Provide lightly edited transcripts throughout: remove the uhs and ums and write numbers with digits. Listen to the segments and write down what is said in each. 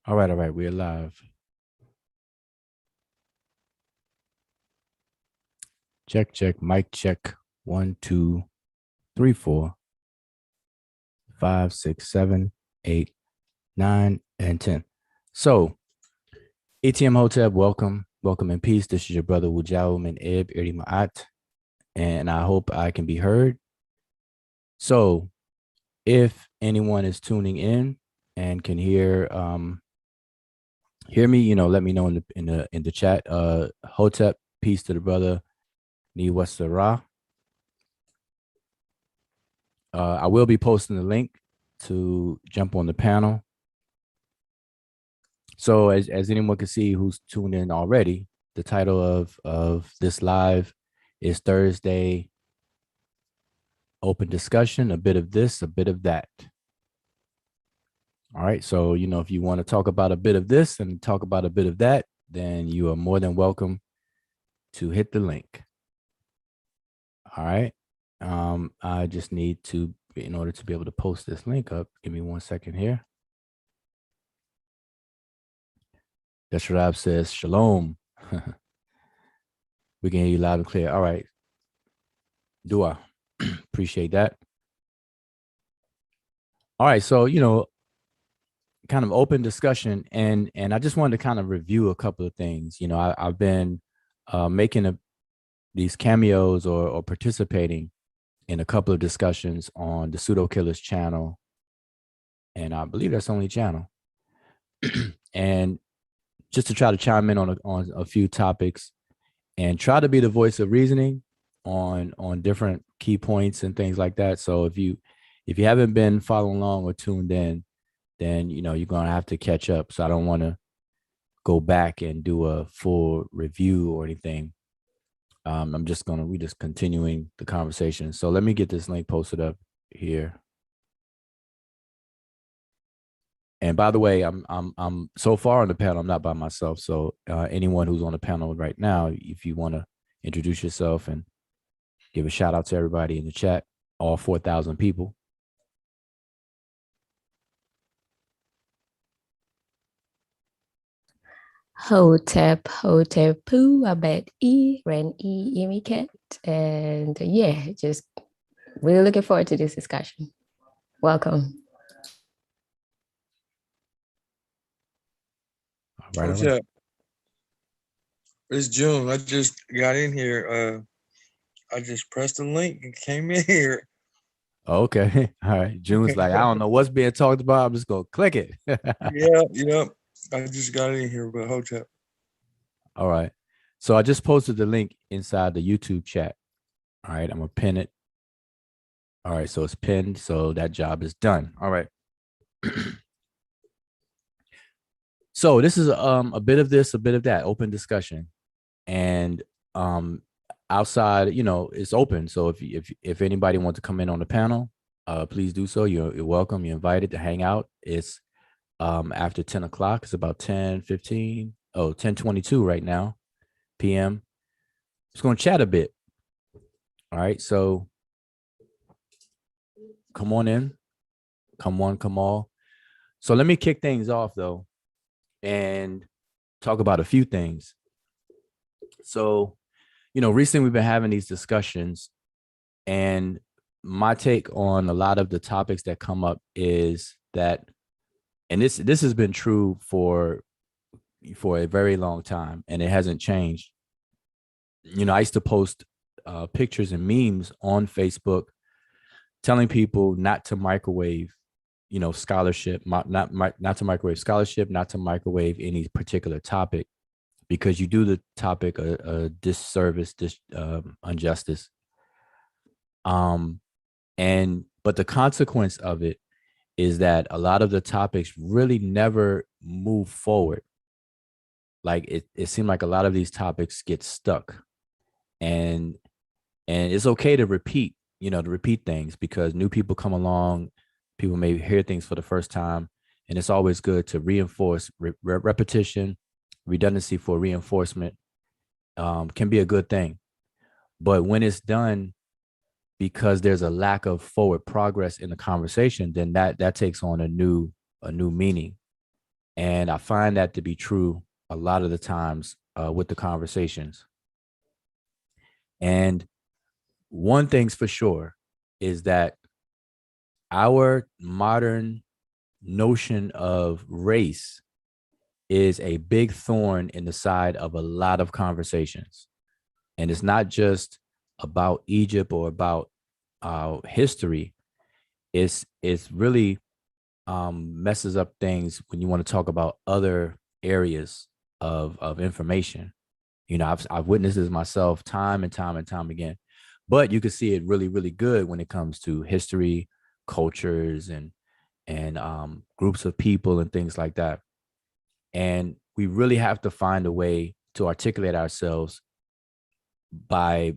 All right, we're live. Check, mic check. 1, 2, 3, 4, 5, 6, 7, 8, 9, and 10. So, ATM Hotel, welcome in peace. This is your brother Wujao Min Ib Iri Ma'at, and I hope I can be heard. So, if anyone is tuning in and can hear me, let me know in the chat. Hotep, peace to the brother Ni Wasara. I will be posting the link to jump on the panel. So as anyone can see who's tuned in already, the title of this live is Thursday Open Discussion, a bit of this, a bit of that. All right. So, if you want to talk about a bit of this and talk about a bit of that, then you are more than welcome to hit the link. All right. I just need to, in order to be able to post this link up, give me 1 second here. Desharab says, Shalom. We can hear you loud and clear. All right. Dua. Appreciate that. All right. So, kind of open discussion. And I just wanted to kind of review a couple of things. I've been making these cameos or participating in a couple of discussions on the Pseudo Killers channel. And I believe that's the only channel. And just to try to chime in on a few topics and try to be the voice of reasoning on different key points and things like that. So if you haven't been following along or tuned in, then you're gonna have to catch up. So I don't want to go back and do a full review or anything. We just continuing the conversation. So let me get this link posted up here. And by the way, I'm so far on the panel, I'm not by myself. So anyone who's on the panel right now, if you want to introduce yourself and give a shout out to everybody in the chat, all 4,000 people. Hotep, Hotepu, Abed E, Ren E, Imiket. And yeah, just really looking forward to this discussion. Welcome. All right. It's June. I just got in here. I just pressed the link and came in here. Okay. All right. June's like, I don't know what's being talked about. I'm just going to click it. Yeah. I just got in here with Hotep. All right. So I just posted the link inside the YouTube chat. All right. I'm going to pin it. All right. So it's pinned. So that job is done. All right. So this is a bit of this, a bit of that, open discussion. And outside, it's open. So if anybody wants to come in on the panel, please do so. You're welcome. You're invited to hang out. It's after 10 o'clock. It's about 10:22 right now, PM. Just going to chat a bit. All right. So come on in. Come on, come all. So let me kick things off, though, and talk about a few things. So, recently we've been having these discussions, and my take on a lot of the topics that come up is that, and this has been true for a very long time, and it hasn't changed. I used to post pictures and memes on Facebook telling people not to microwave, scholarship, not to microwave scholarship, not to microwave any particular topic, because you do the topic a disservice, injustice. But the consequence of it is that a lot of the topics really never move forward. Like it seemed like a lot of these topics get stuck, and it's okay to repeat things, because new people come along, people may hear things for the first time, and it's always good to reinforce repetition, redundancy for reinforcement can be a good thing. But when it's done because there's a lack of forward progress in the conversation, then that takes on a new meaning. And I find that to be true a lot of the times with the conversations. And one thing's for sure is that our modern notion of race is a big thorn in the side of a lot of conversations. And it's not just about Egypt or about history. It's really messes up things when you want to talk about other areas of information. You know, I've witnessed this myself time and time and time again. But you can see it really, really good when it comes to history, cultures, and groups of people and things like that. And we really have to find a way to articulate ourselves by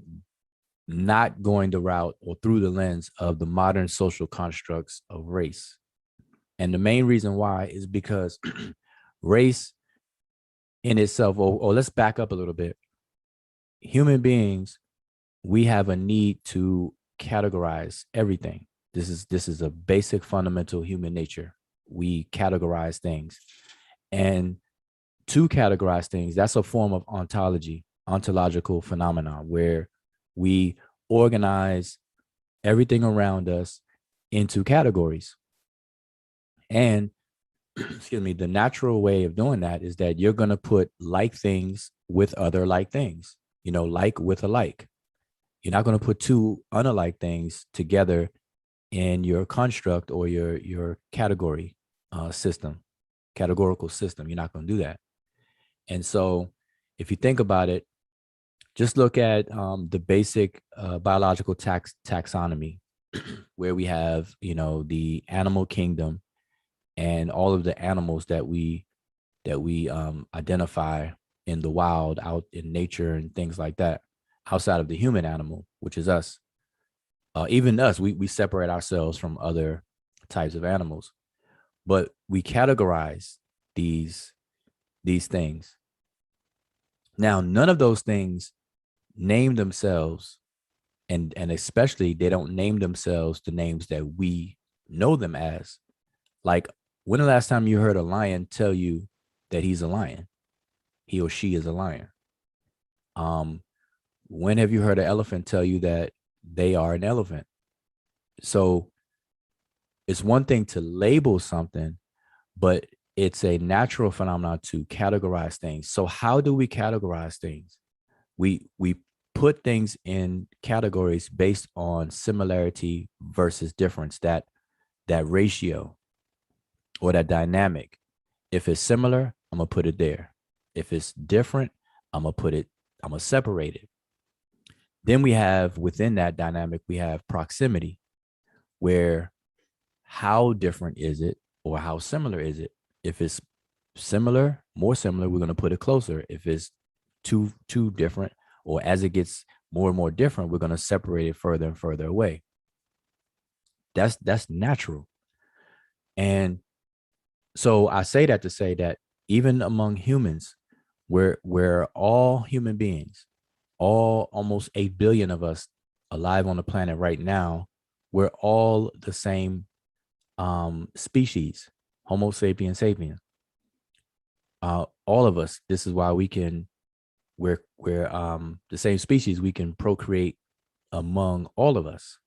not going the route or through the lens of the modern social constructs of race. And the main reason why is because race in itself, or let's back up a little bit. Human beings, we have a need to categorize everything. This is a basic fundamental human nature. We categorize things. And to categorize things, that's a form of ontology, ontological phenomenon, where we organize everything around us into categories. And excuse me, the natural way of doing that is that you're going to put like things with other like things, you know, like with a like. You're not going to put two unalike things together in your construct or your category system, categorical system. You're not going to do that. And so if you think about it, just look at the basic biological taxonomy, where we have, you know, the animal kingdom and all of the animals that we identify in the wild, out in nature, and things like that, outside of the human animal, which is us. Even us, we separate ourselves from other types of animals, but we categorize these these things. Now, none of those things name themselves, and especially they don't name themselves the names that we know them as. Like, when the last time you heard a lion tell you that he's a lion? He or she is a lion. Um, when have you heard an elephant tell you that they are an elephant? So it's one thing to label something, but it's a natural phenomenon to categorize things. So how do we categorize things? We put things in categories based on similarity versus difference, that ratio or that dynamic. If it's similar, I'm gonna put it there. If it's different, I'm gonna separate it. Then we have, within that dynamic, we have proximity, where how different is it or how similar is it? If it's similar, more similar, we're gonna put it closer. If it's too different, or as it gets more and more different, we're gonna separate it further and further away. That's natural. And so I say that to say that even among humans, we're all human beings, all almost 8 billion of us alive on the planet right now. We're all the same species, Homo sapiens sapien. All of us. This is why we're the same species. We can procreate among all of us.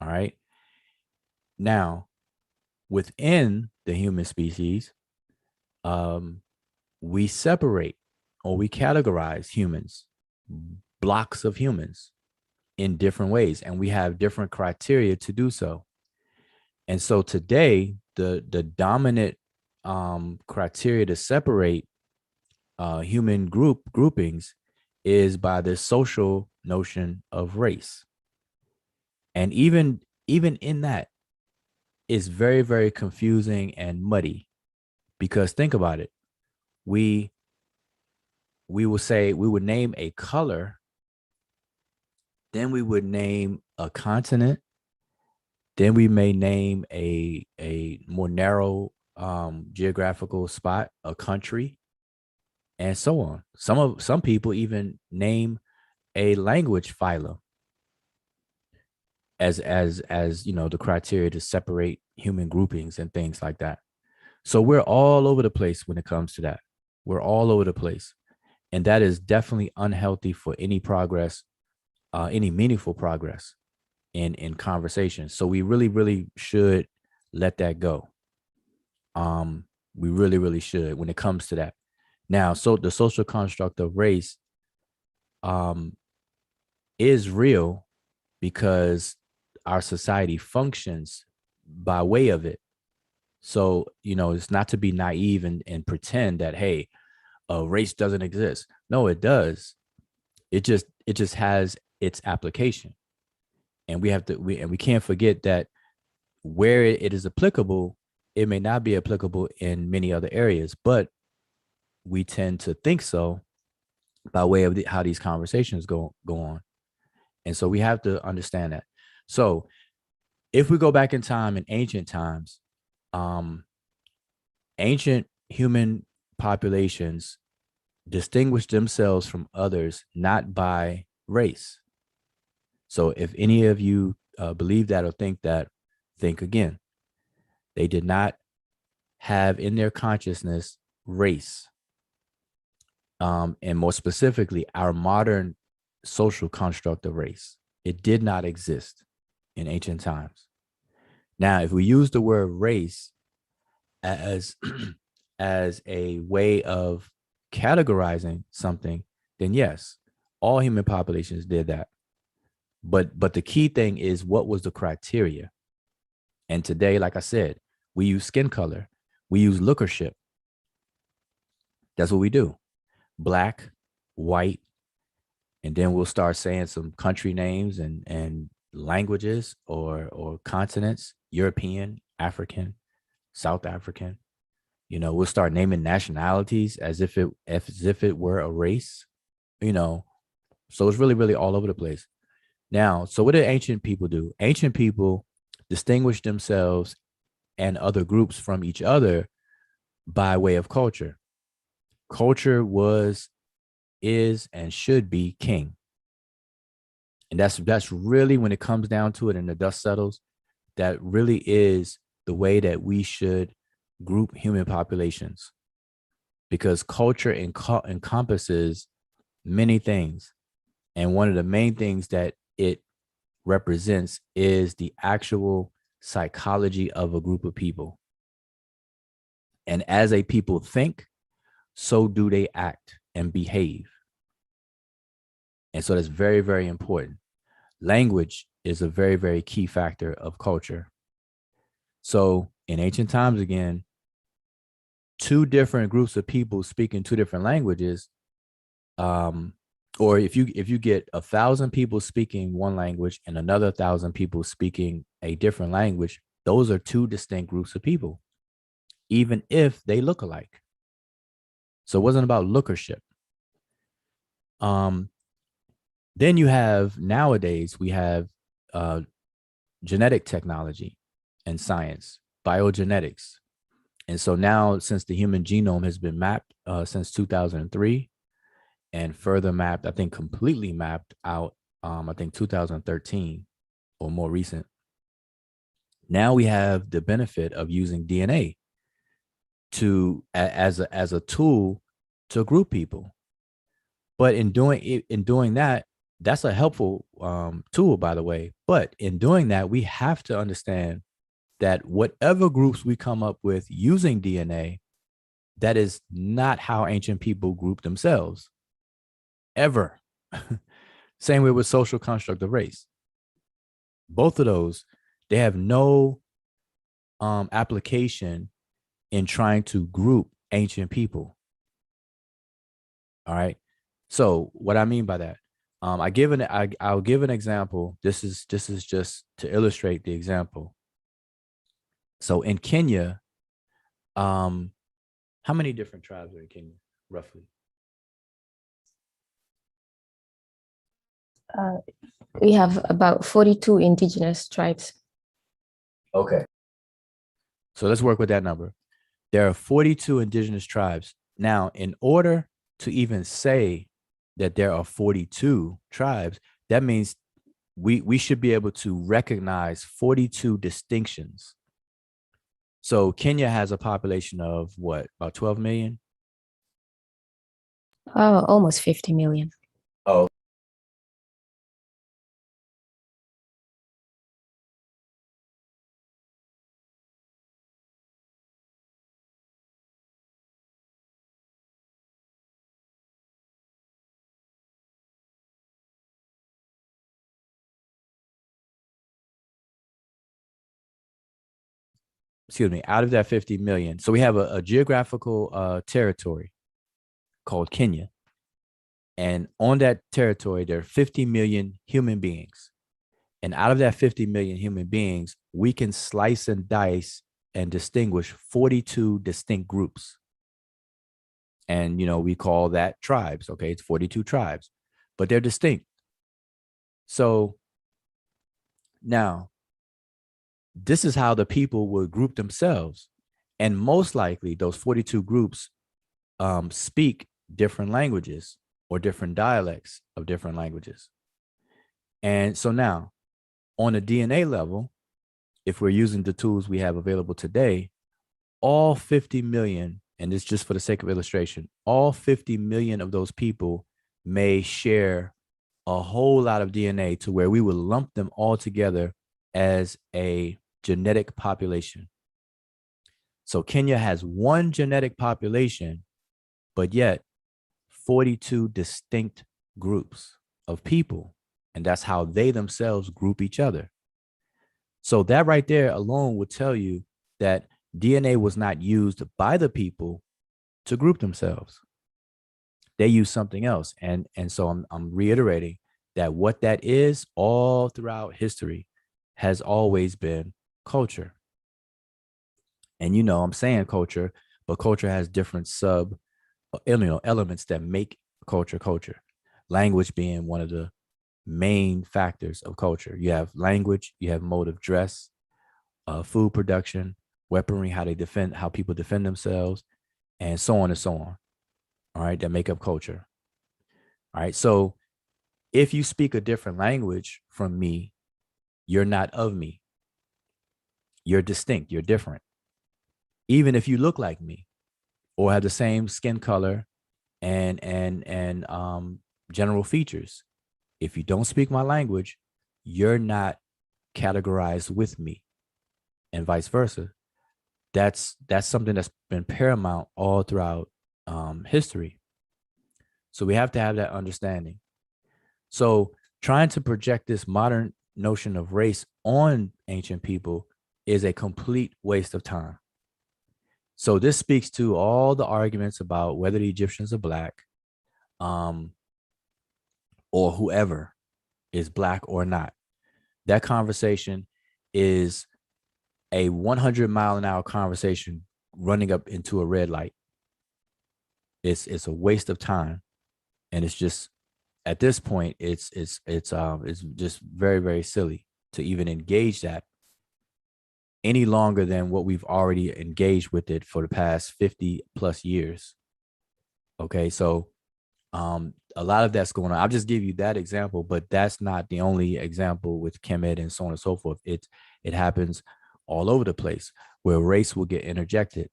All right. Now, within the human species, um, we separate or we categorize humans, blocks of humans, in different ways, and we have different criteria to do so. And so today, the dominant criteria to separate human groupings is by the social notion of race. And even in that, is very, very confusing and muddy, because think about it. We we will say, we would name a color, then we would name a continent, then we may name a more narrow geographical spot, a country, and so on. Some people even name a language phylum as you know, the criteria to separate human groupings and things like that. So we're all over the place when it comes to that. We're all over the place. And that is definitely unhealthy for any progress, any meaningful progress in conversation. So we really, really should let that go. We really, really should when it comes to that. Now, so the social construct of race is real because our society functions by way of it. So, it's not to be naive and pretend that, hey, race doesn't exist. No, it does. It just has its application. And we can't forget that where it is applicable, it may not be applicable in many other areas, but we tend to think so by way of how these conversations go on. And so we have to understand that. So if we go back in time, in ancient times, ancient human populations distinguished themselves from others not by race. So if any of you believe that or think that, think again. They did not have in their consciousness race. And more specifically, our modern social construct of race. It did not exist in ancient times. Now, if we use the word race as as a way of categorizing something, then yes, all human populations did that. But the key thing is, what was the criteria? And today, like I said, we use skin color, we use lookership. That's what we do. Black, white, and then we'll start saying some country names and languages or continents: European, African, South African. We'll start naming nationalities as if it were a race. So it's really, really all over the place. Now, so what did ancient people do? Ancient people distinguished themselves and other groups from each other by way of culture. Culture was, is, and should be king. And that's really, when it comes down to it and the dust settles, that really is the way that we should group human populations, because culture encompasses many things. And one of the main things that it represents is the actual psychology of a group of people. And as a people think, so do they act and behave. And so that's very, very important. Language is a very, very key factor of culture. So in ancient times, again, two different groups of people speaking two different languages, or if you get 1,000 people speaking one language and another 1,000 people speaking a different language, those are two distinct groups of people, even if they look alike. So it wasn't about lookership. Then you have, nowadays, we have genetic technology and science, biogenetics. And so now, since the human genome has been mapped since 2003, and further mapped, I think completely mapped out, I think 2013 or more recent. Now we have the benefit of using DNA as a tool to group people. But in doing that, that's a helpful tool, by the way. But in doing that, we have to understand that whatever groups we come up with using DNA, that is not how ancient people group themselves, ever. Same way with social construct of race. Both of those, they have no application in trying to group ancient people. All right. So what I mean by that, I'll give an example. This is just to illustrate the example. So in Kenya, how many different tribes are in Kenya, roughly? We have about 42 indigenous tribes. Okay. So let's work with that number. There are 42 indigenous tribes. Now, in order to even say that there are 42 tribes, that means we should be able to recognize 42 distinctions. So Kenya has a population of what, about 12 million? Oh, almost 50 million. Oh, excuse me, out of that 50 million. So we have a geographical territory called Kenya. And on that territory, there are 50 million human beings. And out of that 50 million human beings, we can slice and dice and distinguish 42 distinct groups. And, we call that tribes. Okay. It's 42 tribes, but they're distinct. So now, this is how the people would group themselves. And most likely, those 42 groups speak different languages or different dialects of different languages. And so now, on a DNA level, if we're using the tools we have available today, all 50 million, and it's just for the sake of illustration, all 50 million of those people may share a whole lot of DNA to where we would lump them all together as a genetic population. So Kenya has one genetic population, but yet 42 distinct groups of people. And that's how they themselves group each other. So that right there alone would tell you that DNA was not used by the people to group themselves. They used something else. And so I'm reiterating that what that is all throughout history has always been culture. And I'm saying culture, but culture has different elements that make culture. Language being one of the main factors of culture. You have language, you have mode of dress, food production, weaponry, how people defend themselves, and so on and so on. All right, that make up culture. All right, so if you speak a different language from me, you're not of me. You're distinct, you're different. Even if you look like me or have the same skin color and general features, if you don't speak my language, you're not categorized with me, and vice versa. That's something that's been paramount all throughout history. So we have to have that understanding. So trying to project this modern notion of race on ancient people is a complete waste of time. So this speaks to all the arguments about whether the Egyptians are black, or whoever is black or not. That conversation is a 100-mile-an-hour conversation running up into a red light. It's a waste of time, and it's just at this point it's just very, very silly to even engage that any longer than what we've already engaged with it for the past 50 plus years. Okay, so a lot of that's going on. I'll just give you that example, but that's not the only example with Kemet and so on and so forth. It happens all over the place where race will get interjected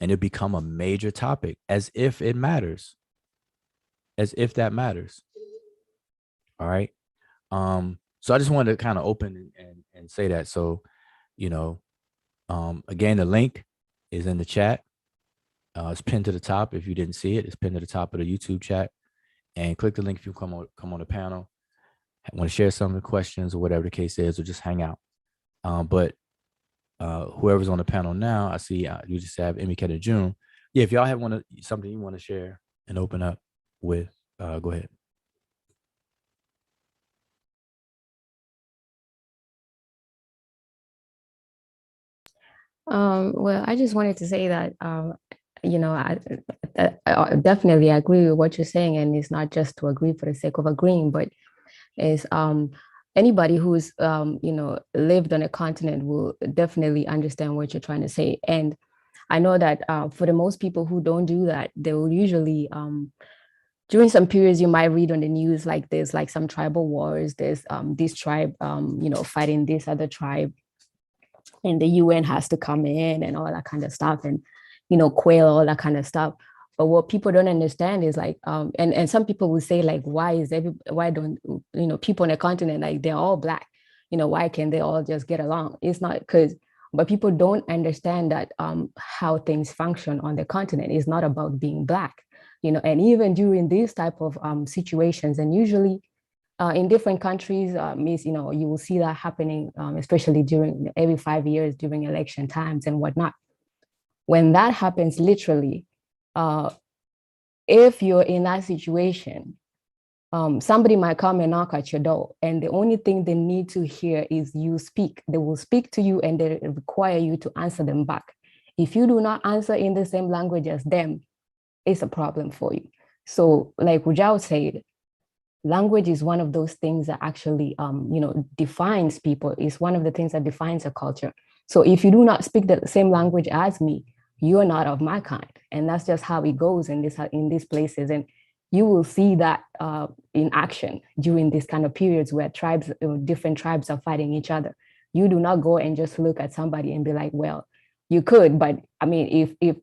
and it become a major topic as if it matters, as if that matters. All right. So I just wanted to kind of open and say that. So, again, the link is in the chat. It's pinned to the top. If you didn't see it, it's pinned to the top of the YouTube chat. And click the link if you come on the panel. Want to share some of the questions or whatever the case is, or just hang out. But whoever's on the panel now, I see you just have Emmy Cat and June. Yeah, if y'all have something you want to share and open up with, go ahead. Well, I just wanted to say that, I definitely agree with what you're saying, and it's not just to agree for the sake of agreeing, but is anybody who's lived on a continent will definitely understand what you're trying to say. And I know that for the most people who don't do that, they will usually during some periods you might read on the news like there's like some tribal wars, there's this tribe fighting this other tribe, and the UN has to come in and all that kind of stuff, and quail all that kind of stuff. But what people don't understand is like, and some people will say like, why don't people on the continent, like they're all black, why can't they all just get along? It's not because, but people don't understand that how things function on the continent is not about being black, and even during these type of situations, and usually in different countries, means you will see that happening, especially during every 5 years during election times and whatnot. When that happens, literally, if you're in that situation, somebody might come and knock at your door, and the only thing they need to hear is you speak. They will speak to you, and they require you to answer them back. If you do not answer in the same language as them, it's a problem for you. So, like Rujao said, language is one of those things that actually defines people. It's one of the things that defines a culture. So if you do not speak the same language as me, you're not of my kind. And that's just how it goes in these places. And you will see that in action during these kind of periods where different tribes are fighting each other. You do not go and just look at somebody and be like, well, you could, but I mean, if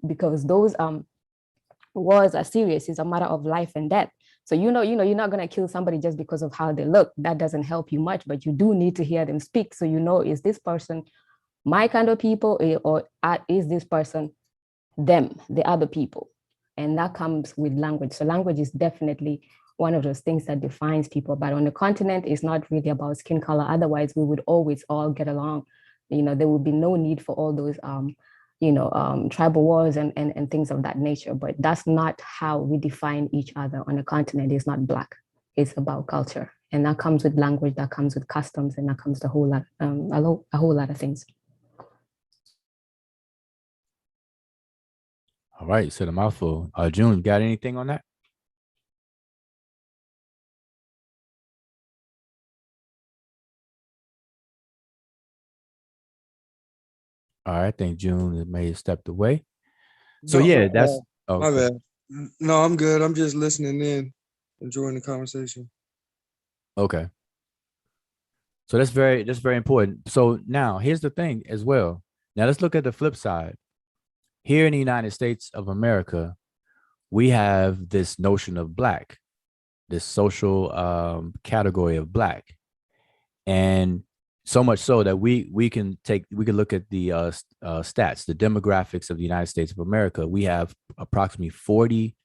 because those wars are serious, it's a matter of life and death. So you're not gonna kill somebody just because of how they look. That doesn't help you much, but you do need to hear them speak. So is this person my kind of people, or is this person them, the other people? And that comes with language. So language is definitely one of those things that defines people. But on the continent, it's not really about skin color. Otherwise, we would always all get along. There would be no need for all those tribal wars and things of that nature. But that's not how we define each other on the continent. It's not black. It's about culture, and that comes with language. That comes with customs, and that comes to a whole lot of things. All right, said a mouthful. June, got anything on that? All right, I think June may have stepped away. So No, yeah, that's my bad. No, I'm good. I'm just listening in, enjoying the conversation. Okay. So that's very important. So now here's the thing as well. Now let's look at the flip side. Here in the United States of America, we have this notion of black, this social category of black, and so much so that we can look at the stats, the demographics of the United States of America. We have approximately 40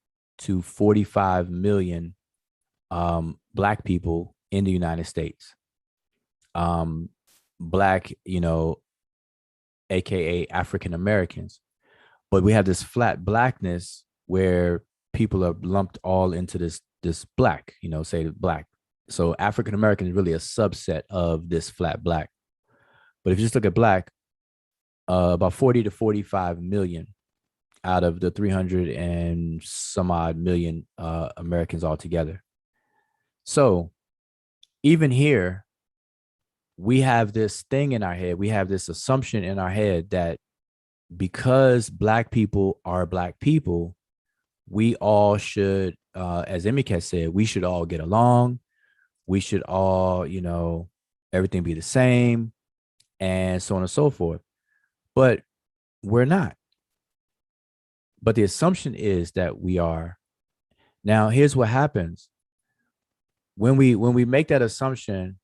to 45 million black people in the United States. Black, aka African Americans, but we have this flat blackness where people are lumped all into this black, say black. So African American is really a subset of this flat black. But if you just look at black, about 40 to 45 million out of the 300 and some odd million Americans altogether. So even here, we have this thing in our head, we have this assumption in our head that because black people are black people, we all should, as Emika said, we should all get along. We should all, everything be the same, and so on and so forth. But we're not. But the assumption is that we are. Now, here's what happens. When we make that assumption,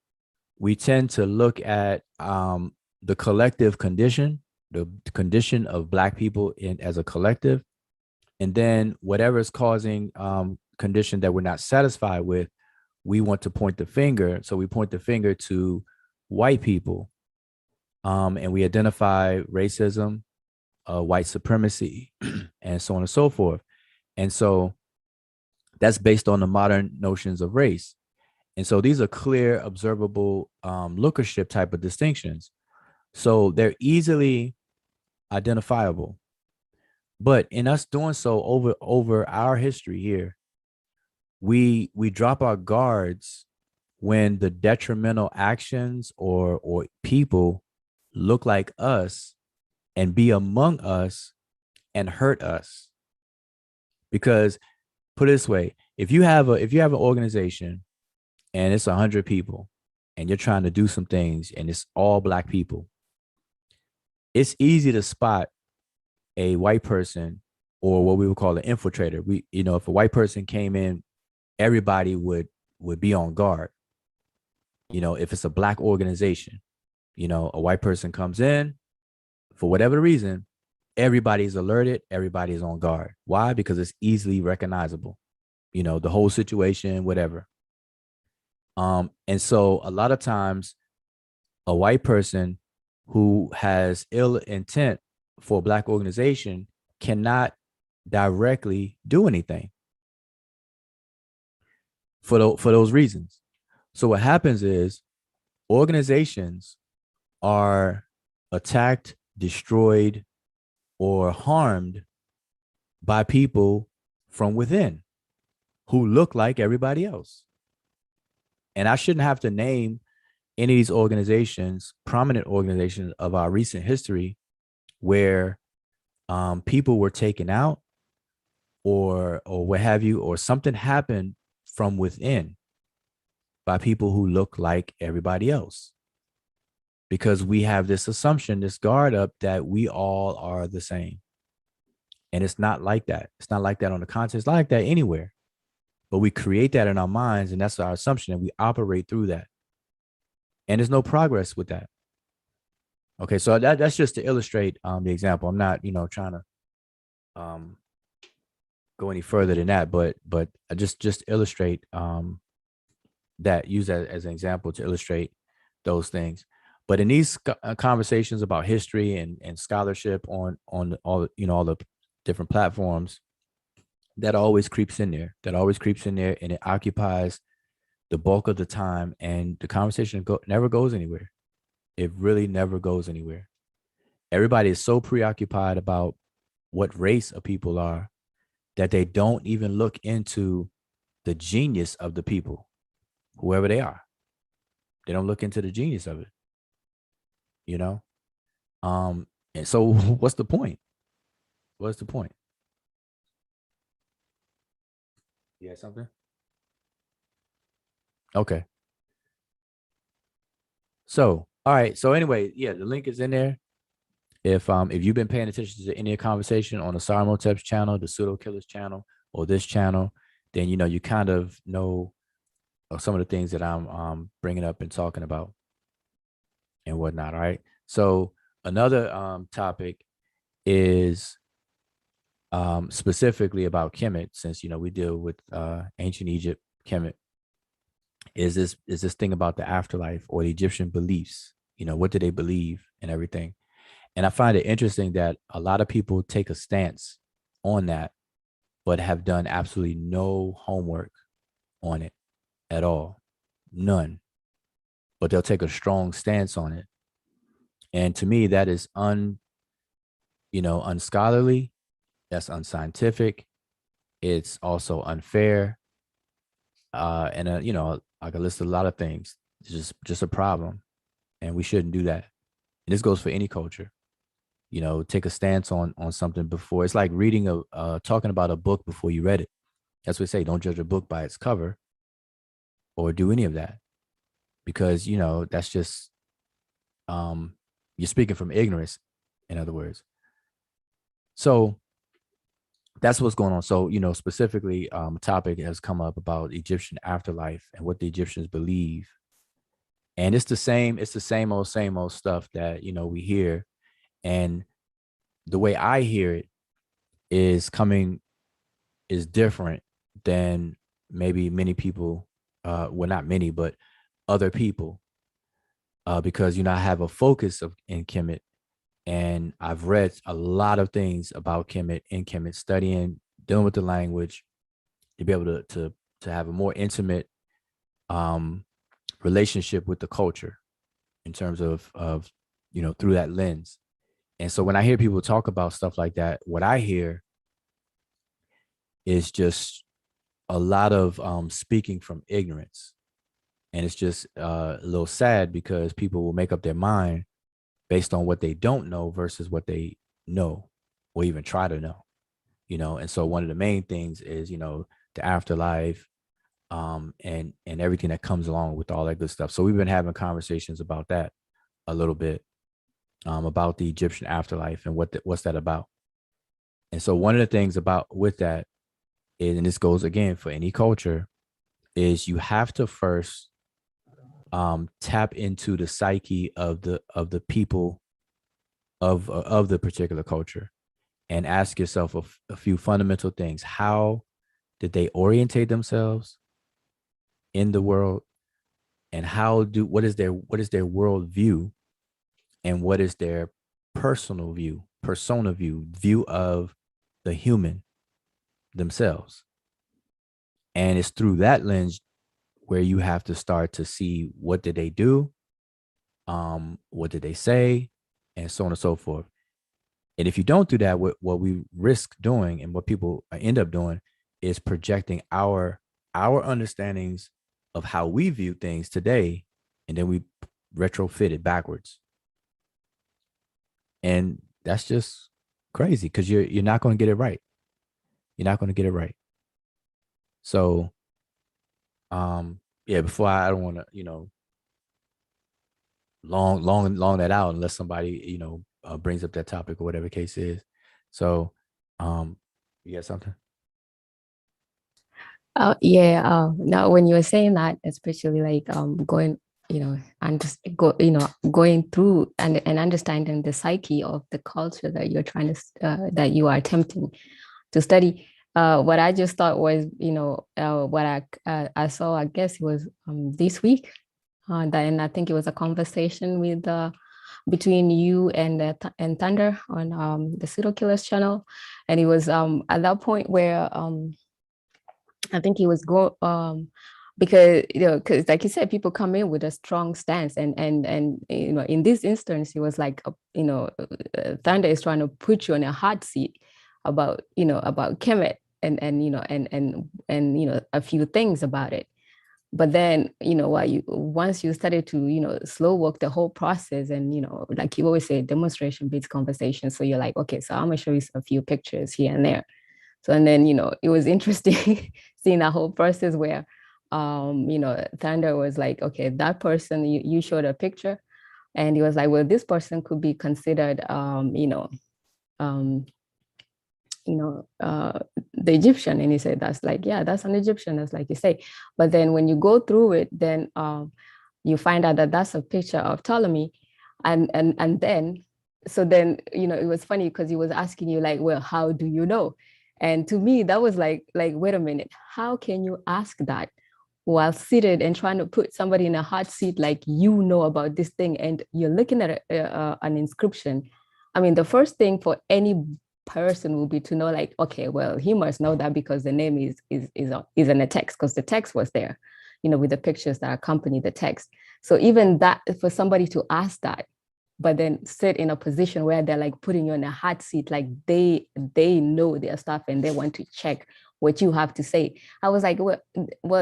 we tend to look at the collective condition, the condition of black people as a collective, and then whatever is causing condition that we're not satisfied with, we want to point the finger. So we point the finger to white people, and we identify racism, white supremacy, and so on and so forth. And so that's based on the modern notions of race. And so these are clear, observable lookership type of distinctions. So they're easily identifiable. But in us doing so over our history here, we drop our guards when the detrimental actions or people look like us and be among us and hurt us. Because put it this way, if you have an organization and it's 100 people, and you're trying to do some things and it's all Black people, it's easy to spot a white person or what we would call an infiltrator. If a white person came in, everybody would be on guard. If it's a Black organization, a white person comes in for whatever reason, everybody's alerted, everybody's on guard. Why? Because it's easily recognizable, the whole situation, whatever. And so a lot of times a white person who has ill intent for a Black organization cannot directly do anything for those reasons. So what happens is organizations are attacked, destroyed, or harmed by people from within who look like everybody else. And I shouldn't have to name any of these organizations, prominent organizations of our recent history, where people were taken out or what have you, or something happened from within by people who look like everybody else. Because we have this assumption, this guard up that we all are the same. And it's not like that. It's not like that on the continent. It's not like that anywhere. But we create that in our minds, and that's our assumption, and we operate through that. And there's no progress with that. Okay, so that's just to illustrate the example. I'm not, trying to go any further than that, but I just illustrate that, use that as an example to illustrate those things. But in these conversations about history and scholarship on all the different platforms, that always creeps in there. And it occupies the bulk of the time, and the conversation never goes anywhere. It really never goes anywhere. Everybody is so preoccupied about what race of people are that they don't even look into the genius of the people, whoever they are. They don't look into the genius of it, And so what's the point? What's the point? You had something? Okay. So, all right. So anyway, yeah, the link is in there. If you've been paying attention to any conversation on the Sarmotep's channel, the Pseudo Killers channel, or this channel, then you kind of know some of the things that I'm bringing up and talking about and whatnot. All right. So another topic is specifically about Kemet, since we deal with ancient Egypt, Kemet. Is this thing about the afterlife or the Egyptian beliefs? What do they believe and everything? And I find it interesting that a lot of people take a stance on that, but have done absolutely no homework on it at all. None. But they'll take a strong stance on it. And to me, that is unscholarly. That's unscientific. It's also unfair. And I could list a lot of things. It's just a problem. And we shouldn't do that. And this goes for any culture. Take a stance on something before. It's like reading talking about a book before you read it. That's what we say. Don't judge a book by its cover or do any of that, because, that's just, you're speaking from ignorance, in other words. So that's what's going on. So, specifically, a topic has come up about Egyptian afterlife and what the Egyptians believe. And it's the same old stuff that, we hear. And the way I hear it is different than maybe many people, well, not many, but other people, because, I have a focus in Kemet, and I've read a lot of things about Kemet, in Kemet, studying, dealing with the language, to be able to have a more intimate relationship with the culture in terms of through that lens. And so when I hear people talk about stuff like that, what I hear is just a lot of speaking from ignorance. And it's just a little sad, because people will make up their mind based on what they don't know versus what they know or even try to know. And so one of the main things is, the afterlife, and everything that comes along with all that good stuff. So we've been having conversations about that a little bit, about the Egyptian afterlife and what's that about. And so one of the things about with that is, and this goes again for any culture, is you have to first tap into the psyche of the people of the particular culture and ask yourself a few fundamental things. How did they orientate themselves in the world, and what is their world view, and what is their persona view of the human themselves. And it's through that lens where you have to start to see, what did they do, what did they say, and so on and so forth. And if you don't do that, what we risk doing, and what people end up doing, is projecting our understandings of how we view things today, and then we retrofit it backwards. And that's just crazy, because you're not going to get it right. You're not going to get it right. So, yeah. Before I don't want to, long that out, unless somebody brings up that topic or whatever the case is. So, you got something? Yeah. Now, when you were saying that, especially like going, and just going through and understanding the psyche of the culture that you're trying to that you are attempting to study. What I just thought was, what I saw, I guess it was this week, and I think it was a conversation with between you and Thunder on the Pseudo Killers channel, and it was at that point where I think he was because because like you said, people come in with a strong stance, and in this instance, he was like, Thunder is trying to put you on a hot seat about about Kemet and a few things about it. But then once you started to slow walk the whole process, and like you always say, demonstration beats conversation. So you're like, okay, so I'm gonna show you a few pictures here and there. So, and then, it was interesting seeing that whole process where, Thunder was like, okay, that person, you showed a picture, and he was like, well, this person could be considered, um, the Egyptian. And he said, that's like, yeah, that's an Egyptian, that's like you say. But then when you go through it, then you find out that that's a picture of Ptolemy. And then, so then, it was funny because he was asking you like, well, how do you know? And to me, that was like, wait a minute, how can you ask that while seated and trying to put somebody in a hot seat, like about this thing, and you're looking at an inscription? I mean, the first thing for any person will be to know, like, okay, well, he must know that because the name is in the text, because the text was there, with the pictures that accompany the text. So even that, for somebody to ask that, but then sit in a position where they're like putting you in a hot seat, like they know their stuff and they want to check what you have to say. I was like, well,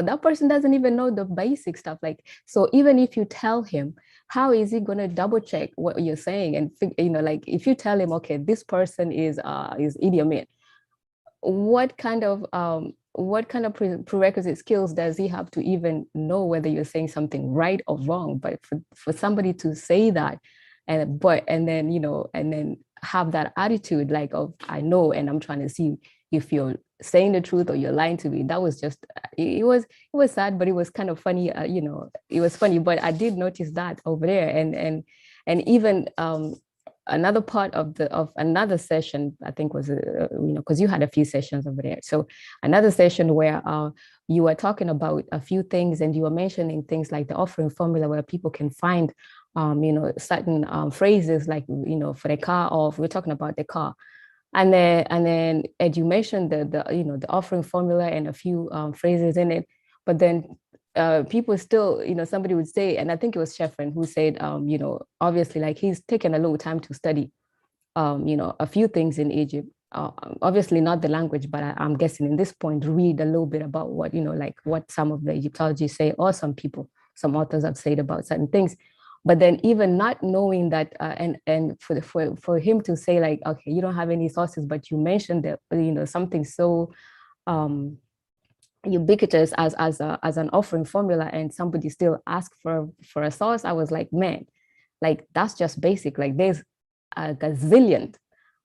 that person doesn't even know the basic stuff. Like, so even if you tell him, how is he going to double check what you're saying? And like, if you tell him, okay, this person is idiomate, what kind of prerequisite skills does he have to even know whether you're saying something right or wrong? But for somebody to say that, and then have that attitude like of, I know, and I'm trying to see if you're saying the truth or you're lying to me. That was just, it was sad, but it was kind of funny. It was funny, but I did notice that over there. And even another part of another session, I think, was because you had a few sessions over there. So another session where you were talking about a few things, and you were mentioning things like the offering formula, where people can find certain phrases, like for the car, or if we're talking about the car. And then Ed, you mentioned the offering formula and a few phrases in it, but then people still, somebody would say, and I think it was Sheffrin who said, obviously, like, he's taken a long time to study, a few things in Egypt. Obviously not the language, but I'm guessing in this point, read a little bit about what, like what some of the Egyptologists say, or some authors have said about certain things. But then even not knowing that, and for him to say, like, okay, you don't have any sources, but you mentioned that, something so ubiquitous as an offering formula, and somebody still asks for a source, I was like, man, like that's just basic. Like there's a gazillion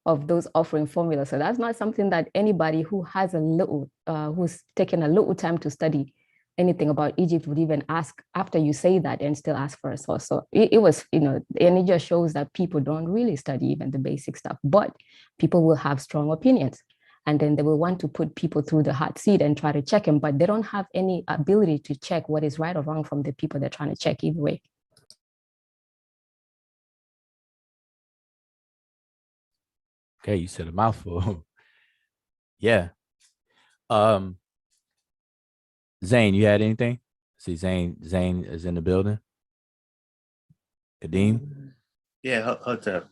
of those offering formulas. So that's not something that anybody who has a little, who's taken a little time to study anything about Egypt would even ask after you say that and still ask for a source. So it was, and it just shows that people don't really study even the basic stuff, but people will have strong opinions. And then they will want to put people through the hot seat and try to check them, but they don't have any ability to check what is right or wrong from the people they're trying to check either way. Okay, you said a mouthful. Yeah. Zane, you had anything? See, Zane is in the building. Kadeem? Yeah, hold up.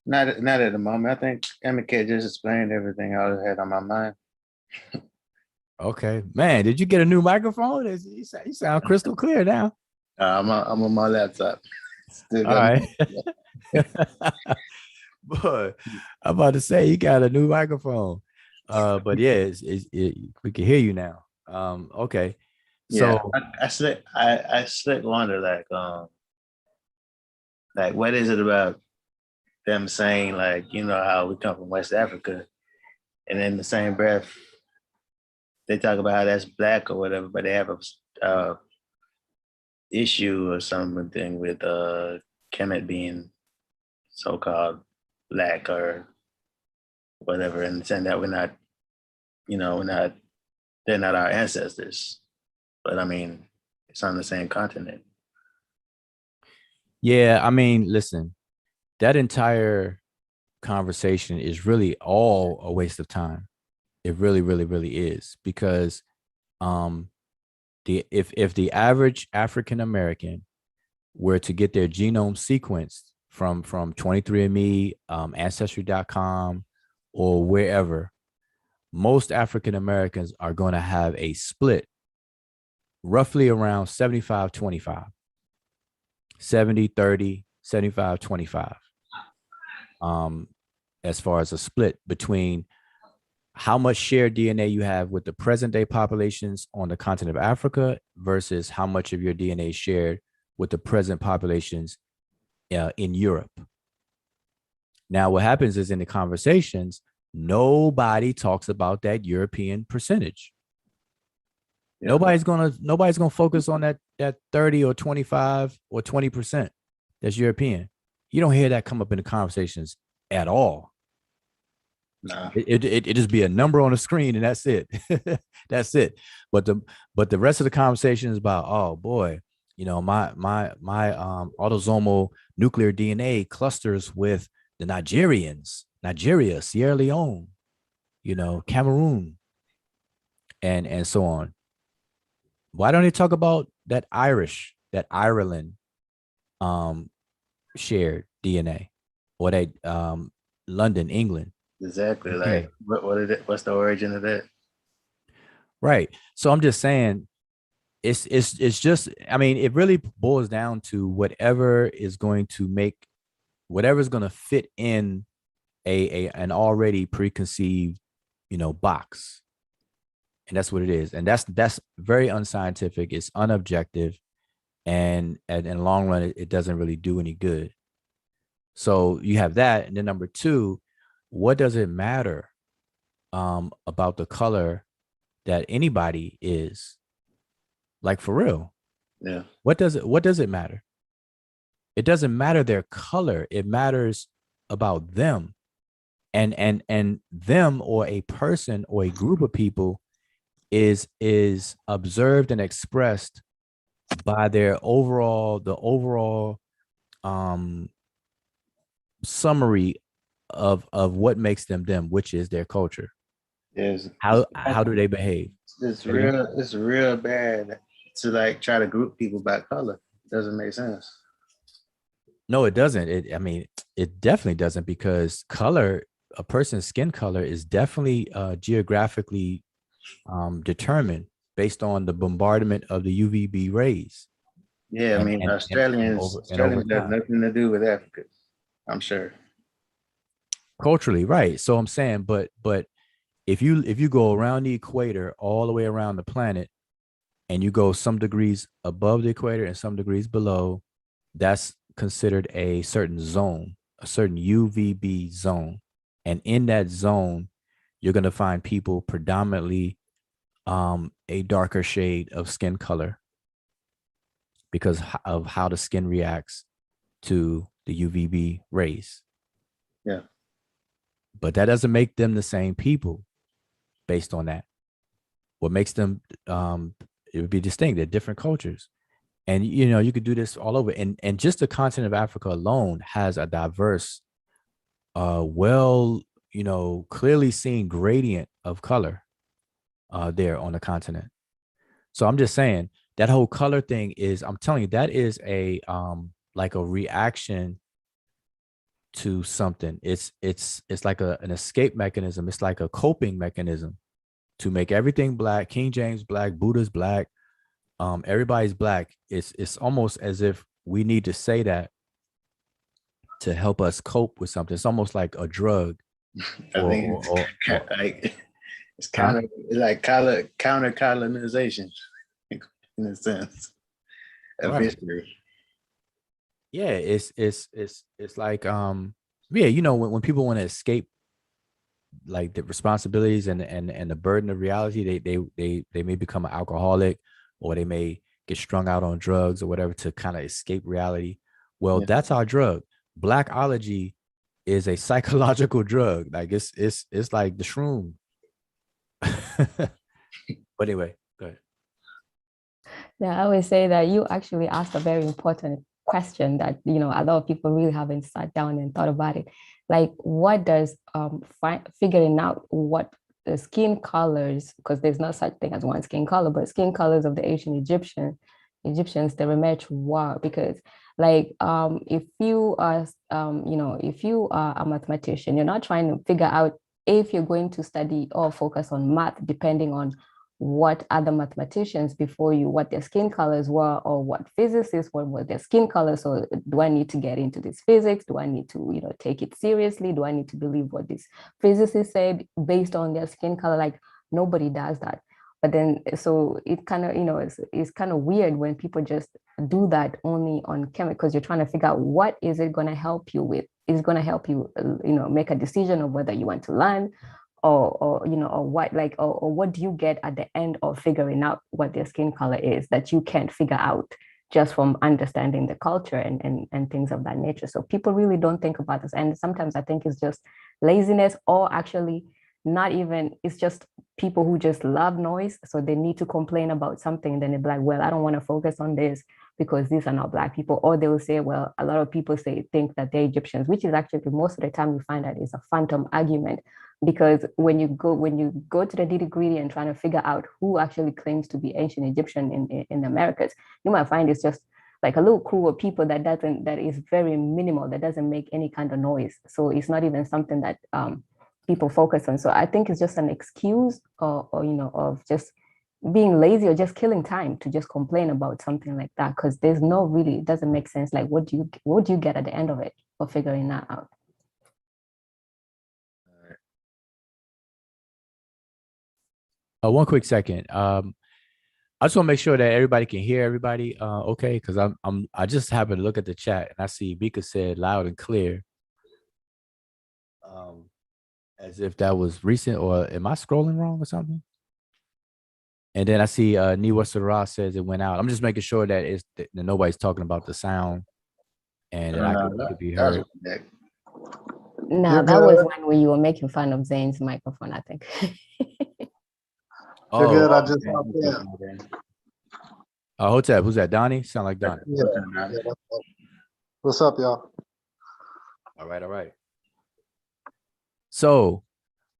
Not at the moment. I think MK just explained everything I had on my mind. Okay, man, did you get a new microphone? You sound crystal clear now. I'm on my laptop. Still All right. Boy, I'm about to say you got a new microphone. But yeah, we can hear you now. Okay. So yeah, I still wonder like what is it about them saying like, how we come from West Africa, and in the same breath they talk about how that's black or whatever, but they have a issue or something with Kemet being so-called black or whatever, and saying that we're not, they're not our ancestors. But I mean, it's on the same continent. yeah, I mean, listen, that entire conversation is really all a waste of time. It really, really, really is, because if the average African American were to get their genome sequenced from 23andMe, Ancestry.com, or wherever, most African Americans are going to have a split roughly around 75-25, 70-30, 75-25. As far as a split between how much shared DNA you have with the present day populations on the continent of Africa versus how much of your DNA is shared with the present populations in Europe. Now, what happens is in the conversations, nobody talks about that European percentage. Yeah. Nobody's gonna focus on that 30 or 25 or 20% that's European. You don't hear that come up in the conversations at all. Nah. It just be a number on the screen and that's it. That's it. But the rest of the conversation is about, oh boy, my autosomal nuclear DNA clusters with the Nigerians, Nigeria, Sierra Leone, Cameroon, and so on. Why don't they talk about that Ireland shared DNA, or that London, England? Exactly. Okay. Like what's the origin of that? Right. So I'm just saying it's just, I mean, it really boils down to whatever's going to fit in an already preconceived, box. And that's what it is. And that's very unscientific. It's unobjective. And in the long run, it doesn't really do any good. So you have that. And then number two, what does it matter about the color that anybody is? Like, for real? Yeah. What does it matter? It doesn't matter their color. It matters about them. And them, or a person or a group of people, is observed and expressed by the overall summary of what makes them them, which is their culture. Yes. How do they behave? It's real bad to like try to group people by color. It doesn't make sense. No, it doesn't. It definitely doesn't, because color, a person's skin color, is definitely geographically determined based on the bombardment of the UVB rays. Yeah, I mean, Australians have nothing to do with Africa, I'm sure. Culturally, right. So I'm saying, but if you go around the equator all the way around the planet, and you go some degrees above the equator and some degrees below, that's considered a certain zone, a certain UVB zone. And in that zone, you're going to find people predominantly a darker shade of skin color because of how the skin reacts to the UVB rays. Yeah. But that doesn't make them the same people based on that. What makes them it would be distinct. They're different cultures. And you could do this all over. And just the continent of Africa alone has a diverse, clearly seen gradient of color there on the continent. So I'm just saying that whole color thing is, I'm telling you, that is a like a reaction to something. It's like an escape mechanism. It's like a coping mechanism to make everything black. King James black, Buddha's black, everybody's black. It's almost as if we need to say that to help us cope with something. It's almost like a drug. I think like it's kind of like counter colonization in a sense of history. Yeah, it's like when people want to escape like the responsibilities and the burden of reality, they may become an alcoholic, or they may get strung out on drugs or whatever to kind of escape reality. Well, that's our drug. Blackology is a psychological drug. Like it's like the shroom. But anyway, go ahead. Yeah, I would say that you actually asked a very important question that a lot of people really haven't sat down and thought about it. Like, what does figuring out what the skin colors, because there's no such thing as one skin color, but skin colors of the ancient Egyptians, the rematch were, because like if you are if you are a mathematician, you're not trying to figure out if you're going to study or focus on math depending on what other mathematicians before you, what their skin colors were, or what physicists were their skin colors. So do I need to get into this physics? Do I need to, take it seriously? Do I need to believe what this physicist said based on their skin color? Like, nobody does that. But then, so it kind of, it's kind of weird when people just do that only on chemistry, because you're trying to figure out what is it going to help you with? Is it going to help you, make a decision of whether you want to learn, or what do you get at the end of figuring out what their skin color is that you can't figure out just from understanding the culture and things of that nature. So people really don't think about this. And sometimes I think it's just laziness, or actually not even, it's just people who just love noise. So they need to complain about something, and then they're like, well, I don't want to focus on this because these are not Black people. Or they will say, well, a lot of people think that they're Egyptians, which is actually most of the time you find that is a phantom argument. Because when you go to the nitty-gritty and trying to figure out who actually claims to be ancient Egyptian in the Americas, you might find it's just like a little crew of people that is very minimal, that doesn't make any kind of noise. So it's not even something that people focus on. So I think it's just an excuse or of just being lazy or just killing time to just complain about something like that, because there's no really, it doesn't make sense. Like, what do you get at the end of it for figuring that out? One quick second. I just want to make sure that everybody can hear everybody. Okay, because I just happened to look at the chat and I see Bika said loud and clear. As if that was recent, or am I scrolling wrong or something? And then I see Niwa Sarah says it went out. I'm just making sure that that nobody's talking about the sound and that I could be heard. No, that was when you were making fun of Zane's microphone, I think. You're good. I just hopped in. Hotep, who's that? Donnie? Sound like Donnie. Yeah. What's up, y'all? All right. So,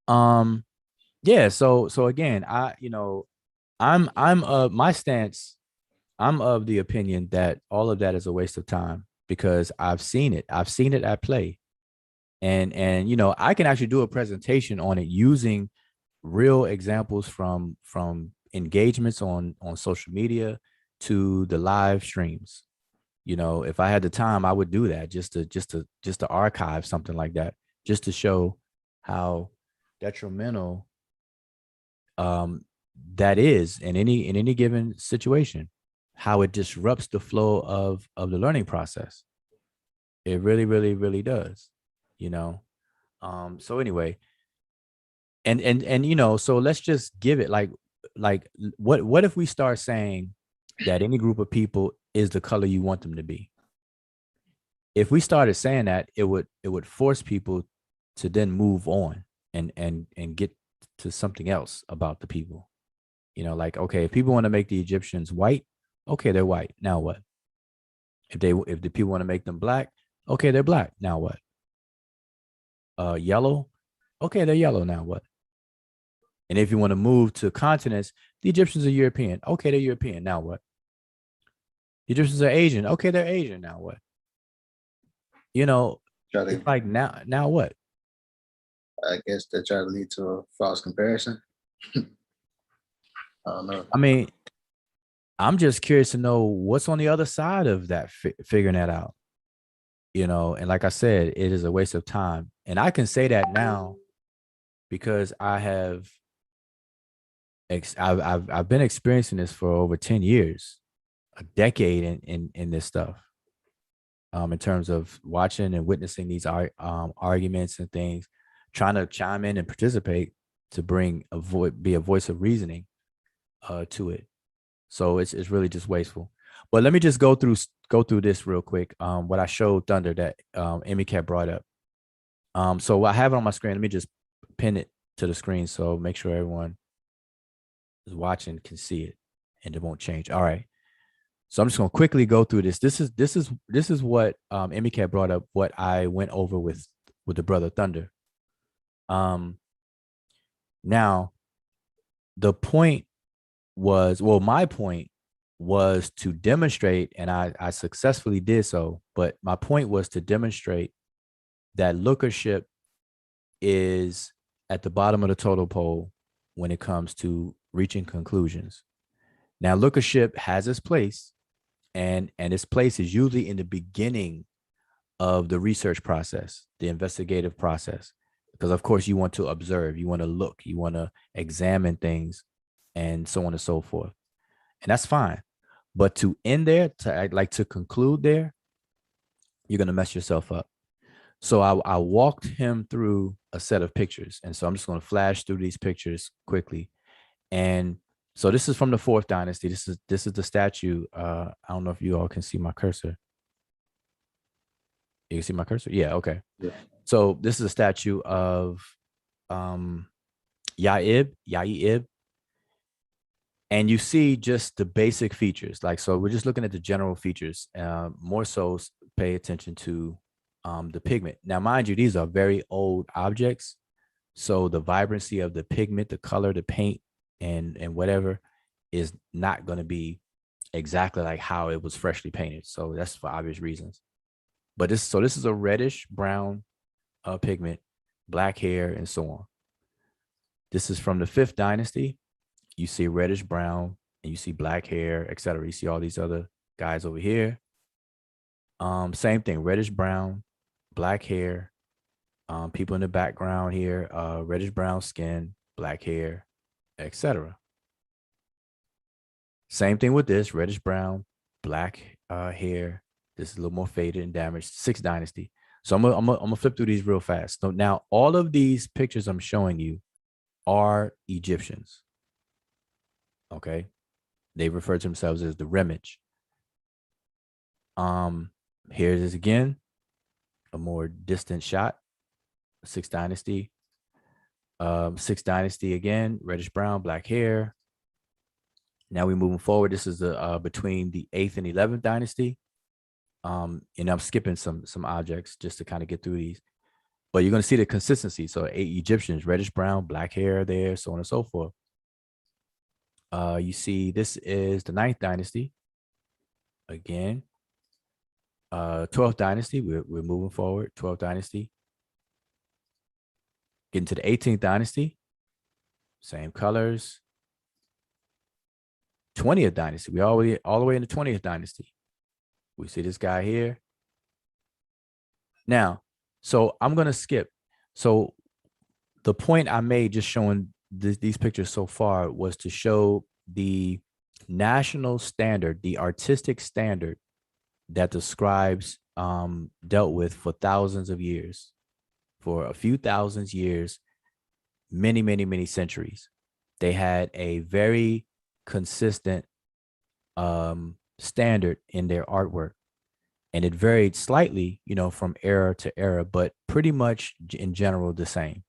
yeah. So again, I'm my stance. I'm of the opinion that all of that is a waste of time, because I've seen it. I've seen it at play, and I can actually do a presentation on it using real examples from engagements on social media to the live streams. If I had the time, I would do that just to archive something like that, just to show how detrimental that is in any given situation, how it disrupts the flow of the learning process. It really, really, really does, you know. So anyway, and so let's just give it like what if we start saying that any group of people is the color you want them to be? If we started saying that, it would force people to then move on and get to something else about the people. Like, okay, if people want to make the Egyptians white, okay, they're white. Now what? If the people want to make them black, okay, they're black. Now what? Yellow, okay, they're yellow. Now what? And if you want to move to continents, the Egyptians are European. Okay, they're European. Now what? The Egyptians are Asian. Okay, they're Asian. Now what? It's like now what? I guess they try to lead to a false comparison. I don't know. I mean, I'm just curious to know what's on the other side of that, figuring that out. And like I said, it is a waste of time. And I can say that now because I've been experiencing this for over 10 years, a decade in this stuff. In terms of watching and witnessing these arguments and things, trying to chime in and participate to be a voice of reasoning to it. So it's really just wasteful. But let me just go through this real quick. What I showed Thunder that Emicat brought up. So I have it on my screen. Let me just pin it to the screen so make sure everyone is watching can see it and it won't change. All right. So I'm just gonna quickly go through this. This is what Emicat brought up. What I went over with the brother Thunder. Now the point was, my point was to demonstrate, and I successfully did so, but my point was to demonstrate that lookership is at the bottom of the total pole when it comes to reaching conclusions. Now, lookership has its place, and its place is usually in the beginning of the research process, the investigative process, because of course you want to observe, you want to look, you want to examine things, and so on and so forth. And that's fine. But to end there, to conclude there, you're going to mess yourself up. So I walked him through a set of pictures. And so I'm just going to flash through these pictures quickly. And so this is from the Fourth Dynasty. This is the statue. I don't know if you all can see my cursor. You can see my cursor? Yeah, okay. Yeah. So this is a statue of Yaib. And you see just the basic features. So we're just looking at the general features. More so pay attention to the pigment. Now, mind you, these are very old objects. So the vibrancy of the pigment, the color, the paint, and whatever is not going to be exactly like how it was freshly painted. So that's for obvious reasons. But this is a reddish brown pigment, black hair, and so on. This is from the Fifth Dynasty. You see reddish brown and you see black hair, etc. You see all these other guys over here. Same thing, reddish brown, black hair, people in the background here, reddish brown skin, black hair, etc. Same thing with this, reddish brown, black hair. This is a little more faded and damaged. Sixth Dynasty. So I'm gonna flip through these real fast. So now all of these pictures I'm showing you are Egyptians. Okay, they refer to themselves as the Remage. Here it is again, a more distant shot. Sixth Dynasty. Sixth Dynasty again, reddish brown, black hair. Now we're moving forward. This is the between the 8th and 11th Dynasty. And I'm skipping some objects just to kind of get through these. But you're going to see the consistency. So 8 Egyptians, reddish brown, black hair there, so on and so forth. You see, this is the 9th Dynasty. Again, 12th Dynasty. We're moving forward. 12th Dynasty. Getting to the 18th Dynasty. Same colors. 20th Dynasty. We all the way in the 20th Dynasty. We see this guy here. Now, so I'm going to skip. So the point I made just showing these pictures so far was to show the national standard, the artistic standard that the scribes dealt with for thousands of years, for a few thousands years, many, many, many centuries. They had a very consistent standard in their artwork, and it varied slightly, you know, from era to era, but pretty much in general the same.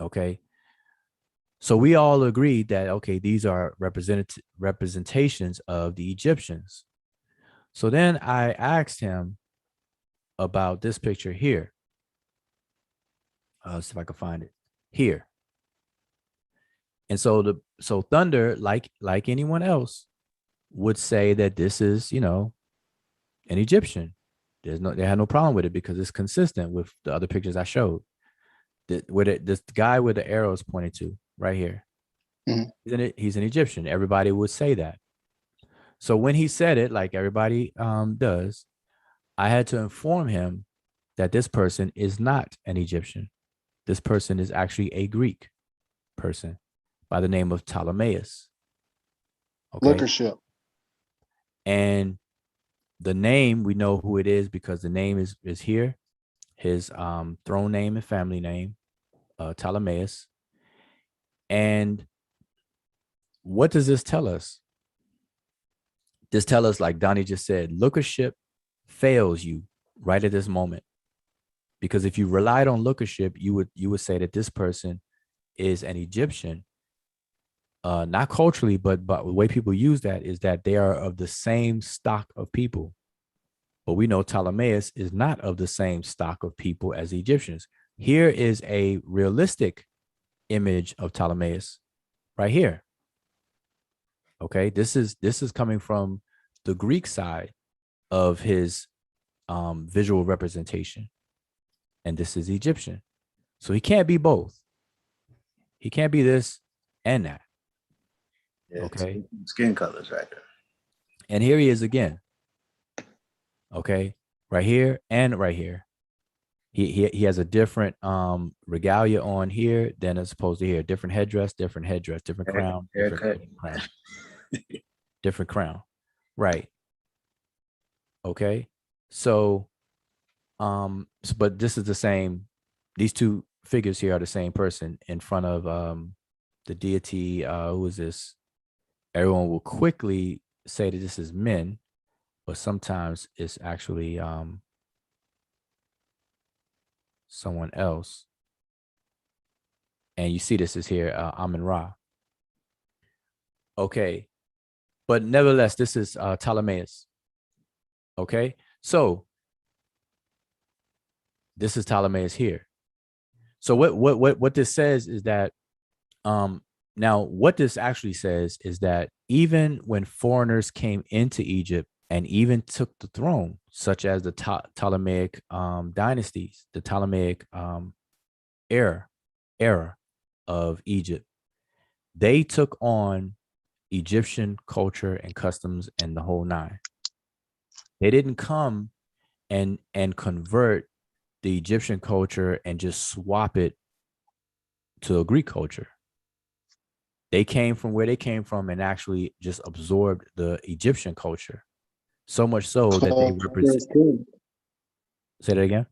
Okay. So we all agreed that, okay, these are representations of the Egyptians. So then I asked him about this picture here. Let's see if I can find it here. And so Thunder, like anyone else, would say that this is, you know, an Egyptian. They had no problem with it because it's consistent with the other pictures I showed. This guy with the arrows pointed to right here. Mm-hmm. He's an Egyptian. Everybody would say that. So when he said it, like everybody does, I had to inform him that this person is not an Egyptian. This person is actually a Greek person by the name of Ptolemaeus. Okay. Lookership. And the name, we know who it is because the name is here. His throne name and family name, Ptolemaeus. And what does this tell us? This tells us, like Donnie just said, lookership fails you right at this moment. Because if you relied on lookership, you would say that this person is an Egyptian. Not culturally, but the way people use that is that they are of the same stock of people. But we know Ptolemaeus is not of the same stock of people as the Egyptians. Here is a realistic image of Ptolemaeus right here. Okay, this is coming from the Greek side of his visual representation. And this is Egyptian. So he can't be both. He can't be this and that. Yeah, okay. Skin colors right there. And here he is again. Okay. Right here and right here. He has a different regalia on here than as opposed to here. Different headdress, different crown, different crown. Different crown. Right. Okay. So but this is the same. These two figures here are the same person in front of the deity. Who is this? Everyone will quickly say that this is men, but sometimes it's actually someone else. And you see this is here, Amun-Ra. Okay. But nevertheless, this is Ptolemaeus. Okay. So this is Ptolemaeus here. So what this says is that now what this actually says is that even when foreigners came into Egypt and even took the throne, such as the Ptolemaic dynasties, the Ptolemaic era of Egypt, they took on Egyptian culture and customs and the whole nine. They didn't come and convert the Egyptian culture and just swap it to a Greek culture. They came from where they came from and actually just absorbed the Egyptian culture. So much so that they represent. Say that again.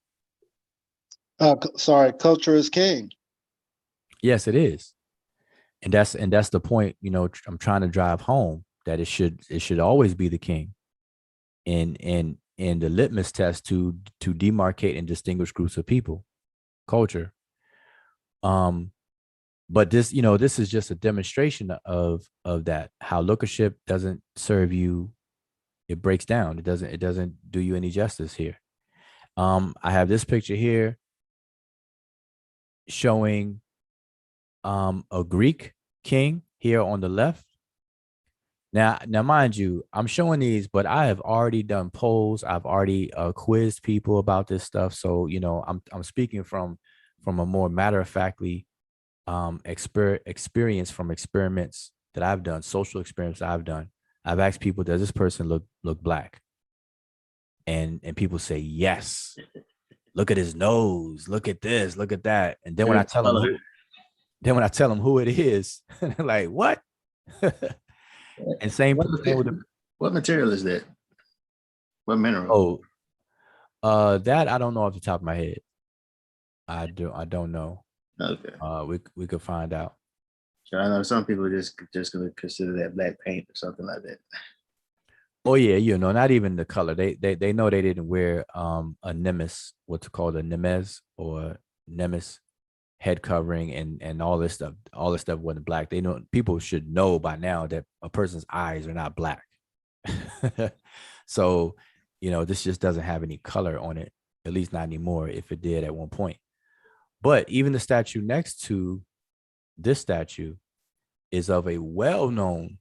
Sorry, culture is king. Yes, it is. And that's the point, you know, I'm trying to drive home, that it should always be the king. In the litmus test to demarcate and distinguish groups of people, culture. But this, you know, this is just a demonstration of that, how lookership doesn't serve you. It breaks down. It doesn't do you any justice here. I have this picture here showing a Greek king here on the left. Now, mind you, I'm showing these, but I have already done polls. I've already quizzed people about this stuff. So, you know, I'm speaking from a more matter-of-factly experience from experiments that I've done, social experiments I've done. I've asked people, does this person look black? And people say yes. Look at his nose. Look at this. Look at that. And then when I tell them, Then when I tell them who it is, they're like, what? And same What, with the, what material is that? What mineral? that I don't know off the top of my head. I don't know. Okay. We could find out. So I know some people just gonna consider that black paint or something like that. Oh yeah, not even the color. They know they didn't wear a nemes, what's called a nemes or nemes head covering and all this stuff. All this stuff wasn't black. They know people should know by now that a person's eyes are not black. So, this just doesn't have any color on it, at least not anymore, if it did at one point. But even the statue next to this statue is of a well-known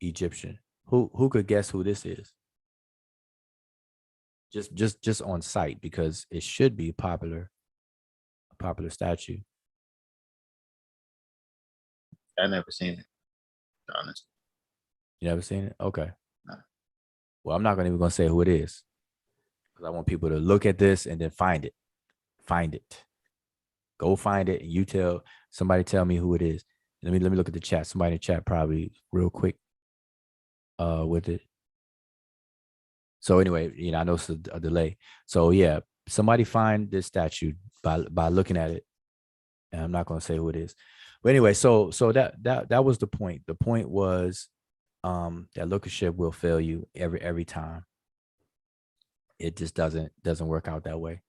Egyptian. Who could guess who this is? Just on sight, because it should be a popular statue. I never seen it, honestly. You never seen it? Okay. No. Well, I'm not even gonna say who it is, because I want people to look at this and then find it. Find it. Go find it, and you tell me who it is. Let me look at the chat. Somebody in the chat probably real quick with it. So anyway, I know it's a delay. So yeah, somebody find this statue by looking at it. And I'm not gonna say who it is. But anyway, so that was the point. The point was that lookership will fail you every time. It just doesn't work out that way.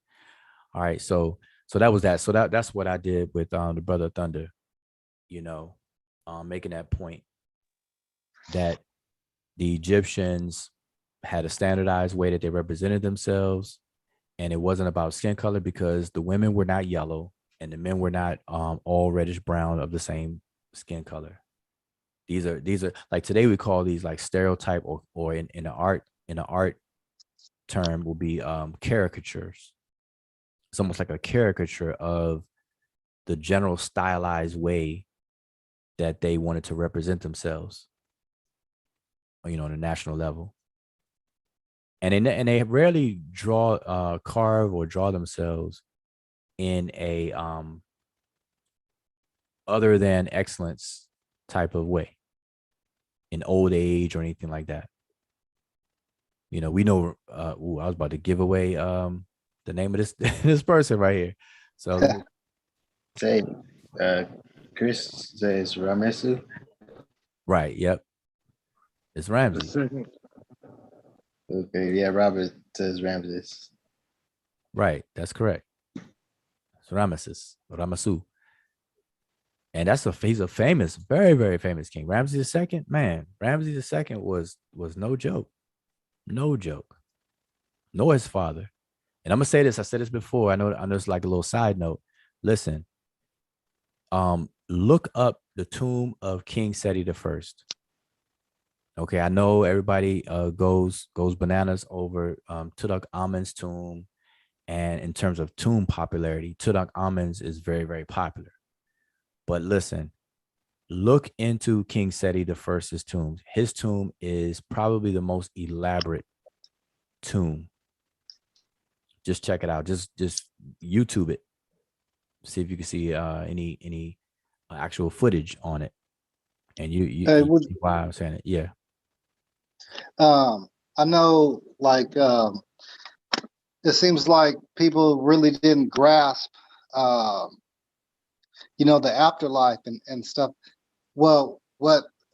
All right, so that was that. So that's what I did with the Brother Thunder, making that point that the Egyptians had a standardized way that they represented themselves, and it wasn't about skin color, because the women were not yellow and the men were not all reddish brown of the same skin color. These are like, today we call these like stereotype, or in the art term will be caricatures. It's almost like a caricature of the general stylized way that they wanted to represent themselves, on a national level. And they rarely carve or draw themselves in a other than excellence type of way, in old age or anything like that. We know. I was about to give away the name of this this person right here. So Say, Chris says Ramesu. right, yep, it's Ramsey. Okay, yeah, Robert says Ramses. Right, that's correct. It's Ramasu. And he's a famous, very, very famous king. Ramses II, man, Ramses II was no joke. No joke. Nor his father. And I'm gonna say this, I said this before. I know it's like a little side note. Listen, look up the tomb of King Seti I. Okay, I know everybody goes bananas over Tutankhamun's tomb. And in terms of tomb popularity, Tutankhamun's is very, very popular. But listen, look into King Seti I's tomb. His tomb is probably the most elaborate tomb. Just check it out. Just YouTube it. See if you can see any actual footage on it. And you see why I'm saying it. Yeah. I know, like, it seems like people really didn't grasp, the afterlife and stuff. Well,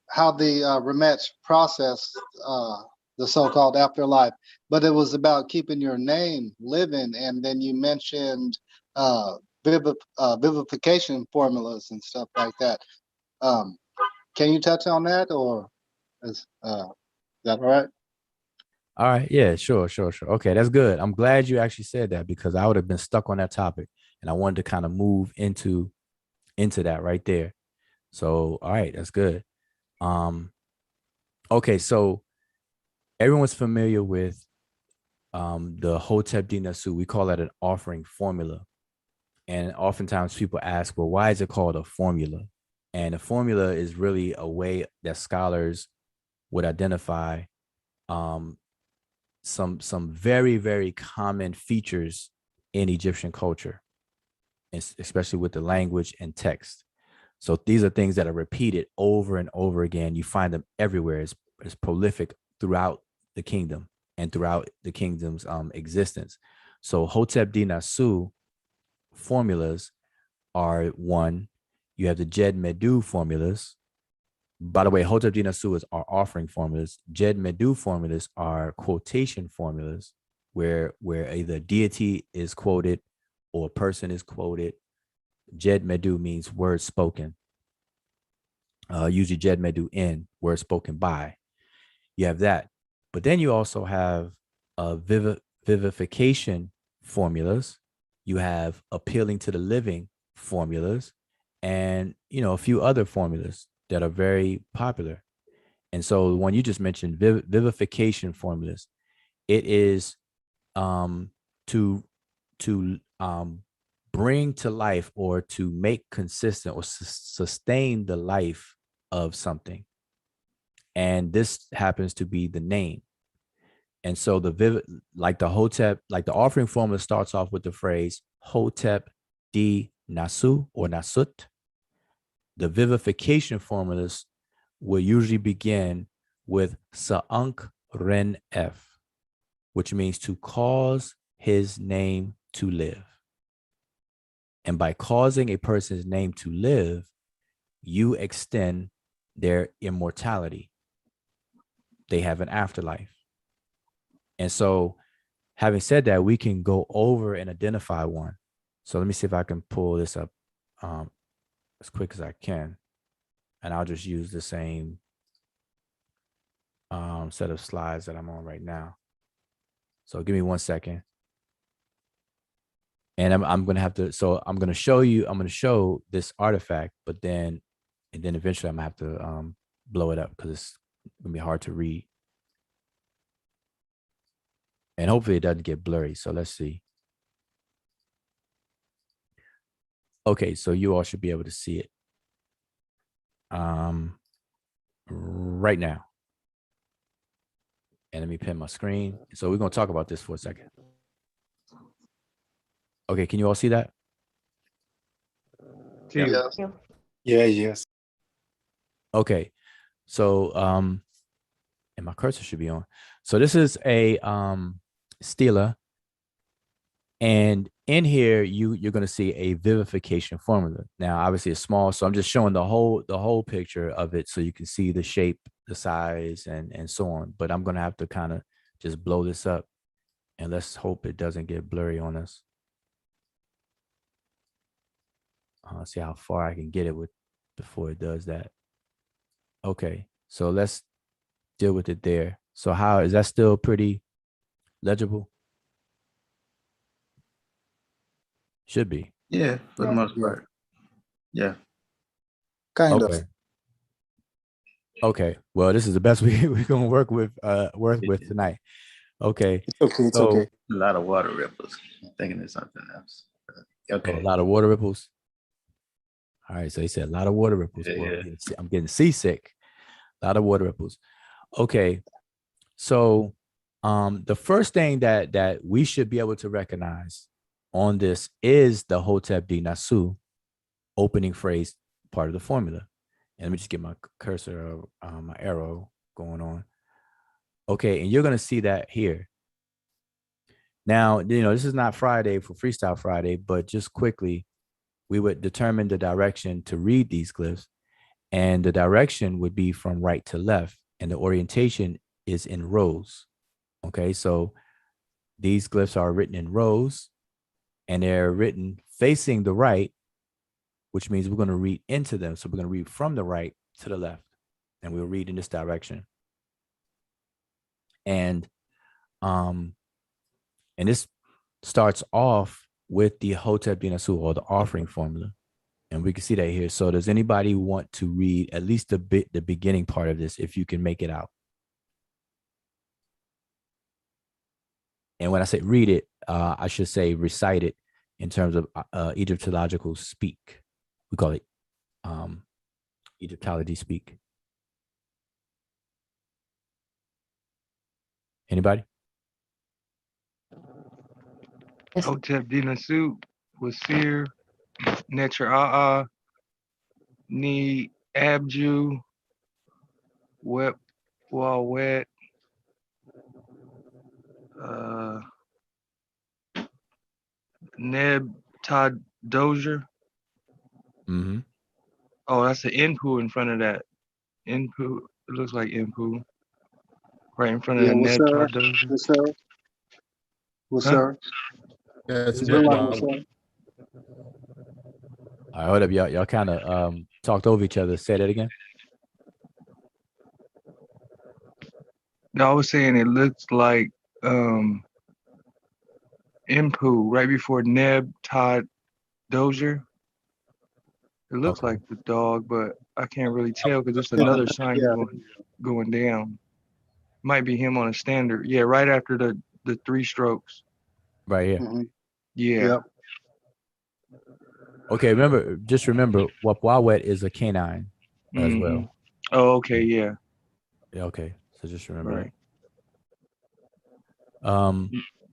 how the Remetz process, the so-called afterlife, but it was about keeping your name living. And then you mentioned vivification formulas and stuff like that. Can you touch on that, or is that all right? All right. Yeah, sure. Okay, that's good. I'm glad you actually said that, because I would have been stuck on that topic, and I wanted to kind of move into that right there. So, all right, that's good. Okay, so everyone's familiar with the Hotep Dinasu. We call that an offering formula. And oftentimes people ask, well, why is it called a formula? And a formula is really a way that scholars would identify some very, very common features in Egyptian culture. especially with the language and text. So these are things that are repeated over and over again. You find them everywhere. It's prolific throughout the kingdom and throughout the kingdom's existence. So Hotep Dinasu formulas are one. You have the Jed Medew formulas. By the way, Hotep Dinasu are offering formulas. Jed Medew formulas are quotation formulas where either deity is quoted or a person is quoted. Jed Medew means words spoken. Usually Jed Medew in, words spoken by. You have that. But then you also have vivification formulas. You have appealing to the living formulas, and a few other formulas that are very popular. And so the one you just mentioned, vivification formulas, it is to bring to life or to make consistent or sustain the life of something. And this happens to be the name. And so like the offering formula starts off with the phrase Hotep di Nasu or Nasut. The vivification formulas will usually begin with Sa'unk Ren F, which means to cause his name to live. And by causing a person's name to live, you extend their immortality. They have an afterlife. And so, having said that, we can go over and identify one. So let me see if I can pull this up as quick as I can. And I'll just use the same set of slides that I'm on right now. So give me 1 second. And I'm going to have to, so I'm going to show this artifact, but then eventually I'm going to have to blow it up because it's going to be hard to read. And hopefully it doesn't get blurry. So let's see. Okay, so you all should be able to see it right now. And let me pin my screen. So we're going to talk about this for a second. Okay, can you all see that? Yes. Yeah, yes. Okay, so and my cursor should be on. So this is a stela, and in here you're going to see a vivification formula. Now, obviously it's small, so I'm just showing the whole picture of it so you can see the shape, the size, and so on. But I'm going to have to kind of just blow this up, and let's hope it doesn't get blurry on us. See how far I can get it with before it does that. Okay, so let's deal with it there. So how is that still pretty legible? Should be. Yeah, for the most part. Yeah. Kind Okay. of. Okay. Well, this is the best we're gonna work with tonight. Okay. It's okay. It's So, okay. A lot of water ripples. I'm thinking it's something else. Okay. a lot of water ripples. All right. So he said a lot of water ripples. Yeah, Well, yeah. I'm getting seasick. A lot of water ripples. Okay. So the first thing that we should be able to recognize on this is the Hotep di Nasu opening phrase part of the formula. And let me just get my cursor, my arrow going on. Okay, and you're going to see that here. Now, this is not Friday for Freestyle Friday, but just quickly, we would determine the direction to read these glyphs. And the direction would be from right to left. And the orientation is in rows. Okay, so these glyphs are written in rows, and they're written facing the right, which means we're going to read into them. So we're going to read from the right to the left, and we'll read in this direction. And this starts off with the Hotep di Nasu, or the offering formula. And we can see that here. So does anybody want to read at least the beginning part of this, if you can make it out? And when I say read it, I should say recite it in terms of Egyptological speak. We call it Egyptology speak. Anybody? Yes. Hotep Dinasu was seer, Netcher Ni Abju Wet Wet Neb Todd Dozier. Mm-hmm. Oh, that's an Inpu in front of that. Inpu. It looks like Inpu. Right in front of Yeah, the what's Neb sir? Todd Dozier. What's sir? What's Huh? sir? Yes, It but look like what's sir? All right, hold up, y'all kind of talked over each other. Say that again. No, I was saying it looks like Inpu right before Neb Todd Dozier. It looks Okay. like the dog, but I can't really tell because it's Yeah, another sign yeah. going down. Might be him on a standard. Yeah, right after the 3 strokes. Right here. Mm-hmm. Yeah. Yep. Okay, just remember, Wapwawet is a canine as Mm-hmm. well. Oh, okay, yeah. Yeah, okay, so just remember Right. that.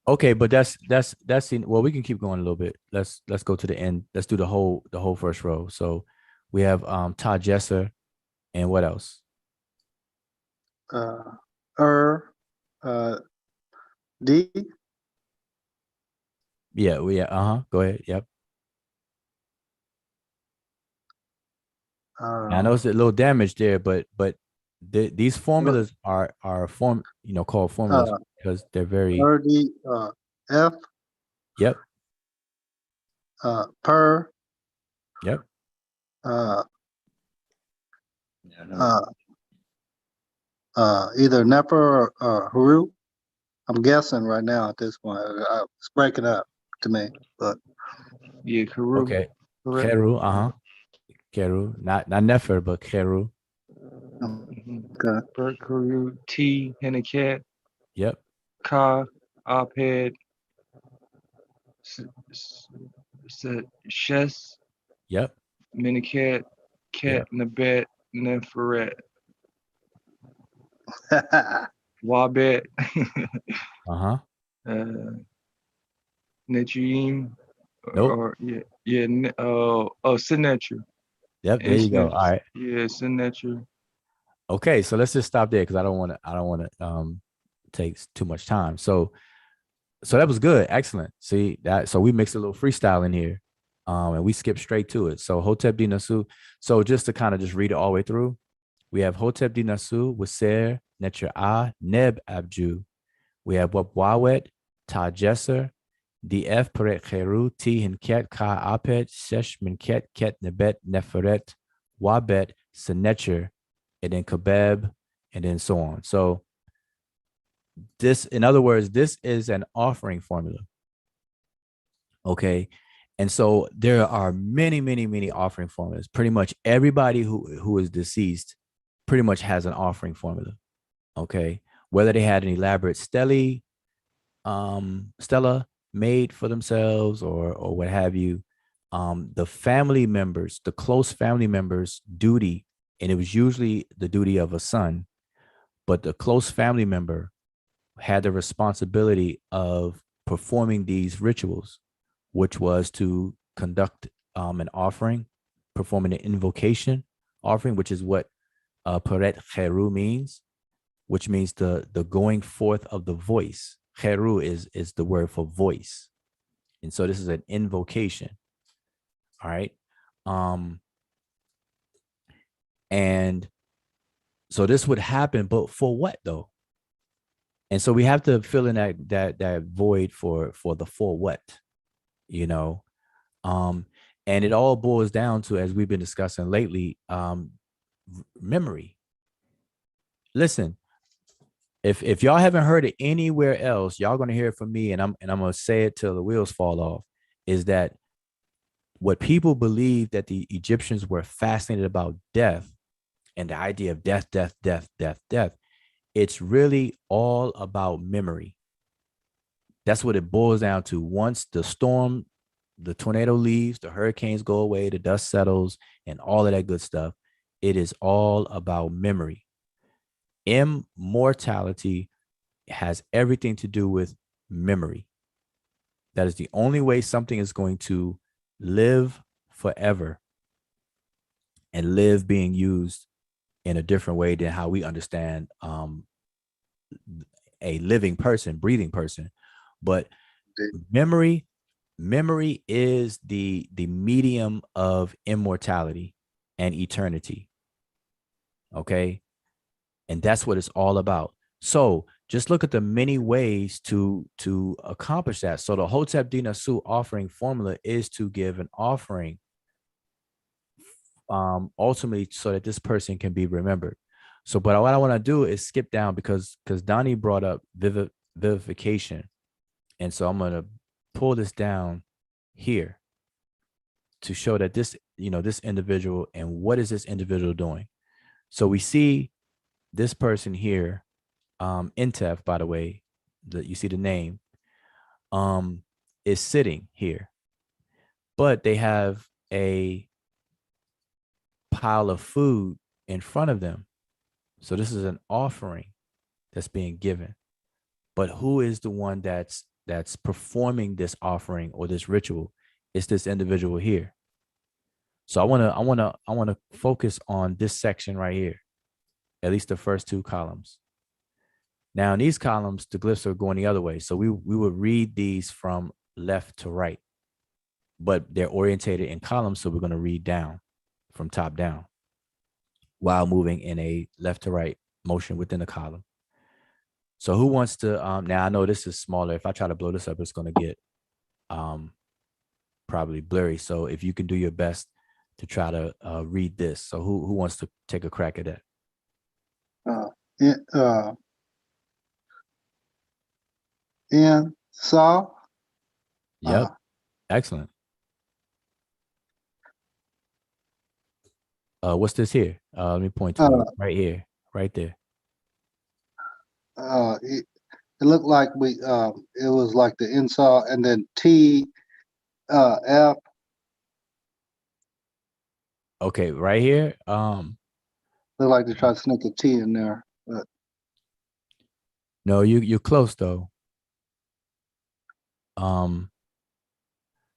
Okay, but that's in, well, we can keep going a little bit. Let's go to the end. Let's do the whole first row. So we have Todd Jesser, and what else? Uh, D. Yeah, go ahead. Yep. Now, I know it's a little damage there, but these formulas are called formulas because they're very. D. F. Yep. Per. Yep. Either Nefer or Haru. I'm guessing right now at this point. It's breaking up to me, but Yeah, Karu. Okay. Correct. Keru. Keru. Not Nefer, but Keru. okay. Bert Karu. T. Hennecat. Yep. Ka. Oped. Shes. Yep. Minicat. Cat. Yep. Nabet. Neferet. Wabet. Uh-huh. Netrim. Nope. Or Signature. Yep. There you go. All right. Yeah, Signature. Okay, so let's just stop there because I don't want to take too much time. So that was good. Excellent. See that? So we mixed a little freestyle in here. And we skipped straight to it. So Hotep Dinasu. So just to kind of just read it all the way through, we have Hotep Dinasu, Waser, Netcher A, Neb Abju. We have Wapwawet, Ta Jesser, DF Peret Kheru, T Hinket, Ka Apet, Sesh Minket, Ket Nebet, Neferet, Wabet, Senetcher, and then Kebeb, and then so on. So this, in other words, this is an offering formula. Okay. And so there are many, many, many offering formulas. Pretty much everybody who is deceased pretty much has an offering formula. Okay. Whether they had an elaborate stela made for themselves or what have you, the family members, the close family members' duty, and it was usually the duty of a son, but the close family member had the responsibility of performing these rituals, which was to conduct an offering, performing an invocation offering, which is what Peret Cheru means, which means the going forth of the voice. Cheru is the word for voice. And so this is an invocation. All right. And so this would happen, but for what though? And so we have to fill in that void for the for what, you know. And it all boils down to, as we've been discussing lately, memory. Listen, if y'all haven't heard it anywhere else, y'all gonna hear it from me, and I'm gonna say it till the wheels fall off, is that what people believe that the Egyptians were fascinated about death and the idea of death, it's really all about memory. That's what it boils down to. Once the storm, the tornado leaves, the hurricanes go away, the dust settles, and all of that good stuff, it is all about memory. Immortality has everything to do with memory. That is the only way something is going to live forever and live being used in a different way than how we understand a living person, breathing person. But memory is the medium of immortality and eternity. Okay. And that's what it's all about. So just look at the many ways to accomplish that. So the Hotep Dinasu offering formula is to give an offering ultimately so that this person can be remembered. So, but what I want to do is skip down because Donnie brought up vivification. And so I'm going to pull this down here to show that this, this individual, and what is this individual doing? So we see this person here, Intef, by the way, you see the name, is sitting here, but they have a pile of food in front of them. So this is an offering that's being given. But who is the one that's performing this offering or this ritual? It's this individual here. So I want to focus on this section right here, at least the first two columns. Now in these columns, the glyphs are going the other way. So we would read these from left to right, but they're orientated in columns. So we're going to read down from top down while moving in a left to right motion within the column. So who wants to, now I know this is smaller. If I try to blow this up, it's going to get probably blurry. So if you can do your best to try to read this. So who wants to take a crack at that? In saw. Yep. Excellent. What's this here? Let me point to it right here, right there. It looked like it was like the inside and then T, F. Okay, right here. Looked like they tried to sneak a T in there, but no, you're close though. I'm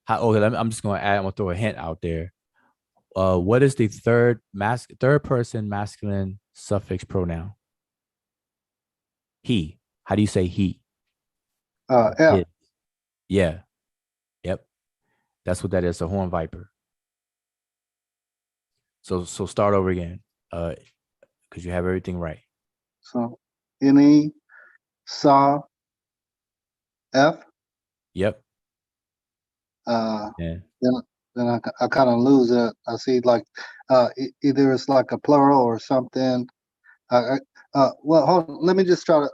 just gonna I'm gonna throw a hint out there. What is the third person masculine suffix pronoun? He. How do you say he? F. It. Yeah. Yep. That's what that is. A horn viper. So start over again. Because you have everything right. So N-E, saw, F. Yep. Yeah. Then I kind of lose it. I see like either it's like a plural or something. Well, hold on. Let me just try to.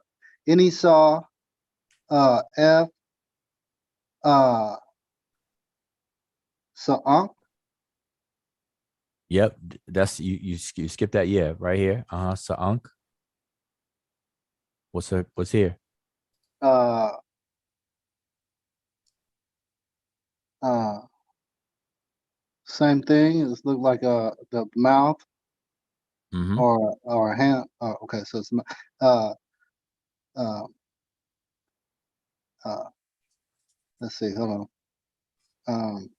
Any saw, F, so Yep. That's you skip that. Yeah, right here. Sa'ank. What's here? Same thing. It look like the mouth Mm-hmm. or a hand. Okay, so it's let's see. Hold on.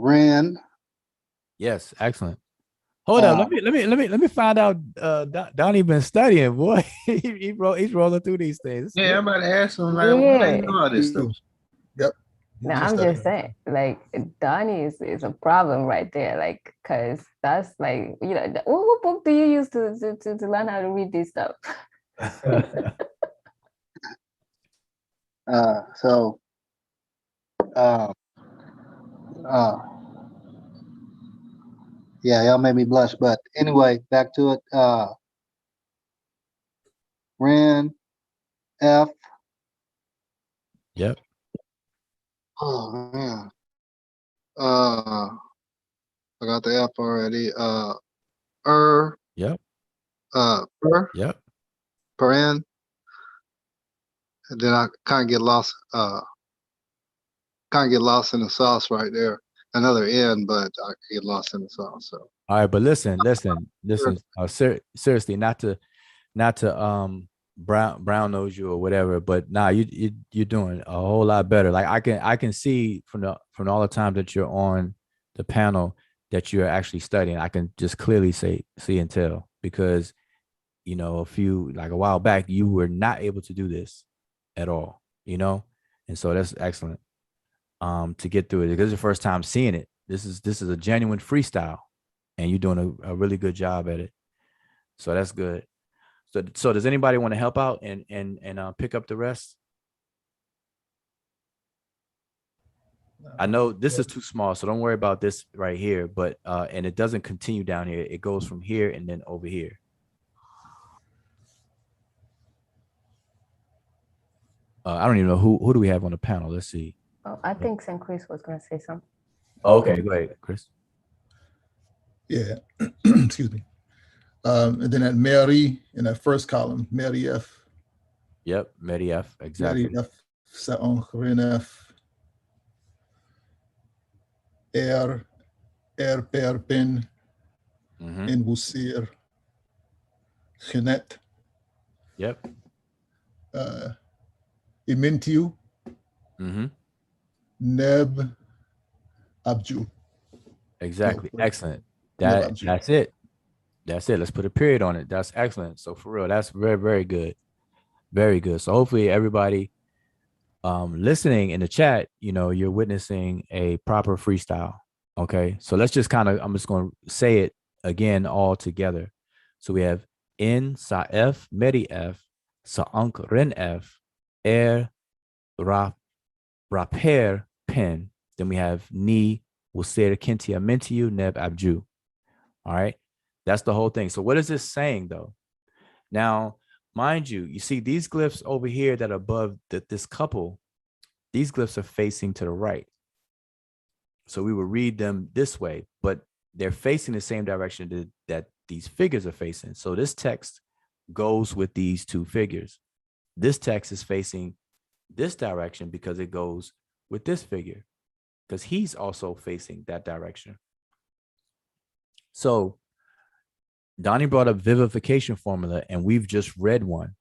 Ren. Yes, excellent. Hold up, let me find out. Donnie been studying, boy. He's rolling through these things. Yeah, I'm about to ask him like, why you know all this stuff? Yep. No, I'm just saying, like Donnie is a problem right there, like, cause that's like, what book do you use to learn how to read this stuff? So yeah, y'all made me blush. But anyway, back to it. Ren, F. Yep. Oh man. I got the F already. Yep. Per. Yep. Paren. And then I kind of get lost. Kind of get lost in the sauce right there. Another N, but I get lost in the sauce. So. All right, but listen. Seriously, not to brown knows you or whatever, but nah, you're doing a whole lot better. Like I can see from all the time that you're on the panel that you're actually studying. I can just clearly see and tell, because a while back you were not able to do this at all, and so that's excellent. To get through it, because it's the first time seeing it. This is a genuine freestyle, and you're doing a really good job at it. So that's good. So does anybody want to help out and pick up the rest? I know this is too small, so don't worry about this right here. But and it doesn't continue down here. It goes from here and then over here. I don't even know who do we have on the panel. Let's see. Oh, I think St. Chris was going to say something. Okay, go ahead, Chris. Yeah, excuse me. And then at Mary in that first column, Mary F. Yep, Medew, exactly. Mary F. Saon Renef. Per Pen in Wusir Genet. Yep. Imintiu. Neb Abju. Exactly. No, Excellent. That's it. That's it. Let's put a period on it. That's excellent. So for real, that's very, very good. Very good. So hopefully everybody listening in the chat, you're witnessing a proper freestyle. Okay. So let's just I'm just going to say it again all together. So we have in sa f medi f sa ank ren f raper pen. Then we have ni wuser kintia mentiu neb abju. All right. That's the whole thing. So what is this saying though? Now, mind you, you see these glyphs over here that are above this couple, these glyphs are facing to the right. So we will read them this way, but they're facing the same direction that these figures are facing. So this text goes with these two figures. This text is facing this direction because it goes with this figure, because he's also facing that direction. So Donnie brought up vivification formula, and we've just read one.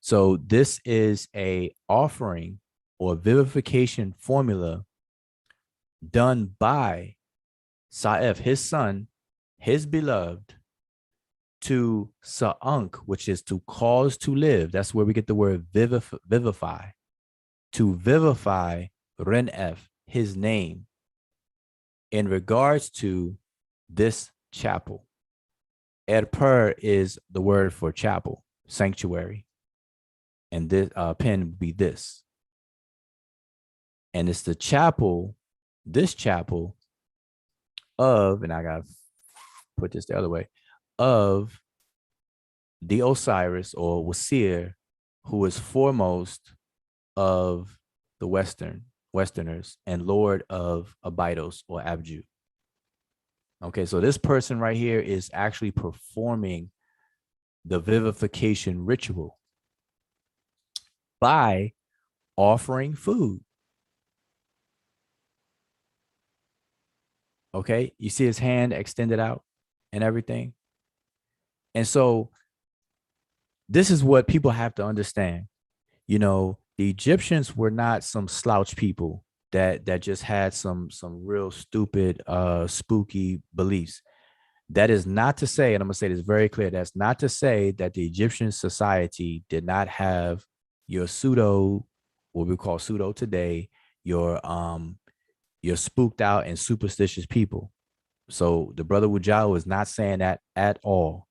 So this is a offering or vivification formula done by Saef, his son, his beloved, to Sa'unk, which is to cause to live. That's where we get the word vivify. To vivify Renef, his name, in regards to this chapel. Erper is the word for chapel, sanctuary. And this pen would be this. And it's the chapel, this chapel of, and I got to put this the other way, of the Osiris or Wasir, who is foremost of the Westerners and Lord of Abydos or Abju. Okay, so this person right here is actually performing the vivification ritual by offering food. Okay, you see his hand extended out and everything. And so this is what people have to understand. The Egyptians were not some slouch people that just had some real stupid, spooky beliefs. That is not to say, and I'm gonna say this very clear, that's not to say that the Egyptian society did not have your pseudo, what we call pseudo today, your spooked out and superstitious people. So the brother Wujao is not saying that at all.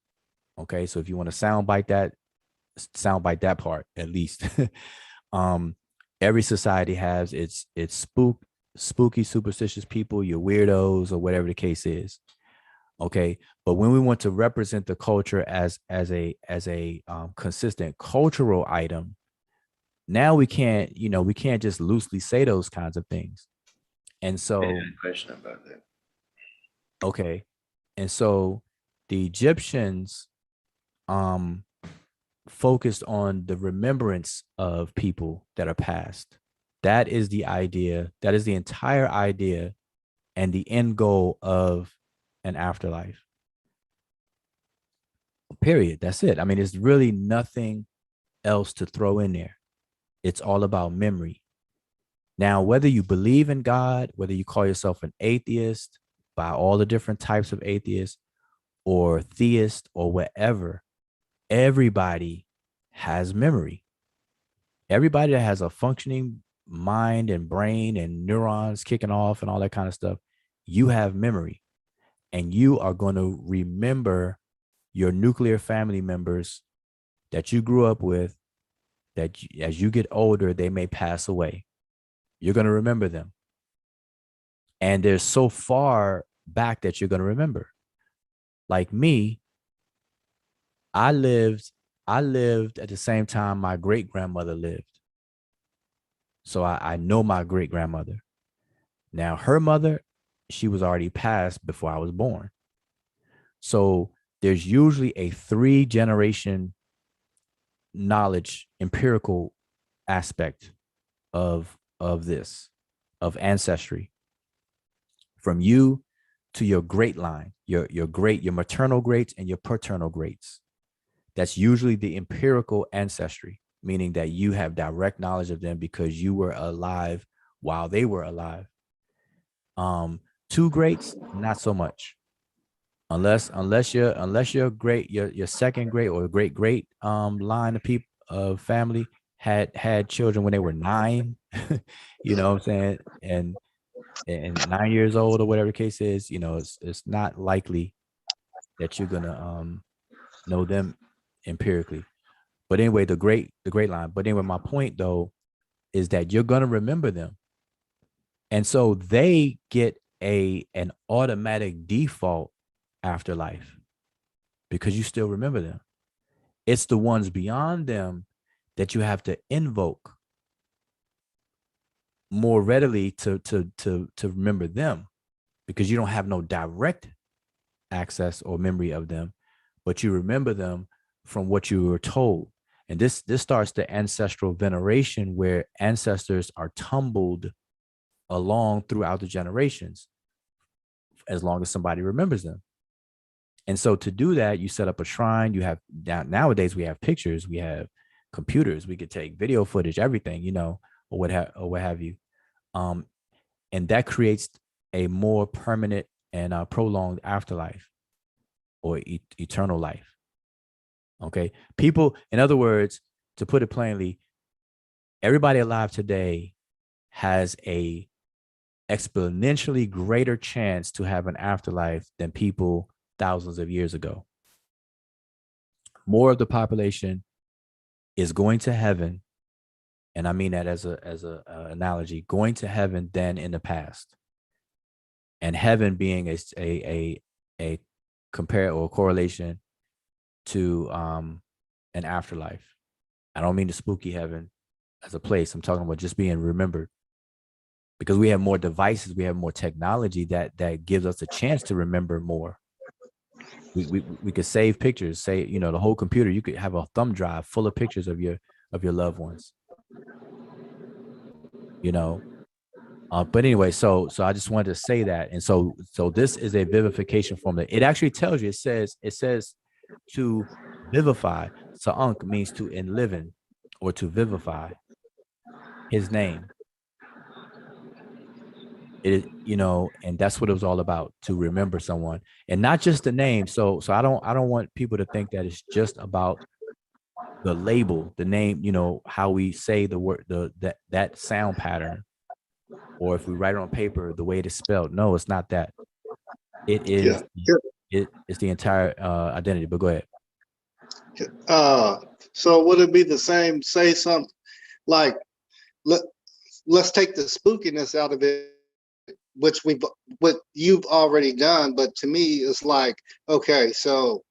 Okay, so if you want to soundbite that part at least. Every society has its spooky, superstitious people, your weirdos, or whatever the case is. Okay, but when we want to represent the culture as a consistent cultural item, now we can't just loosely say those kinds of things. And so, question about that. Okay, and so the Egyptians focused on the remembrance of people that are past. That is the idea. That is the entire idea and the end goal of an afterlife. Period. That's it. I mean, it's really nothing else to throw in there. It's all about memory. Now, whether you believe in God, whether you call yourself an atheist, by all the different types of atheists, or theist, or whatever, everybody has memory. Everybody that has a functioning mind and brain and neurons kicking off and all that kind of stuff, you have memory. And you are going to remember your nuclear family members that you grew up with, that as you get older, they may pass away. You're going to remember them. And they're so far back that you're going to remember. Like me, I lived at the same time my great grandmother lived. So I know my great grandmother. Now, her mother, she was already passed before I was born. So there's usually a 3-generation knowledge, empirical aspect of this, of ancestry, from you to your great line, your maternal greats and your paternal greats. That's usually the empirical ancestry, meaning that you have direct knowledge of them because you were alive while they were alive. 2 greats, not so much. Unless you're great, your second great or great line of people of family had children when they were 9, you know what I'm saying, and 9 years old or whatever the case is, it's not likely that you're gonna know them empirically. But anyway, the great line. But anyway, my point though is that you're gonna remember them, and so they get an automatic default afterlife because you still remember them. It's the ones beyond them that you have to invoke more readily to remember them, because you don't have no direct access or memory of them, but you remember them from what you were told. And this starts the ancestral veneration, where ancestors are tumbled along throughout the generations as long as somebody remembers them. And so to do that, you set up a shrine. You have nowadays we have pictures, we have computers, we could take video footage, everything, or what have you. And that creates a more permanent and prolonged afterlife or eternal life. Okay. People, in other words, to put it plainly, everybody alive today has a exponentially greater chance to have an afterlife than people thousands of years ago. More of the population is going to heaven, and I mean that as a analogy, going to heaven than in the past. And heaven being a compare or correlation to an afterlife. I don't mean the spooky heaven as a place. I'm talking about just being remembered, because we have more devices, we have more technology that gives us a chance to remember more. We could save pictures, say, the whole computer, you could have a thumb drive full of pictures of your loved ones, but anyway, so I just wanted to say that. And so this is a vivification formula. It actually tells you, it says to vivify. Sa'ank means to enliven or to vivify his name. It is, and that's what it was all about, to remember someone, and not just the name. So I don't want people to think that it's just about the label, the name, how we say the word, that sound pattern, or if we write it on paper, the way it is spelled. No, it's not that. It is, it's the entire identity. But go ahead. So would it be the same, say something like, let's take the spookiness out of it, which what you've already done, but to me it's like, okay, so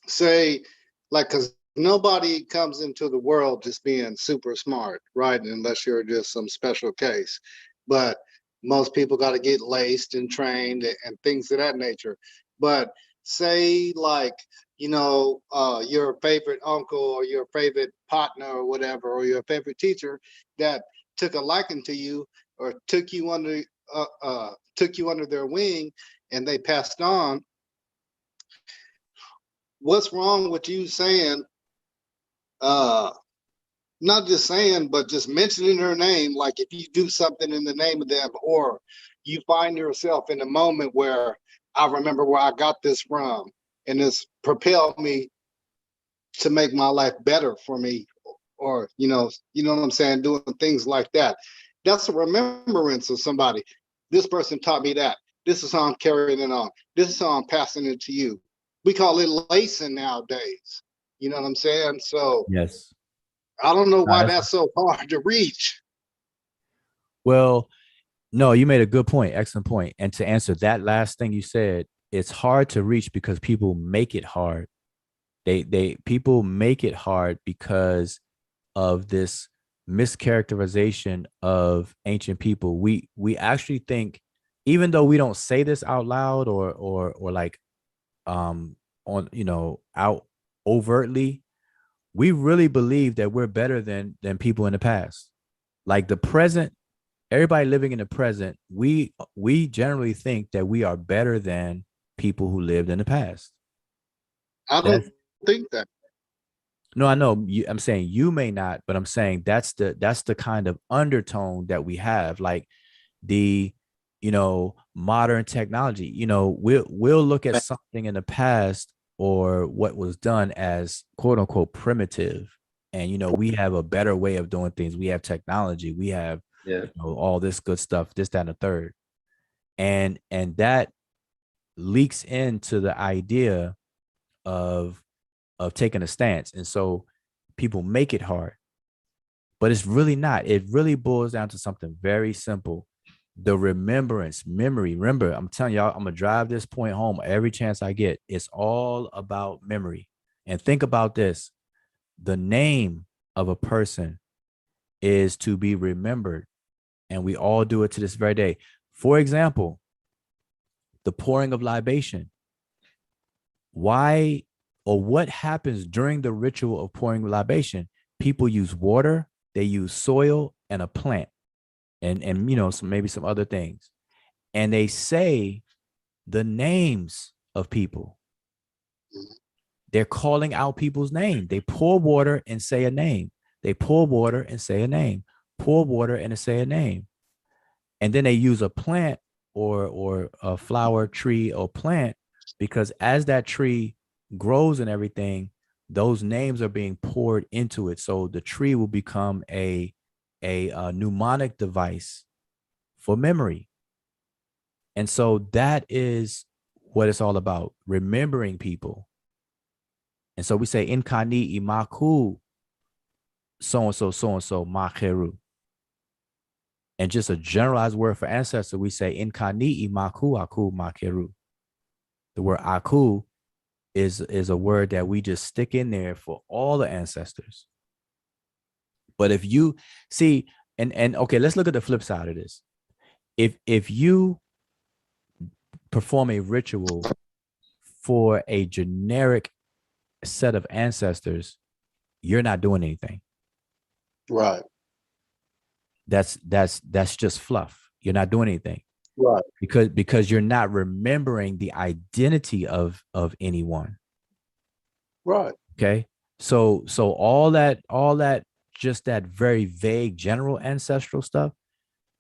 say, like, because nobody comes into the world just being super smart, right? Unless you're just some special case. But most people got to get laced and trained and things of that nature. But say, like, your favorite uncle or your favorite partner or whatever, or your favorite teacher that took a liking to you or took you under their wing and they passed on. What's wrong with you saying, not just saying, but just mentioning her name. Like if you do something in the name of them, or you find yourself in a moment where I remember where I got this from, and this propelled me to make my life better for me, or you know what I'm saying, doing things like that. That's a remembrance of somebody. This person taught me that. This is how I'm carrying it on. This is how I'm passing it to you. We call it lacing nowadays. You know what I'm saying? So Yes. I don't know Nah, why that's so hard to reach. well, no, you made a good point. Excellent point. And to answer that last thing you said, it's hard to reach because people make it hard. People make it hard because of this mischaracterization of ancient people. We actually think, even though we don't say this out loud or like on out overtly, we really believe that we're better than people in the past. Like the present, everybody living in the present, we generally think that we are better than people who lived in the past. I don't think that. No, I know I'm saying you may not, but I'm saying that's the kind of undertone that we have. Like the modern technology, we'll look at something in the past or what was done as quote unquote primitive, and we have a better way of doing things. We have technology, we have all this good stuff, this, that, and the third, and that leaks into the idea of taking a stance. And so people make it hard, but it's really not. It really boils down to something very simple. The remembrance, memory. Remember, I'm telling y'all, I'm going to drive this point home every chance I get. It's all about memory. And think about this. The name of a person is to be remembered. And we all do it to this very day. For example, the pouring of libation. Why or what happens during the ritual of pouring libation? People use water, they use soil and a plant, and maybe some other things, and they say the names of people. They're calling out people's name. They pour water and say a name. They pour water and say a name. Pour water and say a name, and then they use a plant or a flower, tree, or plant, because as that tree grows and everything, those names are being poured into it. So the tree will become a mnemonic device for memory. And so that is what it's all about, remembering people. And so we say inkani imaku so-and-so makeru. And just a generalized word for ancestor, we say inkani imaku aku makeru. The word aku is a word that we just stick in there for all the ancestors. But if you see, and okay, let's look at the flip side of this. If you perform a ritual for a generic set of ancestors, you're not doing anything. Right. That's just fluff. You're not doing anything. Right. Because you're not remembering the identity of anyone. Right. Okay. So all that just that very vague general ancestral stuff,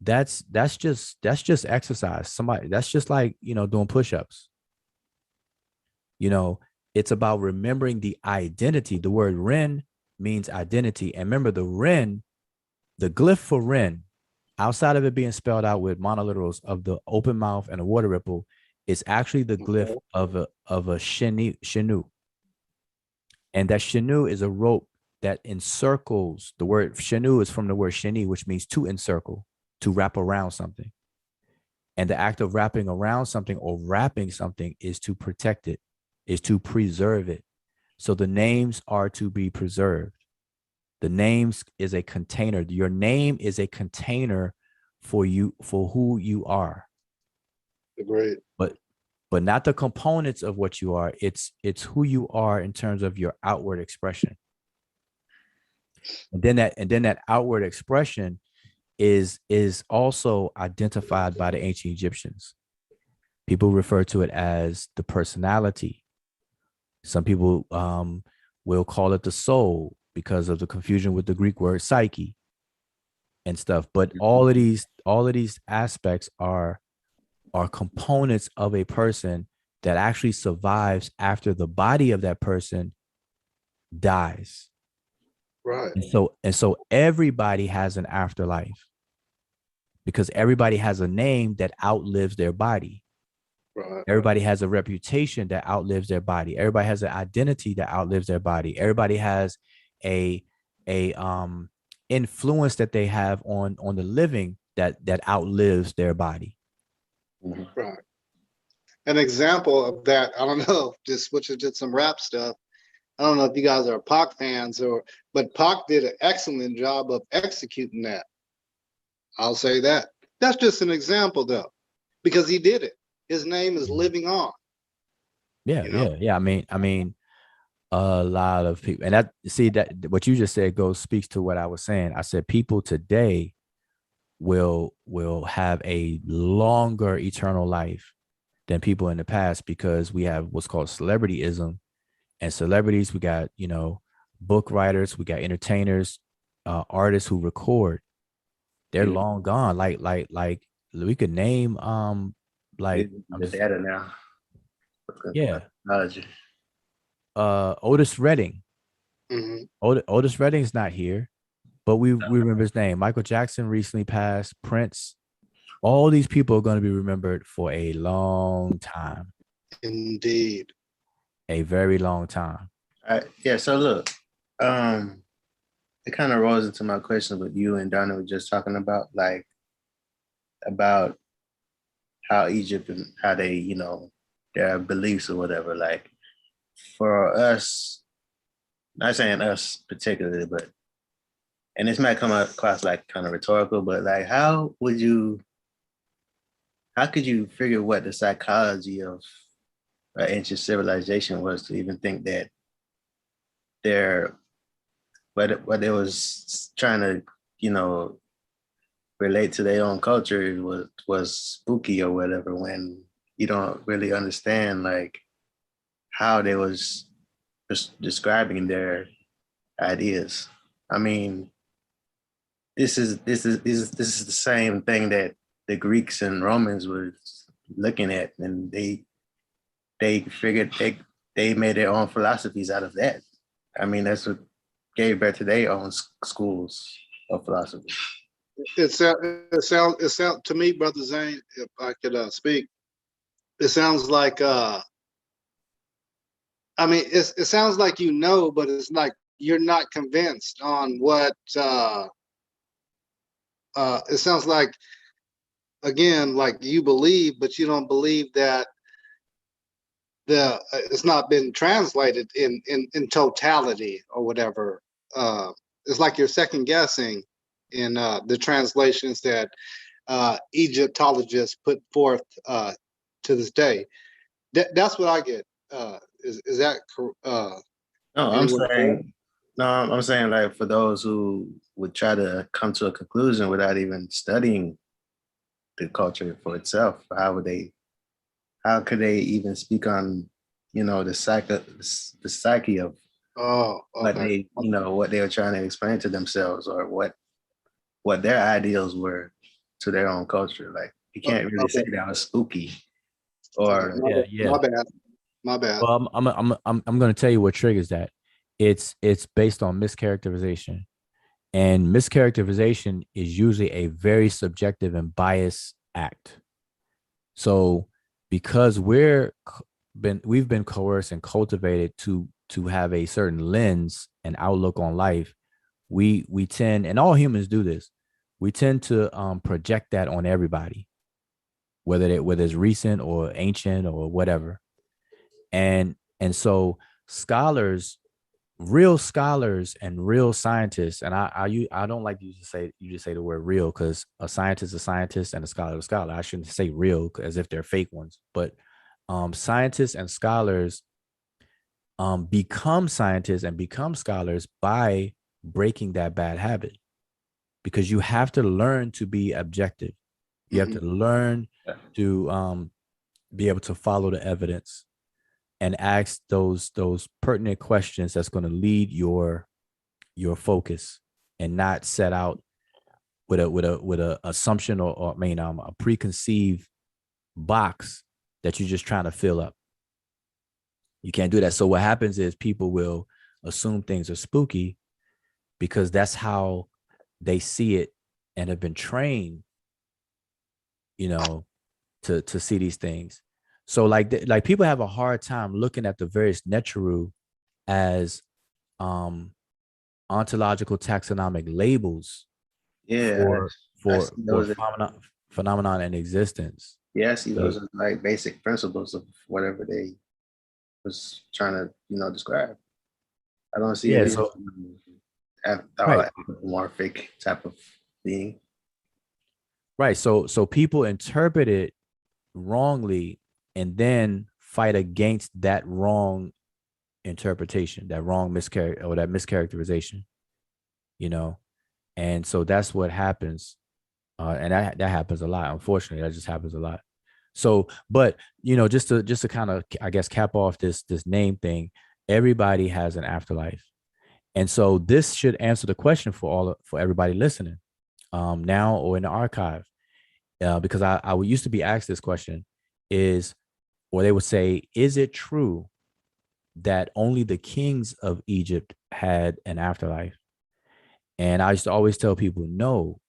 that's just exercise. Somebody, that's just like, doing push-ups. It's about remembering the identity. The word Ren means identity. And remember, the glyph for Ren, outside of it being spelled out with monoliterals of the open mouth and a water ripple, is actually the glyph of a shenu. And that shenu is a rope that encircles. The word shenu is from the word sheni, which means to encircle, to wrap around something. And the act of wrapping around something or wrapping something is to protect it, is to preserve it. So the names are to be preserved. The names is a container. Your name is a container for you, for who you are. Agreed. But not the components of what you are. It's who you are in terms of your outward expression. And then that outward expression is also identified by the ancient Egyptians. People refer to it as the personality. Some people will call it the soul. because of the confusion with the Greek word psyche and stuff. But all of these aspects are components of a person that actually survives after the body of that person dies. Right. And so everybody has an afterlife because everybody has a name that outlives their body. Right. Everybody has a reputation that outlives their body. Everybody has an identity that outlives their body. Everybody has a influence that they have on the living that outlives their body. Right. An example of that, I don't know, just switching to some rap stuff. I don't know if you guys are Pac fans but Pac did an excellent job of executing that. I'll say that. That's just an example though, because he did it. His name is living on. Yeah, You know? yeah. I mean, a lot of people, and that what you just said speaks to what I was saying. I said people today will have a longer eternal life than people in the past because we have what's called celebrityism, and celebrities. We got book writers, we got entertainers, artists who record. They're long gone. Like we could name like The data now. yeah, Technology. Otis Redding. Mhm. Otis Redding's not here, but we remember his name. Michael Jackson recently passed. Prince. All these people are going to be remembered for a long time. Indeed. A very long time. Yeah. So look, it kind of rolls into my question with you and Donna were just talking about, like, about how Egypt and how they, their beliefs or whatever. Like, for us, not saying us particularly, but, and this might come across like kind of rhetorical, but like, how could you figure what the psychology of ancient civilization was to even think that what they was trying to, relate to their own culture was spooky or whatever, when you don't really understand like how they was just describing their ideas. I mean, this is the same thing that the Greeks and Romans were looking at, and they figured they made their own philosophies out of that. I mean, that's what gave birth to their own schools of philosophy. It sounds to me, Brother Zane, if I could speak, it sounds like it sounds like but it's like you're not convinced on what it sounds like, again, like you believe, but you don't believe that it's not been translated in totality or whatever. It's like you're second guessing in the translations that Egyptologists put forth to this day. That's what I get. Is that No, I'm saying like, for those who would try to come to a conclusion without even studying the culture for itself, how could they even speak on, the psyche of what they, what they were trying to explain to themselves, or what their ideals were to their own culture? Like, you can't really say that was spooky or My bad. Well, I'm going to tell you what triggers that. It's based on mischaracterization, and mischaracterization is usually a very subjective and biased act. So, because we've been coerced and cultivated to have a certain lens and outlook on life, we tend, and all humans do this, we tend to project that on everybody, whether it's recent or ancient or whatever. And so real scholars and real scientists, and I don't like you to say the word real, because a scientist is a scientist and a scholar is a scholar. I shouldn't say real as if they're fake ones, but scientists and scholars become scientists and become scholars by breaking that bad habit, because you have to learn to be objective. You have to learn to be able to follow the evidence and ask those pertinent questions that's going to lead your your focus and not set out with a assumption or a preconceived box that you're just trying to fill up. You can't do that. So what happens is people will assume things are spooky because that's how they see it and have been trained, to see these things. So like people have a hard time looking at the various Netcher as ontological taxonomic labels Yeah, I for see those. phenomenon and existence. Yeah, I see those as like basic principles of whatever they was trying to, describe. I don't see it as Right. anthropomorphic type of being. Right. So people interpret it wrongly and then fight against that wrong interpretation, that wrong mischaracterization, and so that's what happens. And that happens a lot. Unfortunately, that just happens a lot. So, but just to kind of, I guess, cap off this name thing, everybody has an afterlife. And so this should answer the question for everybody listening, now or in the archive. Because I used to be asked this question or they would say, is it true that only the kings of Egypt had an afterlife? And I used to always tell people no.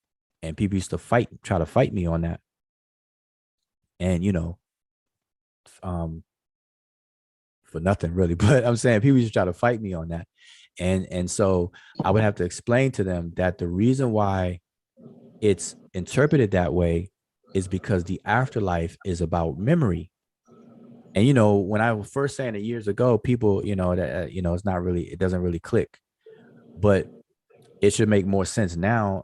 And people used to try to fight me on that. And, for nothing really, but I'm saying people used to try to fight me on that. And so I would have to explain to them that the reason why it's interpreted that way is because the afterlife is about memory. And, when I was first saying it years ago, people, that, it's not really, it doesn't really click, but it should make more sense now,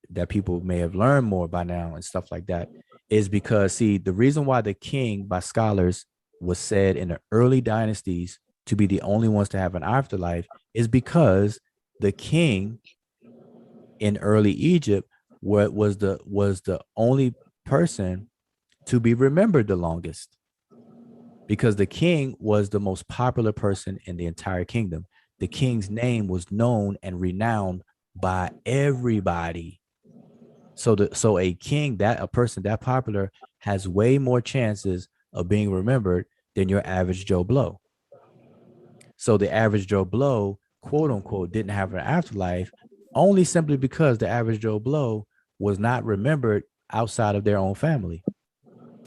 that people may have learned more by now and stuff like that, is because, see, the reason why the king by scholars was said in the early dynasties to be the only ones to have an afterlife is because the king in early Egypt was the only person to be remembered the longest, because the king was the most popular person in the entire kingdom. The king's name was known and renowned by everybody. So a king, a person that popular, has way more chances of being remembered than your average Joe Blow. So the average Joe Blow, quote unquote, didn't have an afterlife only simply because the average Joe Blow was not remembered outside of their own family.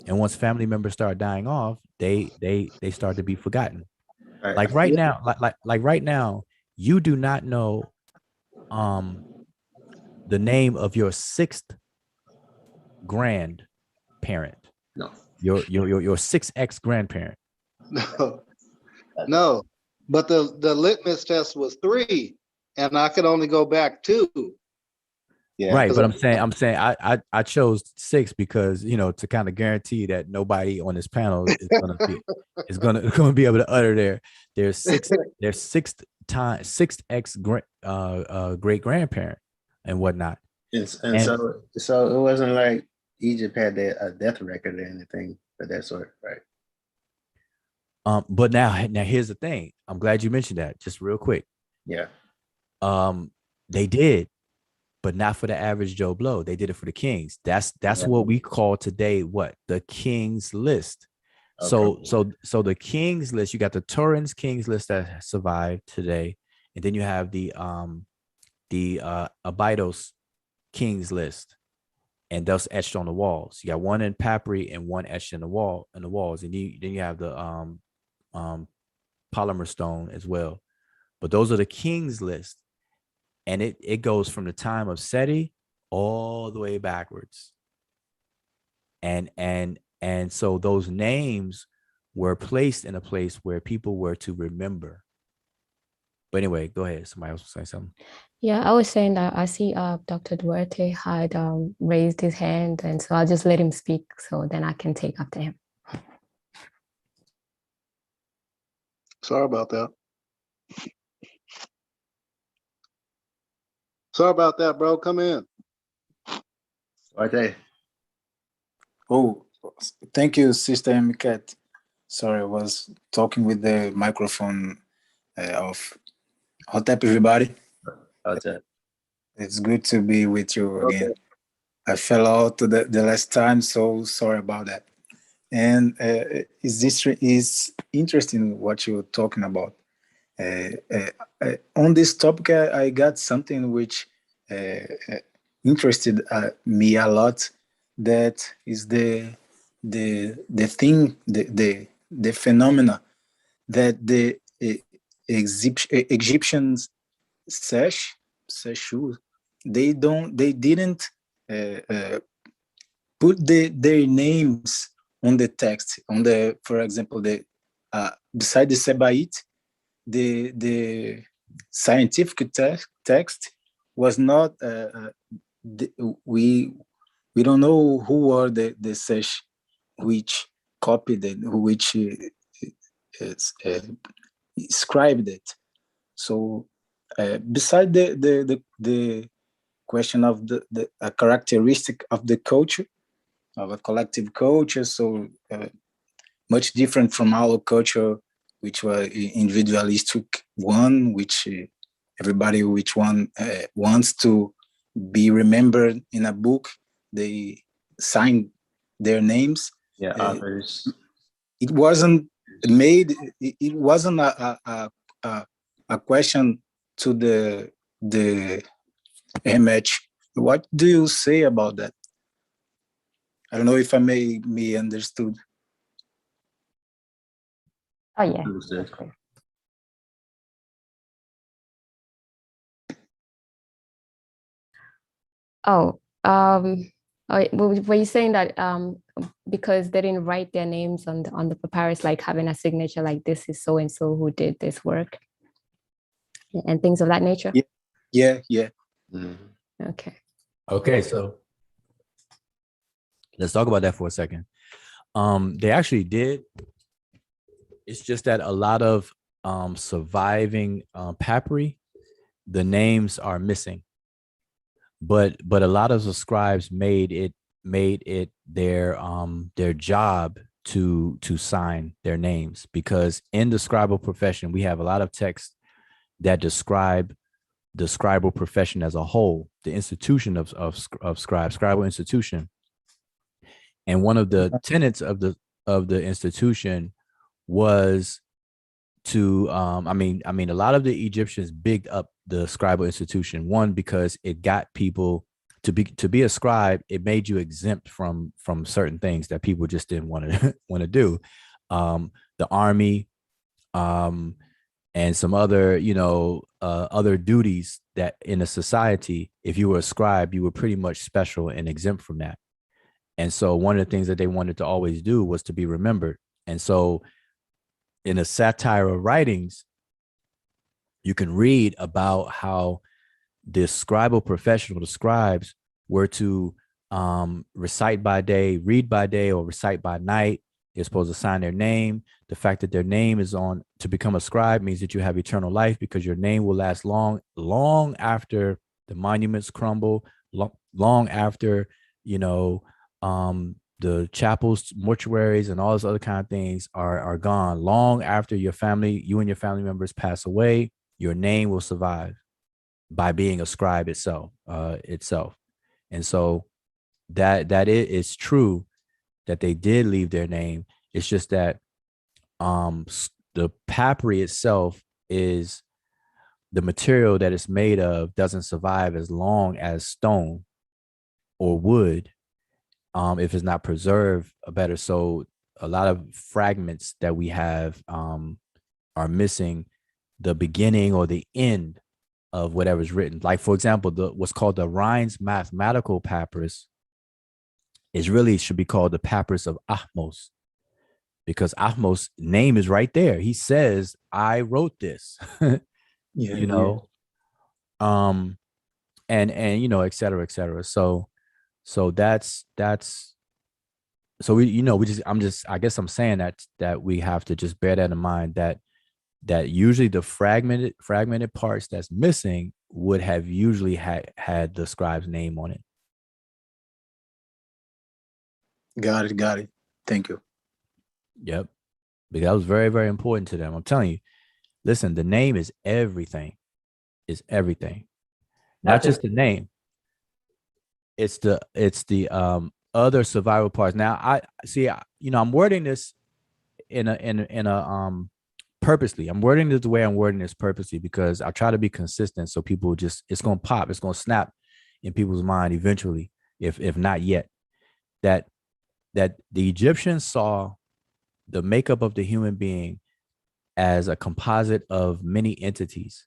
And once family members start dying off, they start to be forgotten. Right. Like right now, like right now, you do not know the name of your sixth grandparent. No. Your 6X grandparent. No, but the litmus test was 3, and I could only go back 2. Yeah. Right, but I'm saying I chose 6 because, to kind of guarantee that nobody on this panel is gonna be able to utter their sixth great grandparent and whatnot. And so it wasn't like Egypt had a death record or anything of that sort, right? But now here's the thing. I'm glad you mentioned that. Just real quick. Yeah. They did, but not for the average Joe Blow. They did it for the kings. That's what we call today the King's List. Okay. So the King's List, you got the Turin's King's List that survived today, and then you have the Abydos King's List, and those etched on the walls. You got one in papyri and one etched in the walls, and then you have the polymer stone as well. But those are the King's List. And it goes from the time of Seti all the way backwards. And so those names were placed in a place where people were to remember. But anyway, go ahead. Somebody else was saying something. Yeah, I was saying that I see Dr. Duarte had raised his hand, and so I'll just let him speak so then I can take after him. Sorry about that. Sorry about that, bro. Come in. Okay. Oh, thank you, Sister Mikat. Sorry, I was talking with the microphone off. Hot up, everybody. How's that? It's good to be with you Okay. again. I fell out the last time, so sorry about that. And is interesting what you're talking about. On this topic, I got something which interested me a lot. That is the thing, the phenomena that the Egyptians Sesh, they didn't put their names on the text, on the, for example, the beside the Sebaite, the scientific text was not we don't know who are the Sesh which copied it, which scribed it. So beside the question of the a characteristic of the culture, of a collective culture, so much different from our culture, which was individualistic one, which everybody which one wants to be remembered in a book, they sign their names. Yeah, authors. It wasn't made. It wasn't a question to the image. What do you say about that? I don't know if I may be understood. Oh yeah. Understood. Okay. Oh, were you saying that because they didn't write their names on the papyrus, like having a signature like this is so and so who did this work and things of that nature? Yeah. Mhm. Okay. Okay, so let's talk about that for a second. They actually did. It's just that a lot of surviving papyri, the names are missing. But a lot of the scribes made it their job to sign their names, because in the scribal profession we have a lot of texts that describe the scribal profession as a whole, the institution of scribal institution. And one of the tenets of the institution was to I mean a lot of the Egyptians bigged up the scribal institution, one because it got people to be a scribe. It made you exempt from certain things that people just didn't want to do, the army, and some other other duties that in a society, if you were a scribe, you were pretty much special and exempt from that. And so one of the things that they wanted to always do was to be remembered. And so in the satire of writings, you can read about how the scribal professional, the scribes, were to recite by day, read by day, or recite by night. They're supposed to sign their name. The fact that their name is on to become a scribe means that you have eternal life, because your name will last long after the monuments crumble, long after, the chapels, mortuaries, and all those other kind of things are gone. Long after you and your family members pass away, your name will survive by being a scribe itself. And so that it is true that they did leave their name. It's just that the papyri itself is the material that it's made of doesn't survive as long as stone or wood, if it's not preserved better. So a lot of fragments that we have are missing the beginning or the end of whatever's written. Like, for example, what's called the Rhine's mathematical papyrus is really should be called the papyrus of Ahmos, because Ahmos' name is right there. He says, I wrote this, and et cetera, et cetera. So that's so I guess I'm saying that we have to just bear that in mind, that usually the fragmented parts that's missing would have usually had the scribe's name on it. Got it. Thank you. Yep. Because that was very, very important to them. I'm telling you, listen, the name is everything. Is everything. not just the name. It's the other survival parts. Now I see, I'm wording this in a purposely. I'm wording this the way I'm wording this purposely because I try to be consistent so people just, it's gonna pop, it's gonna snap in people's mind eventually, if not yet. That the Egyptians saw the makeup of the human being as a composite of many entities.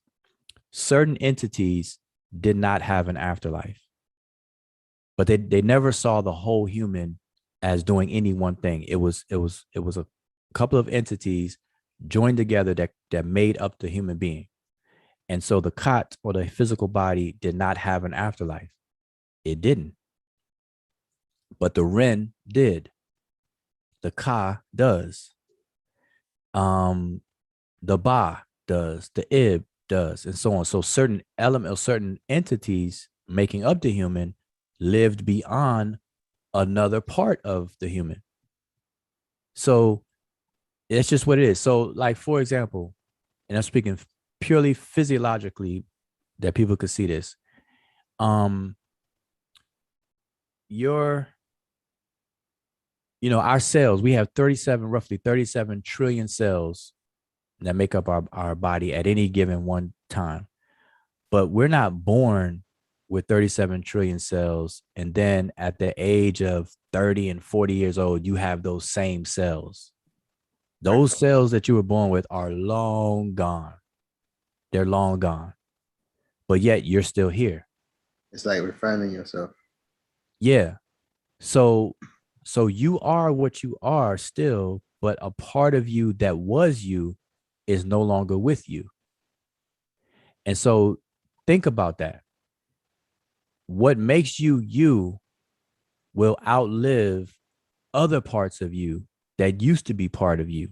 Certain entities did not have an afterlife, but they never saw the whole human as doing any one thing. It was a couple of entities joined together that made up the human being. And so the Khat, or the physical body, did not have an afterlife. It didn't. But the Ren did. The Ka does. The Ba does. The Ib does, and so on. So certain elements, or certain entities making up the human lived beyond another part of the human. So it's just what it is. So, like, for example, and I'm speaking purely physiologically that people could see this. Our cells, we have roughly 37 trillion cells that make up our body at any given one time. But we're not born with 37 trillion cells. And then at the age of 30 and 40 years old, you have those same cells. Those cells that you were born with are long gone. They're long gone. But yet you're still here. It's like reframing yourself. Yeah. So you are what you are still, but a part of you that was you is no longer with you. And so think about that. What makes you you will outlive other parts of you that used to be part of you.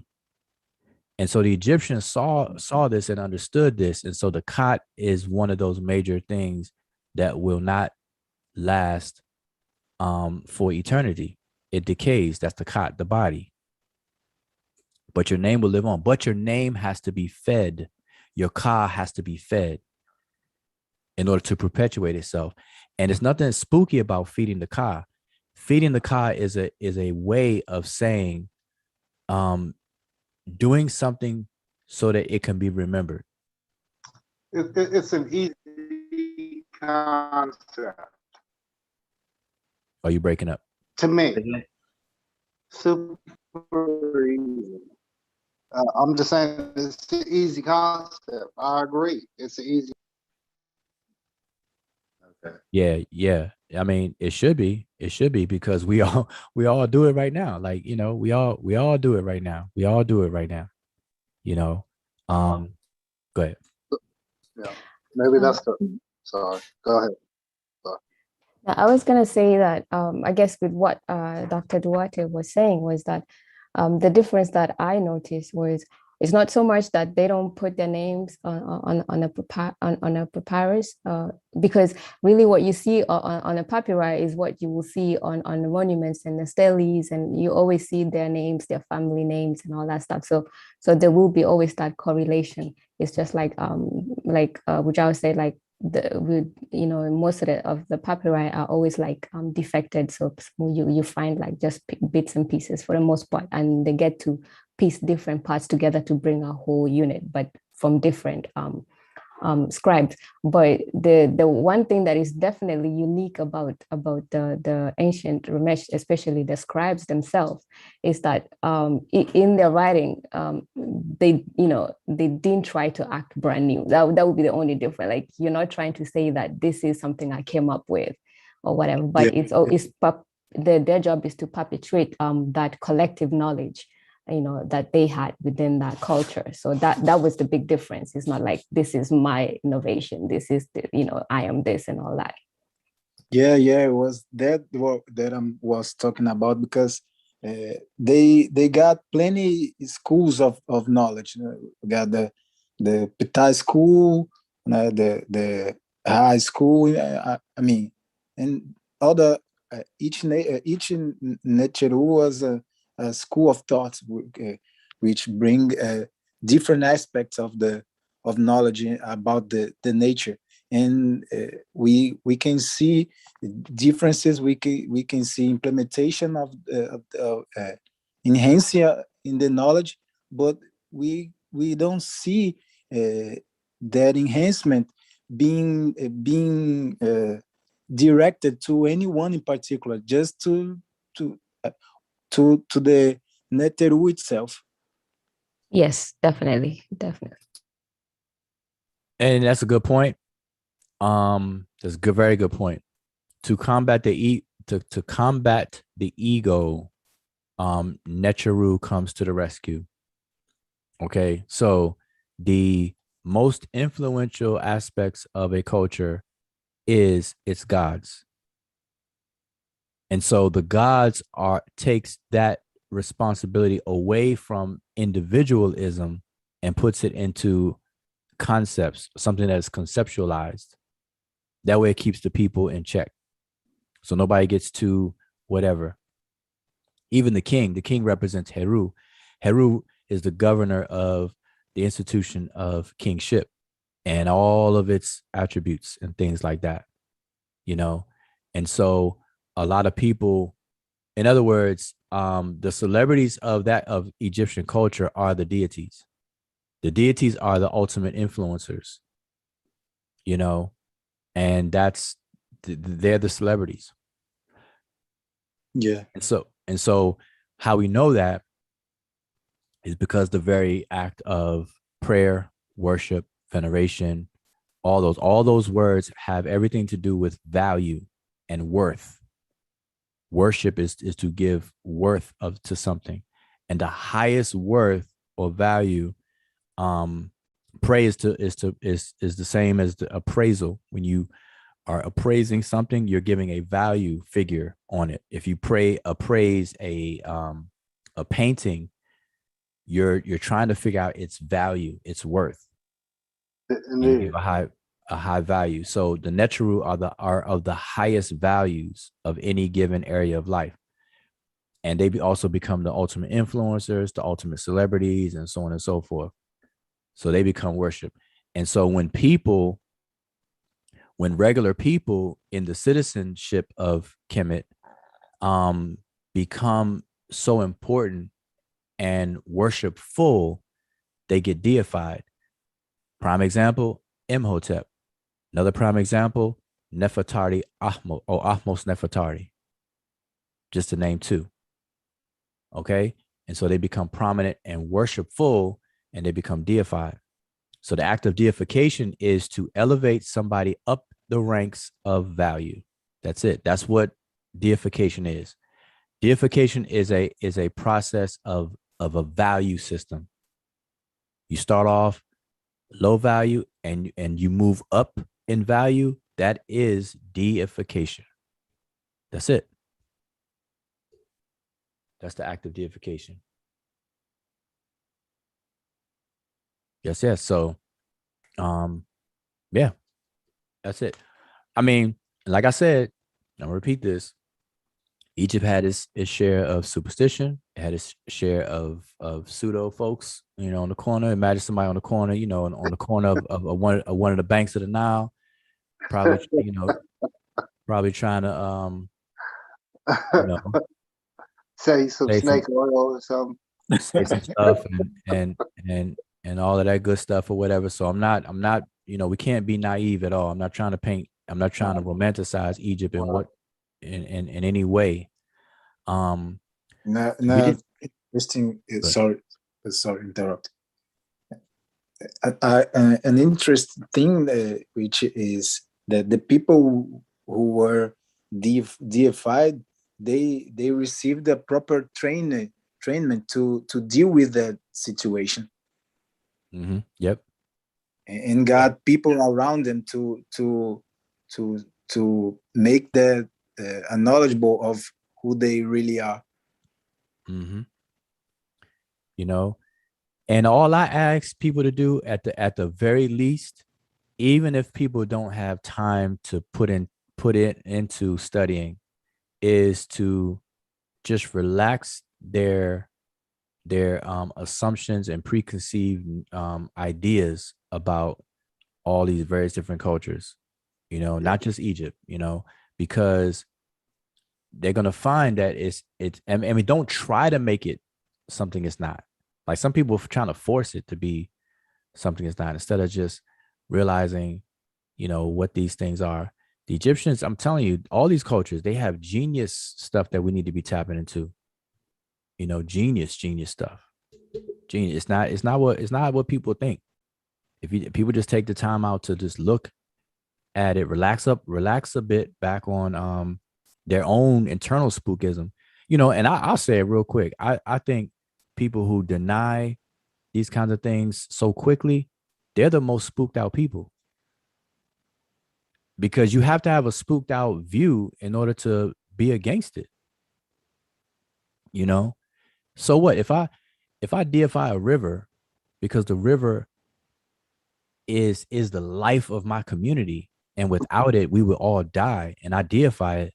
And so the Egyptians saw this and understood this. And so the Khat is one of those major things that will not last for eternity. It decays. That's the Khat, the body. But your name will live on. But your name has to be fed. Your Ka has to be fed in order to perpetuate itself. And there's nothing spooky about feeding the Ka. Feeding the Ka is a way of saying, doing something so that it can be remembered. It's an easy concept Are you breaking up? to me. Super easy. I'm just saying it's an easy concept. I agree. It's an easy. Okay. Yeah. I mean, it should be because we all do it right now. Like, we all do it right now. We all do it right now. Go ahead. Yeah, maybe that's the. Sorry, go ahead. I was going to say that I guess with what Dr. Duarte was saying was that the difference that I noticed was it's not so much that they don't put their names on a papyrus, because really what you see on a papyri is what you will see on the monuments and the steles, and you always see their names, their family names, and all that stuff. So there will be always that correlation. It's just like which I would say, like, most of the papyri are always like defected, so you find like just bits and pieces for the most part, and they get to piece different parts together to bring a whole unit, but from different scribes. But the one thing that is definitely unique about the ancient Ramesh, especially the scribes themselves, is that in their writing, they didn't try to act brand new. That would be the only difference. Like, you're not trying to say that this is something I came up with or whatever, but their job is to perpetuate that collective knowledge that they had within that culture. So that was the big difference. It's not like, this is my innovation, this is I am this and all that. Yeah, it was that I was talking about, because they got plenty schools of knowledge. We got the Petai school, the high school. I mean, and other each Netcher was a school of thoughts, which bring different aspects of knowledge about the nature. and we can see differences. We can see implementation of enhancing in the knowledge, but we don't see that enhancement being directed to anyone in particular, just to the Neteru itself. Yes, definitely. And that's a good point. That's a good, very good point. To combat to combat the ego, Netcheru comes to the rescue. Okay, so the most influential aspects of a culture is its gods. And so the gods takes that responsibility away from individualism and puts it into concepts, something that's conceptualized. That way it keeps the people in check. So nobody gets too whatever. Even the king represents Heru. Heru is the governor of the institution of kingship and all of its attributes and things like that, you know? And so a lot of people, in other words, the celebrities of Egyptian culture are the deities. The deities are the ultimate influencers, you know, and they're the celebrities. Yeah. And so how we know that is because the very act of prayer, worship, veneration, all those words have everything to do with value and worth. Worship is to give worth to something, and the highest worth or value, praise is the same as the appraisal. When you are appraising something, you're giving a value figure on it. If you appraise a painting, you're trying to figure out its value, its worth, and you give a high value. So the Netcheru are of the highest values of any given area of life, and they also become the ultimate influencers, the ultimate celebrities, and so on and so forth. So they become worship. And so when regular people in the citizenship of Kemet become so important and worshipful, they get deified. Prime example, Imhotep. Another prime example, Nefertari Ahmos or Ahmos Nefertari. Just to name two. Okay. And so they become prominent and worshipful, and they become deified. So the act of deification is to elevate somebody up the ranks of value. That's it. That's what deification is. Deification is a process of a value system. You start off low value and you move up in value. That is deification. That's it. That's the act of deification. Yes. So, yeah, that's it. I mean, like I said, I'm gonna repeat this. Egypt had its share of superstition. It had its share of pseudo folks, you know, on the corner. Imagine somebody on the corner, you know, on the corner of one of the banks of the Nile, probably, you know, probably trying to, you know, say some say snake oil or something. say some stuff and all of that good stuff or whatever. So I'm not, you know, we can't be naive at all. I'm not trying to romanticize Egypt in any way. No, interesting. Sorry, interrupt. An interesting thing, which is that the people who were deified, they received the proper training to deal with that situation. Mm-hmm. Yep. And got people around them to make that knowledgeable of who they really are. Mm-hmm. You know, and all I ask people to do at the very least, even if people don't have time to put it into studying, is to just relax their assumptions and preconceived ideas about all these various different cultures, you know, not just Egypt, you know, because they're gonna find that I mean, don't try to make it something it's not. Like some people are trying to force it to be something it's not, instead of just realizing, you know, what these things are. The Egyptians, I'm telling you, all these cultures, they have genius stuff that we need to be tapping into. You know, genius stuff. Genius. It's not what people think. If people just take the time out to just look at it, relax a bit back on their own internal spookism, you know. And I'll say it real quick. I think people who deny these kinds of things so quickly, they're the most spooked out people, because you have to have a spooked out view in order to be against it, you know. So what if I deify a river because the river is the life of my community, and without it we would all die, and I deify it?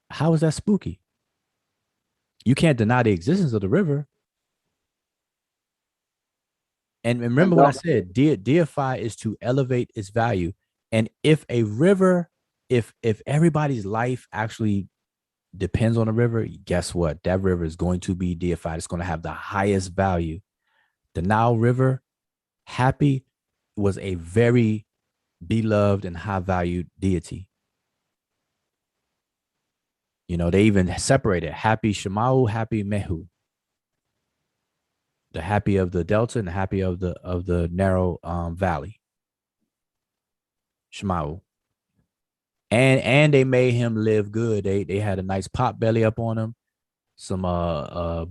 How is that spooky? You can't deny the existence of the river. And And remember what I don't, said, deify is to elevate its value. And if a river, if everybody's life actually depends on a river, guess what? That river is going to be deified. It's going to have the highest value. The Nile River, Happy, was a very beloved and high valued deity. You know, they even separated Happy Shemau, Happy Mehu, the Happy of the Delta and the Happy of the narrow valley. Shemau. And they made him live good. They had a nice pot belly up on him, some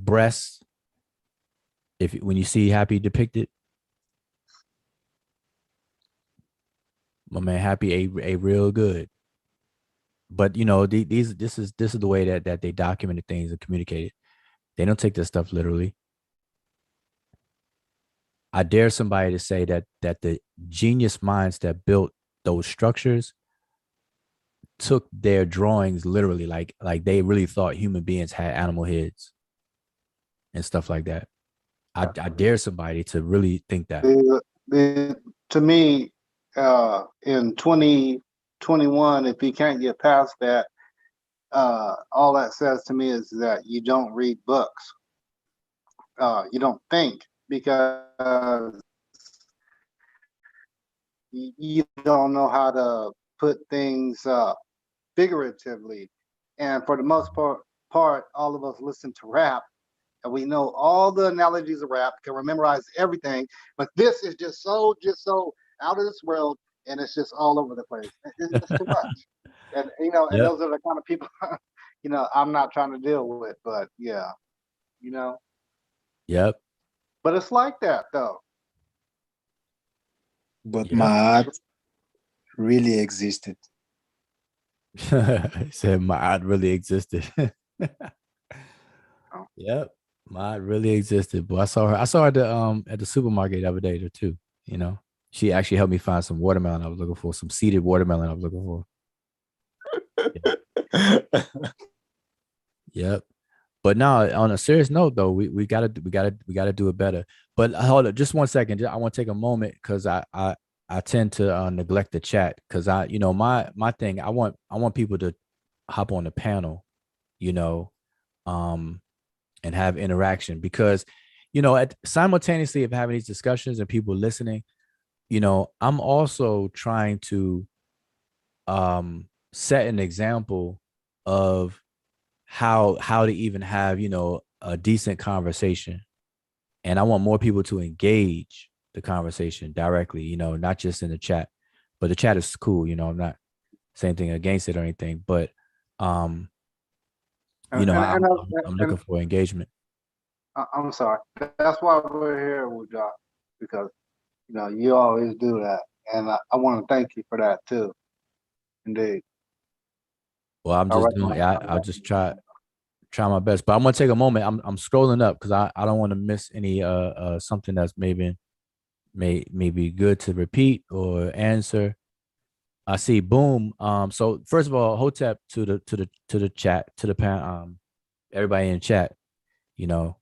breasts. If when you see Happy depicted, my man Happy ate real good. But you know, this is the way that they documented things and communicated. They don't take this stuff literally. I dare somebody to say that the genius minds that built those structures took their drawings literally, like they really thought human beings had animal heads and stuff like that. I dare somebody to really think that. to me, in 2021, if you can't get past that, all that says to me is that you don't read books. You don't think, because you don't know how to put things figuratively. And for the most part, all of us listen to rap, and we know all the analogies of rap, can memorize everything. But this is just so out of this world, and it's just all over the place. It's just too much. And you know, and Yep. those are the kind of people, you know, I'm not trying to deal with. But yeah, you know. Yep. But it's like that though. But Yep. my art really existed. He said my art really existed. Yep. My art really existed. But I saw her at the supermarket the other day too. You know, she actually helped me find some watermelon I was looking for, some seeded watermelon I was looking for. Yep. But now, on a serious note, though, we gotta do it better. But hold on, just 1 second. I want to take a moment because I tend to neglect the chat, because you know, my thing. I want people to hop on the panel, you know, and have interaction, because, you know, simultaneously of having these discussions and people listening, you know, I'm also trying to set an example of how to even have, you know, a decent conversation. And I want more people to engage the conversation directly, you know, not just in the chat. But the chat is cool, you know, I'm not saying anything against it or anything, but you know, I'm looking for engagement. I'm sorry. That's why we're here with y'all, because you know you always do that, and I want to thank you for that too. Indeed. Well, I'm All just right. doing, I'll just try my best. But I'm gonna take a moment. I'm scrolling up because I don't want to miss any something that's maybe be good to repeat or answer. I see. Boom. So first of all, hotep to the chat, to the pan, everybody in chat, you know,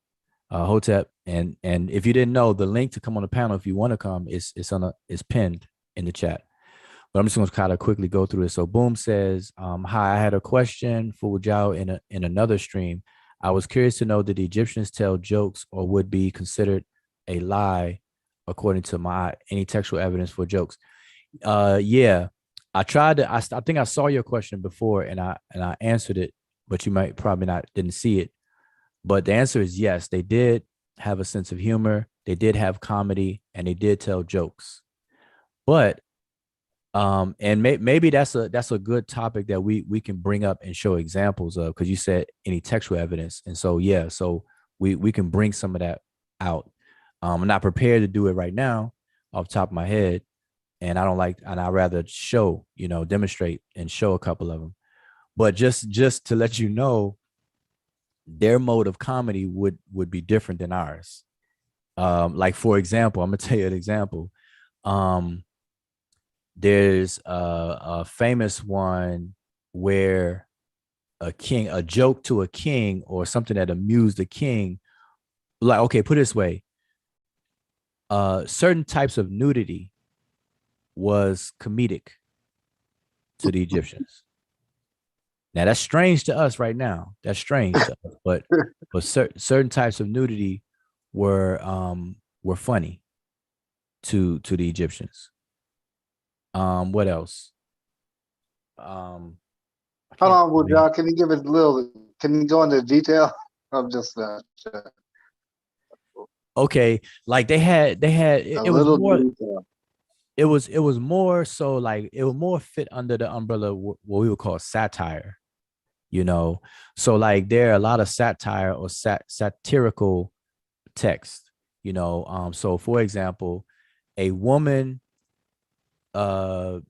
hotep, and if you didn't know, the link to come on the panel if you want to come is pinned in the chat. But I'm just going to kind of quickly go through this. So Boom says, hi, I had a question for Wujao in another stream. I was curious to know, did the Egyptians tell jokes or would be considered a lie according to any textual evidence for jokes? Yeah, I tried to, I think I saw your question before and I answered it, but you might probably didn't see it. But the answer is yes, they did have a sense of humor. They did have comedy and they did tell jokes. But and maybe that's a good topic that we can bring up and show examples of, because you said any textual evidence, and so yeah, so we can bring some of that out. I'm not prepared to do it right now off the top of my head, and I'd rather show, demonstrate and show a couple of them. But just to let you know, their mode of comedy would be different than ours. Like for example, I'm gonna tell you an example. There's a famous one where a joke to a king or something that amused the king, like, okay, put it this way, certain types of nudity was comedic to the Egyptians. Now that's strange to us right now. That's strange to us, but certain types of nudity were funny to the Egyptians. What else? Hold on, Wujao, can you give it a little? Can you go into detail? I'm just okay, like they had it was more detail. It was more so like it would more fit under the umbrella what we would call satire, so like there are a lot of satire or satirical text, so for example, a woman, a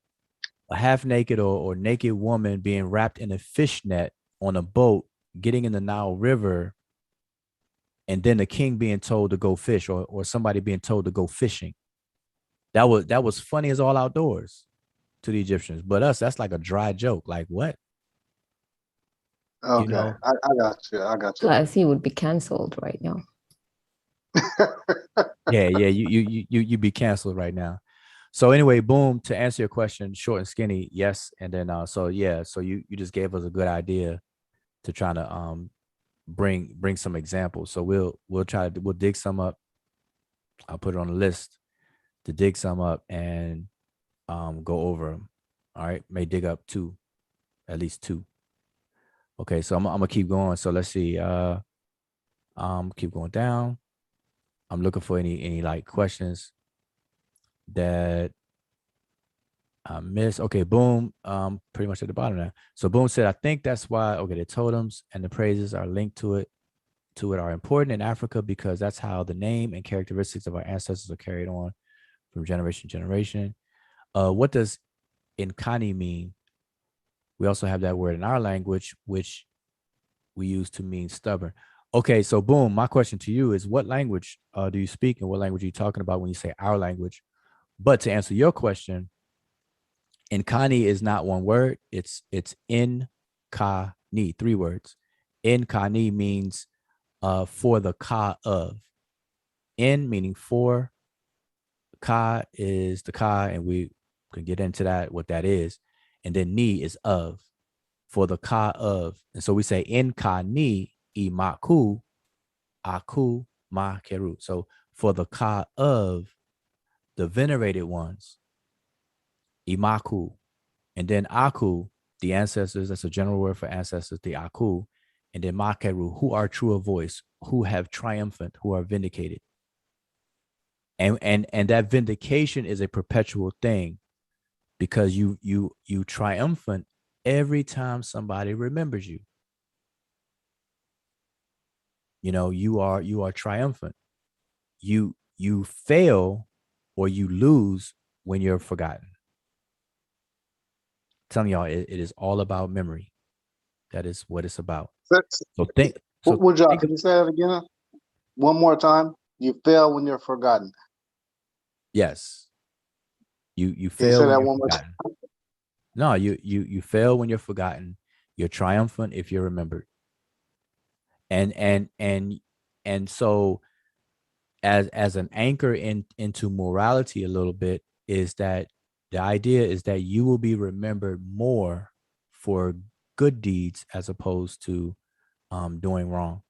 half naked or naked woman being wrapped in a fishnet on a boat getting in the Nile River, and then the king being told to go fish, or somebody being told to go fishing. That was funny as all outdoors to the Egyptians, but us, that's like a dry joke. Like what? Okay, I got you. I got you. Plus, he would be canceled right now. yeah, you be canceled right now. So anyway, Boom, to answer your question, short and skinny, yes, and then so you just gave us a good idea to try to bring some examples. So we'll dig some up. I'll put it on the list to dig some up and go over them. All right, may dig up at least two. Okay, so I'm gonna keep going. So let's see. Keep going down. I'm looking for any like questions that I missed. Okay, Boom. Pretty much at the bottom now. So Boom said, I think that's why. Okay, the totems and the praises are linked to it are important in Africa because that's how the name and characteristics of our ancestors are carried on from generation to generation. What does Nkani mean? We also have that word in our language, which we use to mean stubborn. Okay, so Boom, my question to you is, what language do you speak, and what language are you talking about when you say our language? But to answer your question, Nkani is not one word. It's Nkani, 3 words. Nkani means for the ka of. In meaning for, ka is the ka, and we can get into that, what that is. And then ni is of, for the ka of. And so we say in ka ni imaku, aku ma keru. So for the ka of the venerated ones, imaku. And then aku, the ancestors, that's a general word for ancestors, the aku. And then makeru, who are true of voice, who have triumphant, who are vindicated. And that vindication is a perpetual thing, because you triumphant every time somebody remembers you. You are triumphant. You fail or you lose when you're forgotten. I'm telling y'all, it is all about memory. That is what it's about. So think. So Wujao, can you say that again? One more time. You fail when you're forgotten. Yes. You fail. Can you say that when one you're more forgotten. time? No, you fail when you're forgotten. You're triumphant if you're remembered. And so as an anchor into morality a little bit is that The idea is that you will be remembered more for good deeds as opposed to doing wrong.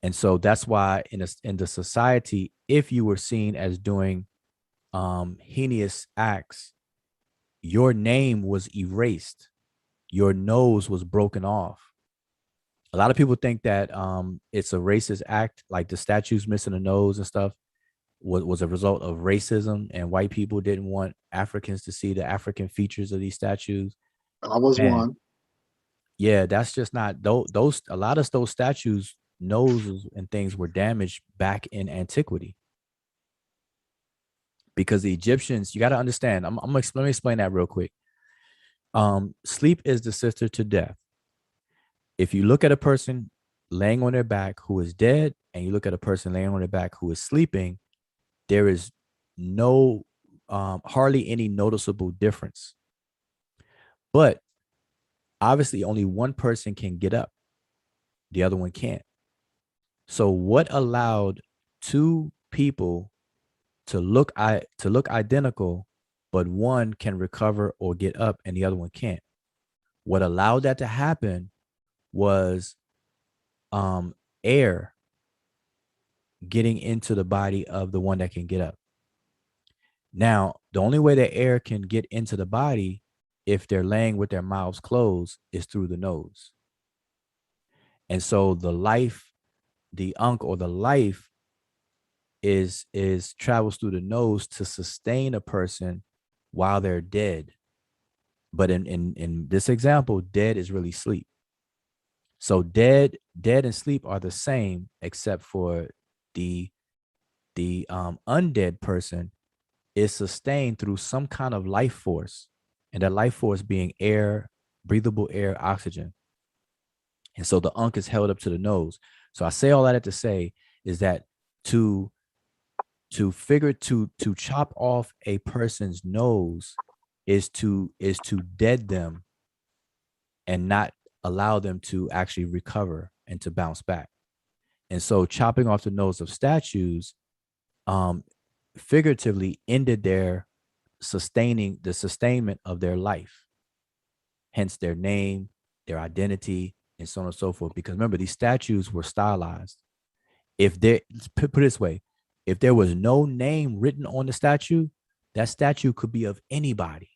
And so that's why in the society, if you were seen as doing heinous acts, your name was erased. Your nose was broken off. A lot of people think that it's a racist act, like the statues missing a nose and stuff was a result of racism, and white people didn't want Africans to see the African features of these statues. I was Man, one. yeah, that's just not those. A lot of those statues, noses and things were damaged back in antiquity because the Egyptians. You got to understand. Let me explain that real quick. Sleep is the sister to death. If you look at a person laying on their back who is dead, and you look at a person laying on their back who is sleeping, there is no hardly any noticeable difference. But obviously, only one person can get up; the other one can't. So, what allowed two people to look identical, but one can recover or get up, and the other one can't? What allowed that to happen was air getting into the body of the one that can get up. Now, the only way that air can get into the body if they're laying with their mouths closed is through the nose. And so the unk or the life is travels through the nose to sustain a person while they're dead. But in this example, dead is really sleep. So dead and sleep are the same, except for the undead person is sustained through some kind of life force, and that life force being air, breathable air, oxygen. And so the unk is held up to the nose. So I say all that to say is that to chop off a person's nose is to dead them and not allow them to actually recover and to bounce back. And so chopping off the nose of statues figuratively ended the sustainment of their life, hence their name, their identity, and so on and so forth. Because remember, these statues were stylized. If they put it this way, if there was no name written on the statue, that statue could be of anybody.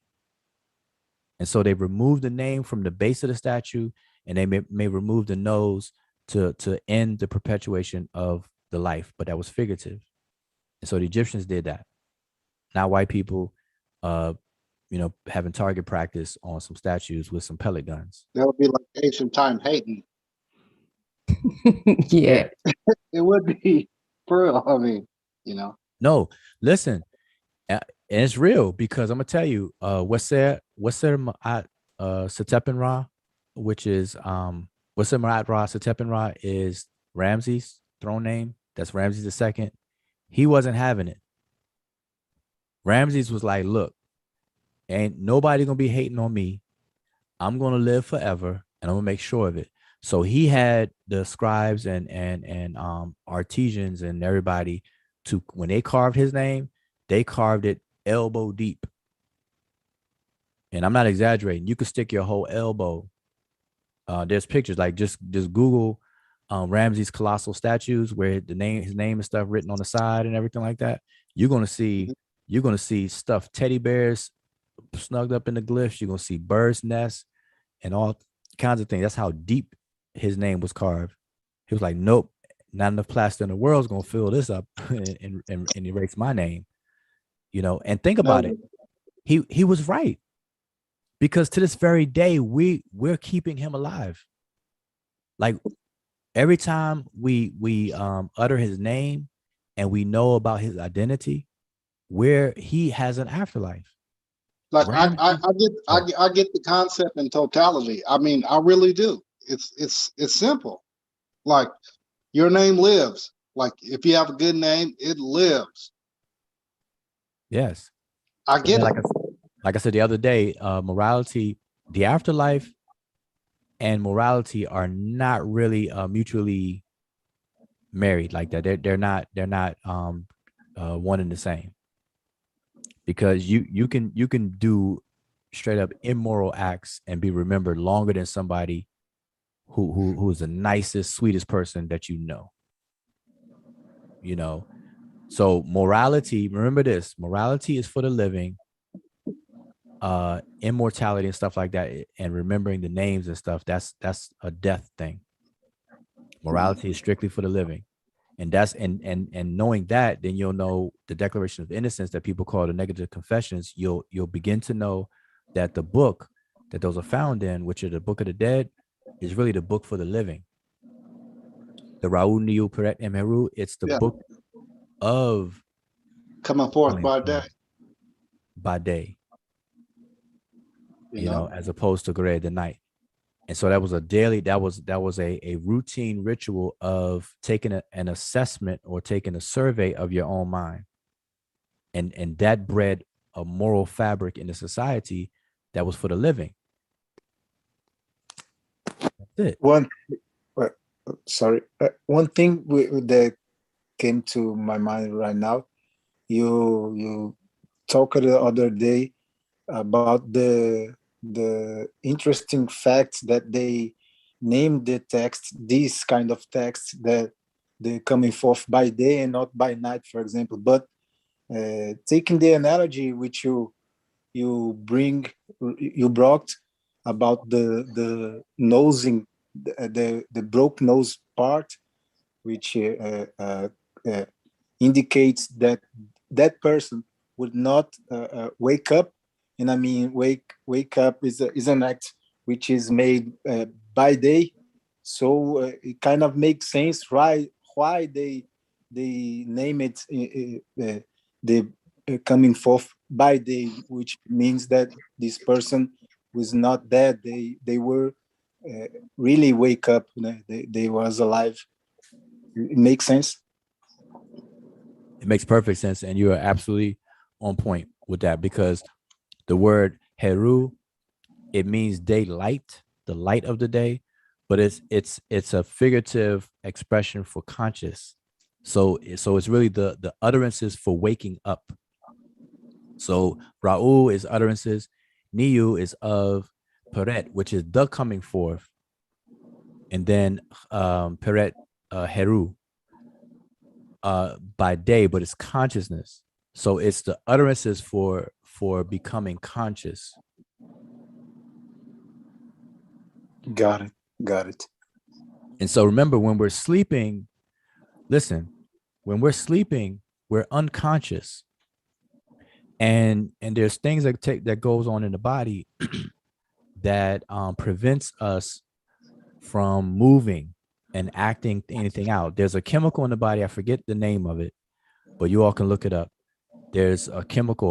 And so they removed the name from the base of the statue, and they may remove the nose to end the perpetuation of the life, but that was figurative. And so the Egyptians did that. Not white people, having target practice on some statues with some pellet guns. That would be like ancient time hating. Yeah. It would be for real. I mean, No, listen, and it's real because I'm gonna tell you, Waser Ma'at Setepen Ra, which is Waser Ma'at Ra Setepen Ra is Ramses' throne name. That's Ramses II. He wasn't having it. Ramses was like, look, ain't nobody gonna be hating on me. I'm gonna live forever, and I'm gonna make sure of it. So he had the scribes and artisans and everybody to, when they carved his name, they carved it elbow deep. And I'm not exaggerating. You could stick your whole elbow. There's pictures, like just Google Ramses colossal statues where his name and stuff written on the side and everything like that. You're gonna see stuffed teddy bears snugged up in the glyphs. You're gonna see birds' nests and all kinds of things. That's how deep his name was carved. He was like, nope, not enough plaster in the world is gonna fill this up and erase my name. And think about it. He was right. Because to this very day, we're keeping him alive. Like every time we utter his name and we know about his identity, where he has an afterlife. like I get the concept in totality. I mean, I really do. It's simple. Like your name lives. Like if you have a good name, it lives. Yes. I get it. Like I said the other day, morality, the afterlife and morality are not really mutually married like that. They're not one and the same. because you can do straight up immoral acts and be remembered longer than somebody who's the nicest, sweetest person that you know. You know, so morality, remember this, morality is for the living, immortality and stuff like that, and remembering the names and stuff, that's a death thing. Morality is strictly for the living. And that's and knowing that, then you'll know the Declaration of Innocence that people call the negative confessions. You'll begin to know that the book that those are found in, which are the Book of the Dead, is really the book for the living. The Raul Niu Peret Emeru, it's the Yeah. book of Coming forth by day. by day, You know? as opposed to Gray the night. And so that was a daily, that was a routine ritual of taking an assessment or taking a survey of your own mind. And that bred a moral fabric in the society that was for the living. That's it. One thing that came to my mind right now, you talked the other day about the interesting fact that they named the text, this kind of text, that they're coming forth by day and not by night, for example. But taking the analogy which you brought about the nosing, the broke nose part, which indicates that that person would not wake up. And I mean, wake up is an act which is made by day. So it kind of makes sense, right? Why they name it the coming forth by day, which means that this person was not dead. They were really wake up. They was alive. It makes sense. It makes perfect sense. And you are absolutely on point with that, because the word Heru, it means daylight, the light of the day, but it's a figurative expression for conscious. So it's really the utterances for waking up. So Ra'u is utterances, Niyu is of Peret, which is the coming forth, and then Peret Heru by day, but it's consciousness. So it's the utterances for becoming conscious. Got it. And so remember, when we're sleeping, listen, when we're sleeping, we're unconscious. And there's things that goes on in the body that prevents us from moving and acting anything out. There's a chemical in the body, I forget the name of it, but you all can look it up. There's a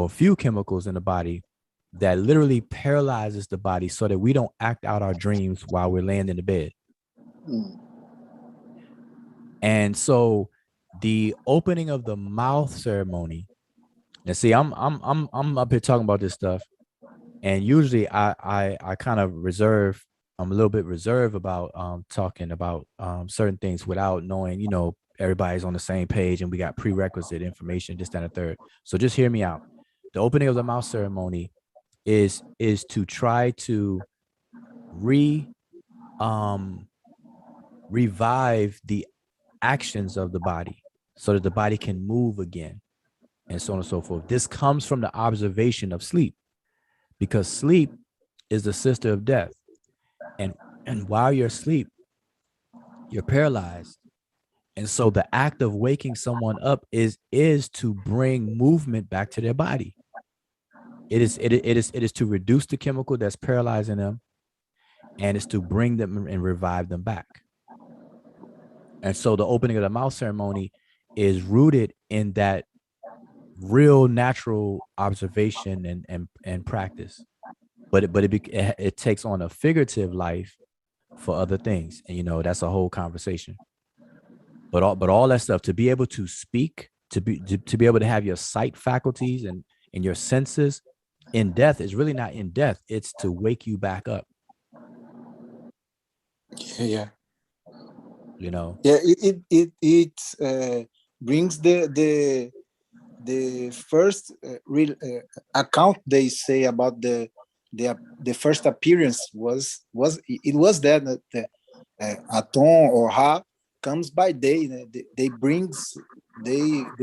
few chemicals in the body that literally paralyzes the body so that we don't act out our dreams while we're laying in the bed. And so the opening of the mouth ceremony, and see, I'm up here talking about this stuff, and usually I kind of reserve. I'm a little bit reserved about talking about certain things without knowing, everybody's on the same page and we got prerequisite information, this, that, and the third. So just hear me out. The opening of the mouth ceremony is to try to revive the actions of the body so that the body can move again, and so on and so forth. This comes from the observation of sleep, because sleep is the sister of death. And while you're asleep, you're paralyzed. And so the act of waking someone up is to bring movement back to their body. It is to reduce the chemical that's paralyzing them, and it's to bring them and revive them back. And so the opening of the mouth ceremony is rooted in that real natural observation and practice, but it takes on a figurative life for other things, and that's a whole conversation. But all that stuff, to be able to speak, to be able to have your sight faculties and your senses in death, is really not in death. It's to wake you back up. Yeah. Yeah, it brings the the first real account they say about the first appearance was that the Aton or Ha comes by day. They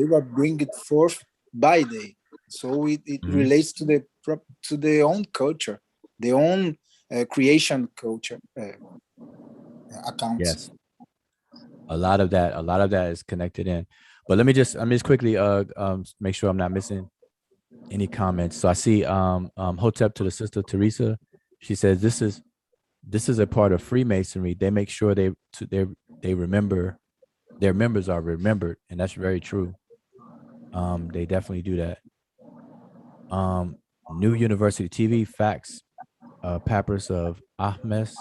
were bring it forth by day. So it relates to the own culture, the own creation culture accounts. Yes. A lot of that is connected in. But let me just quickly make sure I'm not missing any comments. So I see Hotep to the sister Teresa. She says this is a part of Freemasonry. They make sure they remember their members are remembered, and that's very true. They definitely do that. New University TV facts, papyrus of Ahmes.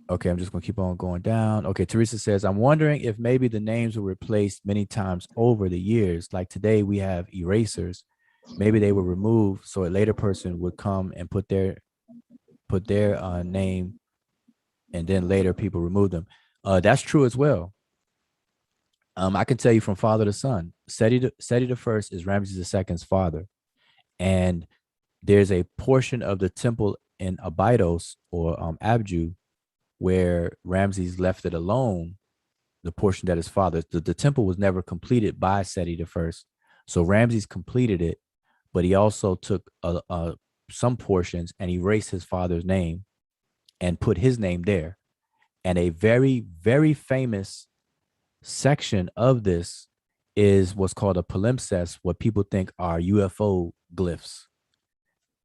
Okay, I'm just gonna keep on going down. Okay, Teresa says, I'm wondering if maybe the names were replaced many times over the years. Like today we have erasers. Maybe they were removed so a later person would come and put their name, and then later people remove them. That's true as well. I can tell you from father to son, Seti the first is Ramses II's father. And there's a portion of the temple in Abydos or Abju where Ramses left it alone, the portion that his father, the temple was never completed by Seti the first. So Ramses completed it, but he also took some portions and erased his father's name and put his name there. And a very, very famous section of this is what's called a palimpsest, what people think are UFO glyphs.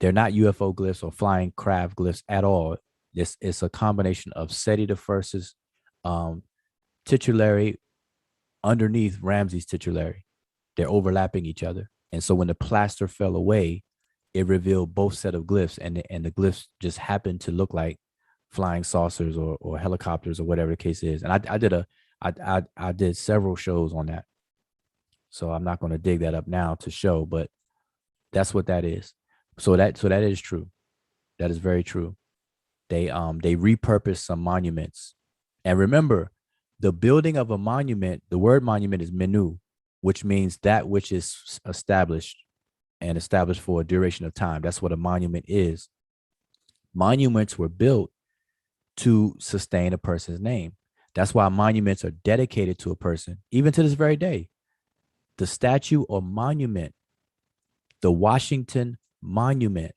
They're not UFO glyphs or flying craft glyphs at all. It's a combination of Seti the First's titulary underneath Ramses' titulary. They're overlapping each other. And so when the plaster fell away, it revealed both set of glyphs, and the glyphs just happened to look like flying saucers or helicopters or whatever the case is. And I did several shows on that. So I'm not going to dig that up now to show, but that's what that is. So that is true. That is very true. They repurposed some monuments. And remember, the building of a monument, the word monument is menu, which means that which is established and established for a duration of time. That's what a monument is. Monuments were built to sustain a person's name. That's why monuments are dedicated to a person, even to this very day. The statue or monument, the Washington Monument,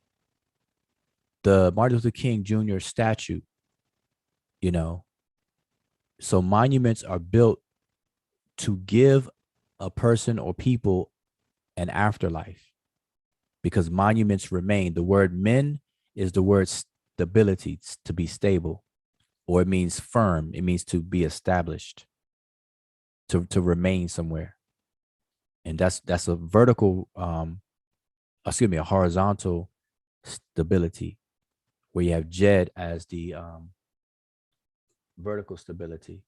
the Martin Luther King Jr. statue, so monuments are built to give a person or people an afterlife, because monuments remain. The word men is the word stability, to be stable, or it means firm. It means to be established, to remain somewhere. And that's a vertical, a horizontal stability, where you have Jed as the vertical stability.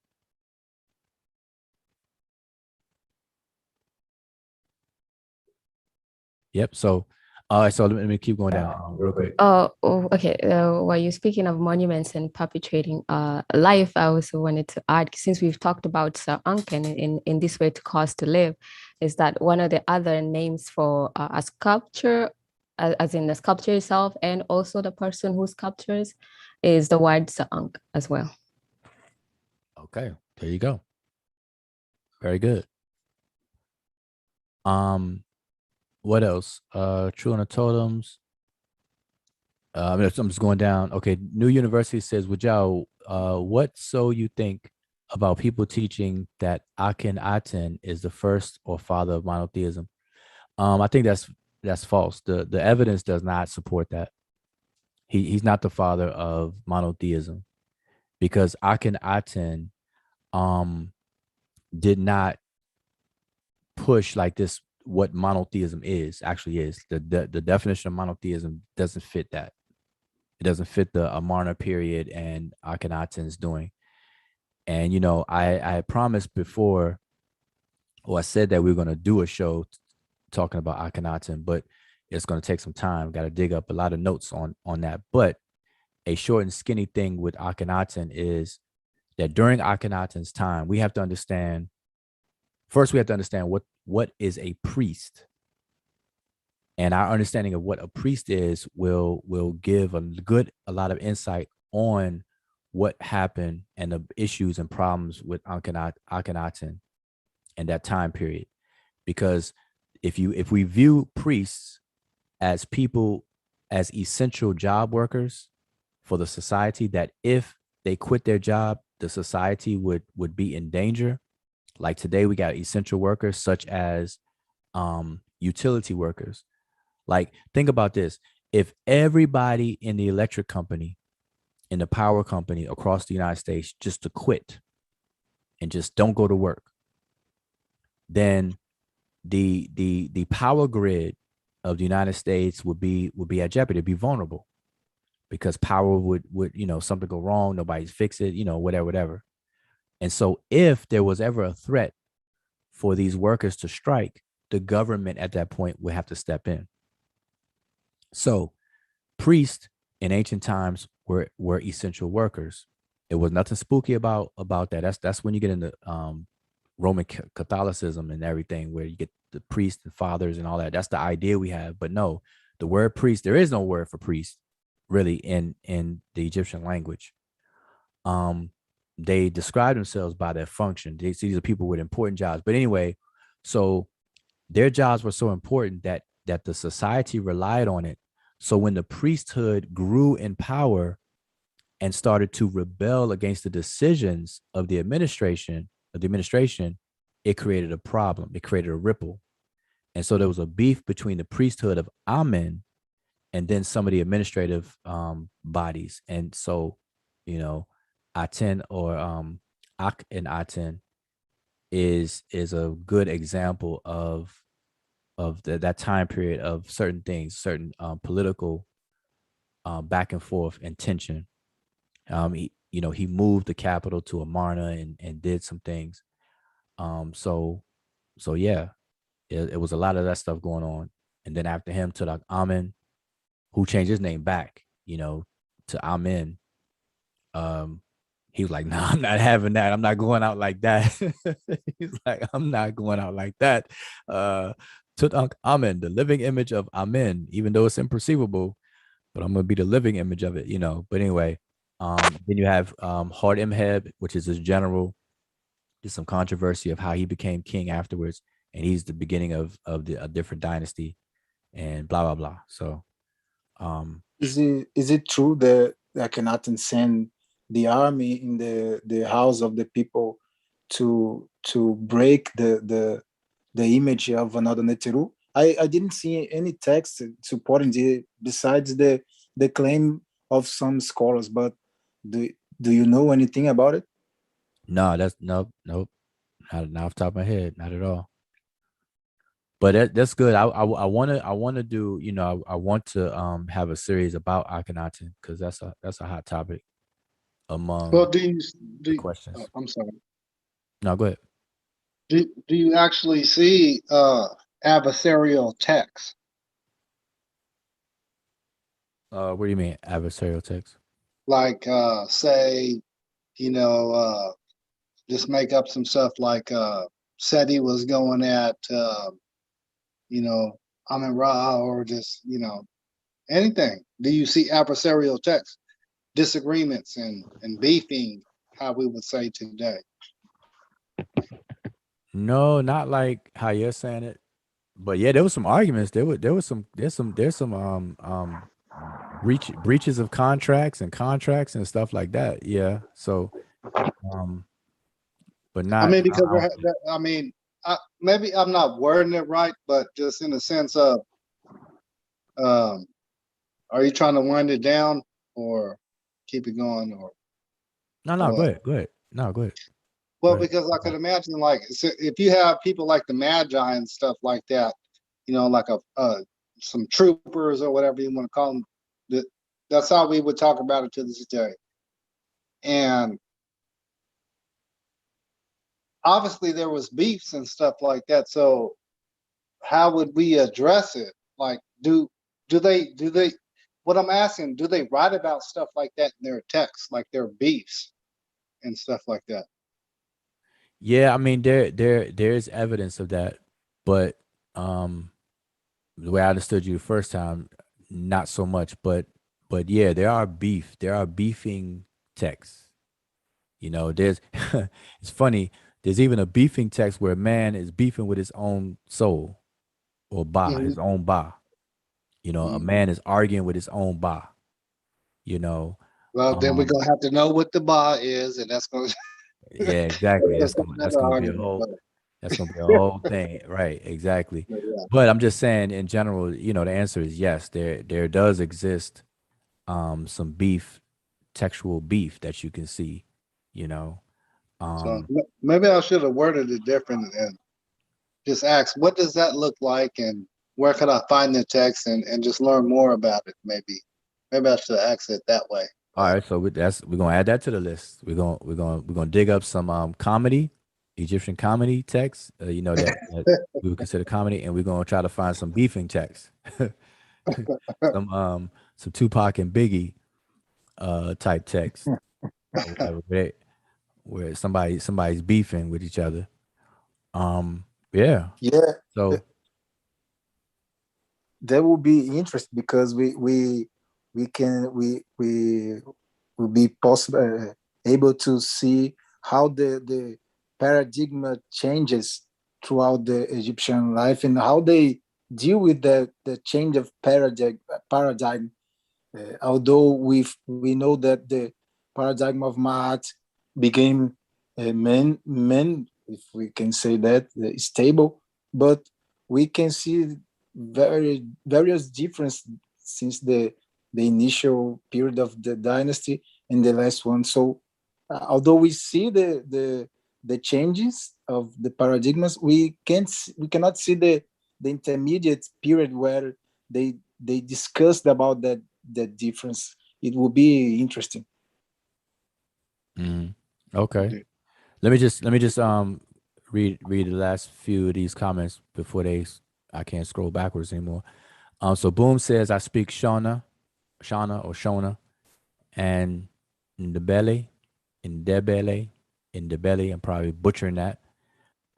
Yep. So let me keep going down real quick. Okay. While you're speaking of monuments and perpetuating life, I also wanted to add, since we've talked about Sir Anken in This Way to Cause to Live, is that one of the other names for a sculpture, as in the sculpture itself, and also the person who sculptures, is the word Sir Ank as well. Okay, there you go. Very good. What else? True on the totems. I'm just going down. Okay, New University says, Wajau, what so you think about people teaching that Akhenaten is the first or father of monotheism? I think that's false. The evidence does not support that. He's not the father of monotheism, because Akhenaten did not push like this what monotheism actually is. The definition of monotheism doesn't fit that. It doesn't fit the Amarna period and Akhenaten's doing. And I had promised before, or I said that we were going to do a show talking about Akhenaten, but it's going to take some time. Got to dig up a lot of notes on that. But a short and skinny thing with Akhenaten is that during Akhenaten's time, we have to understand first we have to understand what is a priest, and our understanding of what a priest is will give a lot of insight on what happened and the issues and problems with Akhenaten and that time period. Because if we view priests as people, as essential job workers for the society, that if they quit their job, the society would be in danger. Like today, we got essential workers such as utility workers. Like, think about this. If everybody in the electric company, in the power company across the United States just to quit and just don't go to work, then the power grid of the United States would be at jeopardy, it'd be vulnerable, because power would something go wrong, nobody's fix it, whatever. And so if there was ever a threat for these workers to strike, the government at that point would have to step in. So priests in ancient times were essential workers. It was nothing spooky about that. That's when you get into Roman Catholicism and everything, where you get the priests and fathers and all that. That's the idea we have. But no, the word priest, there is no word for priest really in the Egyptian language. They describe themselves by their function. These are people with important jobs. But anyway, so their jobs were so important that the society relied on it. So when the priesthood grew in power and started to rebel against the decisions of the administration, it created a problem. It created a ripple. And so there was a beef between the priesthood of Amen and then some of the administrative bodies. And so, Aten or Akhenaten is a good example of that time period of certain things, certain political back and forth and tension. He moved the capital to Amarna and did some things. So yeah, it was a lot of that stuff going on. And then after him, to Amen, who changed his name back, to Amen. He was like, "Nah, I'm not having that. I'm not going out like that." He's like, "I'm not going out like that." Tut Amen, the living image of Amen, even though it's imperceivable, but I'm gonna be the living image of it, But anyway, then you have Hard Imheb, which is his general. There's some controversy of how he became king afterwards, and he's the beginning of a different dynasty, and blah blah blah. So, is it true that Akhenaten send the army in the house of the people to break the image of another Neteru? I didn't see any text supporting it besides the claim of some scholars, but do you know anything about it? no, that's nope, not off the top of my head, not at all. But that's good. I want to do, I want to have a series about Akhenaten, because that's a hot topic among Well, the questions. I'm sorry. No, go ahead. Do you actually see adversarial text? What do you mean adversarial text? Like say, just make up some stuff like Seti was going at Amun Ra, or just, anything. Do you see adversarial text? Disagreements and beefing, how we would say today. No, not like how you're saying it. But yeah, there was some arguments. There's some breaches of contracts and stuff like that. Yeah. So but not, Because maybe I'm not wording it right, but just in the sense of are you trying to wind it down or keep it going, or no, go ahead. No, go ahead. Well, because I could imagine, like, if you have people like the Magi and stuff like that, like some troopers or whatever you want to call them, that's how we would talk about it to this day. And obviously there was beefs and stuff like that. So how would we address it? Like, do they, what I'm asking, do they write about stuff like that in their texts, like their beefs and stuff like that? Yeah, I mean there's evidence of that, but um the way I understood you the first time, not so much, but yeah, there are beefing texts. You know, there's it's funny, there's even a beefing text where a man is beefing with his own soul or ba, Mhm, his own ba. You know, a mhm. man is arguing with his own ba, you know. Well, then we're Um gonna have to know what the bar is, and that's gonna yeah, exactly. that's That's another gonna be a argument. whole But, That's gonna be a whole thing, right? Exactly. but yeah, But I'm just saying, in general, you know, the answer is yes. There does exist some beef, textual beef that you can see, you know. so Um, maybe I should have worded it different and just ask, what does that look like, and where can I find the text, and just learn more about it. Maybe I should ask it that way. all But right, so we're gonna add that to the list. We're gonna dig up some comedy, Egyptian comedy text, you know, that we would consider comedy, and we're gonna try to find some beefing text. Some Tupac and Biggie type text or whatever, where somebody's beefing with each other. Yeah. Yeah, So that will be interesting because we can we will be possible able to see how the paradigm changes throughout the Egyptian life and how they deal with the change of paradigm. Although we know that the paradigm of Mahat became men, if we can say that, stable, but we can see various difference since the initial period of the dynasty and the last one. So, although we see the changes of the paradigms, we cannot see the intermediate period where they discussed about that difference. It will be interesting. mhm. Okay. Let me just read the last few of these comments before I can't scroll backwards anymore. So Boom says I speak Shona or Shona and Ndebele, Ndebele, Ndebele. I'm probably butchering that.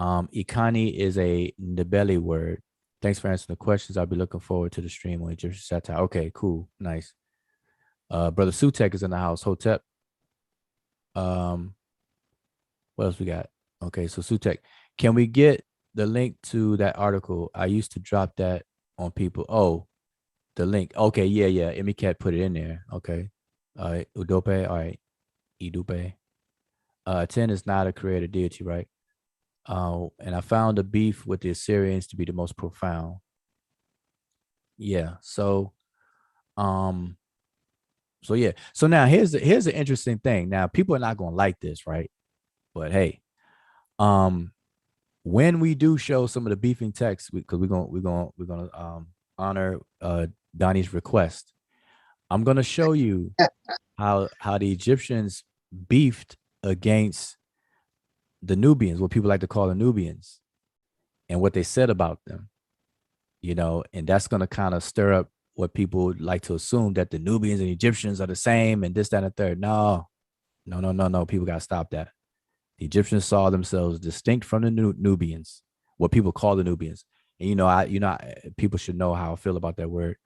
Ikani is a Ndebele word. Thanks for answering the questions. I'll be looking forward to the stream on Egyptian satire. Okay, cool, nice. Brother Sutek is in the house. Hotep. Um, what else we got? Okay, so Sutek, can we get the link to that article? I used to drop that on people. Oh, the link. Okay, yeah. Emicat put it in there. Okay. All right. Udope. All right. Idupe. 10 is not a creator deity, right? And I found the beef with the Assyrians to be the most profound. Yeah. Um, so yeah. So now here's the interesting thing. Now people are not gonna like this, right? But hey, um, when we do show some of the beefing text, because we're gonna honor Donnie's request. I'm gonna show you how the Egyptians beefed against the Nubians, what people like to call the Nubians, and what they said about them. You know, and that's gonna kind of stir up what people like to assume that the Nubians and Egyptians are the same and this, that, and the third. No. People gotta stop that. The Egyptians saw themselves distinct from the Nubians, what people call the Nubians. And people should know how I feel about that word.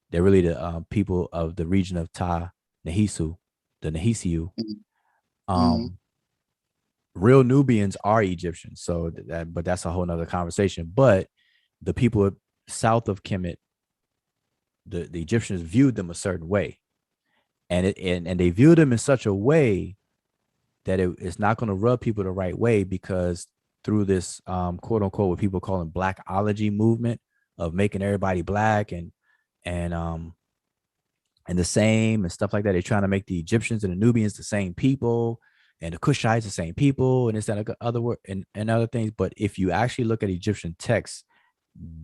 They're really the people of the region of Ta Nehisu, the Nehisiu. mhm. Um, Real Nubians are Egyptians, so but that's a whole nother conversation. But the people south of Kemet, the Egyptians viewed them a certain way, and they viewed them in such a way that it's not going to rub people the right way because through this quote unquote what people call blackology movement of making everybody black and and the same and stuff like that. They're trying to make the Egyptians and the Nubians the same people and the Kushites the same people and it's that other word and other things. But if you actually look at Egyptian texts,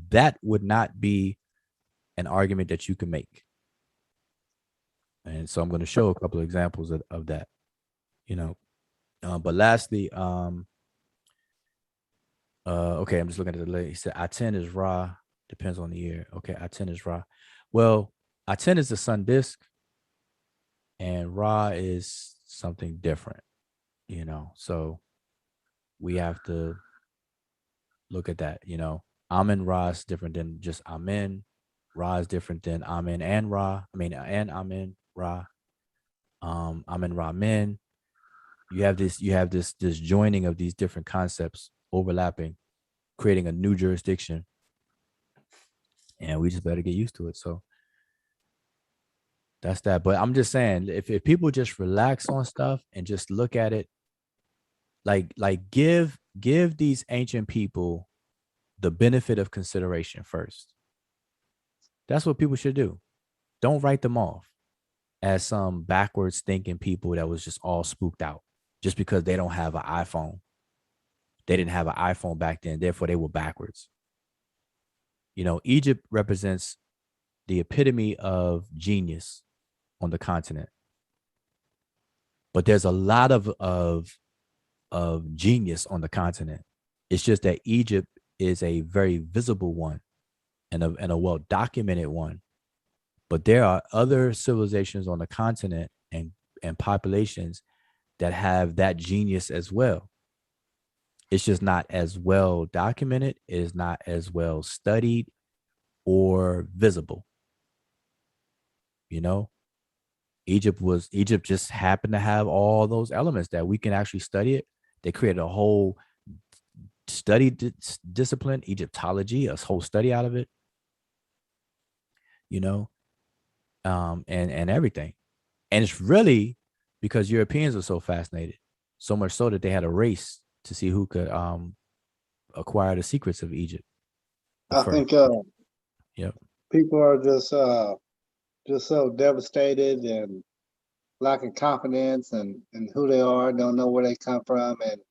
that would not be an argument that you can make. And so I'm going to show a couple of examples of that, you know. But lastly, okay, I'm just looking at the list. He said I-10 is Ra, depends on the year. Okay, I-10 is Ra. Well, I-10 is the sun disk, and Ra is something different, you know. So we have to look at that. You know, Amen Ra is different than just Amen. Ra is different than Amen and Ra. I mean, and Amen Ra. Amen Ra Men. You have this joining of these different concepts overlapping, creating a new jurisdiction, and we just better get used to it. So that's that. But I'm just saying, if people just relax on stuff and just look at it, like give these ancient people the benefit of consideration first. That's what people should do. Don't write them off as some backwards thinking people that was just all spooked out just because they don't have an iPhone. They didn't have an iPhone back then, therefore they were backwards. You know, Egypt represents the epitome of genius on the continent. But there's a lot of genius on the continent. It's just that Egypt is a very visible one and a well-documented one. But there are other civilizations on the continent and populations that have that genius as well. It's just not as well documented. It is not as well studied or visible. You know, Egypt just happened to have all those elements that we can actually study it. They created a whole study discipline, Egyptology, a whole study out of it. You know, and everything. And it's really because Europeans were so fascinated, so much so that they had a race to see who could acquire the secrets of Egypt. I think Yep. people are just so devastated and lacking confidence and who they are, don't know where they come from, and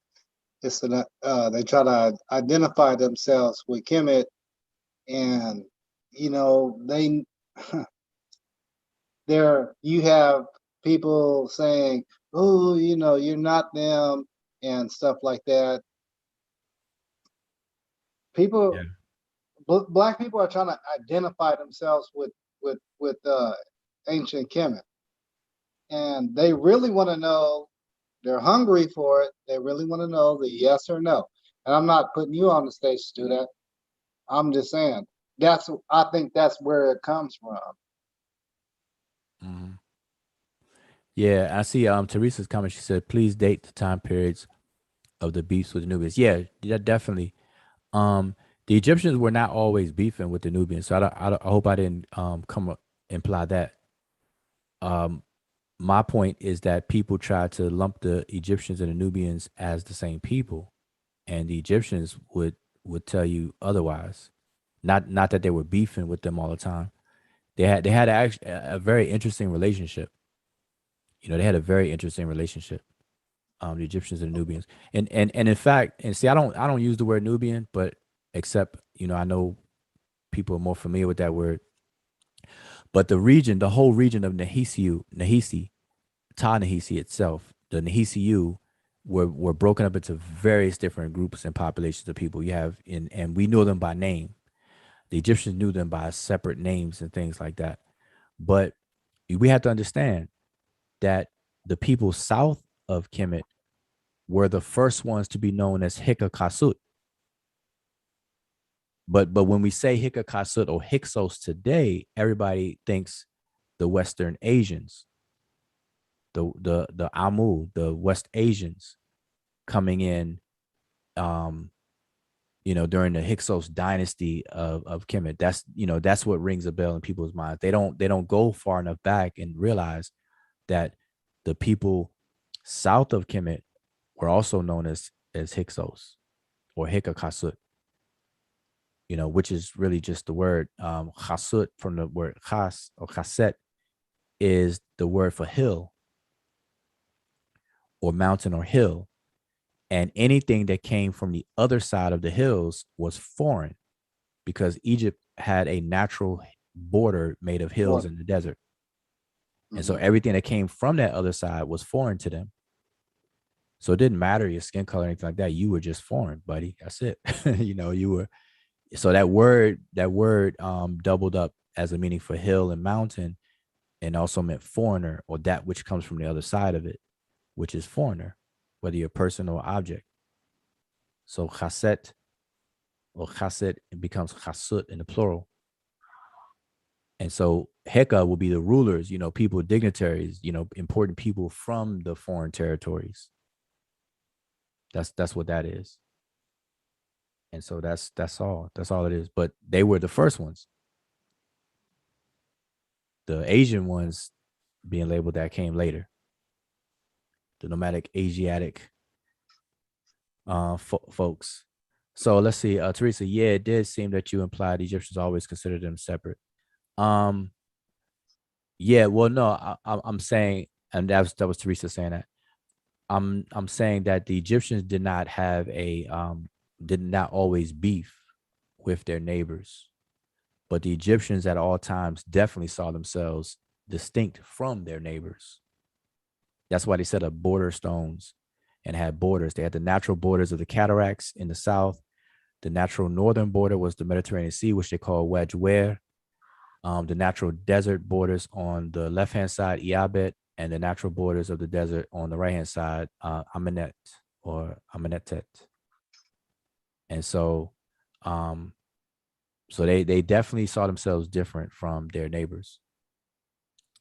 it's they try to identify themselves with Kemet, and you know you have people saying, "Oh, you know, you're not them," and stuff like that. People, black people are trying to identify themselves with ancient Kemet, and they really want to know. They're hungry for it. They really want to know the yes or no. And I'm not putting you on the stage to do that. I'm just saying I think that's where it comes from. Mm-hmm. Yeah, I see Teresa's comment. She said, please date the time periods of the beefs with the Nubians. Yeah, definitely. The Egyptians were not always beefing with the Nubians. So I hope I didn't imply that. My point is that people try to lump the Egyptians and the Nubians as the same people, and the Egyptians would tell you otherwise. Not that they were beefing with them all the time. They had actually a very interesting relationship. You know, they had a very interesting relationship. The Egyptians and the Nubians, and in fact, and see, I don't use the word Nubian, but except I know people are more familiar with that word. But the whole region of Nahisi, Ta-Nehisi itself, the Nehisiu were broken up into various different groups and populations of people. You have and we know them by name. The Egyptians knew them by separate names and things like that. But we have to understand that the people south of Kemet were the first ones to be known as Hyksos. But when we say Hyksos or Hyksos today, everybody thinks the Western Asians, the Amu, the West Asians coming in, during the Hyksos dynasty of Kemet. That's what rings a bell in people's minds. They don't go far enough back and realize that the people south of Kemet were also known as Hyksos or Hyksos, which is really just the word chasut from the word chas or chaset is the word for hill or mountain or hill. And anything that came from the other side of the hills was foreign because Egypt had a natural border made of hills in the desert. And so everything that came from that other side was foreign to them. So it didn't matter your skin color or anything like that. You were just foreign, buddy. That's it. You were. So that word doubled up as a meaning for hill and mountain and also meant foreigner or that which comes from the other side of it, which is foreigner, whether you're a person or object. So chaset or chaset, it becomes chasut in the plural. And so Heka will be the rulers, people, dignitaries, important people from the foreign territories. That's what that is. And so that's all it is. But they were the first ones. The Asian ones being labeled that came later. The nomadic Asiatic folks. So let's see, Teresa. Yeah, it did seem that you implied Egyptians always considered them separate. Yeah, well, no, I'm saying, and that was Teresa saying that. I'm saying that the Egyptians did not have did not always beef with their neighbors, but the Egyptians at all times definitely saw themselves distinct from their neighbors. That's why they set up border stones and had borders. They had the natural borders of the cataracts in the south. The natural northern border was the Mediterranean Sea, which they call Wedgware. The natural desert borders on the left-hand side, Iabet, and the natural borders of the desert on the right-hand side, Amenet or Amenetet. And so, so they definitely saw themselves different from their neighbors.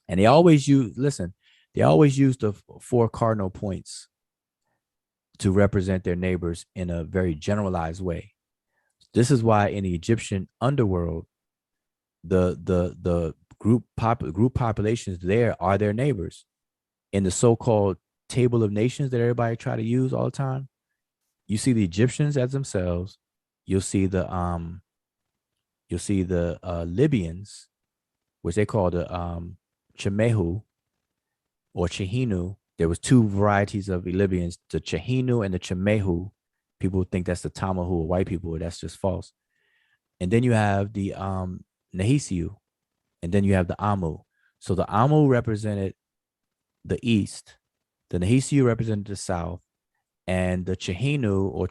And they always use the 4 cardinal points to represent their neighbors in a very generalized way. This is why in the Egyptian underworld, the group populations there are their neighbors. In the so-called table of nations that everybody try to use all the time, you see the Egyptians as themselves. You'll see the Libyans, which they call the Chemehu or Chehinu. There was 2 varieties of Libyans, the Chehinu and the Chemehu. People think that's the Tamahu or white people. That's just false. And then you have the Nehisiu, and then you have the Amu. So the Amu represented the east, the Nehisiu represented the south, and the Chehinu or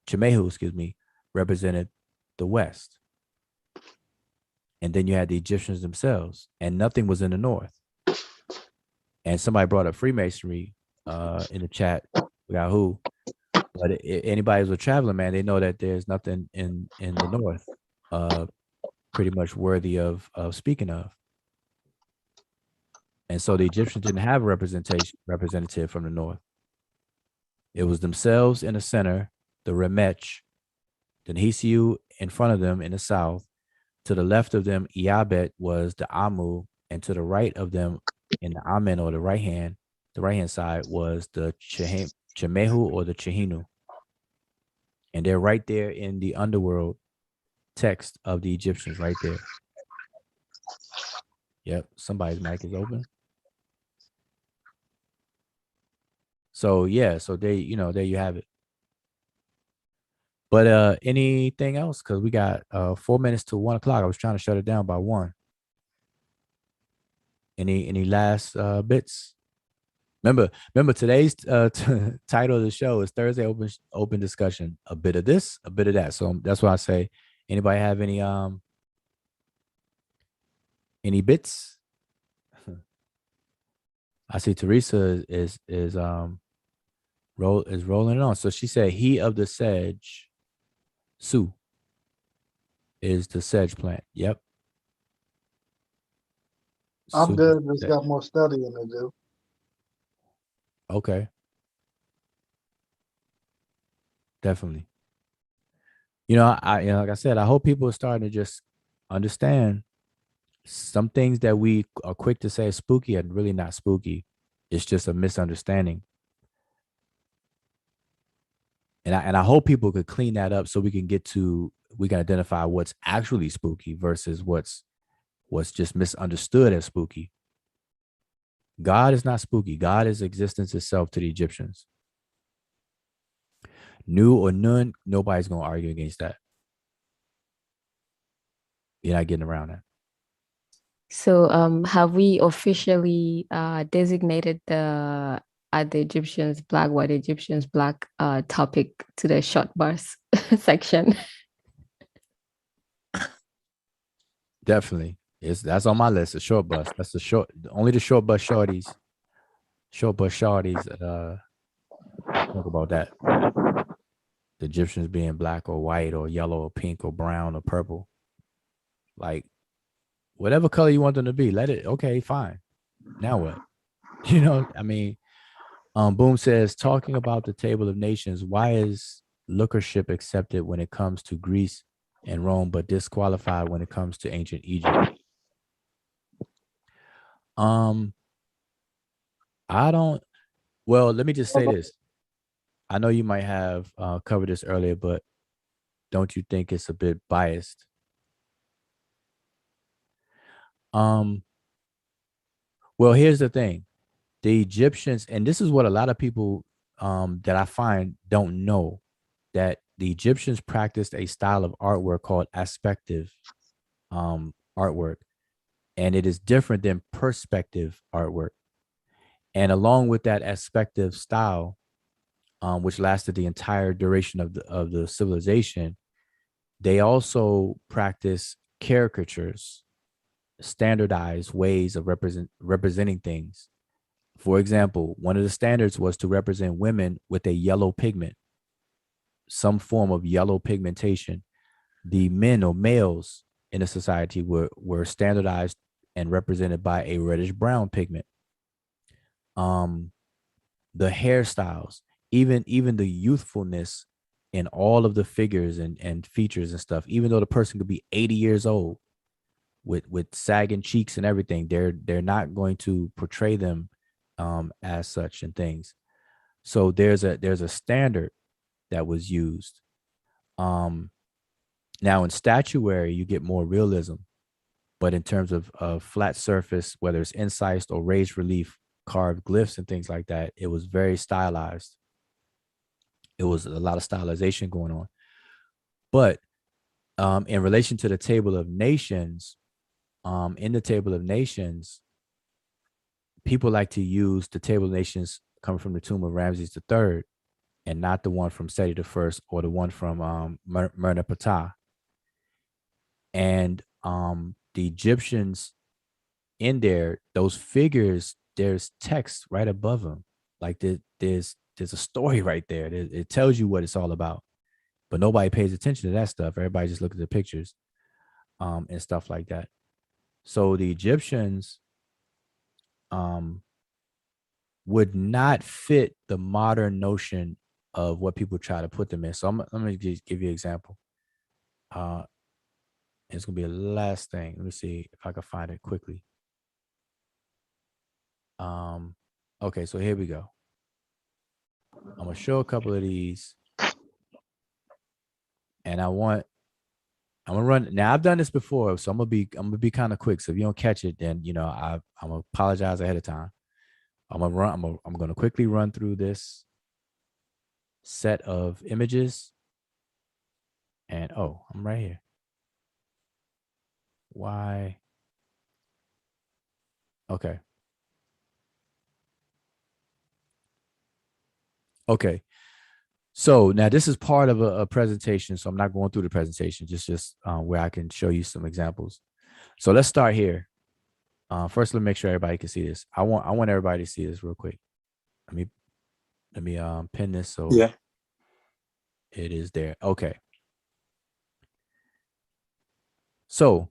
Chemehu, represented the west. And then you had the Egyptians themselves, and nothing was in the north. And somebody brought up Freemasonry in the chat. We got who? But anybody who's a traveler, man, they know that there's nothing in the north pretty much worthy of speaking of. And so the Egyptians didn't have a representative from the north. It was themselves in the center, the Remech, the Nehisiu in front of them in the south. To the left of them, Iabet was the Amu, and to the right of them in the Amen or the right hand side was the Chemehu or the Chehinu. And they're right there in the underworld text of the Egyptians right there. Yep, somebody's mic is open. So yeah, so there you have it. But anything else? Because we got 4 minutes to 1 o'clock. I was trying to shut it down by 1. Any last bits? Remember today's title of the show is Thursday open discussion. A bit of this, a bit of that. So that's why I say, anybody have any bits? I see Teresa is rolling it on. So she said he of the sedge, Su, is the sedge plant. Yep. I'm Su good. is Just sedge. got more studying to do. Okay. Definitely. Like I said, I hope people are starting to just understand some things that we are quick to say is spooky and really not spooky. It's just a misunderstanding. And I hope people could clean that up so we can identify what's actually spooky versus what's just misunderstood as spooky. God is not spooky. God is existence itself to the Egyptians. New or none, nobody's going to argue against that. You're not getting around that. So have we officially designated the Egyptians black, white Egyptians black topic to the short bus section? Definitely. That's on my list, a short bus. That's only the short bus shorties. Short bus shorties Talk about that. The Egyptians being black or white or yellow or pink or brown or purple. Like whatever color you want them to be, let it. Okay, fine. Now what? You know, I mean, Boom says, talking about the Table of Nations, why is lookership accepted when it comes to Greece and Rome, but disqualified when it comes to ancient Egypt? I don't. Well, let me just say this. I know you might have covered this earlier, but don't you think it's a bit biased? Well, here's the thing. The Egyptians, and this is what a lot of people that I find don't know, that the Egyptians practiced a style of artwork called aspective artwork, and it is different than perspective artwork. And along with that aspective style, which lasted the entire duration of the civilization, they also practice caricatures, standardized ways of representing things. For example, one of the standards was to represent women with a yellow pigment, some form of yellow pigmentation. The men or males in the society were standardized and represented by a reddish brown pigment. The hairstyles, even the youthfulness in all of the figures and features and stuff, even though the person could be 80 years old with sagging cheeks and everything, they're not going to portray them as such and things. So there's a standard that was used. Now in statuary, you get more realism, but in terms of flat surface, whether it's incised or raised relief, carved glyphs and things like that, it was very stylized. It was a lot of stylization going on. But in relation to the Table of Nations, in the Table of Nations, people like to use the Table of Nations coming from the tomb of Ramses III and not the one from Seti I or the one from Myrna Ptah. And the Egyptians in there, those figures, there's text right above them. Like there's a story right there. It tells you what it's all about. But nobody pays attention to that stuff. Everybody just looks at the pictures and stuff like that. So the Egyptians would not fit the modern notion of what people try to put them in. So I'm going to just give you an example. It's going to be a last thing. Let me see if I can find it quickly. Okay, so here we go. I'm going to show a couple of these. And I'm going to run. Now I've done this before, so I'm going to be kind of quick. So if you don't catch it, then, you know, I'm going to apologize ahead of time. I'm going to quickly run through this set of images. And oh, I'm right here. Why? Okay. Okay. So now this is part of a presentation. So I'm not going through the presentation, just where I can show you some examples. So let's start here. First, let me make sure everybody can see this. I want everybody to see this real quick. Let me pin this so Yeah. it is there. Okay. So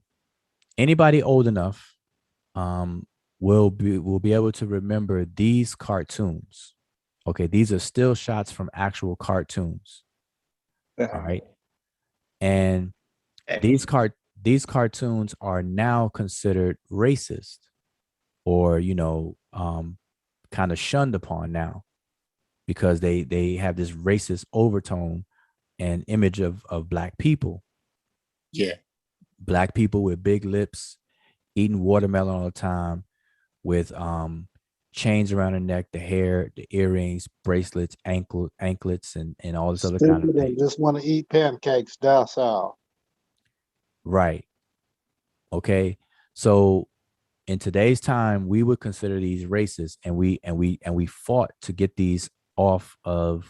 anybody old enough will be able to remember these cartoons. Okay, these are still shots from actual cartoons. All right. And these cartoons are now considered racist or, you know, kind of shunned upon now because they have this racist overtone and image of Black people. Yeah. Black people with big lips, eating watermelon all the time, with chains around the neck, the hair, the earrings, bracelets, anklets, and all this other kind of Stupid thing. and just want to eat pancakes, docile. Right. Okay. So in today's time, we would consider these racist, and we fought to get these off the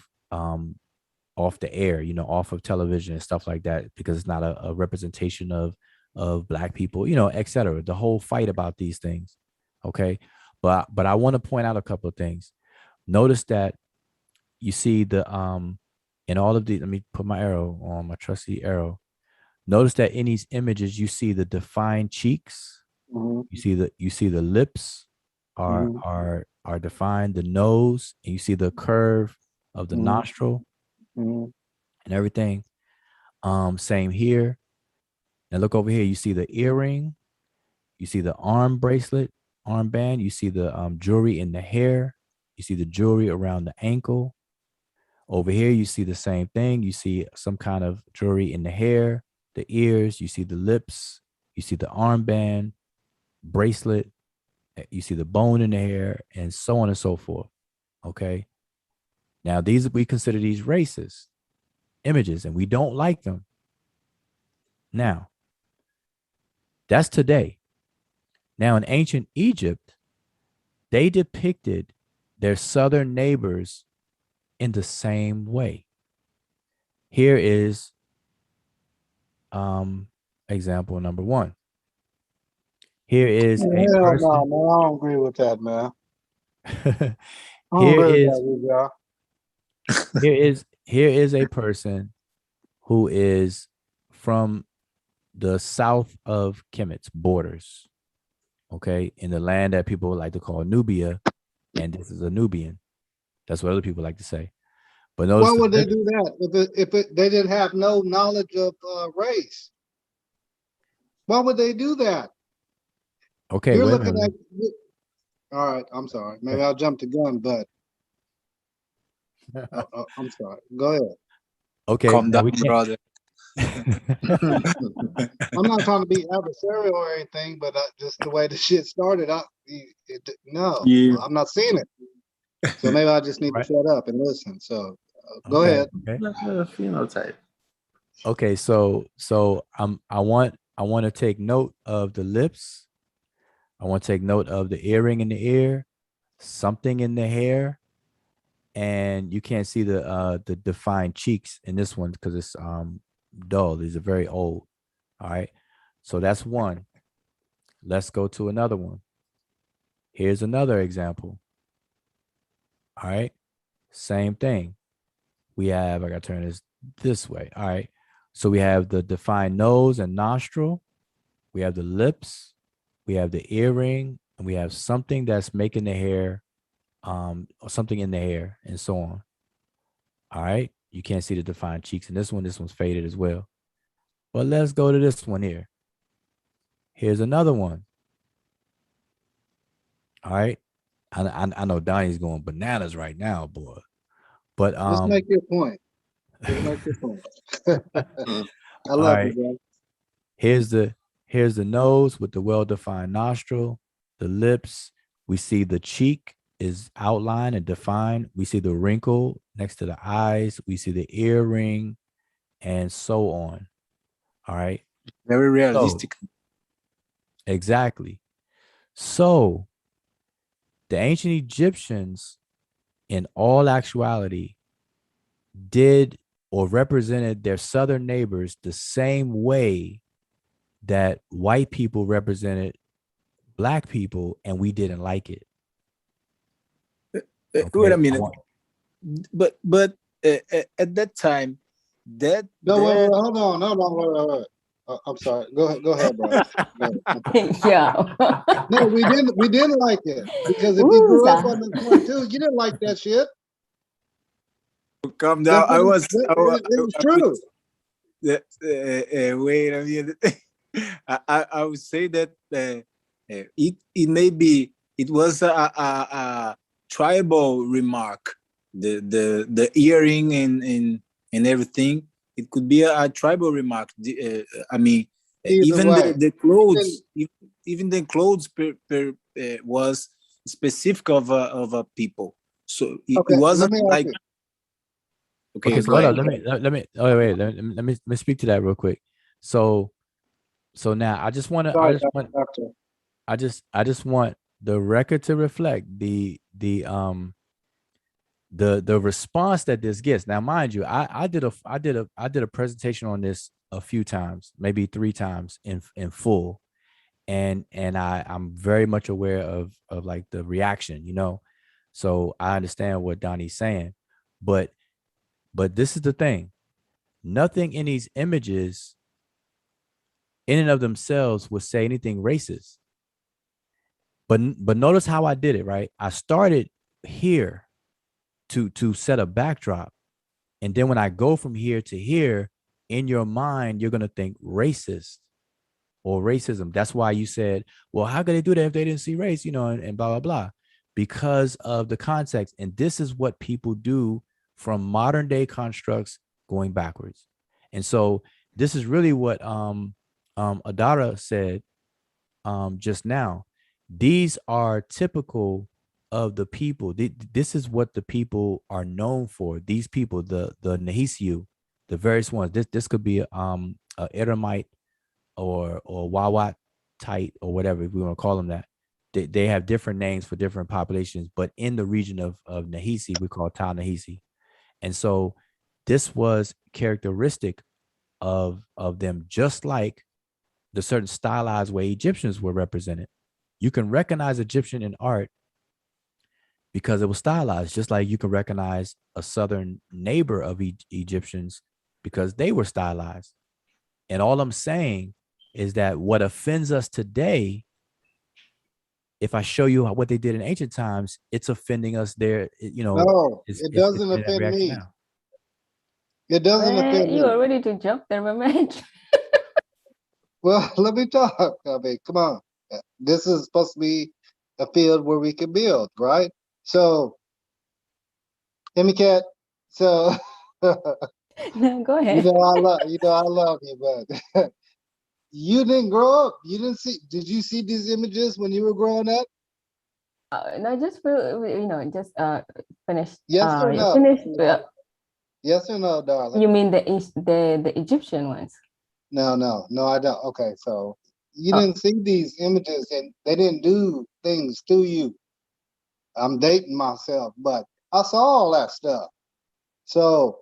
air, you know, off of television and stuff like that, because it's not a representation of Black people, you know, et cetera. The whole fight about these things. Okay. But I want to point out a couple of things. Notice that you see the in all of these, let me put my arrow on, my trusty arrow. Notice that in these images, you see the defined cheeks. Mhm, You see the lips are mhm, are defined, the nose, and you see the curve of the mhm, nostril mhm, and everything. Same here. Now look over here. You see the earring. You see the arm bracelet, armband. You see the jewelry in the hair. You see the jewelry around the ankle. Over here, you see the same thing. You see some kind of jewelry in the hair, the ears. You see the lips. You see the armband, bracelet. You see the bone in the hair, and so on and so forth. Okay. Now, these we consider these racist images, and we don't like them. Now, that's today. Now, in ancient Egypt, they depicted their southern neighbors in the same way. Here is example number one. Here is a Hell no, person. man. I don't agree with that, man. I don't here agree with is that, y'all. here is a person who is from the south of Kemet's borders, okay, in the land that people like to call Nubia, and this is a Nubian. That's what other people like to say. But Why notice would they the do that if they didn't have no knowledge of race? Why would they do that? okay, You're wait a looking minute. at. All right, I'm sorry. Maybe I'll jump the gun, but I'm sorry. Go ahead. Okay, Calm now down, we can't. brother. I'm not trying to be adversarial or anything, but just the way the shit started, no, Yeah. I'm not seeing it. So maybe I just need to Right. shut up and listen. So go Okay, ahead. okay. Phenotype. Okay, so I want to take note of the lips. I want to take note of the earring in the ear, something in the hair, and you can't see the defined cheeks in this one because it's dull. These are very old. All right. So that's one. Let's go to another one. Here's another example. All right. Same thing. We have, I gotta turn this way. All right. So we have the defined nose and nostril. We have the lips. We have the earring, and we have something that's making the hair, or something in the hair, and so on. All right. You can't see the defined cheeks in this one. This one's faded as well. But let's go to this one here. Here's another one. All right. I know Donnie's going bananas right now, boy. But Just make your point. Just make your point. I all love you, right. bro. Here's the nose with the well-defined nostril, the lips. We see the cheek is outlined and defined. We see the wrinkle next to the eyes. We see the earring, and so on. All right. Very So realistic. exactly. So the ancient Egyptians, in all actuality, did or represented their southern neighbors the same way that white people represented black people, and we didn't like it. Wait Okay. a minute. But at that time, that No, wait, that hold on, wait. I'm sorry. Go ahead, bro. Go ahead. Yeah. No, we didn't like it because if you Who's grew up that? on the 22, you didn't like that shit. calm down. That's what it was I true. was wait a minute. I would say that it may be it was a tribal remark. The earring and everything. It could be a tribal remark. I mean, Either even way, the clothes, even the clothes was specific of a people. So it okay, let wasn't me ask like you. Okay, okay. so Go hold on. ahead. Let me. Oh wait. Let me speak to that real quick. So now Sorry, doctor. I just want the record to reflect the response that this gets. Now, mind you, I did a presentation on this a few times, maybe 3 times in full, and I'm very much aware of like the reaction, you know. So I understand what Donnie's saying, But this is the thing. Nothing in these images in and of themselves would say anything racist. But notice how I did it, right? I started here to set a backdrop. And then when I go from here to here, in your mind, you're gonna think racist or racism. That's why you said, well, how could they do that if they didn't see race, and blah, blah, blah, because of the context. And this is what people do from modern day constructs going backwards. And so this is really what Adara said just now. These are typical of the people. This is what the people are known for. These people, the Nahisiu, the various ones. This could be a Edomite or Wawatite or whatever, if we want to call them that. They have different names for different populations, but in the region of Nahisi, we call Ta Nahisi. And so this was characteristic of them, just like the certain stylized way Egyptians were represented. You can recognize Egyptian in art because it was stylized, just like you can recognize a southern neighbor of Egyptians because they were stylized. And all I'm saying is that what offends us today, if I show you what they did in ancient times, it's offending us there. No, it doesn't it's offend me. now. It doesn't offend You me. are ready to jump there, my man. Well, let me talk. I mean, come on. This is supposed to be a field where we can build, right? So, Cat. So, No, go ahead. I love you, but you didn't grow up. You didn't see. Did you see these images when you were growing up? No, just just finish. Yes or You no? finished. Yes or no, darling? You mean the Egyptian ones? No, I don't. Okay, so you Oh. didn't see these images, and they didn't do things to you. I'm dating myself, but I saw all that stuff. So,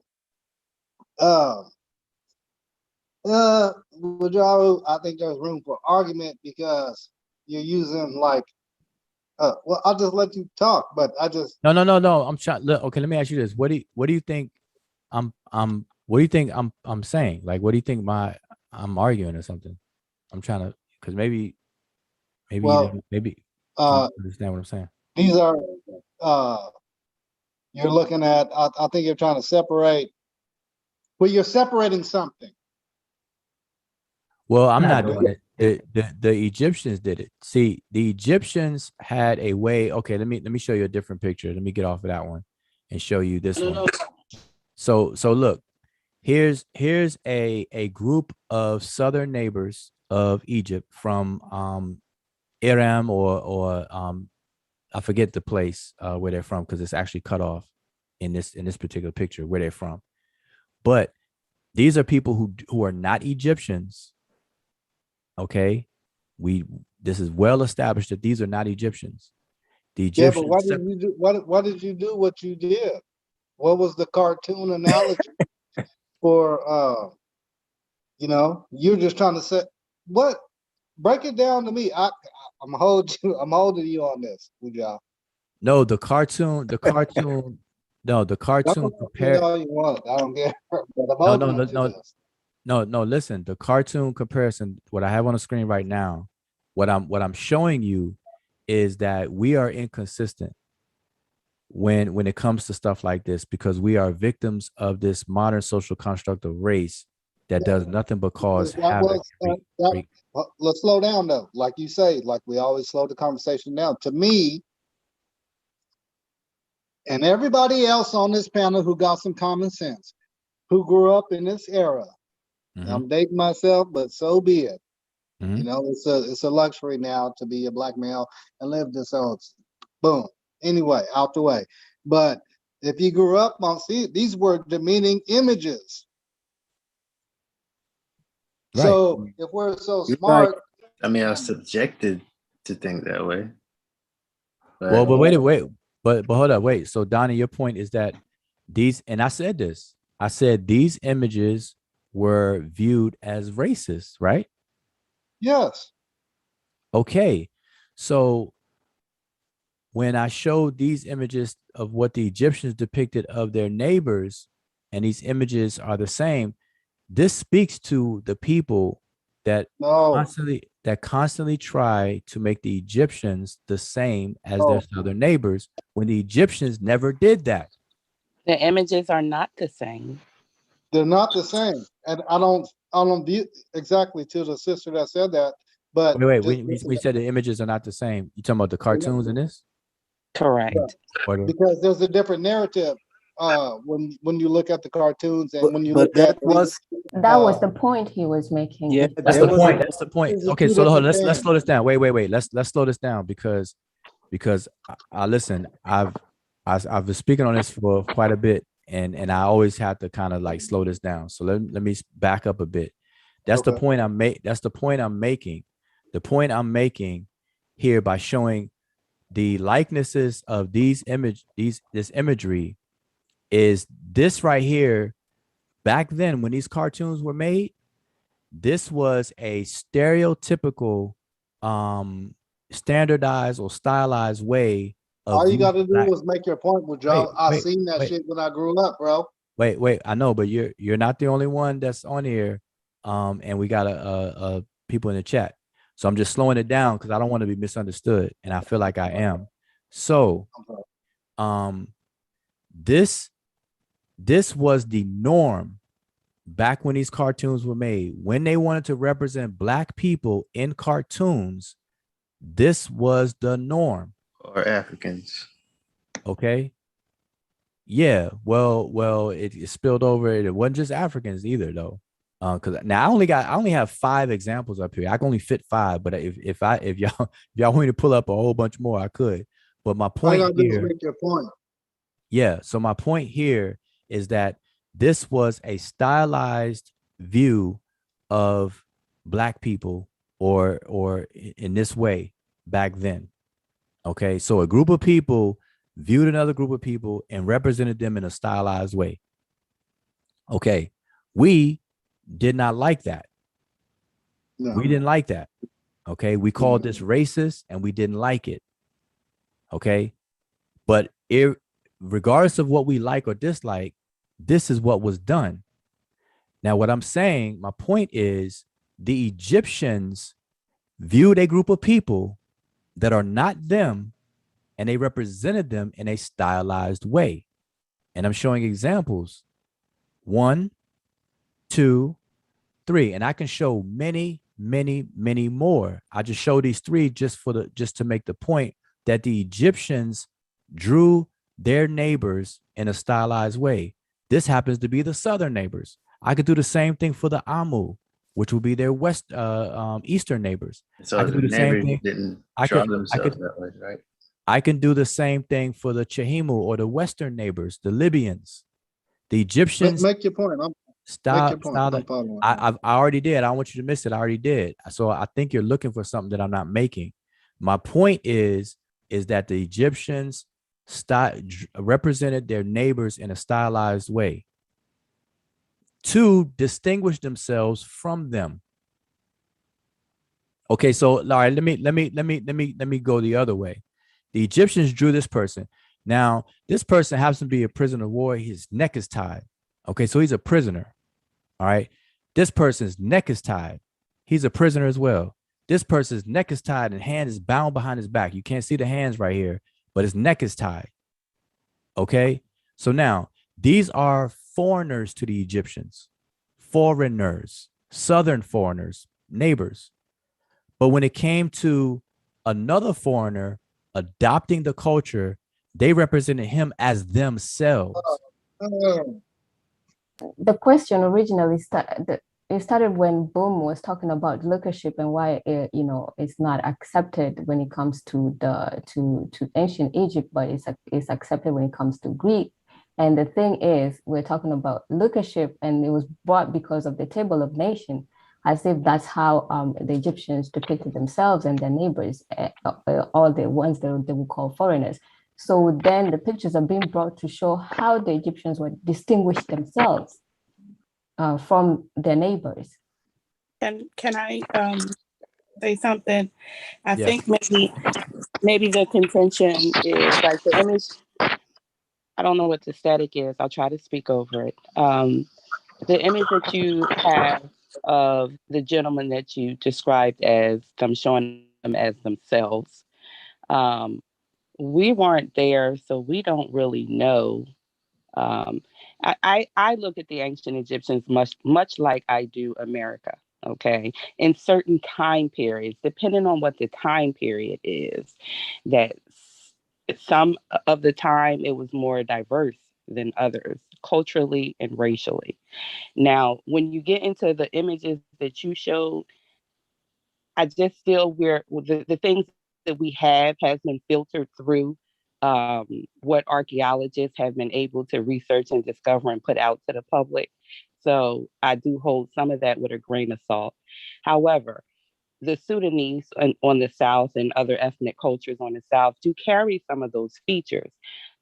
Wajaru, I think there's room for argument because you're using well, I'll just let you talk, but I just No. I'm trying. Look, okay, let me ask you this. What do you think what do you think I'm saying? Like, what do you think I'm arguing or something? I'm trying to, because maybe well, maybe you uh, understand what I'm saying. these are you're looking at. I think you're trying to separate. Well, you're separating something. Well, I'm not doing it. The Egyptians did it. See, the Egyptians had a way. Okay, let me show you a different picture. Let me get off of that one and show you this one. So look, here's a group of southern neighbors of Egypt from Iram or I forget the place where they're from because it's actually cut off in this particular picture where they're from. But these are people who are not Egyptians. Okay, this is well established that these are not Egyptians. The Egyptians. Yeah, but why did you do? Why did you do what you did? What was the cartoon analogy for? You're just trying to say what? Break it down to me. I'm holding you on this, Ujah. No, the cartoon. No, the cartoon compared. All you want. I don't care. But No. Listen, the cartoon comparison. What I have on the screen right now, what I'm showing you, is that we are inconsistent when it comes to stuff like this because we are victims of this modern social construct of race that does nothing but cause havoc. Let's slow down though. Like you say, like we always slow the conversation down. To me, and everybody else on this panel who got some common sense, who grew up in this era. Mm-hmm. I'm dating myself, but so be it. Mm-hmm. It's a luxury now to be a black male and live this old. Boom. Anyway, out the way. But if you grew up on these were demeaning images. Right. So if we're so smart, I mean, I was subjected to think that way. But wait. But hold up, wait. So Donnie, your point is that these, and I said this, I said these images were viewed as racist, right? Yes. Okay. So when I showed these images of what the Egyptians depicted of their neighbors, and these images are the same, this speaks to the people that No, constantly try to make the Egyptians the same as their no, southern neighbors, when the Egyptians never did that. The images are not the same. they're not the same. And I don't view exactly to the sister that said that, but Wait, just listen, we said the images are not the same. You talking about the cartoons in this? Correct. Or the, because there's a different narrative when you look at the cartoons and when you But look at that was, That was the point he was making. yeah, that's there the was point. a, That's the point. These are Okay, two so hold on, different let's things. slow this down. Wait. Let's slow this down because I listen. I've been speaking on this for quite a bit, and I always have to kind of like slow this down. So let me back up a bit. That's the Okay. point That's the point I'm making. The point I'm making here by showing the likenesses of this imagery is this right here. Back then, when these cartoons were made, this was a stereotypical, standardized or stylized way of All you got to do black. is make your point, with Wait, Joe. I wait, seen that wait. shit when I grew up, bro. Wait. I know, but you're not the only one that's on here. And we got a people in the chat. So I'm just slowing it down because I don't want to be misunderstood, and I feel like I am. So, this was the norm back when these cartoons were made. When they wanted to represent black people in cartoons, this was the norm. Or Africans. Okay. Yeah, well, it spilled over. It wasn't just Africans either, though. Because now I only have 5 examples up here. I can only fit 5, but if y'all want me to pull up a whole bunch more, I could. But my All you point got to do is here, make your point. yeah. So my point here is that this was a stylized view of black people, or in this way back then. Okay, so a group of people viewed another group of people and represented them in a stylized way. Okay, we did not like that. No. We didn't like that. Okay, we called this racist and we didn't like it. Okay, but regardless of what we like or dislike, this is what was done. Now, what I'm saying, my point is, the Egyptians viewed a group of people that are not them, and they represented them in a stylized way. And I'm showing examples 1, 2, 3, and I can show many more. I just show these 3 just to make the point that the Egyptians drew their neighbors in a stylized way. This happens to be the southern neighbors. I could do the same thing for the Amu, which will be their eastern neighbors. So I could the do the same neighbors thing. didn't I draw could themselves that way, right? I can do the same thing for the Chehimu or the western neighbors, the Libyans. The Egyptians Make your point. Make your point. I'm following. I already did. I don't want you to miss it. I already did. So I think you're looking for something that I'm not making. My point is that the Egyptians represented their neighbors in a stylized way to distinguish themselves from them. Okay, so all right, let me go the other way. The Egyptians drew this person. Now, this person happens to be a prisoner of war. His neck is tied. Okay, so he's a prisoner. All right. This person's neck is tied. He's a prisoner as well. This person's neck is tied and hand is bound behind his back. You can't see the hands right here, but his neck is tied. Okay. So now these are foreigners to the Egyptians, foreigners, southern foreigners, neighbors. But when it came to another foreigner adopting the culture, they represented him as themselves. The question originally started when Boom was talking about leadership and why it's not accepted when it comes to to ancient Egypt, but it's accepted when it comes to Greek. And the thing is, we're talking about leadership, and it was brought because of the Table of Nations, as if that's how the Egyptians depicted themselves and their neighbors, all the ones that they would call foreigners. So then the pictures are being brought to show how the Egyptians would distinguish themselves from their neighbors. Can I say something? I Yeah. think maybe the contention is like the image. I don't know what the static is. I'll try to speak over it. The image that you have of the gentleman that you described as them showing them as themselves. Um, we weren't there, so we don't really know. Um, I look at the ancient Egyptians much like I do America. Okay, in certain time periods, depending on what the time period is, that some of the time it was more diverse than others, culturally and racially. Now, when you get into the images that you showed, I just feel the things that we have has been filtered through what archaeologists have been able to research and discover and put out to the public. So I do hold some of that with a grain of salt. However, the Sudanese on the South and other ethnic cultures on the South do carry some of those features.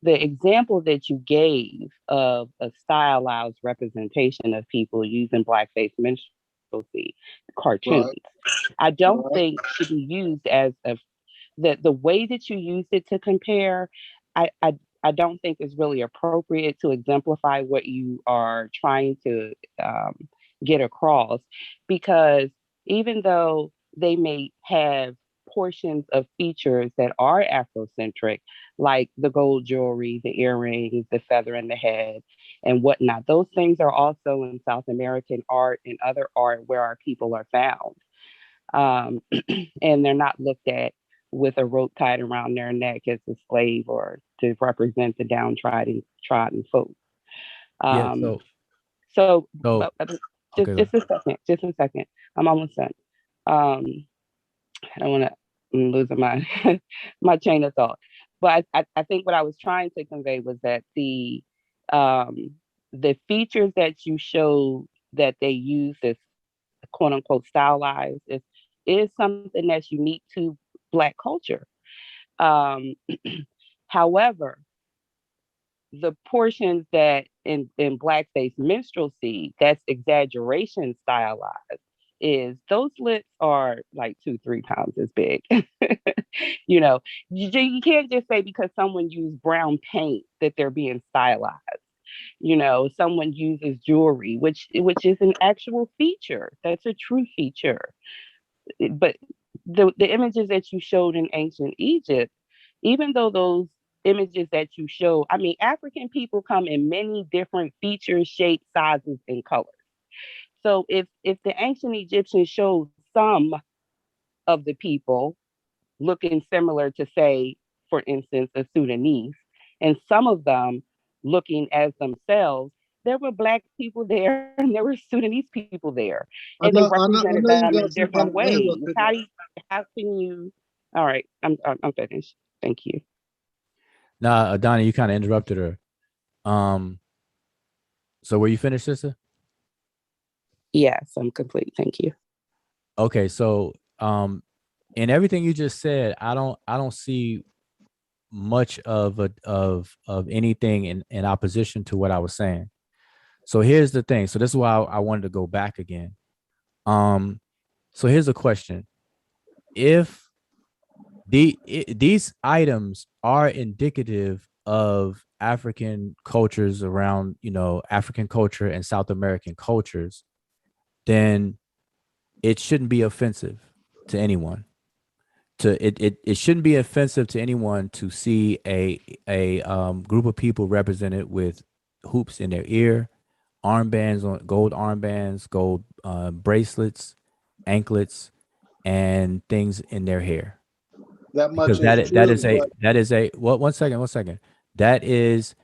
The example that you gave of a stylized representation of people using blackface minstrelsy cartoons, Right, I don't right. think should be used as the way that you used it to compare. I, I I don't think is really appropriate to exemplify what you are trying to get across, because even though they may have portions of features that are Afrocentric, like the gold jewelry, the earrings, the feather in the head, and whatnot. Those things are also in South American art and other art where our people are found. Um, and they're not looked at with a rope tied around their neck as a slave or to represent the trodden folk. Yeah. Um, so, So okay. just a second, just a second. I'm almost done. Um, I don't want to losing my my chain of thought, but I think what I was trying to convey was that the features that you showed that they use as quote unquote stylized is something that's unique to Black culture. Um, however, the portions that in blackface minstrelsy, that's exaggeration stylized, is those lips are like 2-3 times as big. you know, you can't just say because someone used brown paint that they're being stylized. Someone uses jewelry, which is an actual feature. That's a true feature. But the images that you showed in ancient Egypt, even though those images that you show, I mean, African people come in many different features, shapes, sizes, and colors. So if the ancient Egyptians showed some of the people looking similar to, say, for instance, a Sudanese, and some of them looking as themselves, there were Black people there and there were Sudanese people there, and they I represented know them you in got some different kind of ways. angle to How can you? All right, I'm finished. Thank you. Now, Donnie, you kind of interrupted her. So were you finished, sister? Yes, I'm complete. Thank you. Okay, so in everything you just said, I don't see much of anything in opposition to what I was saying. So here's the thing. So this is why I wanted to go back again. So here's a question. If these items are indicative of African cultures around, African culture and South American cultures, then it shouldn't be offensive to anyone. It shouldn't be offensive to anyone to see a group of people represented with hoops in their ear, armbands on gold armbands, gold bracelets, anklets, and things in their hair. that Because much is true, but that is a well, one second. That is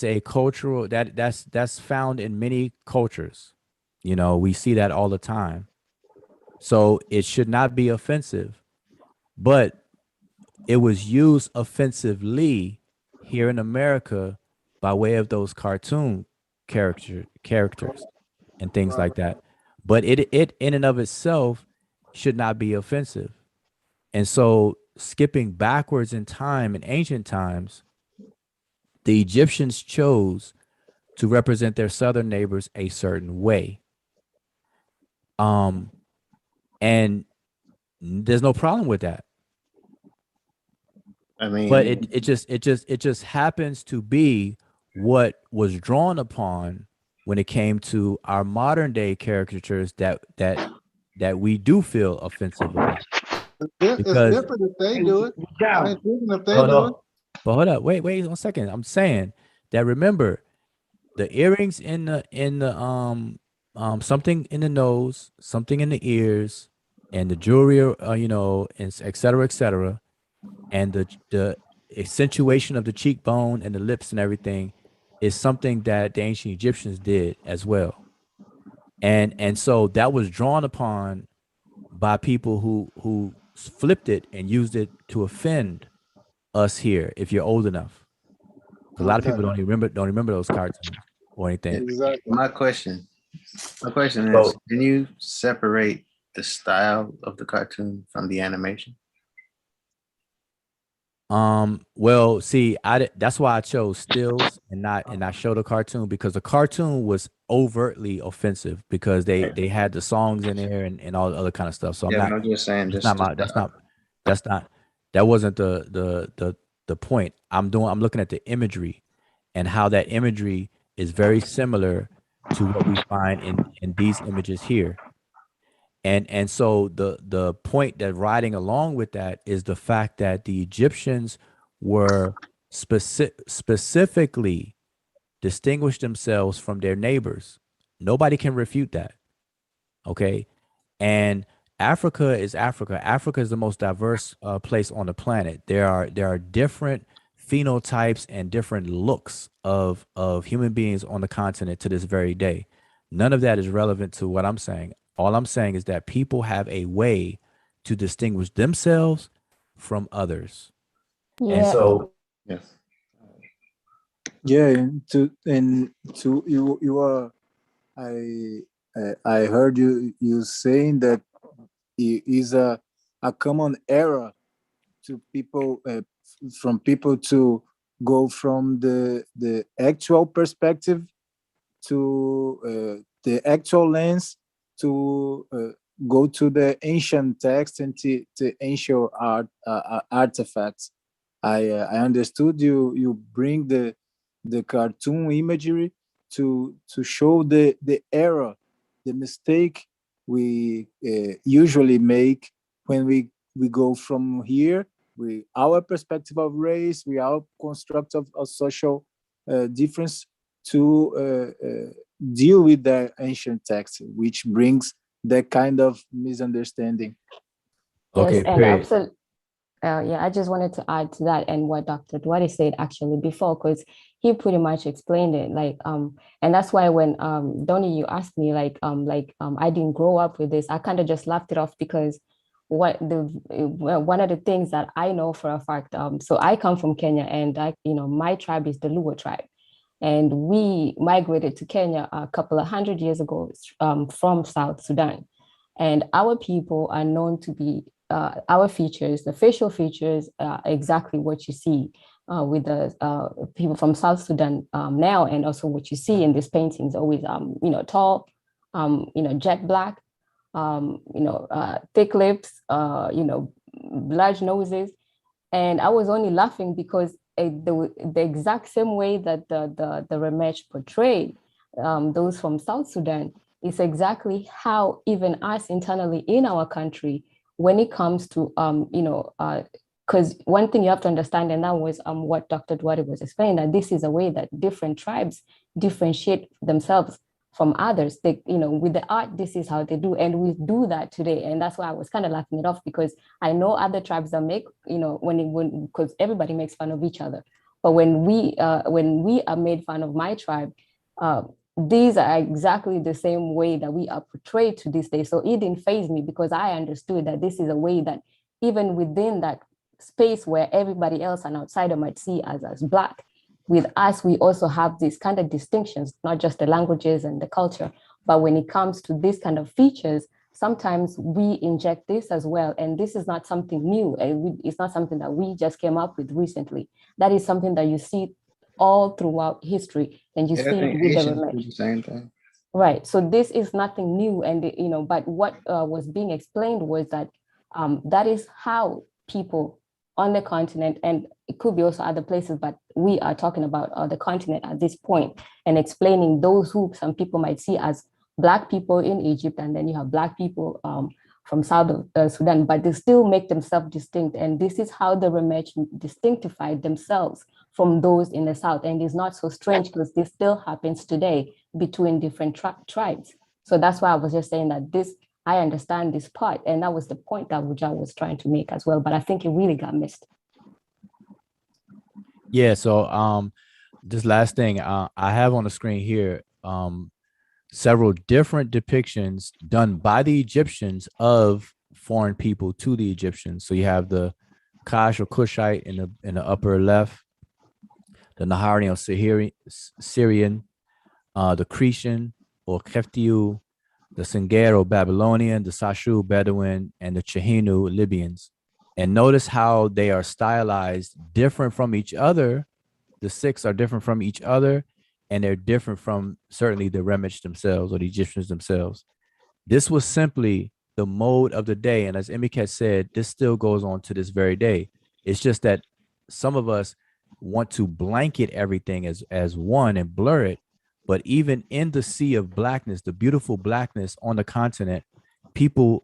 a cultural that's found in many cultures. We see that all the time. So it should not be offensive, but it was used offensively here in America by way of those cartoon characters and things right. like that. But it in and of itself should not be offensive. And so skipping backwards in time in ancient times, the Egyptians chose to represent their southern neighbors a certain way. Um and There's no problem with that. I mean, But it just happens to be what was drawn upon when it came to our modern day caricatures that we do feel offensive about. It's Because different if they do it. I ain't thinking if they no, do it. no. But hold up, wait 1 second. I'm saying that, remember, the earrings in the something in the nose, something in the ears, and the jewelry, and et cetera, and the accentuation of the cheekbone and the lips and everything is something that the ancient Egyptians did as well. And so that was drawn upon by people who flipped it and used it to offend us here, if you're old enough. 'Cause a lot of Okay, people don't remember those cartoons or anything. exactly. my question is, So- can you separate the style of the cartoon from the animation? Well, see, that's why I chose stills and I showed a cartoon, because the cartoon was overtly offensive because they had the songs in there and all the other kind of stuff. So Yeah, but I'm just saying, that's just not my, that's not, that wasn't the point. I'm looking at the imagery and how that imagery is very similar to what we find in these images here. And so the point that riding along with that is the fact that the Egyptians were specifically distinguished themselves from their neighbors. Nobody can refute that. Okay. And Africa is Africa. Africa is the most diverse place on the planet. There are different phenotypes and different looks of human beings on the continent to this very day. None of that is relevant to what I'm saying. All I'm saying is that people have a way to distinguish themselves from others. And Yeah. so, yes. Yeah, and to you are I heard you saying that it is a common error to people from people to go from the actual perspective to the actual lens to go to the ancient text and to ancient artifacts. I understood you bring the cartoon imagery to show the error, the mistake we usually make when we go from here with our perspective of race, with our construct of social difference to deal with the ancient text, which brings that kind of misunderstanding. okay, Yes, and period. absolutely. Yeah, I just wanted to add to that and what Dr. Duarte said actually before, because he pretty much explained it. And that's why when Donnie, you asked me I didn't grow up with this, I kind of just laughed it off because one of the things that I know for a fact, so I come from Kenya, and my tribe is the Luo tribe. And we migrated to Kenya a couple of 100 years ago from South Sudan. And our people are known to be our features, the facial features, exactly what you see with the people from South Sudan now, and also what you see in these paintings, always, tall, jet black, thick lips, large noses. And I was only laughing because the exact same way that the Remesh portrayed those from South Sudan is exactly how even us internally in our country, when it comes to, because one thing you have to understand, and that was what Dr. Duarte was explaining, that this is a way that different tribes differentiate themselves from others. They, with the art, this is how they do. And we do that today. And that's why I was kind of laughing it off, because I know other tribes that make, because everybody makes fun of each other. But when we are made fun of my tribe, these are exactly the same way that we are portrayed to this day. So it didn't faze me, because I understood that this is a way that even within that space where everybody else, an outsider, might see us as Black, with us, we also have these kind of distinctions, not just the languages and the culture, but when it comes to these kind of features, sometimes we inject this as well. And this is not something new. It's not something that we just came up with recently. That is something that you see all throughout history, and you see it with the Remesh. The same thing. Right. So this is nothing new. And, but what was being explained was that That is how people on the continent, and it could be also other places, but we are talking about the continent at this point and explaining those who some people might see as Black people in Egypt, and then you have Black people from South of Sudan, but they still make themselves distinct. And this is how the Remetch distinctified themselves from those in the South. And it's not so strange because this still happens today between different tribes. So that's why I was just saying that this, I understand this part. And that was the point that Wuja was trying to make as well. But I think it really got missed. Yeah, so this last thing I have on the screen here, several different depictions done by the Egyptians of foreign people to the Egyptians. So you have the Kash or Kushite in the upper left, the Naharian or Syrian, the Cretan or Keftiu, the Senger or Babylonian, the Sashu Bedouin, and the Chehinu Libyans. And notice how they are stylized different from each other. The six are different from each other, and they're different from certainly the Remetch themselves or the Egyptians themselves. This was simply the mode of the day. And as Emiket said, this still goes on to this very day. It's just that some of us want to blanket everything as one and blur it. But even in the sea of blackness, the beautiful blackness on the continent, people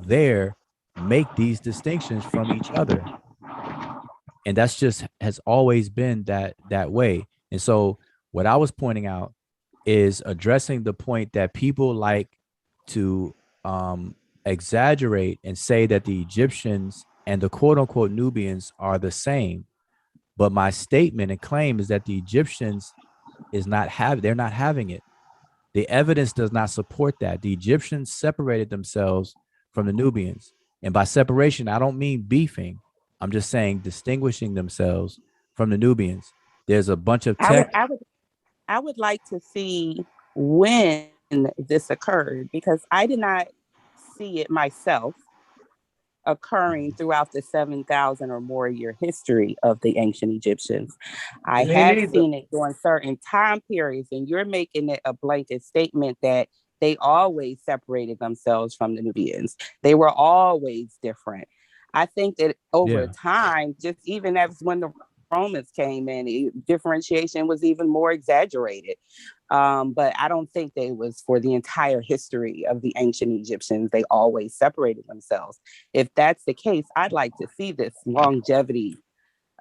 there make these distinctions from each other. And that's just has always been that way. And so what I was pointing out is addressing the point that people like to exaggerate and say that the Egyptians and the quote unquote Nubians are the same. But my statement and claim is that the Egyptians they're not having it. The evidence does not support that. The Egyptians separated themselves from the Nubians. And by separation, I don't mean beefing. I'm just saying distinguishing themselves from the Nubians. There's a bunch of tech. I would like to see when this occurred, because I did not see it myself occurring throughout the 7,000 or more year history of the ancient Egyptians. I have seen it during certain time periods, and you're making it a blanket statement that they always separated themselves from the Nubians. They were always different. I think that over time, just even as when the Romans came in, differentiation was even more exaggerated. But I don't think they was for the entire history of the ancient Egyptians. They always separated themselves. If that's the case, I'd like to see this longevity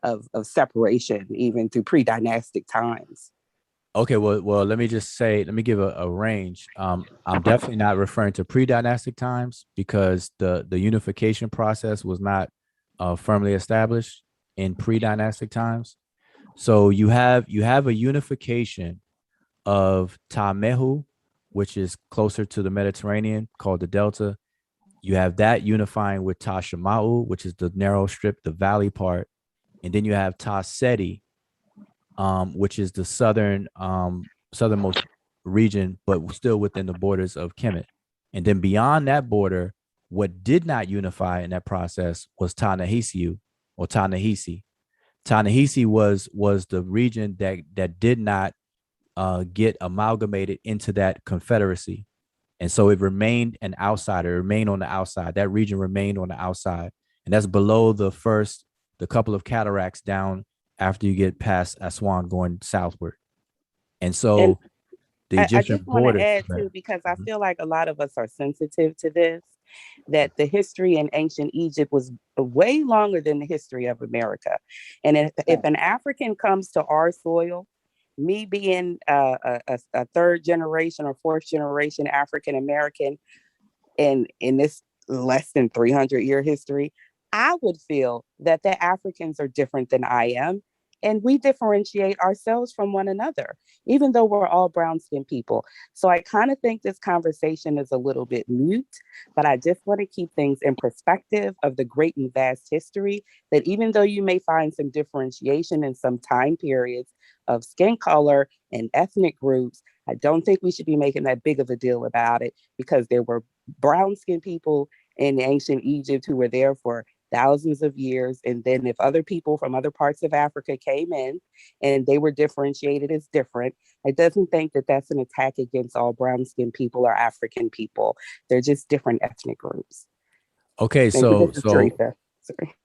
of separation even through pre-dynastic times. Okay, well, let me just say, let me give a range. I'm definitely not referring to pre-dynastic times because the unification process was not firmly established in pre-dynastic times. So you have a unification of Tamehu, which is closer to the Mediterranean, called the Delta. You have that unifying with Tashamau, which is the narrow strip, the valley part. And then you have Ta Seti, which is the southernmost region, but still within the borders of Kemet. And then beyond that border, what did not unify in that process was Ta-Nehisiu or Ta-Nehisi. Ta-Nehisi was the region that did not get amalgamated into that confederacy. And so it remained an outsider, remained on the outside. That region remained on the outside. And that's below the couple of cataracts down after you get past Aswan going southward. And so the Egyptian I just want border. to add too, because I feel like a lot of us are sensitive to this, that the history in ancient Egypt was way longer than the history of America. And if an African comes to our soil, me being a third generation or fourth generation African American, and in this less than 300-year history, I would feel that the Africans are different than I am. And we differentiate ourselves from one another, even though we're all brown-skinned people. So I kind of think this conversation is a little bit mute, but I just want to keep things in perspective of the great and vast history, that even though you may find some differentiation in some time periods of skin color and ethnic groups, I don't think we should be making that big of a deal about it, because there were brown-skinned people in ancient Egypt who were there for thousands of years. And then if other people from other parts of Africa came in and they were differentiated as different, I doesn't think that that's an attack against all brown-skinned people or African people. They're just different ethnic groups. Okay, Thank you. This is so Teresa. Sorry.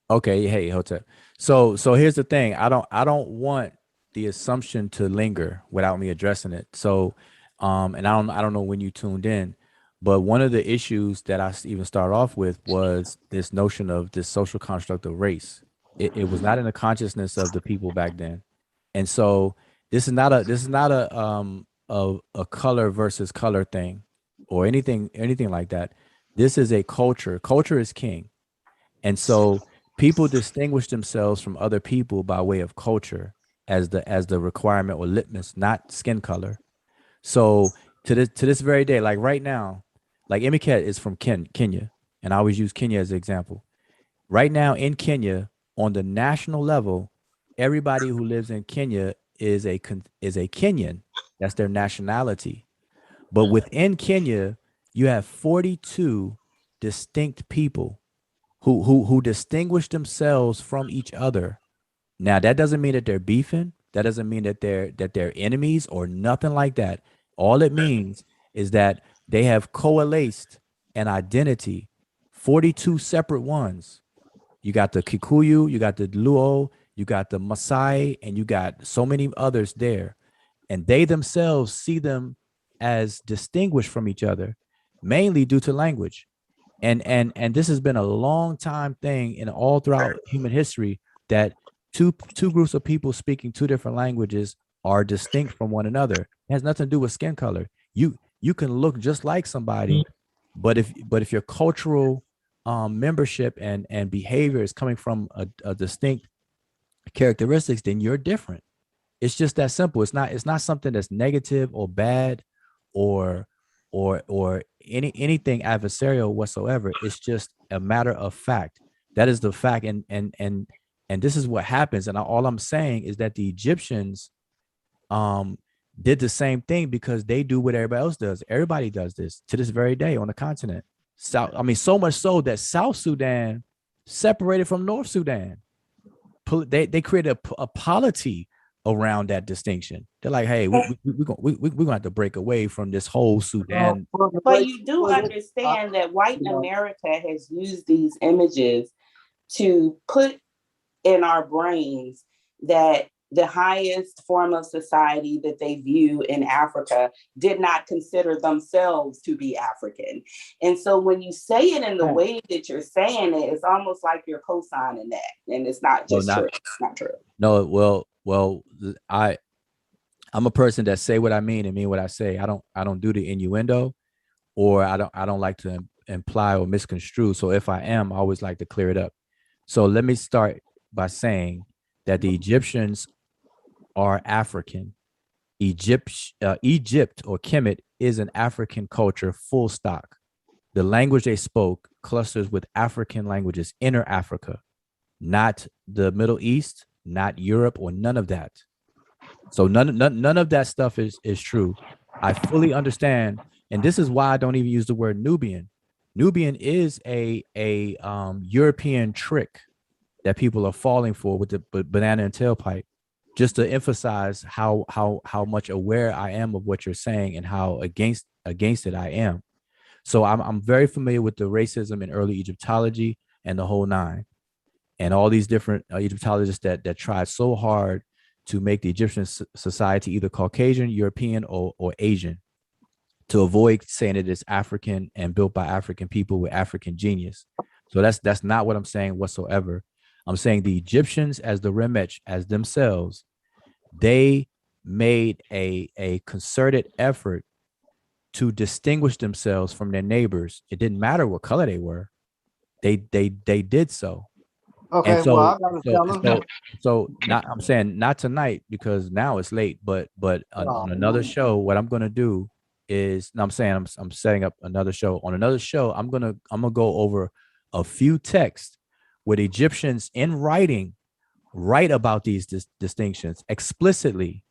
okay, hey, Hotep. So here's the thing. I don't want the assumption to linger without me addressing it. So and I don't know when you tuned in, but one of the issues that even started off with was this notion of this social construct of race. It was not in the consciousness of the people back then. And so this is not a color versus color thing or anything like that. This is a culture. Culture is king. And so people distinguish themselves from other people by way of culture as the requirement or litmus, not skin color. So to this very day, like right now, like Emiket is from Kenya, and I always use Kenya as an example. Right now in Kenya, on the national level, everybody who lives in Kenya is a Kenyan. That's their nationality. But within Kenya, you have 42 distinct people who distinguish themselves from each other. Now that doesn't mean that they're beefing. That doesn't mean that they're enemies or nothing like that. All it means is that they have coalesced an identity, 42 separate ones. You got the Kikuyu, you got the Luo, you got the Maasai, and you got so many others there. And they themselves see them as distinguished from each other, mainly due to language. And this has been a long time thing in all throughout human history that two groups of people speaking two different languages are distinct from one another. It has nothing to do with skin color. You can look just like somebody, but if your cultural membership and behavior is coming from a distinct characteristics, then you're different. It's just that simple. It's not something that's negative or bad or or anything adversarial whatsoever. It's just a matter of fact. That is the fact. And this is what happens. And all I'm saying is that the Egyptians did the same thing because they do what everybody else does. Everybody does this to this very day on the continent. So much so that South Sudan separated from North Sudan. They created a polity around that distinction. They're like, hey, we're gonna have to break away from this whole Sudan. But you do understand that white America has used these images to put in our brains that the highest form of society that they view in Africa did not consider themselves to be African. And so when you say it in the way that you're saying it, it's almost like you're co-signing that. And it's not just true. It's not true. No, well, I'm a person that say what I mean and mean what I say. I don't do the innuendo, or I don't like to imply or misconstrue. So if I am, I always like to clear it up. So let me start by saying that the Egyptians are African. Egypt or Kemet is an African culture, full stop. The language they spoke clusters with African languages, inner Africa, not the Middle East, not Europe, or none of that. So none of that stuff is true. I fully understand, and this is why I don't even use the word Nubian. Nubian is a European trick that people are falling for with the banana and tailpipe, just to emphasize how much aware I am of what you're saying and how against it I am. So I'm very familiar with the racism in early Egyptology and the whole nine, and all these different Egyptologists that tried so hard to make the Egyptian society either Caucasian, European, or Asian, to avoid saying it is African and built by African people with African genius. So that's not what I'm saying whatsoever. I'm saying the Egyptians as the Remech, as themselves, they made a concerted effort to distinguish themselves from their neighbors. It didn't matter what color they were. They did so. Okay, And so, well, I gotta tell them. so not, I'm saying not tonight because now it's late, but on another show, what I'm gonna do is, no, I'm saying I'm setting up another show. On another show, I'm gonna go over a few texts where the Egyptians in writing write about these distinctions explicitly.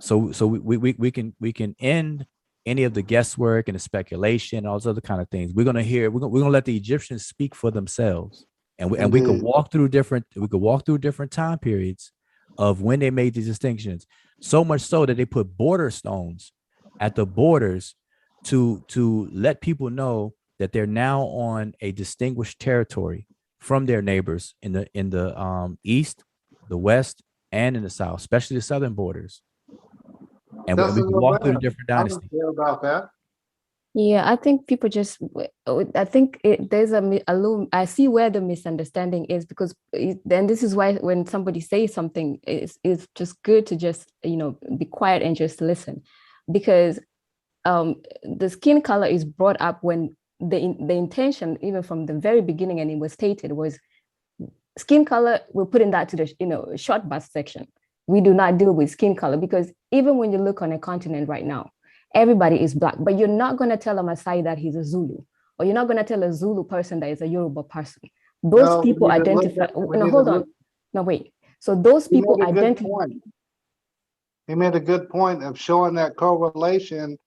So we can end any of the guesswork and the speculation, and all those other kind of things. We're gonna let the Egyptians speak for themselves. And we could walk through different time periods of when they made these distinctions. So much so that they put border stones at the borders to let people know that they're now on a distinguished territory from their neighbors in the east, the west, and in the south, especially the southern borders. And we can walk through the different I dynasties. don't care about that. Yeah, I think people just, I think there's a little, I see where the misunderstanding is, because then this is why when somebody says something, it's just good to just, be quiet and just listen, because the skin color is brought up when the intention, even from the very beginning, and it was stated, was skin color, we're putting that to the, short bus section. We do not deal with skin color, because even when you look on a continent right now, everybody is Black, but you're not going to tell a Maasai that he's a Zulu, or you're not going to tell a Zulu person that is a Yoruba person. Those people identify, hold on. No, wait. So those people identify. He made a good point of showing that correlation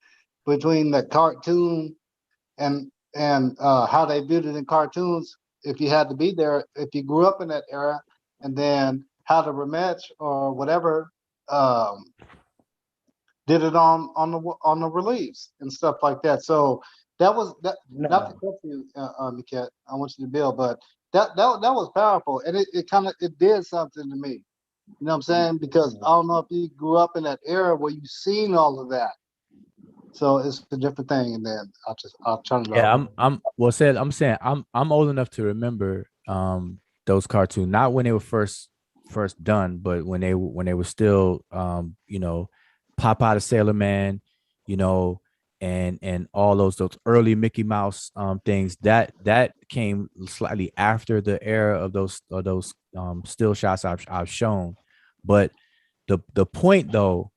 between the cartoon and how they viewed it in cartoons. If you had to be there, if you grew up in that era, and then how the Remetch or whatever did it on the reliefs and stuff like that. So that was that. Not to cut you, Miket, I want you to build, but that was powerful, and it did something to me. You know what I'm saying? Because I don't know if you grew up in that era where you've seen all of that. So it's a different thing, and then I'll turn it off. I'm saying I'm old enough to remember those cartoons, not when they were first done, but when they were still Popeye the Sailor Man, and all those early Mickey Mouse things that came slightly after the era of those still shots I've shown. But the point though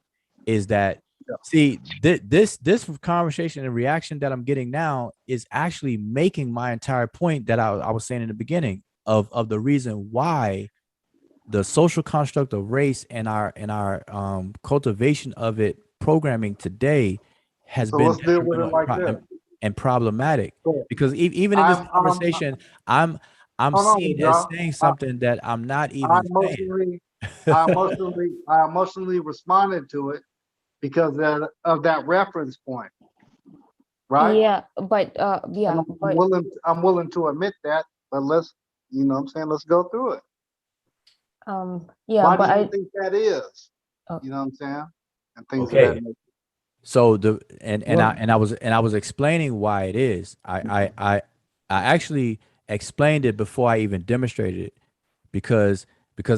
is that see this conversation and reaction that I'm getting now is actually making my entire point that I was saying in the beginning of the reason why the social construct of race and our cultivation of it programming today has been let's deal with it like this. And problematic, because even in this conversation I'm seen as saying something that I'm not even saying. I emotionally responded to it because of that reference point, right? Yeah, but yeah, I'm willing to admit that, but let's, let's go through it. Yeah, why but do you think that is? You know what I'm saying? And things okay. of that nature. So I was explaining why it is. I actually explained it before I even demonstrated it, because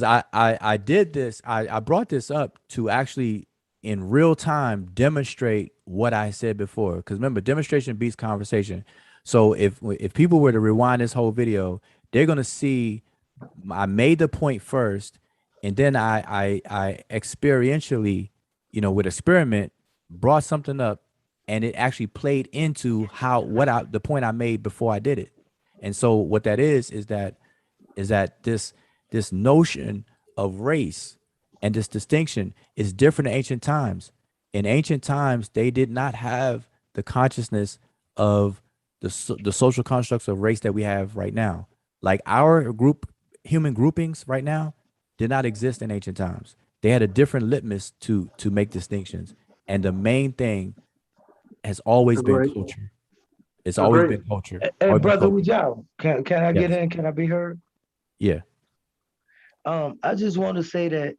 I did this. I brought this up to actually in real time demonstrate what I said before. Because remember, demonstration beats conversation. So if people were to rewind this whole video, they're gonna see I made the point first, and then I experientially, with experiment, brought something up, and it actually played into the point I made before I did it. And so what that is that this notion of race and this distinction is different in ancient times. In ancient times, they did not have the consciousness of the social constructs of race that we have right now. Like our human groupings right now did not exist in ancient times. They had a different litmus to make distinctions. And the main thing has always been culture. It's always been culture. Hey, brother Ujao, can I get in? Can I be heard? Yeah. I just want to say that,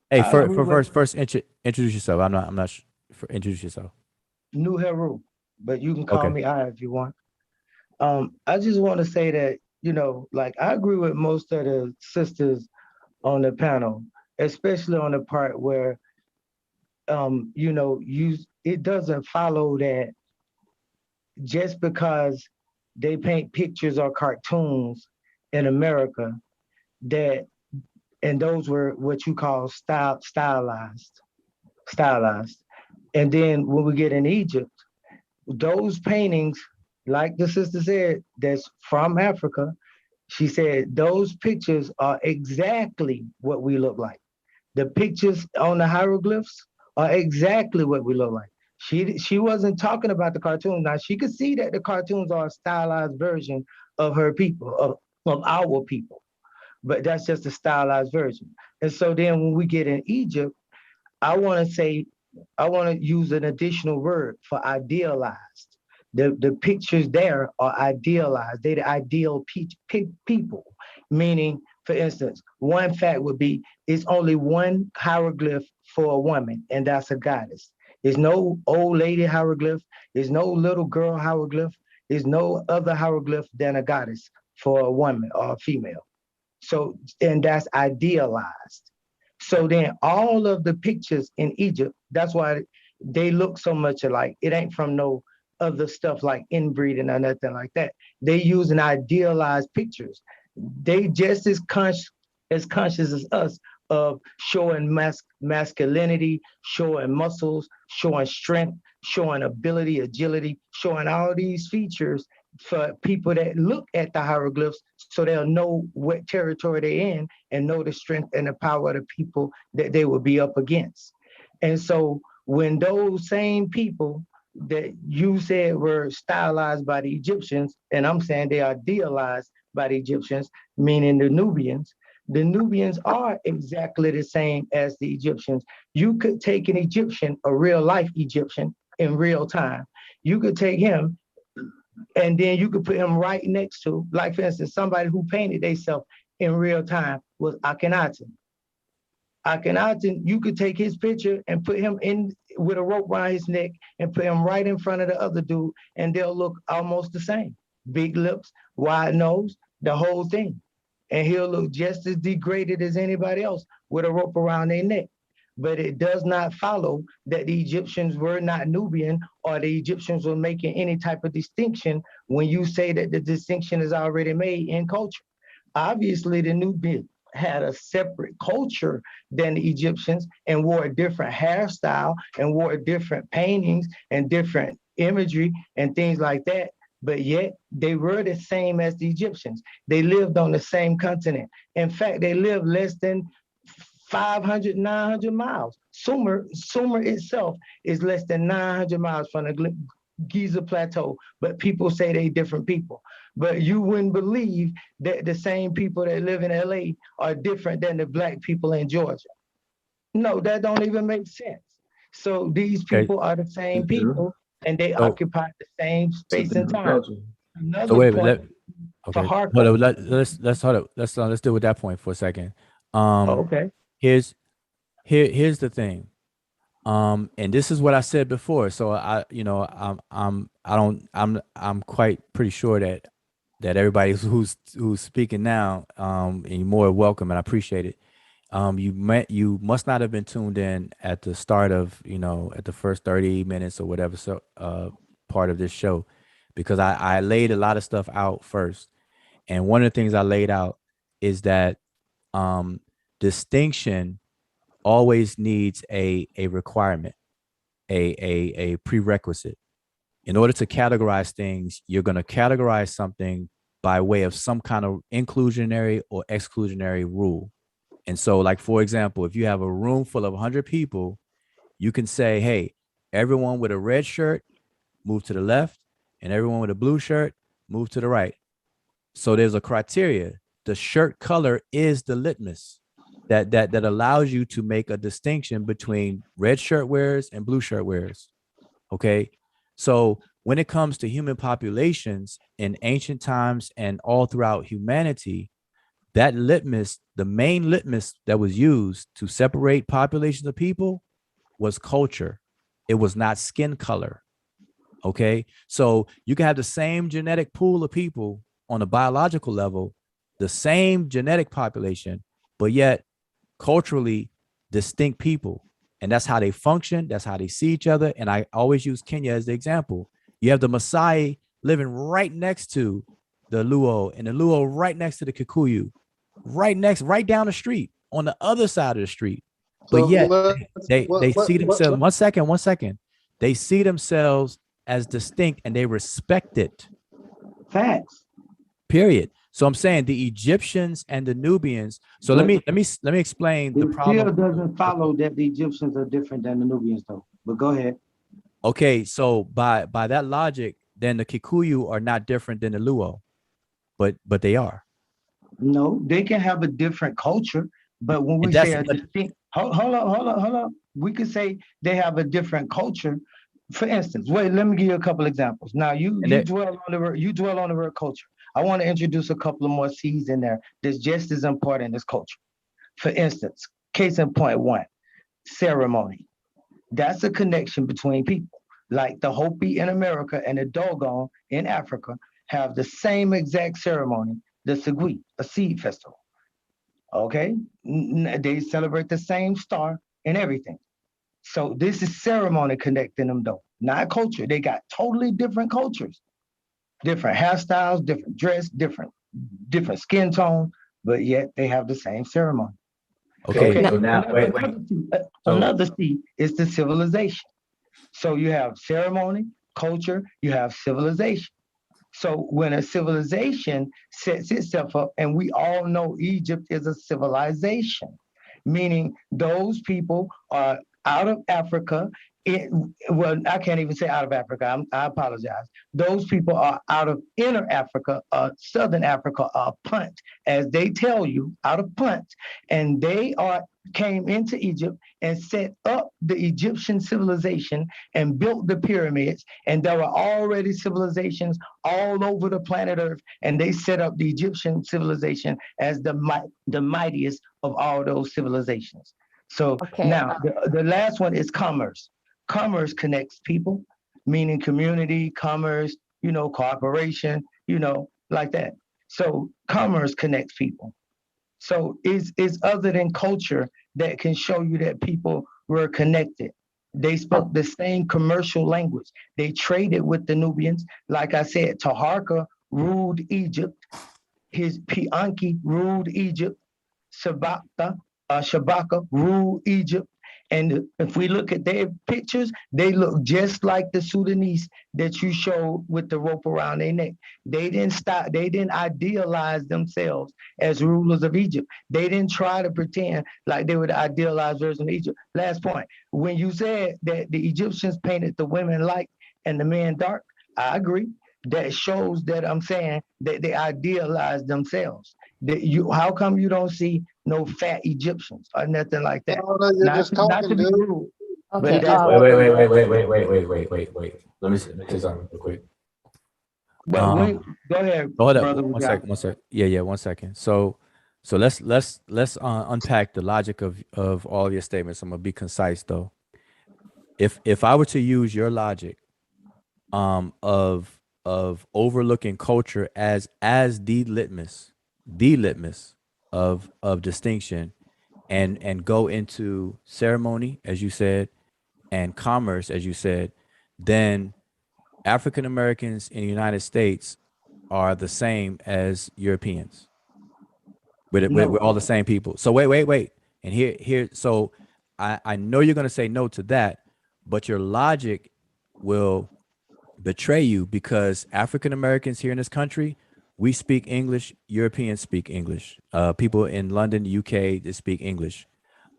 Hey, first introduce yourself. I'm not introduce yourself. New Heru, but you can call me I if you want. I just want to say that, like I agree with most of the sisters on the panel, especially on the part where it doesn't follow that just because they paint pictures or cartoons in America and those were what you call stylized. And then when we get in Egypt, those paintings, like the sister said, that's from Africa, she said those pictures are exactly what we look like. The pictures on the hieroglyphs are exactly what we look like. She wasn't talking about the cartoons. Now she could see that the cartoons are a stylized version of her people, of our people, but that's just a stylized version. And so then when we get in Egypt, I want to use an additional word for idealized. The pictures there are idealized. They're the ideal people, meaning, for instance, one fact would be it's only one hieroglyph for a woman, and that's a goddess. There's no old lady hieroglyph. There's no little girl hieroglyph. There's no other hieroglyph than a goddess for a woman or a female. So, and that's idealized. So then all of the pictures in Egypt, that's why they look so much alike. It ain't from no other stuff like inbreeding or nothing like that. They using idealized pictures. They just as conscious as us of showing masculinity, showing muscles, showing strength, showing ability, agility, showing all these features for people that look at the hieroglyphs so they'll know what territory they're in and know the strength and the power of the people that they will be up against. And so when those same people that you said were stylized by the Egyptians, and I'm saying they are idealized by the Egyptians, meaning the Nubians are exactly the same as the Egyptians. You could take an Egyptian, a real life Egyptian in real time. You could take him and then you could put him right next to, like for instance, somebody who painted themselves in real time was Akhenaten. Akhenaten, you could take his picture and put him in with a rope around his neck and put him right in front of the other dude, and they'll look almost the same. Big lips, wide nose, the whole thing. And he'll look just as degraded as anybody else with a rope around their neck. But it does not follow that the Egyptians were not Nubian or the Egyptians were making any type of distinction when you say that the distinction is already made in culture. Obviously, the Nubians had a separate culture than the Egyptians and wore a different hairstyle and wore different paintings and different imagery and things like that. But yet they were the same as the Egyptians. They lived on the same continent. In fact, they lived less than 500, 900 miles. Sumer itself is less than 900 miles from the Giza Plateau, but people say they different people. But you wouldn't believe that the same people that live in LA are different than the Black people in Georgia. No, that don't even make sense. So these people are the same people and they occupy the same space and time. Another So wait, point for okay. Harker. Hold on, let's hold up. Let's deal with that point for a second. Okay. Here's the thing. And this is what I said before. So I'm quite pretty sure that everybody who's speaking now, and you're more welcome, and I appreciate it. You must not have been tuned in at the start of, at the first 30 minutes or whatever, so part of this show, because I laid a lot of stuff out first. And one of the things I laid out is that distinction always needs a requirement, a prerequisite. In order to categorize things, you're going to categorize something by way of some kind of inclusionary or exclusionary rule. And so, like, for example, if you have a room full of 100 people, you can say, hey, everyone with a red shirt, move to the left, and everyone with a blue shirt, move to the right. So there's a criteria. The shirt color is the litmus that allows you to make a distinction between red shirt wearers and blue shirt wearers. Okay. So when it comes to human populations in ancient times and all throughout humanity, that litmus, the main litmus that was used to separate populations of people was culture. It was not skin color. Okay. So you can have the same genetic pool of people on a biological level, the same genetic population, but yet culturally distinct people. And that's how they function. That's how they see each other. And I always use Kenya as the example. You have the Maasai living right next to the Luo, and the Luo right next to the Kikuyu, right down the street on the other side of the street. But So yet they what, see themselves, one second. They see themselves as distinct and they respect it. Facts. Period. So I'm saying the Egyptians and the Nubians. So let me explain the problem. It still doesn't follow that the Egyptians are different than the Nubians, though. But go ahead. Okay, so by that logic, then the Kikuyu are not different than the Luo, but they are. No, they can have a different culture, but when we say a distinct, hold on. We could say they have a different culture, For instance, wait, let me give you a couple examples. Now you dwell on the word culture. I want to introduce a couple of more C's in there that's just as important as culture. For instance, case in point one, ceremony. That's a connection between people. Like the Hopi in America and the Dogon in Africa have the same exact ceremony, the Segui, a seed festival. Okay? They celebrate the same star and everything. So this is ceremony connecting them though, not culture. They got totally different cultures, different hairstyles, different dress, different skin tone, but yet they have the same ceremony. Okay. So now, wait. Another C is the civilization. So you have ceremony, culture, you have civilization. So when a civilization sets itself up, and we all know Egypt is a civilization, meaning those people are out of Africa. Well, I can't even say out of Africa. I apologize. Those people are out of inner Africa, Southern Africa, Punt, as they tell you, out of Punt, and they came into Egypt and set up the Egyptian civilization and built the pyramids. And there were already civilizations all over the planet Earth, and they set up the Egyptian civilization as the mightiest of all those civilizations. So now the last one is commerce. Commerce connects people, meaning community, commerce, cooperation, like that. So commerce connects people. So is other than culture that can show you that people were connected. They spoke the same commercial language. They traded with the Nubians. Like I said, Taharka ruled Egypt. His Pianki ruled Egypt. Shabaka ruled Egypt. And if we look at their pictures, they look just like the Sudanese that you showed with the rope around their neck. They didn't idealize themselves as rulers of Egypt. They didn't try to pretend like they were the idealized version of Egypt. Last point, when you said that the Egyptians painted the women light and the men dark, I agree. That shows that I'm saying that they idealized themselves. How come you don't see no fat Egyptians or nothing like that? You're just talking, dude. Rude, Okay. Wait. Let me say something real quick. But wait, go ahead. Hold brother, up, one second. Yeah, 1 second. So let's unpack the logic of all your statements. I'm gonna be concise though. If I were to use your logic, of overlooking culture as the litmus of distinction, and go into ceremony, as you said, and commerce, as you said, then African Americans in the United States are the same as Europeans. We're all the same people. So wait. And here, so I know you're going to say no to that, but your logic will betray you, because African Americans here in this country, we speak English. Europeans speak English. People in London, UK, they speak English.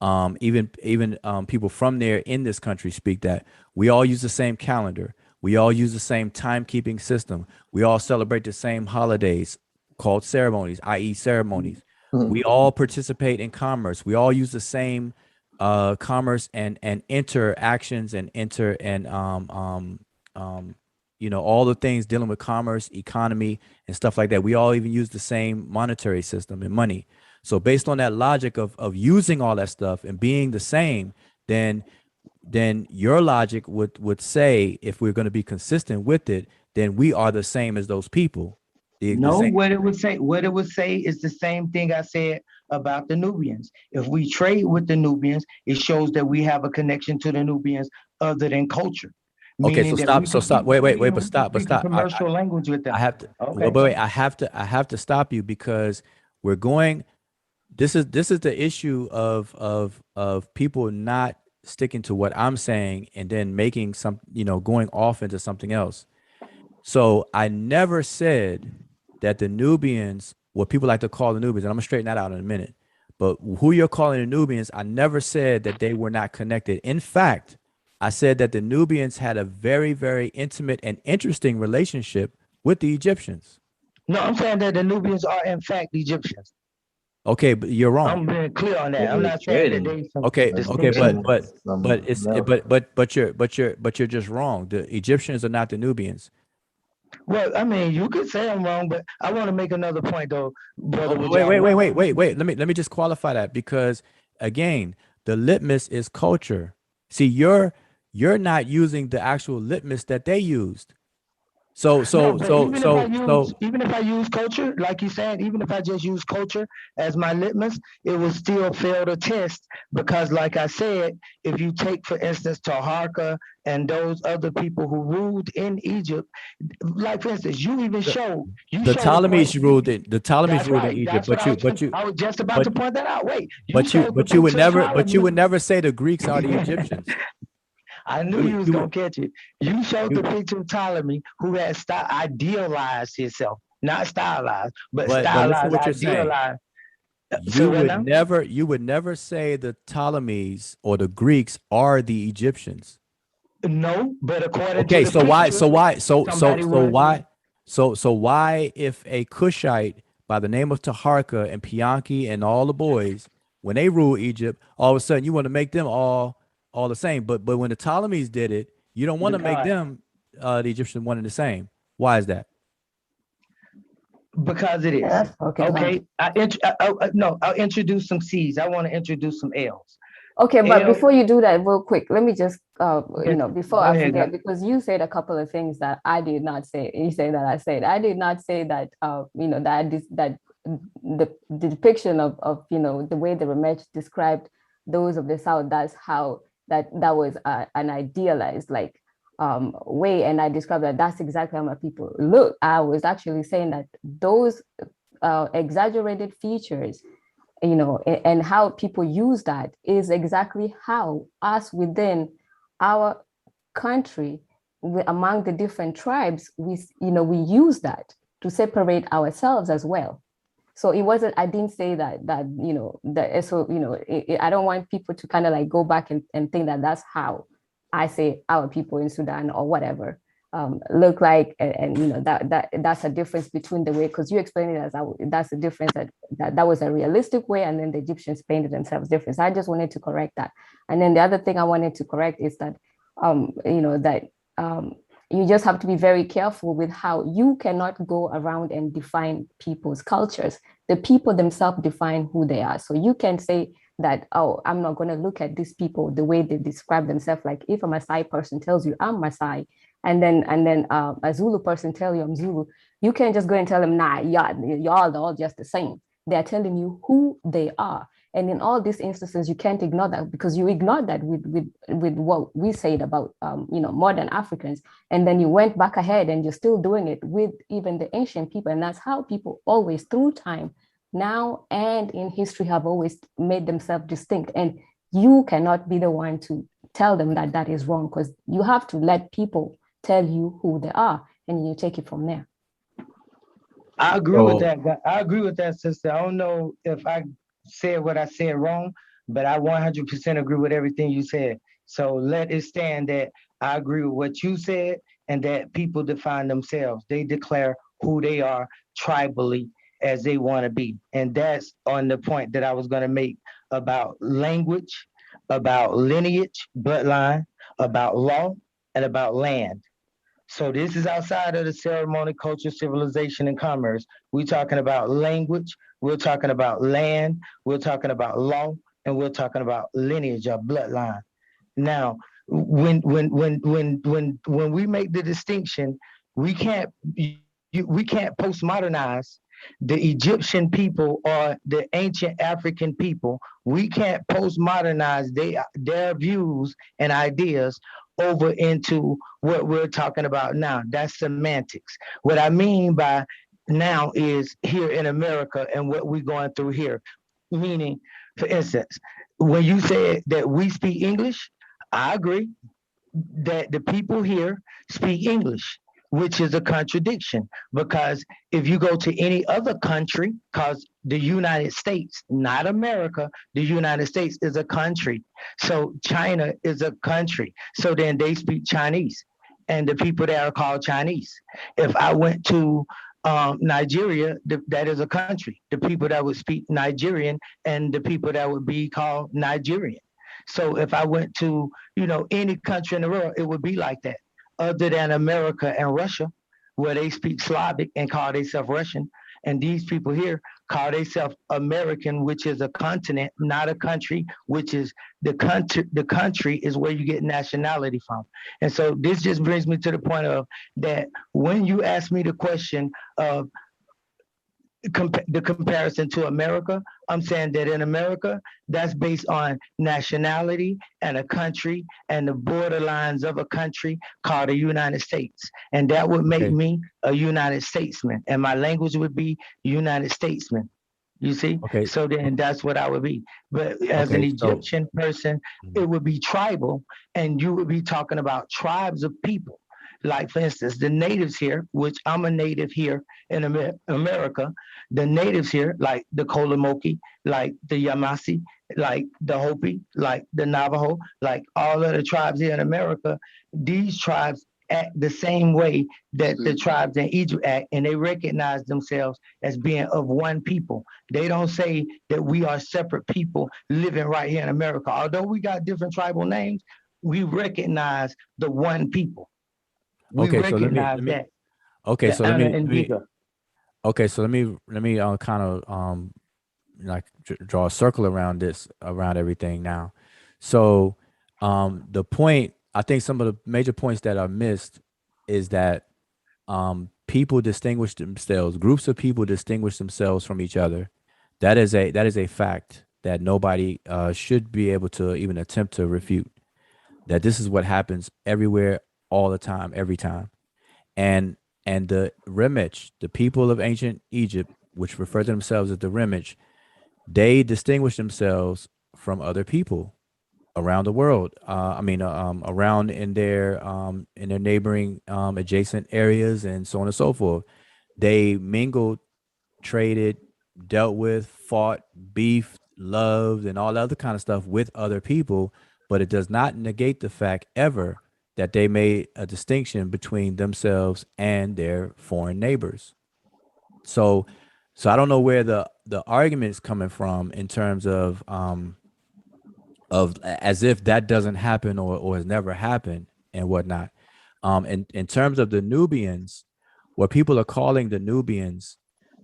Even people from there in this country speak that. We all use the same calendar. We all use the same timekeeping system. We all celebrate the same holidays called ceremonies, i.e. ceremonies. Mm-hmm. We all participate in commerce. We all use the same commerce and interactions and all the things dealing with commerce, economy, and stuff like that. We all even use the same monetary system and money. So based on that logic of using all that stuff and being the same, then your logic would say, if we're going to be consistent with it, then we are the same as those people. What it would say is the same thing I said about the Nubians. If we trade with the Nubians, it shows that we have a connection to the Nubians other than culture. Okay, so stop. Wait, but stop. Commercial language with them. I have to. Okay. Wait. I have to stop you, because we're going. This is the issue of people not sticking to what I'm saying and then making some, going off into something else. So I never said that the Nubians, what people like to call the Nubians, and I'm gonna straighten that out in a minute. But who you're calling the Nubians, I never said that they were not connected. In fact, I said that the Nubians had a very, very intimate and interesting relationship with the Egyptians. No, I'm saying that the Nubians are in fact Egyptians. Okay, but you're wrong. I'm being clear on that. They I'm were not saying that trading. there's some Okay, distinction. but you're just wrong. The Egyptians are not the Nubians. Well, I mean, you could say I'm wrong, but I want to make another point though, brother. Oh, wait. Let me just qualify that, because again, the litmus is culture. See, you're not using the actual litmus that they used. So No, so but so so so even if I use culture, like you said, even if I just use culture as my litmus, it will still fail the test because, like I said, if you take, for instance, Taharka and those other people who ruled in Egypt, like for instance, you even showed the the Ptolemies point. ruled it. The Ptolemies That's ruled in right. Egypt, That's what I was just about to but point that out. Wait, you showed the but you would picture of never Ptolemy. say the Greeks are the Egyptians. I knew You you would was you gonna would catch it. You showed the you picture of Ptolemy who had idealized himself, not stylized, but but listen stylized, what you're saying. idealized. So what now? You would never say the Ptolemies or the Greeks are the Egyptians. No, but according to Okay, the picture, somebody would. so why, if a Cushite by the name of Taharka and Pianki and all the boys, when they rule Egypt, all of a sudden you want to make them all the same, but when the Ptolemies did it, you don't want to make Because them the Egyptian one and the same. Why is that? because it is. Okay. Okay. No, I'll introduce some C's. I want to introduce some L's. Okay, but L. before you do that, real quick, let me just, Okay, before go I ahead, forget, guys. because you said a couple of things that I did not say. You say that I said. I did not say that, that the depiction of the way the Remech described those of the South, that's how that was an idealized way, and I described that that's exactly how my people look. I was actually saying that those exaggerated features, and how people use that is exactly how us within our country, among the different tribes, we use that to separate ourselves as well. So it wasn't, I didn't say I don't want people to kind of like go back and think that that's how I say our people in Sudan or whatever look like, and that's a difference between the way, because you explained it as that's the difference, that was a realistic way, and then the Egyptians painted themselves different. So I just wanted to correct that. And then the other thing I wanted to correct is that you just have to be very careful with how you cannot go around and define people's cultures. The people themselves define who they are. So you can say that, oh, I'm not going to look at these people the way they describe themselves. Like if a Maasai person tells you I'm Maasai, and then a Zulu person tell you I'm Zulu, you can't just go and tell them, nah, y'all all just the same. They're telling you who they are. And in all these instances, you can't ignore that, because you ignored that with what we said about modern Africans, and then you went back ahead and you're still doing it with even the ancient people. And that's how people always, through time, now and in history, have always made themselves distinct. And you cannot be the one to tell them that that is wrong, because you have to let people tell you who they are, and you take it from there. I agree with that. I agree with that, sister. I don't know if I said what I said wrong, but I 100% agree with everything you said. So let it stand that I agree with what you said, and that people define themselves. They declare who they are tribally as they want to be. And that's on the point that I was going to make about language, about lineage, bloodline, about law, and about land. So this is outside of the ceremony, culture, civilization, and commerce. We're talking about language, we're talking about land, we're talking about law, and we're talking about lineage or bloodline. Now, when we make the distinction, we can't we can't postmodernize the Egyptian people or the ancient African people. We can't postmodernize their views and ideas over into what we're talking about now. That's semantics. What I mean by now is here in America and what we're going through here. Meaning, for instance, when you said that we speak English, I agree that the people here speak English, which is a contradiction, because if you go to any other country, because the United States, not America, the United States is a country. So China is a country. So then they speak Chinese, and the people there are called Chinese. If I went to Nigeria, that is a country. The people that would speak Nigerian and the people that would be called Nigerian. So if I went to, any country in the world, it would be like that. Other than America and Russia, where they speak Slavic and call themselves Russian. And these people here call themselves American, which is a continent, not a country, which is the country. The country is where you get nationality from. And so this just brings me to the point of that when you ask me the question of the comparison to America, I'm saying that in America, that's based on nationality and a country and the borderlines of a country called the United States. And that would make Okay. me a United Statesman. And my language would be United Statesman. You see? Okay. So then that's what I would be. But as an Okay, so Egyptian person, it would be tribal, and you would be talking about tribes of people. Like, for instance, the natives here, which I'm a native here in America, the natives here, like the Kolomoki, like the Yamasi, like the Hopi, like the Navajo, like all of the tribes here in America, these tribes act the same way that the tribes in Egypt act, and they recognize themselves as being of one people. They don't say that we are separate people living right here in America. Although we got different tribal names, we recognize the one people. We okay, so let me recognize that. okay, The so let Ana me and Giga. okay, so let me kind of like draw a circle around everything now. So the point, I think some of the major points that are missed is that people distinguish themselves, groups of people distinguish themselves from each other. That is a fact that nobody should be able to even attempt to refute. That this is what happens everywhere, all the time, every time. And the Remich, the people of ancient Egypt, which refer to themselves as the Remich, they distinguish themselves from other people around the world. Around in their neighboring adjacent areas and so on and so forth. They mingled, traded, dealt with, fought, beefed, loved, and all other kind of stuff with other people, but it does not negate the fact ever that they made a distinction between themselves and their foreign neighbors. So, so I don't know where the argument is coming from in terms of as if that doesn't happen or has never happened and whatnot. In terms of the Nubians, what people are calling the Nubians,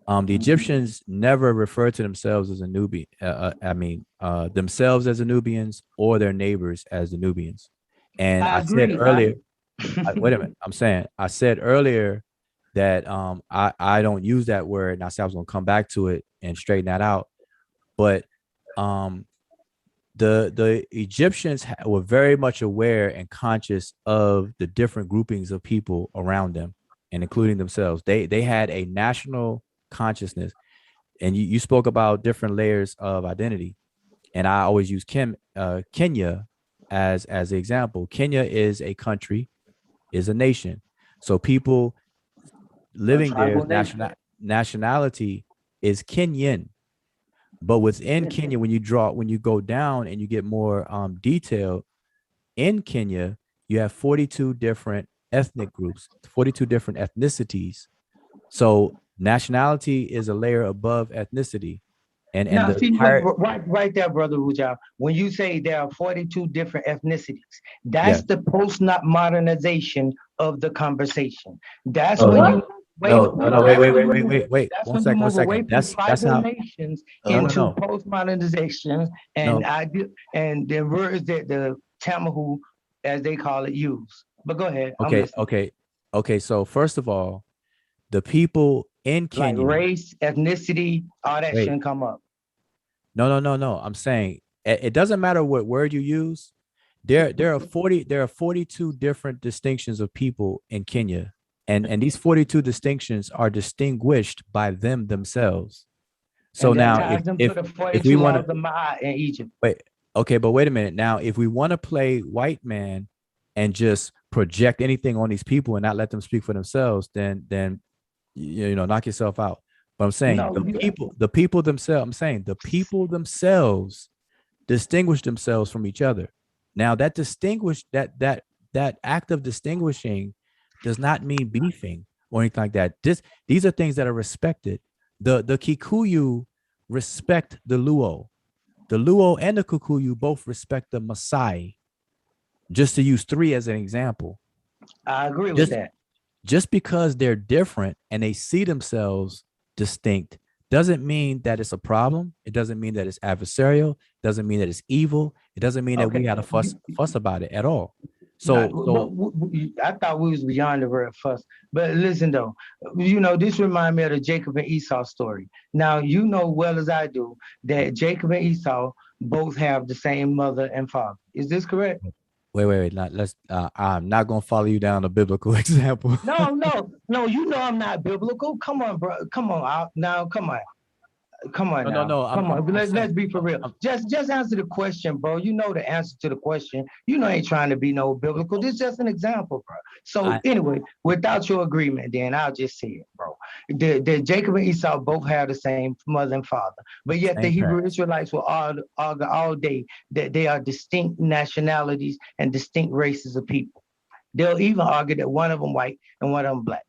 the Egyptians never referred to themselves as a Nubian. Themselves as the Nubians or their neighbors as the Nubians. And I I said agree. earlier, wait a minute, I said earlier that I don't use that word, and I said I was gonna come back to it and straighten that out. But um, the Egyptians were very much aware and conscious of the different groupings of people around them, and including themselves. They had a national consciousness, and you spoke about different layers of identity, and I always use Kenya as the example. Kenya is a country, is a nation, so people living there, tribal nation. nationality is Kenyan. But within Kenya, when you go down and you get more detailed, in Kenya, you have 42 different ethnic groups, 42 different ethnicities. So nationality is a layer above ethnicity. And Now, the see, higher, right there, Brother Ruja, when you say there are 42 different ethnicities, yeah. that's the post-modernization of the conversation. That's Oh, when you wait. That's One when you second, one move away second. from That's tribal how. nations No, no, into no, post-modernization no. and the words that the Tamahu, as they call it, use. But go ahead, I'm Okay, listening. okay. So first of all, the people in Like Kenya. race, ethnicity, all that Wait, shouldn't come up. no. I'm saying it doesn't matter what word you use. There are 42 different distinctions of people in Kenya. And these 42 distinctions are distinguished by them themselves. So And that now ties them to the if we 42 want laws to of Ma'at in Egypt. wait, okay, but wait a minute. Now, if we want to play white man and just project anything on these people and not let them speak for themselves, then knock yourself out. But I'm saying No, the people themselves, I'm saying the people themselves distinguish themselves from each other. Now that distinguish that act of distinguishing does not mean beefing. or anything like that. These are things that are respected. The Kikuyu respect the Luo. The Luo and the Kikuyu both respect the Maasai. Just to use three as an example. I agree with that. Just because they're different and they see themselves distinct doesn't mean that it's a problem. It doesn't mean that it's adversarial. Doesn't mean that it's evil. It doesn't mean that we got to fuss about it at all. I thought we was beyond the word fuss. But listen though, this reminds me of the Jacob and Esau story. Now you know well as I do that Jacob and Esau both have the same mother and father. Is this correct? Wait. Let's. I'm not gonna follow you down a biblical example. No. You know I'm not biblical. Come on, bro. Come on. Come on. Come on now. No. Come on. Let's be for real. Just answer the question, bro. You know the answer to the question. You know, ain't trying to be no biblical. This is just an example, bro. So anyway, without your agreement, then I'll just say it, bro. The Jacob and Esau both have the same mother and father, but yet the Hebrew Israelites will argue all day that they are distinct nationalities and distinct races of people. They'll even argue that one of them white and one of them black.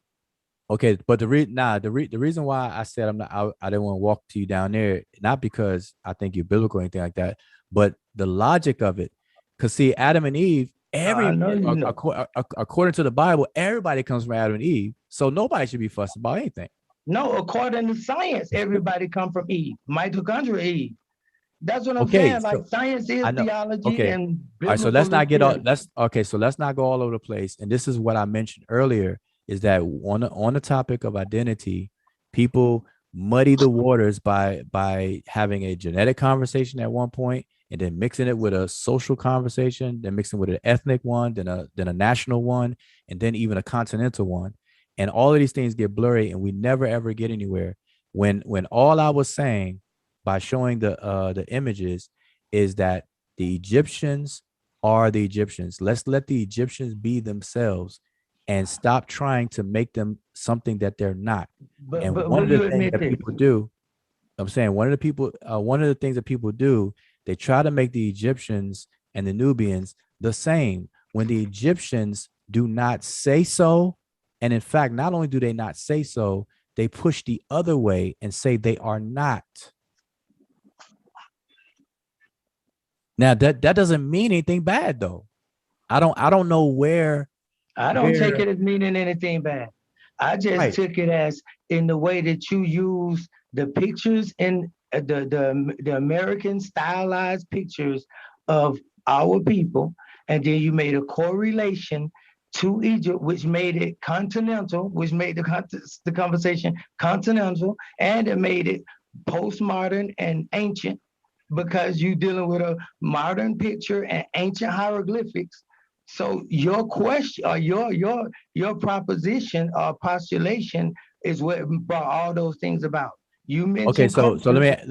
Okay, but the reason why I said I didn't want to walk to you down there, not because I think you're biblical or anything like that, but the logic of it. Because see, Adam and Eve, according to the Bible, everybody comes from Adam and Eve, so nobody should be fussed about anything. No, according to science, everybody come from Eve, mitochondria Eve. That's what I'm saying. Like science is theology and biblical. All right, so let's not get all. So let's not go all over the place. And this is what I mentioned earlier. Is that on the topic of identity, people muddy the waters by having a genetic conversation at one point and then mixing it with a social conversation, then mixing with an ethnic one, then a national one, and then even a continental one. And all of these things get blurry and we never ever get anywhere. When all I was saying by showing the images is that the Egyptians are the Egyptians. Let's let the Egyptians be themselves and stop trying to make them something that they're not. But one of the things that people do, one of the things that people do, they try to make the Egyptians and the Nubians the same when the Egyptians do not say so. And in fact, not only do they not say so, they push the other way and say they are not. Now that doesn't mean anything bad though. I don't know where. I don't take it as meaning anything bad. I just took it as in the way that you use the pictures in the American stylized pictures of our people, and then you made a correlation to Egypt, which made it continental, which made the conversation continental, and it made it postmodern and ancient because you're dealing with a modern picture and ancient hieroglyphics. So your question or your proposition or postulation is what brought all those things about. You mentioned so let me ask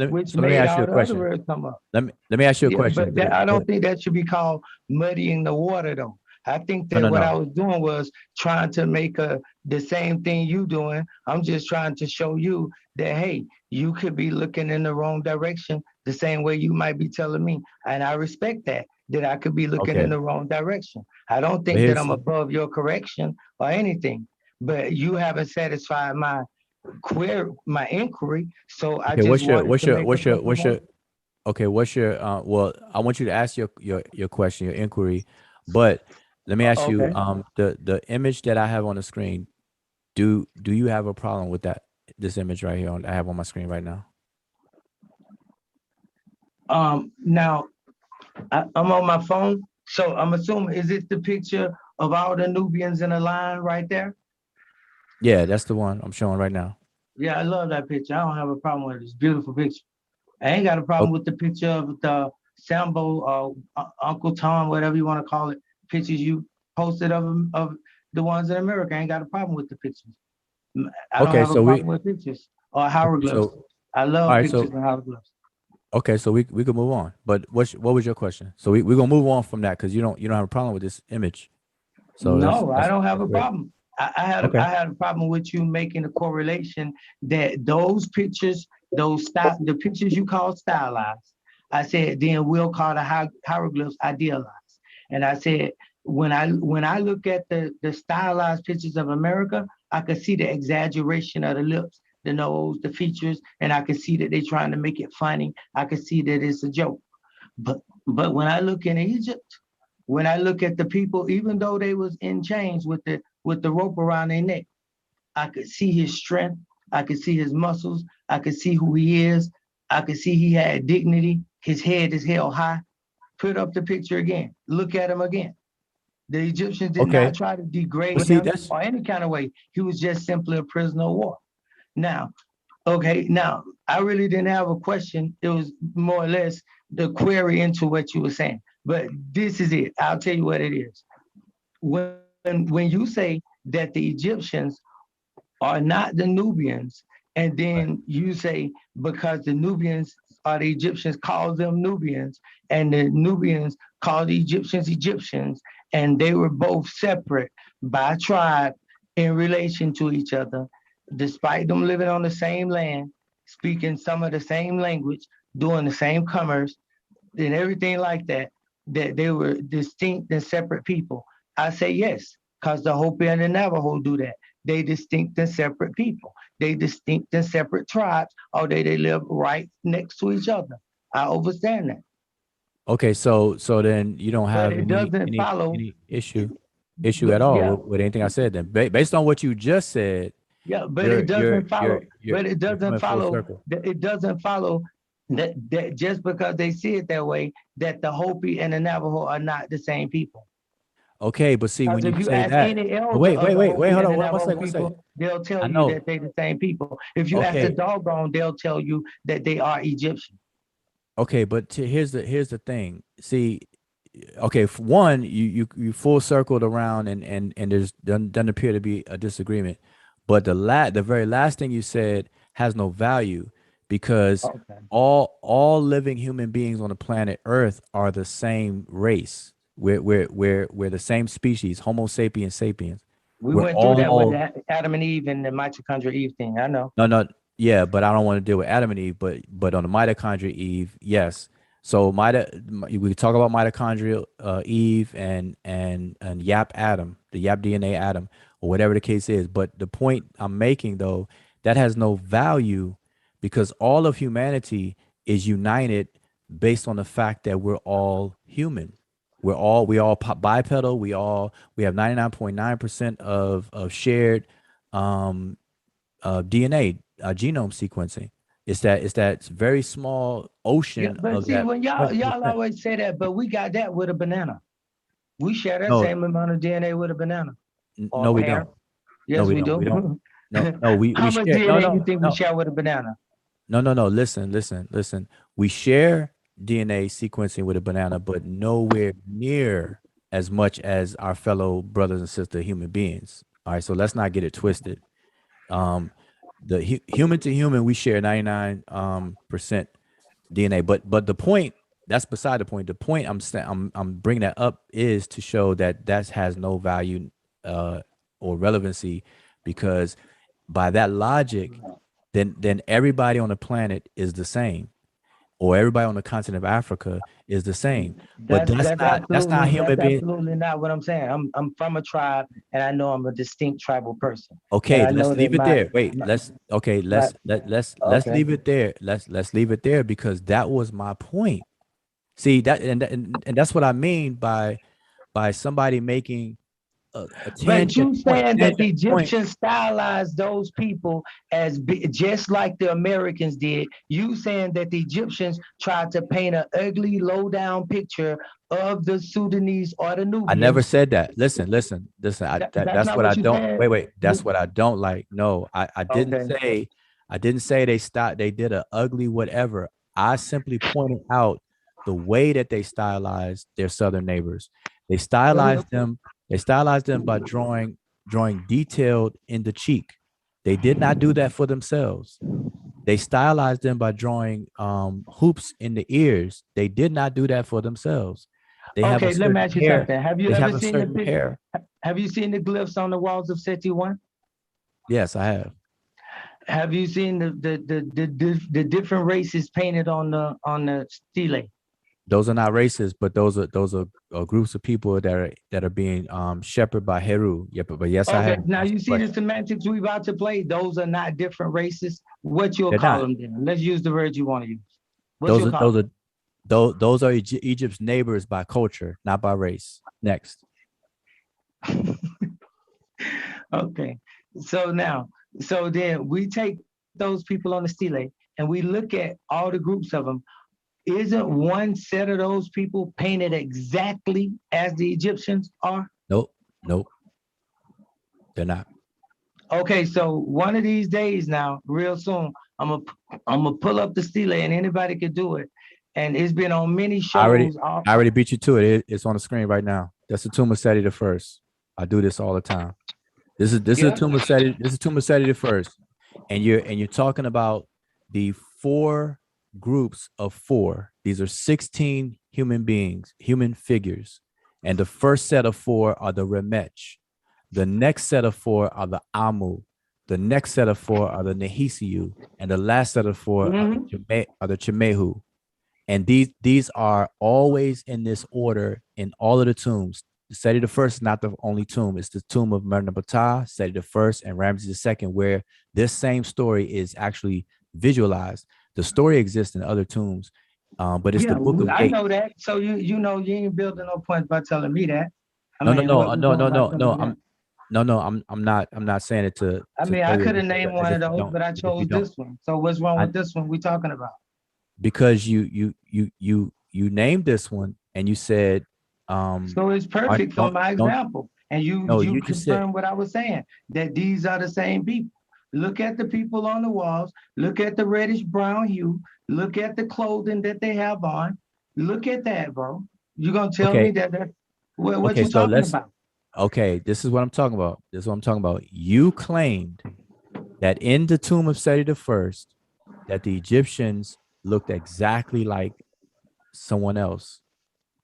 you a question. Let me ask you a question. But I don't think that should be called muddying the water though. I think that what I was doing was trying to make the same thing you doing. I'm just trying to show you that, hey, you could be looking in the wrong direction the same way you might be telling me. And I respect that I could be looking in the wrong direction. I don't think that I'm above your correction or anything, but you haven't satisfied my inquiry. So I just what's your well, I want you to ask your question, your inquiry, but let me ask you, the image that I have on the screen, do you have a problem with this image right here I have on my screen right now? Now I'm on my phone, so I'm assuming, is it the picture of all the Nubians in a line right there? Yeah, that's the one I'm showing right now. Yeah, I love that picture. I don't have a problem with it. It's a beautiful picture. I ain't got a problem with the picture of the Sambo or Uncle Tom, whatever you want to call it, pictures you posted of the ones in America. I ain't got a problem with the pictures. I don't have a problem with pictures or hieroglyphs. I love pictures and hieroglyphs. Okay, so we can move on. But what was your question? So we're gonna move on from that because you don't have a problem with this image. So no, I don't have a problem. I had a problem with you making a correlation that those pictures, the pictures you call stylized, I said then we'll call the hieroglyphs idealized. And I said when I look at the stylized pictures of America, I could see the exaggeration of the lips, the nose, the features, and I could see that they're trying to make it funny. I could see that it's a joke. But when I look in Egypt, when I look at the people, even though they was in chains with the rope around their neck, I could see his strength. I could see his muscles. I could see who he is. I could see he had dignity. His head is held high. Put up the picture again. Look at him again. The Egyptians did Okay. not try to degrade Well, see, him or any kind of way. He was just simply a prisoner of war. Now, I really didn't have a question. It was more or less the query into what you were saying. But this is it. I'll tell you what it is. When you say that the Egyptians are not the Nubians, and then you say because the Nubians or the Egyptians call them Nubians, and the Nubians call the Egyptians Egyptians, and they were both separate by tribe in relation to each other, despite them living on the same land, speaking some of the same language, doing the same commerce, and everything like that, that they were distinct and separate people. I say yes, because the Hopi and the Navajo do that. They distinct and separate people. They distinct and separate tribes, or they live right next to each other. I understand that. Okay, so then you don't But have it doesn't follow. any issue But at all yeah, with anything I said. Then based on what you just said, yeah, but it doesn't follow. But it you're doesn't coming full follow. circle. It doesn't follow that just because they see it that way, that the Hopi and the Navajo are not the same people. Okay, but see, when Because you if you say ask that, any elder wait, of the Hopi hold and on, the one Navajo second. people, they'll tell I you know. that they're the same people. If you ask the Okay, Doggone, they'll tell you that they are Egyptian. okay, but here's the thing. See, okay, for one, you full circled around, and there's doesn't appear to be a disagreement, but the very last thing you said has no value because Okay. all living human beings on the planet Earth are the same race. We're the same species, Homo sapiens sapiens. We We're went through that with all Adam and Eve and the mitochondria Eve thing. I know. no, yeah, but I don't want to deal with Adam and Eve, but on the mitochondria Eve, yes. So we could talk about mitochondrial Eve and Yap Adam, the Yap DNA Adam, or whatever the case is. But the point I'm making though, that has no value because all of humanity is united based on the fact that we're all human. We all bipedal. We have 99.9% of shared DNA, genome sequencing. It's that very small Yeah, ocean but of see, that when y'all 0.1%. always say that, but we got that with a banana. We share that No, same amount of DNA with a banana or no, a we pear. don't. No, Yes, we we don't. We don't. do. No, we How much share. No, DNA you no, think we no, share with a banana? no. Listen. We share DNA sequencing with a banana, but nowhere near as much as our fellow brothers and sisters human beings. All right, so let's not get it twisted. Um, the human to human, we share 99% DNA. But the point, that's beside the point. The point I'm bringing that up is to show that has no value or relevancy because by that logic, then everybody on the planet is the same, or everybody on the continent of Africa is the same. But that's not human That's being. absolutely not what I'm saying. I'm from a tribe and I know I'm a distinct tribal person. And Okay, I let's know that leave it there. Wait, my let's okay, my let's okay. leave it there. Let's leave it there because that was my point. See that and that's what I mean by somebody making a But tangent you point, saying that the tangent point. Egyptians stylized those people as just like the Americans did. You saying that the Egyptians tried to paint an ugly, low down picture of the Sudanese or the I never Nubians. said that. Listen. That's That's not what I what you don't. said. Wait. That's what I don't like. No, I didn't Okay. say. I didn't say they stopped. They did a ugly whatever. I simply pointed out the way that they stylized their southern neighbors. They stylized them. They stylized them by drawing detailed in the cheek. They did not do that for themselves. They stylized them by drawing hoops in the ears. They did not do that for themselves. They have a Okay, let me certain ask you hair. something. Have you They ever have a seen the certain hair. have you seen the glyphs on the walls of Seti One? Yes, I have. Have you seen the different races painted on the stele? Those are not races, but those are groups of people that are being shepherded by Heru. Yeah, but yes, I Okay, have. now Asked you the see the question. semantics we about to play. Those are not different races. What you'll They're call not. them then? Let's use the word you want to use. What Those you'll are call those them? are those are Egypt's neighbors by culture, not by race. Next. Okay. So now, so then we take those people on the stele and we look at all the groups of them. Isn't one set of those people painted exactly as the Egyptians are? Nope. Nope. They're not. Okay, so one of these days now, real soon, I'm gonna pull up the stele and anybody could do it. And it's been on many I already shows. I already beat you to it. It's on the screen right now. That's the Tomb of Seti the First. I do this all the time. This is Yeah. Tomb of Seti. This is Tomb of Seti the First, and you're talking about the four groups of four. These are 16 human beings, human figures, and the first set of four are the Remech. The next set of four are the Amu. The next set of four are the Nehisiu, and the last set of four are the Chimehu. And these are always in this order in all of the tombs. Seti the First is not the only tomb. It's the tomb of Merneptah, Seti the First, and Ramses the Second, where this same story is actually visualized. The story exists in other tombs, but it's the Yeah, Book of I Gate. know that. So you know you ain't building no points by telling me that. I No, no, mean, no, what we no, going no, by no, telling no. me that? I'm not saying it to I mean, tell I you could have named as one if of you those, don't, but I as if you chose don't. this one. So what's wrong I, with this one we talking about? because you named this one and you said So it's perfect for my don't example. And you no, you you just said, confirm what I was saying, that these are the same people. Look at the people on the walls, look at the reddish brown hue, look at the clothing that they have on. Look at that, bro. You gonna tell me okay, that what okay, you so talking let's about? okay, this is what I'm talking about. This is what I'm talking about. You claimed that in the tomb of Seti the First, that the Egyptians looked exactly like someone else.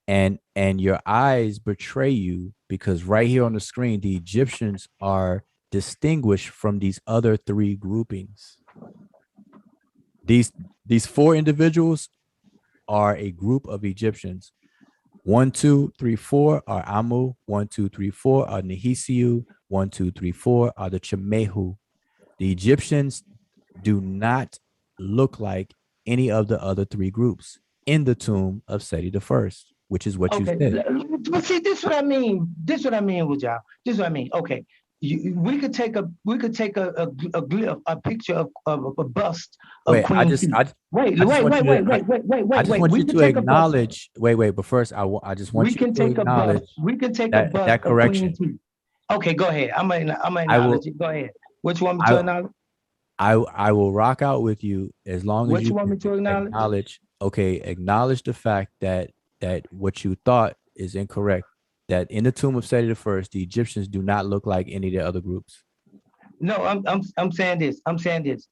And your eyes betray you because right here on the screen, the Egyptians are distinguished from these other three groupings. These these four individuals are a group of Egyptians. 1, 2, 3, 4 are Amu. 1, 2, 3, 4 are Nehisiu. 1, 2, 3, 4 are the Chemehu. The Egyptians do not look like any of the other three groups in the tomb of Seti the First, which is what you Okay, said. but see, this what I mean. This what I mean with y'all. This what I mean. Okay, we could take a glyph, a picture of a bust of Wait, Queen T. Wait, I just wait, want wait, you wait, to, wait, wait, wait, I wait, just wait. want We you can to take a bust. acknowledge. Wait, but first, I just We want you can to take a bust. acknowledge We can take a that bust that of Queen correction. T. Okay, go ahead. I'm gonna I will, acknowledge it. Go ahead. What you want me to I, acknowledge? I will rock out with you as long as What you you want can me to acknowledge? acknowledge. Okay, acknowledge the fact that what you thought is incorrect. That in the tomb of Seti the First, the Egyptians do not look like any of the other groups. No, I'm saying this. I'm saying this.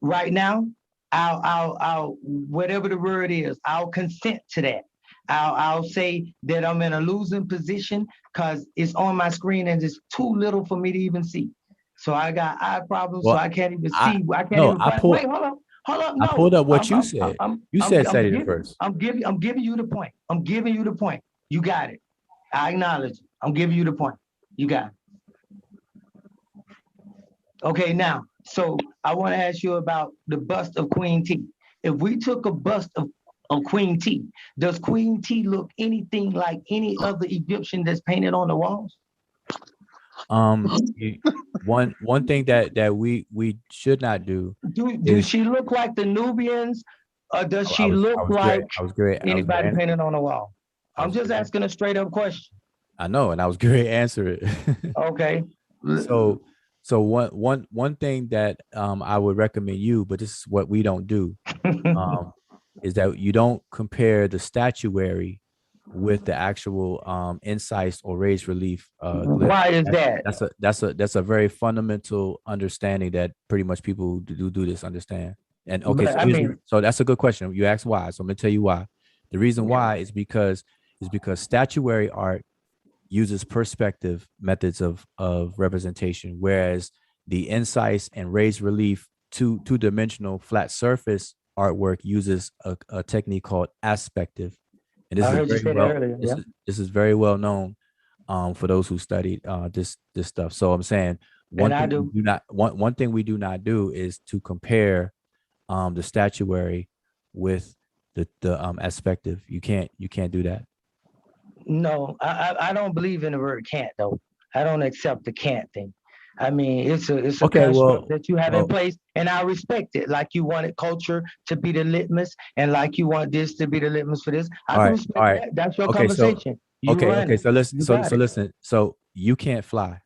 Right now, I'll whatever the word is, I'll consent to that. I'll say that I'm in a losing position because it's on my screen and it's too little for me to even see. So I got eye problems, so Well, I can't even I see. I can't no, even find. Wait, hold up. I No, pulled up what you said. You said Seti the giving First. I'm giving you the point. I'm giving you the point. You got it. I acknowledge it. I'm giving you the point. You got it. Okay, now, so I want to ask you about the bust of Queen T. If we took a bust of Queen T, does Queen T look anything like any other Egyptian that's painted on the walls? One thing that we should not do Does is she look like the Nubians, or does I she was look like I was anybody great. painted on the wall? I I'm was just great. asking a straight up question. I know, and I was great answer it. Okay. So one thing that I would recommend you, but this is what we don't do, is that you don't compare the statuary with the actual incised or raised relief glyph. Why is that? That's a very fundamental understanding that pretty much people who do this understand. And okay, But so I mean, so that's a good question. You asked why, so I'm gonna tell you why. The reason why is because statuary art uses perspective methods of representation, whereas the incise and raised relief two-dimensional flat surface artwork uses a technique called aspective. And this I is heard you very say that well. earlier. Yeah. This is very well known for those who studied this stuff. So I'm saying And I do. one thing we do not do is to compare the statuary with the aspective. You can't do that. No, I don't believe in the word can't though. I don't accept the can't thing. I mean, it's a Okay, construct well, that you have in place, and I respect it. Like you wanted culture to be the litmus, and like you want this to be the litmus for this. I can respect that. That's your Okay, so conversation. You run okay, it. so listen, You so got it. listen, so you can't fly.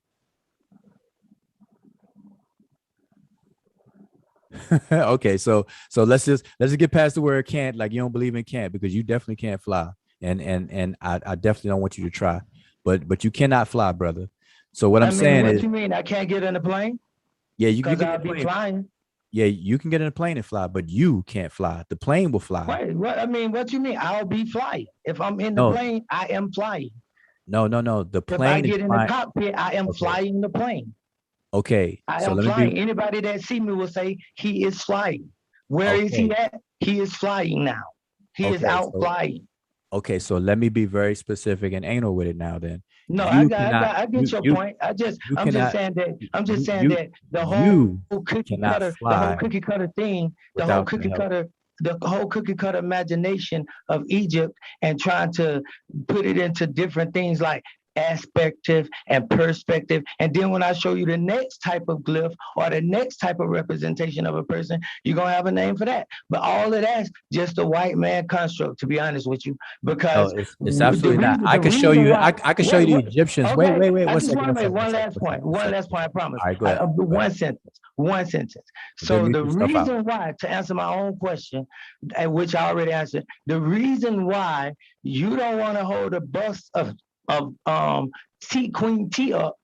Okay, so let's just get past the word can't, like you don't believe in can't, because you definitely can't fly. And I definitely don't want you to try. But you cannot fly, brother. So what I'm I mean, saying what is, you mean? I can't get in a plane yeah, you because get in I'll the be plane. flying. Yeah, you can get in a plane and fly, but you can't fly. The plane will fly. Wait, what? I mean, what you mean? I'll be flying. If I'm in the No, plane, I am flying. no. The If I plane is get in the flying. cockpit, I am Okay. flying the plane. Okay. I So am let me be flying. Anybody that see me will say he is flying. Where is he okay. at? He is flying now. He is Okay. out flying. Okay, so let me be very specific and anal with it now. Then No, you cannot. I get your point. I'm just cannot. saying that, You the whole you cookie cannot cutter, fly thing, without the help. the whole cookie cutter imagination of Egypt and trying to put it into different things like aspective and perspective. And then when I show you the next type of glyph or the next type of representation of a person, you're gonna have a name for that. But all of that's just a white man construct, to be honest with you, because No, it's absolutely not. I can show you. I can show you the Egyptians. okay, Wait. I One just want second. to make one last point. One last point, I promise. All right, go ahead. One sentence. One sentence. Then So mute the yourself out. reason why, to answer my own question, which I already answered, the reason why you don't want to hold a bust of Queen T up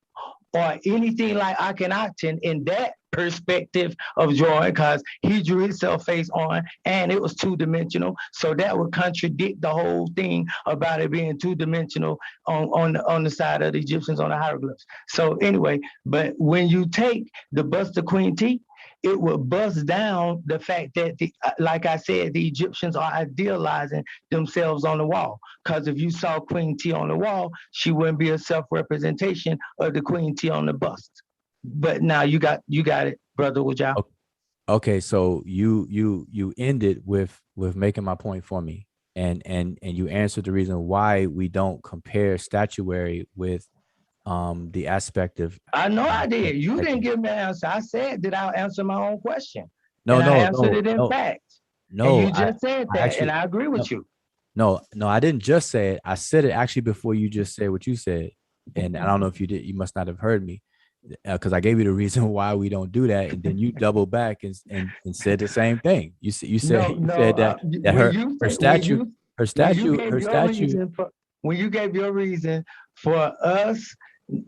or anything like Akhenaten in that perspective of drawing, because he drew himself face on and it was two-dimensional. So that would contradict the whole thing about it being two-dimensional on the side of the Egyptians on the hieroglyphs. So anyway, but when you take the bust of Queen T, it will bust down the fact that, like I said, the Egyptians are idealizing themselves on the wall. Because if you saw Queen T on the wall, she wouldn't be a self-representation of the Queen T on the bust. But now you got it, brother Wajal. Okay, so you ended with making my point for me, and you answered the reason why we don't compare statuary with the aspect of. I know I did. You didn't give me an answer. I said that I'll answer my own question. No, and no, I answered no, it in no, fact. no. And you just said that, actually, and I agree with no, you. No, I didn't just say it. I said it actually before you just said what you said, and I don't know if you did. You must not have heard me, because I gave you the reason why we don't do that, and then you double back and said the same thing. You said that when you gave your reason for us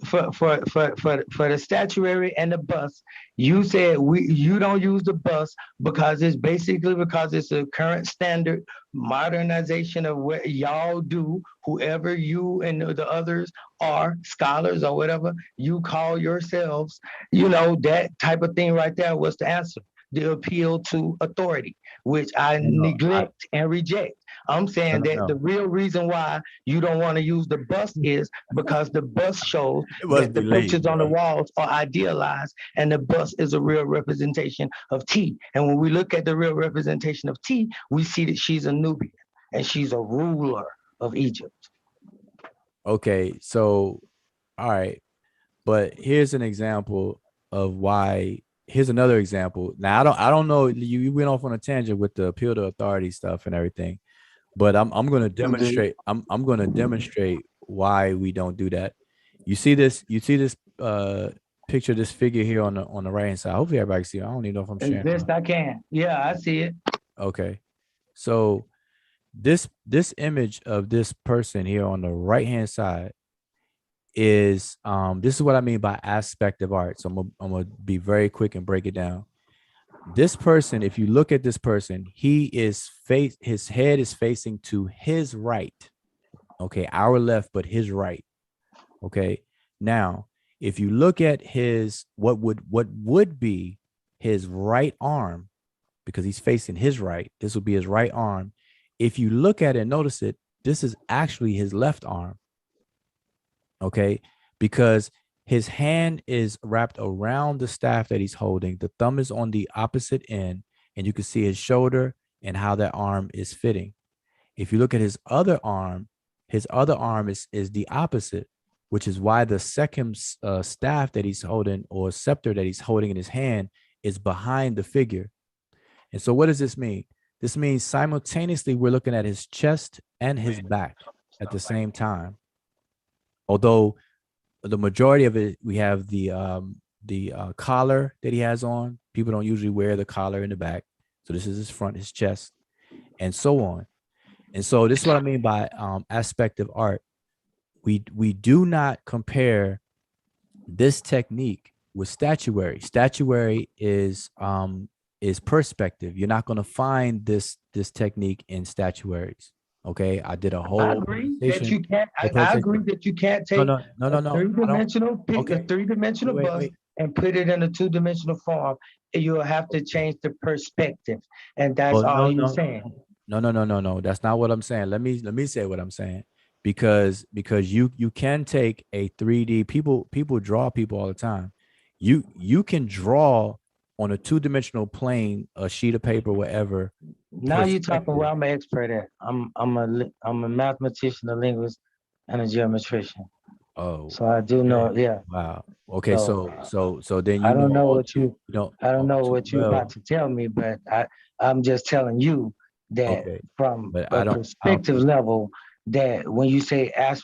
for the statuary and the bus, you said you don't use the bus because it's a current standard modernization of what y'all do. Whoever you and the others are, scholars or whatever you call yourselves, that type of thing right there was the answer. The appeal to authority, which I neglect and reject. I'm saying that the real reason why you don't want to use the bust is because the bust shows that the pictures on the walls are idealized, and the bust is a real representation of T. And when we look at the real representation of T, we see that she's a Nubian and she's a ruler of Egypt. Okay, so all right, but here's an example of why. Here's another example. Now I don't know. You went off on a tangent with the appeal to authority stuff and everything, but I'm going to demonstrate. I'm going to demonstrate why we don't do that. You see this picture, this figure here on the right hand side. Hopefully everybody can see it. I don't even know if I'm sharing. As best I can. Yeah, I see it. Okay, so this image of this person here on the right hand side is this is what I mean by aspect of art. So I'm gonna be very quick and break it down. This person, if you look at this person, his head is facing to his right. Okay, our left, but his right. Okay. Now, if you look at what would be his right arm, because he's facing his right, this would be his right arm. If you look at it and notice it, this is actually his left arm. Okay, because his hand is wrapped around the staff that he's holding. The thumb is on the opposite end, and you can see his shoulder and how that arm is fitting. If you look at his other arm is the opposite, which is why the second staff that he's holding, or scepter that he's holding in his hand, is behind the figure. And so what does this mean? This means simultaneously we're looking at his chest and his back at the same time. Although the majority of it, we have the collar that he has on. People don't usually wear the collar in the back. So this is his front, his chest, and so on. And so this is what I mean by aspective art. We do not compare this technique with statuary. Statuary is perspective. You're not going to find this technique in statuaries. Okay, I did a whole. I agree that you can't. I agree that you can't take no. three-dimensional Okay. a three-dimensional bus and put it in a two-dimensional form. You'll have to change the perspective, and that's all you're saying. No. That's not what I'm saying. Let me say what I'm saying. Because you can take a 3D, people draw people all the time. You can draw on a two-dimensional plane, a sheet of paper, whatever. Now you're talking where I'm an expert at. I'm a mathematician, a linguist, and a geometrician. Oh, so I do know. Yeah. Wow. Okay. So then I don't know what you. I don't know all what too you're well. about to tell me, but I'm just telling you that from But a perspective level, that when you say as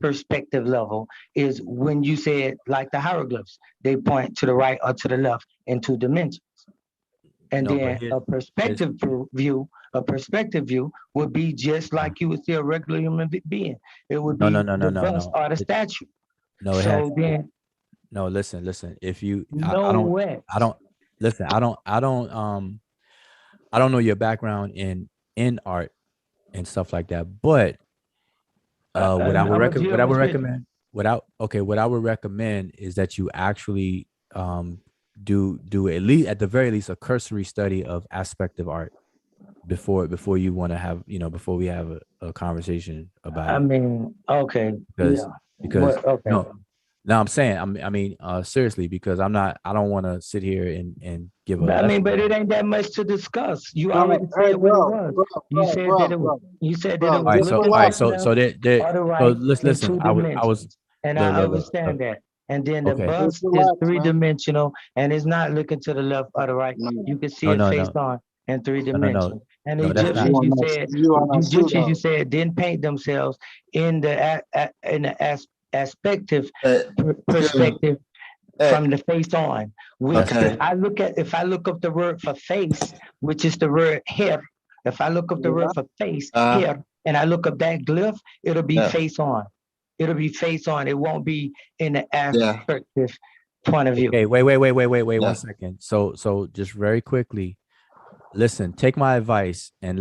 perspective level is when you say it like the hieroglyphs, they point to the right or to the left in two dimensions. And then a perspective view would be just like you would see a regular human being. It would be the bust or the statue. No, so then no, listen. If you I don't know your background in art and stuff like that, but what I would recommend what I would recommend is that you actually do at least, at the very least, a cursory study of aspective art before you want to have, before we have a conversation about it. I mean, okay. Because no, I'm saying, seriously, because I don't want to sit here and give a. But it ain't that much to discuss. You already said what it was. You said that it was. You said that it was. All right. So listen. I was. And I understand that. And then the bus is three-dimensional, and it's not looking to the left or the right. You can see it face on in three dimensions. And the Egyptians, you said, didn't paint themselves in the aspective perspective from the face on. Which if I look up the word for face, which is the word here, if I look up the word for face here, and I look up that glyph, it'll be face on. It'll be face on. It won't be in the aspective point of view. Okay, wait 1 second. So just very quickly, listen, take my advice and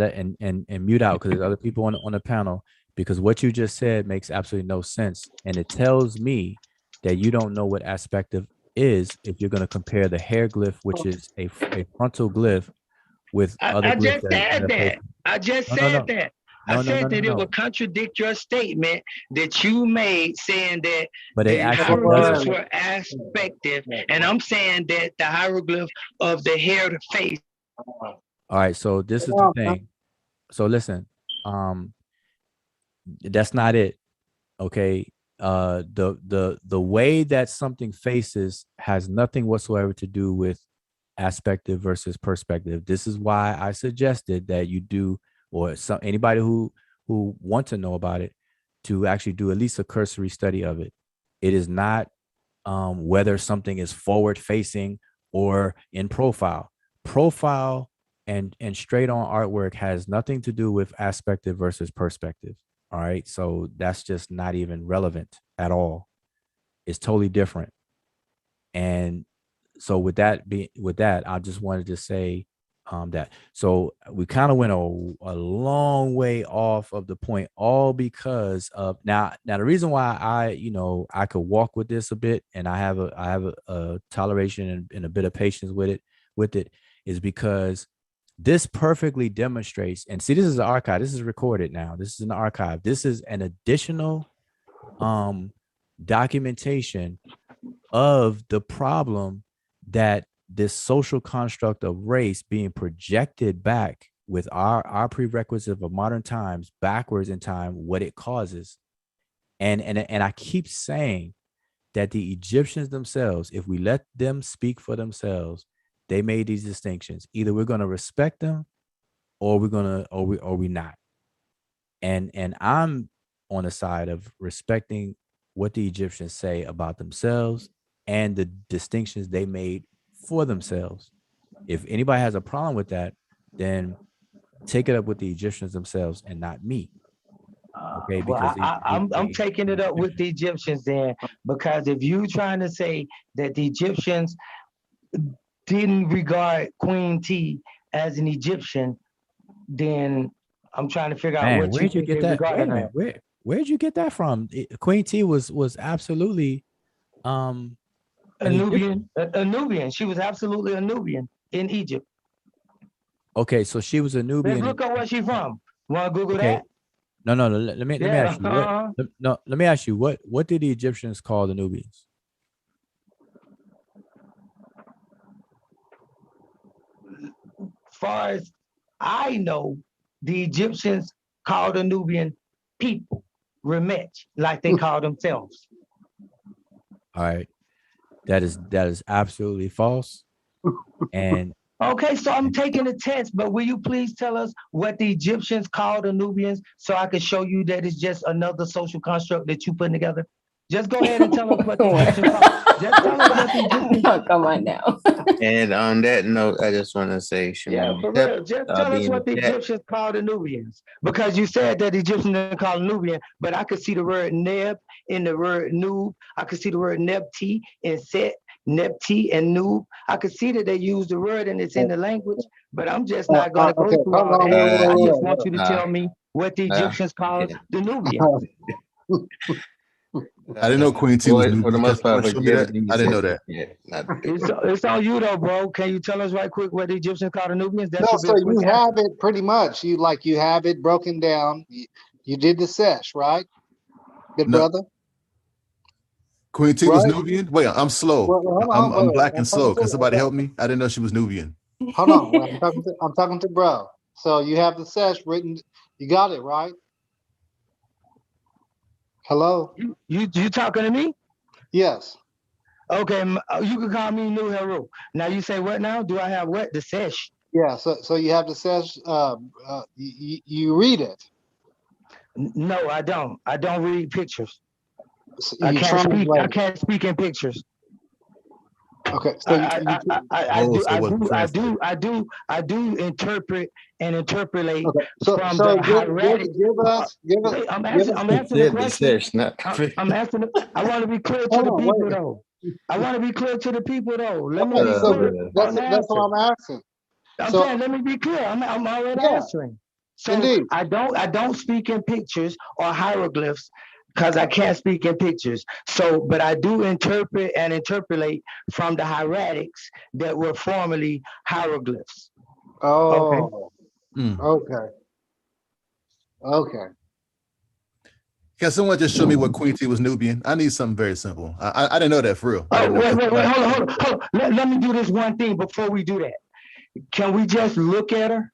mute out, because there's other people on the panel, because what you just said makes absolutely no sense. And it tells me that you don't know what aspective is if you're going to compare the hieroglyph, which is a frontal glyph, with other glyphs. I just said that. I said that it would contradict your statement that you made, saying that the hieroglyphs were aspective, and I'm saying that the hieroglyph of the hair to face. All right, so this is the thing. So listen, that's not it. Okay. The way that something faces has nothing whatsoever to do with aspective versus perspective. This is why I suggested that you do, or anybody who want to know about it, to actually do at least a cursory study of it. It is not whether something is forward facing or in profile. Profile and straight on artwork has nothing to do with aspective versus perspective. All right, so that's just not even relevant at all. It's totally different. And so with that, I just wanted to say that. So we kind of went a long way off of the point, all because of now the reason why I could walk with this a bit, and I have a toleration and a bit of patience with it is because This perfectly demonstrates, and see, this is an archive. This is recorded now. This is an archive. This is an additional documentation of the problem that this social construct of race being projected back with our prerequisite of modern times backwards in time, what it causes. And I keep saying that the Egyptians themselves, if we let them speak for themselves, they made these distinctions. Either we're going to respect them or we're going to, or we not. And I'm on the side of respecting what the Egyptians say about themselves and the distinctions they made for themselves. If anybody has a problem with that, then take it up with the Egyptians themselves and not me. Okay, Well, because I'm taking it up with the Egyptians then, because if you trying to say that the Egyptians didn't regard Queen T as an Egyptian, then I'm trying to figure out man, what you where'd you think get they that? Wait a regarded minute, her. where'd you get that from? Queen T was absolutely an Egyptian. A Nubian. She was absolutely a Nubian in Egypt. Okay, so she was a Let's Nubian. look up where she's from. Want to Google Okay, that? no. Let me ask you let me ask you what did the Egyptians call the Nubians? Far as I know, the Egyptians called the Nubian people, Remech, like they call themselves. All right, that is absolutely false. And okay, so I'm taking a test, but will you please tell us what the Egyptians called the Nubians so I can show you that it's just another social construct that you putting together? Just go ahead and tell us what the Egyptians called. Just tell us what the Egyptians. Oh, come on now. And on that note, I just want to say, Yeah, for real. Just tell us what the Egyptians called the Nubians. Because you said that the Egyptians didn't call Nubian, but I could see the word Neb in the word Noob. I could see the word Nebti in Set, Nebti and Noob. I could see that they use the word and it's in the language, but I'm just not going to go through all that. I just want you to tell me what the Egyptians called the Nubians. I didn't know Queen T was for the Nubian. most part, Show me that. I didn't know that. Yeah, it's on you though, bro. Can you tell us right quick what the Egyptians called the Nubians? That No, should be so a quick you answer. have it pretty much. You have it broken down. You did the sesh, right? Good No. brother. Queen T was Nubian. Wait, I'm slow. Well, I'm black and I'm slow. Can somebody to- help me? I didn't know she was Nubian. Hold on. Well, I'm talking to bro. So you have the sesh written. You got it right. Hello. You talking to me? Yes. Okay, you can call me New Hero. Now you say what now? Do I have what? The sesh? Yeah. So you have the sesh. You read it. No, I don't. I don't read pictures. So I you can't speak. I translate. can't speak in pictures. Okay. So I do interpret and interpolate okay. from So the hieratic. give us. I'm answering the question. I'm answering. I want to be clear to Hold the on, people wait. though. I want to be clear to the people though. Let me Okay, be so clear on the that's what answer. I'm asking. I'm So saying, let me be clear. I'm already yeah, answering. So indeed. I don't speak in pictures or hieroglyphs because I can't speak in pictures. So, but I do interpret and interpolate from the hieratics that were formerly hieroglyphs. Oh, Mm. okay. Can someone just show me what Queen T was Nubian? I need something very simple. I didn't know that for real. Oh, wait, hold on. Let me do this one thing before we do that. Can we just look at her?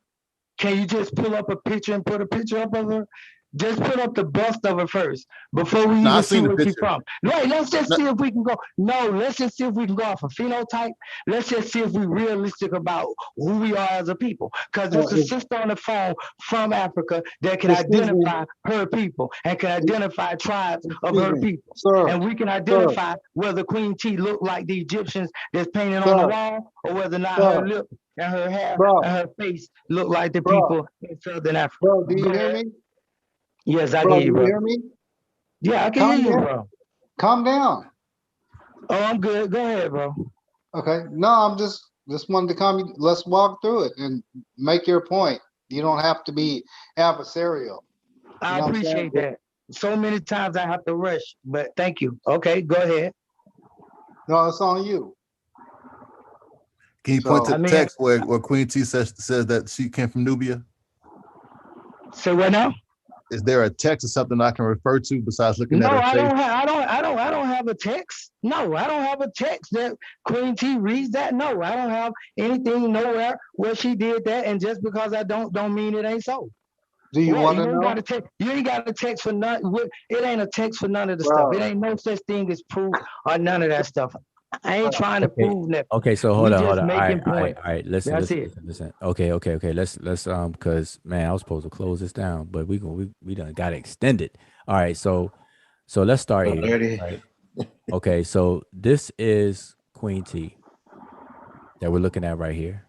Can you just pull up a picture and put a picture up of her? Just put up the bust of her first before we even see where she's from. Right, let's just see if we can go. No, let's just see if we can go off a phenotype. Let's just see if we're realistic about who we are as a people. Because there's a sister on the phone from Africa that can identify her people and can identify tribes of her people. And we can identify whether Queen T looked like the Egyptians that's painted on the wall or whether or not her lip and her hair and her face look like the people in Southern Africa. Bro, do you hear me? Yes, I hear you, bro. Do you hear me? Yeah, I can hear you, bro. Calm down. Oh, I'm good. Go ahead, bro. Okay. No, I'm just wanted to come. Let's walk through it and make your point. You don't have to be adversarial. I appreciate that. So many times I have to rush, but thank you. Okay, go ahead. No, it's on you. Can you point So, to the text where Queen T says that she came from Nubia? So what now? Is there a text or something I can refer to besides looking No, at her I face? don't have a text. No, I don't have a text that Queen T reads that. No, I don't have anything nowhere where she did that. And just because I don't mean it ain't so. do you want to You ain't got know? a text. You ain't got a text for none. It ain't a text for none of the stuff. Bro, It ain't no such thing as proof or none of that stuff. I ain't trying to Okay. prove nothing. Okay, so We hold on. just All right, making points. all right. Listen, That's listen, it. listen. Okay. Let's because man, I was supposed to close this down, but we done got extended. All right, so let's start here. Already. Right. Okay, so this is Queen T that we're looking at right here.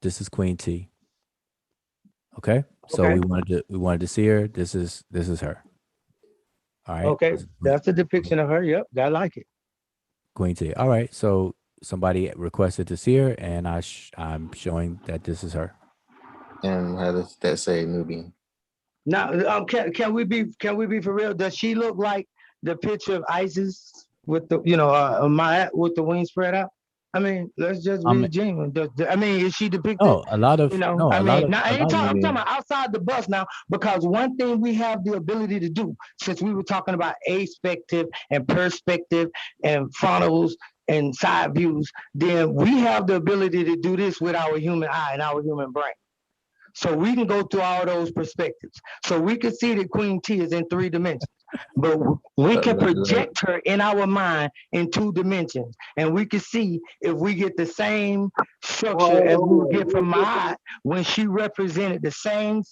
This is Queen T. Okay, so Okay. we wanted to see her. This is her. All right. Okay, This is that's a depiction of her. Yep, I like it. Queen T. All right, so somebody requested to see her, and I'm showing that this is her. And how does that say Nubian? Now, can we be for real? Does she look like the picture of Isis with the Maya with the wings spread out? I mean, let's just be genuine. I mean, is she depicted? No, a lot of Now I'm talking about outside the bus now, because one thing we have the ability to do, since we were talking about aspective and perspective and frontals and side views, then we have the ability to do this with our human eye and our human brain. So we can go through all those perspectives. So we can see that Queen T is in 3 dimensions, but we can project her in our mind in 2 dimensions. And we can see if we get the same structure as we would get from Ma'at when she represented the same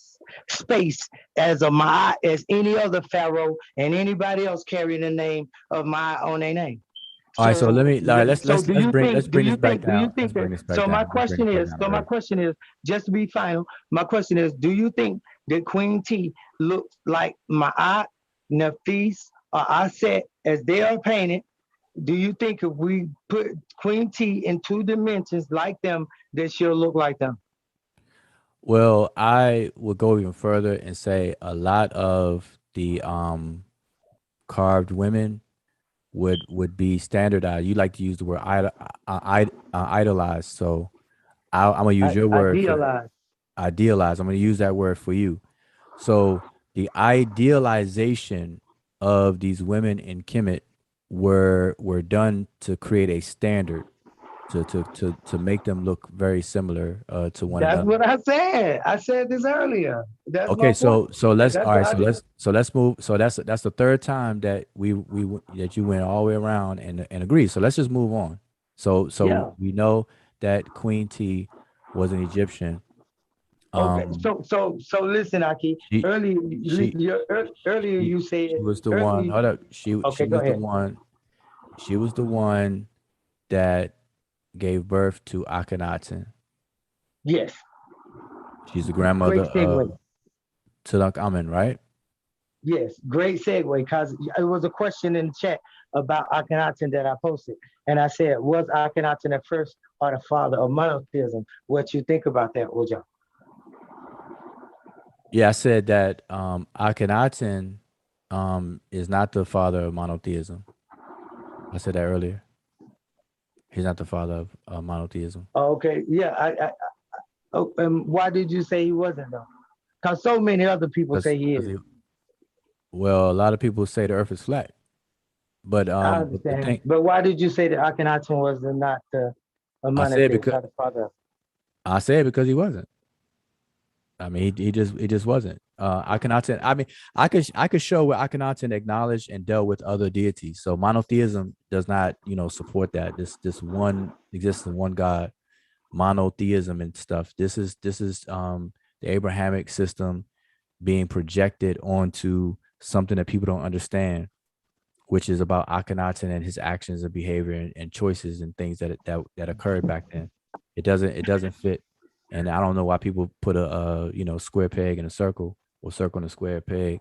space as as any other pharaoh and anybody else carrying the name of Ma'at on their name. All right, so let's bring this back down. So my question is, just to be final, my question is, do you think that Queen T looks like Ma'at, Nafis, or Aset as they are painted? Do you think if we put Queen T in 2 dimensions like them, that she'll look like them? Well, I would go even further and say a lot of the carved women would be standardized. You like to use the word idolized, so I'm gonna use your word. Idealized. I'm gonna use that word for you. So the idealization of these women in Kemet were done to create a standard to make them look very similar to one another. That's what I said. I said this earlier. That's okay. So let's That's all right. what So I did. let's move. So that's the 3rd time that that you went all the way around and agreed. So let's just move on. So Yeah. we know that Queen T was an Egyptian. Okay. So listen, Aki. She Earlier she, you said she was the one. Hold up. She Okay, go was the ahead. one. She was the one that gave birth to Akhenaten. Yes. She's the grandmother Great segue. of Tutankhamun, right? Yes, great segue, because it was a question in the chat about Akhenaten that I posted. And I said, was Akhenaten the first or the father of monotheism? What you think about that, Oja? Yeah, I said that Akhenaten is not the father of monotheism. I said that earlier. He's not the father of monotheism. Okay, yeah. Why did you say he wasn't, though? Because so many other people say he is. Well, a lot of people say the earth is flat. But I understand. But why did you say that Akhenaten was not the monotheist, not the father? I said because he wasn't. I mean, he just wasn't. Akhenaten. I mean, I could show where Akhenaten acknowledged and dealt with other deities. So monotheism does not, support that. This one existence, one God, monotheism and stuff. This is the Abrahamic system being projected onto something that people don't understand, which is about Akhenaten and his actions and behavior and choices and things that occurred back then. It doesn't fit. And I don't know why people put a square peg in a circle or circle in a square peg.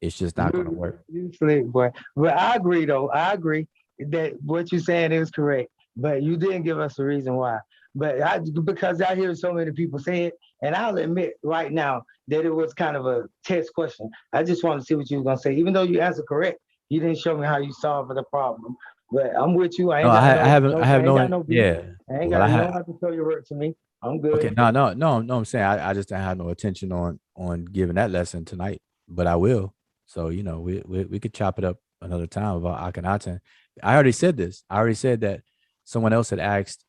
It's just not going to work. You slick boy. But I agree, though. I agree that what you're saying is correct. But you didn't give us a reason why. But because I hear so many people say it, and I'll admit right now that it was kind of a test question. I just want to see what you were going to say. Even though you answered correct, you didn't show me how you solved the problem. But I'm with you. I No, ain't got I have I ain't no, got no beef. yeah. I ain't Well, got, you don't have to show your work to me. I'm good. okay, no. I'm saying I just don't have no intention on giving that lesson tonight, but I will. So we could chop it up another time about Akhenaten. I already said this. I already said that someone else had asked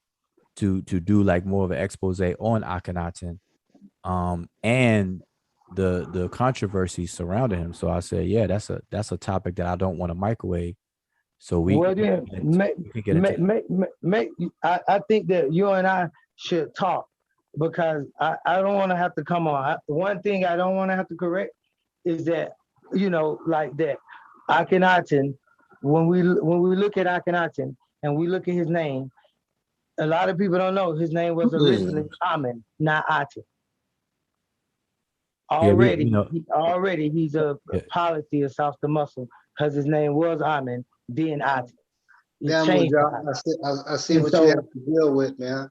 to do like more of an expose on Akhenaten, and the controversy surrounding him. So I said, yeah, that's a topic that I don't want to microwave. So Well, then, we can get into I think that you and I should talk because I don't want to have to come on. One thing I don't want to have to correct is that, like that, Akhenaten, when we look at Akhenaten and we look at his name, a lot of people don't know his name was originally Amen, not Aten. Already, he's a polytheist off the muscle because his name was Amen, then Aten. Damn, I see what you have to deal with, man.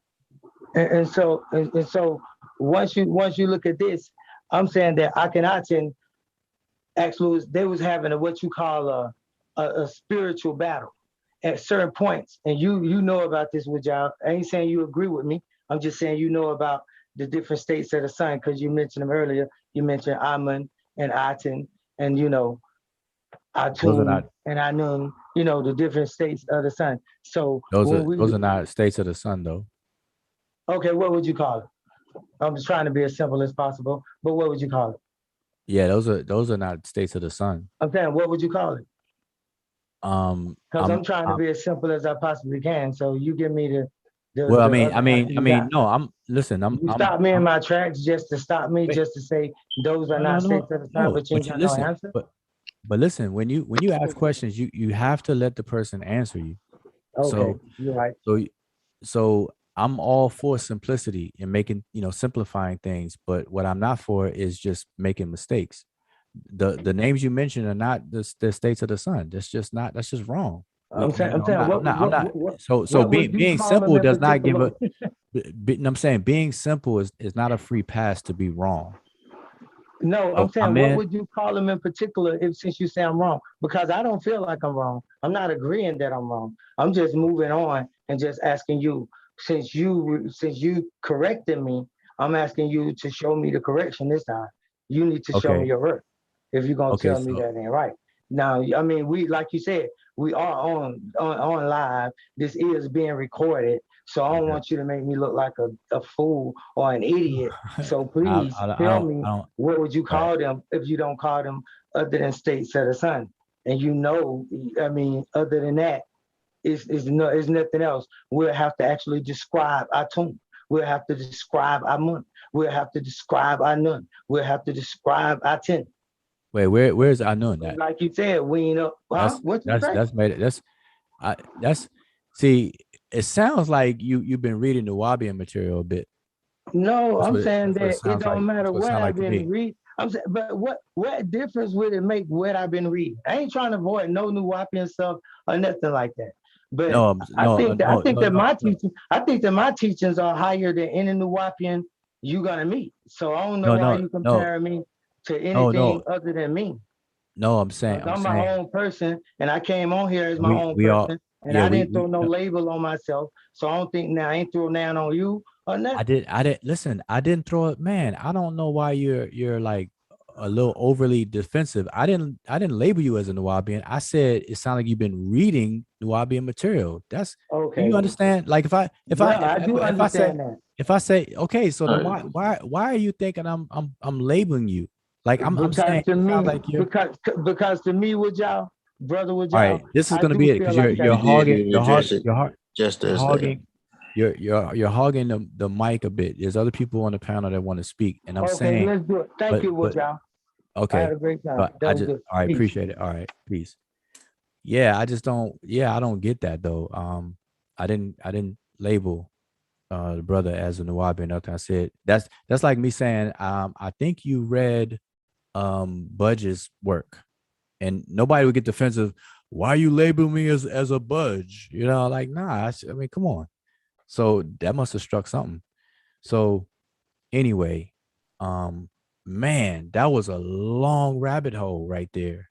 And so once you look at this, I'm saying that Akhenaten actually they was having what you call a spiritual battle at certain points, and you know about this with y'all. I ain't saying you agree with me. I'm just saying you know about the different states of the sun because you mentioned them earlier. You mentioned Amun and Aten, and Atun and Anun. The different states of the sun. So those are not states of the sun, though. Okay, what would you call it? I'm just trying to be as simple as possible, but what would you call it? Yeah, those are not states of the sun. I'm saying, what would you call it? Because I'm trying to be as simple as I possibly can. So you give me the well, I mean, no, I'm listen. You stop me in my tracks just to stop me, just to say those are not states of the sun, but you ain't got no answer. But listen, when you ask questions, you have to let the person answer you. Okay, you're right. So I'm all for simplicity and making, simplifying things, but what I'm not for is just making mistakes. The names you mentioned are not the states of the sun. That's just wrong. I'm saying, being simple does not give a. I'm saying being simple is not a free pass to be wrong. No, I'm saying, what would you call them in particular since you say I'm wrong? Because I don't feel like I'm wrong. I'm not agreeing that I'm wrong. I'm just moving on and just asking you, since you corrected me, I'm asking you to show me the correction this time. You need to show me your work if you're going to tell me that ain't right. Now, I mean, we, like you said, we are on live. This is being recorded. So I don't want you to make me look like a fool or an idiot. So please tell me, what would you call them if you don't call them other than states of the sun? And I mean, other than that, it's nothing else. We'll have to actually describe Atun. We'll have to describe Amun. We'll have to describe Anun. We'll have to describe Aten. Wait, where's Anun? That, like you said, we ain't up. See, it sounds like you've been reading the Wabian material a bit. No, I'm saying that it don't matter what I've been reading. I'm saying, but what difference would it make what I've been reading? I ain't trying to avoid no new Wabian stuff or nothing like that. But I think that my teachings are higher than any new Wapian you're gonna meet. So I don't know why you compare me to anything other than me. No, I'm saying I'm my own person, and I came on here as my own person, and I didn't throw no label on myself. So I don't think I ain't throw down on you or nothing. I didn't listen. I didn't throw it, man. I don't know why you're like a little overly defensive. I didn't label you as a Nuwabian. I said it sounded like you've been reading Nuwabian material. That's okay. Do you understand? Like if I say okay, so then why are you thinking I'm labeling you? Like I'm saying to me, like because to me, with y'all, brother, with y'all. All right, this is gonna be it because you're hogging the mic a bit. There's other people on the panel that want to speak, and I'm saying let's do it. Thank you, with y'all. Okay, I had a great time. all right, appreciate it. All right, peace. Yeah, I don't get that though. I didn't label the brother as a Nuwabian. Nothing. I said that's like me saying I think you read Budge's work, and nobody would get defensive. Why you label me as a budge? Like, nah, I mean, come on. So that must have struck something. So anyway, man, that was a long rabbit hole right there.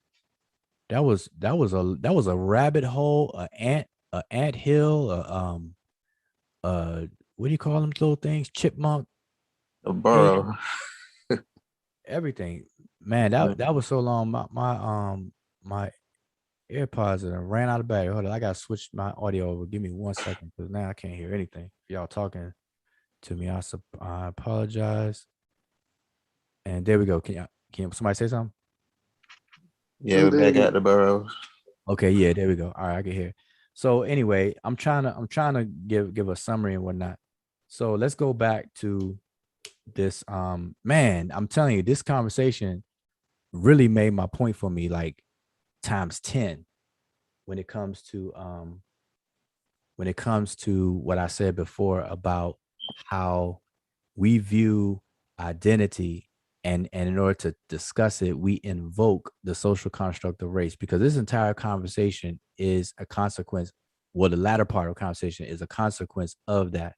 that was a rabbit hole, a ant hill, what do you call them little things? Chipmunk, A burrow. everything. Man, that was so long. My AirPods and ran out of battery. Hold on, I gotta switch my audio over. Give me 1 second, because now I can't hear anything. Y'all talking to me. I apologize. And there we go. Can somebody say something? Yeah, we're back at the burrow. Okay, yeah, there we go. All right, I can hear. So anyway, I'm trying to give a summary and whatnot. So let's go back to this. Man, I'm telling you, this conversation really made my point for me like times 10 when it comes to what I said before about how we view identity, and in order to discuss it, we invoke the social construct of race, because this entire conversation is a consequence. Well, the latter part of the conversation is a consequence of that.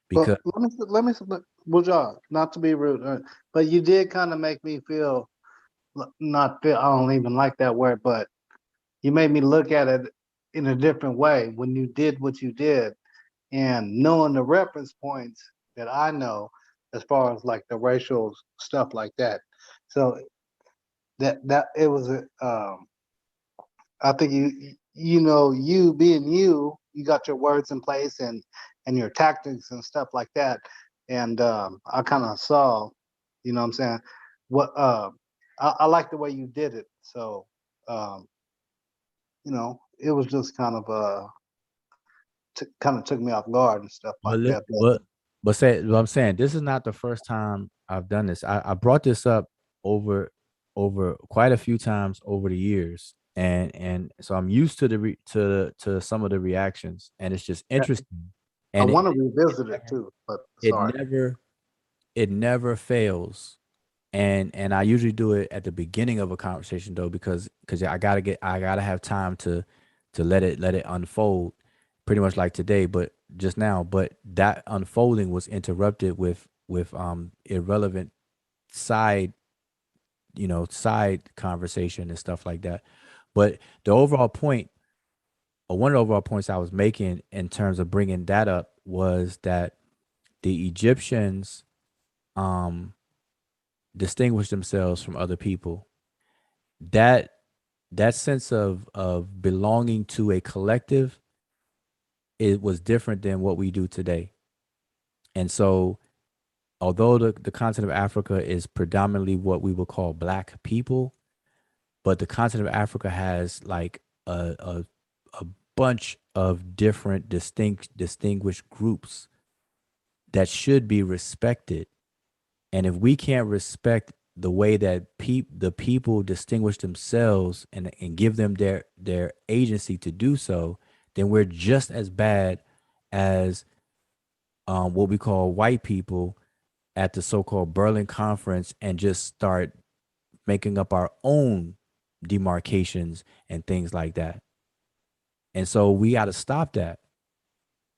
Because But Bujar, not to be rude, but you did kind of make me feel, not feel, I don't even like that word, but you made me look at it in a different way when you did what you did, and knowing the reference points that I know as far as like the racial stuff like that. So that it was a, I think you being you got your words in place and your tactics and stuff like that. And I kind of saw, you know what I'm saying? What I like the way you did it. So it was just kind of kind of took me off guard and stuff like that. what I'm saying, this is not the first time I've done this. I brought this up over quite a few times over the years, and so I'm used to to some of the reactions, and it's just interesting. I And want to revisit it too, but it sorry. never fails. And I usually do it at the beginning of a conversation though, because I gotta have time to let it unfold, pretty much like today, but just now. But that unfolding was interrupted with irrelevant side side conversation and stuff like that. But the overall point, or one of the overall points I was making in terms of bringing that up, was that the Egyptians distinguished themselves from other people. That sense of belonging to a collective, it was different than what we do today. And so, although the continent of Africa is predominantly what we would call Black people, but the continent of Africa has like a bunch of different distinguished groups that should be respected. And if we can't respect the way that the people distinguish themselves, and give them their agency to do so, then we're just as bad as what we call white people at the so-called Berlin Conference, and just start making up our own demarcations and things like that. And so we got to stop that.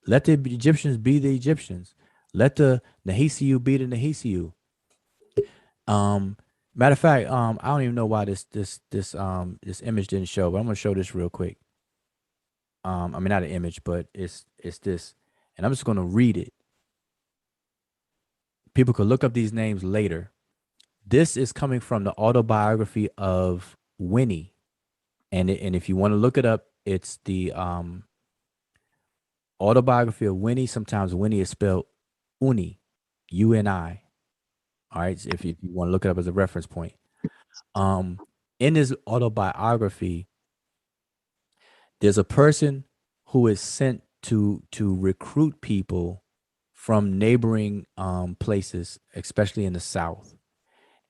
Let the Egyptians be the Egyptians. Let the Nahisiu be the Nahisiu. Matter of fact, I don't even know why this image didn't show, but I'm gonna show this real quick. I mean, not an image, but it's this, and I'm just gonna read it. People could look up these names later. This is coming from the autobiography of Winnie, and if you want to look it up, it's the autobiography of Winnie. Sometimes Winnie is spelled Uni, UNI. All right, so if you want to look it up as a reference point. In his autobiography, there's a person who is sent to recruit people from neighboring places, especially in the South.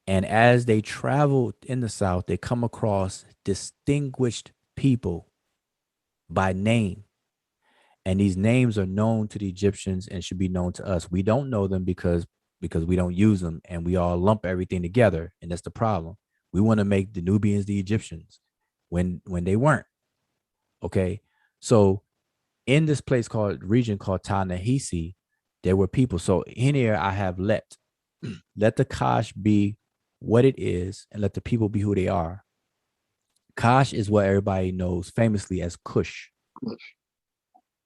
And as they travel in the South, they come across distinguished people by name. And these names are known to the Egyptians and should be known to us. We don't know them because we don't use them, and we all lump everything together. And that's the problem. We want to make the Nubians the Egyptians when they weren't. Okay. So in this region called Ta-Nehisi, there were people. So in here I have let the Kosh be what it is, and let the people be who they are. Kosh is what everybody knows famously as Kush.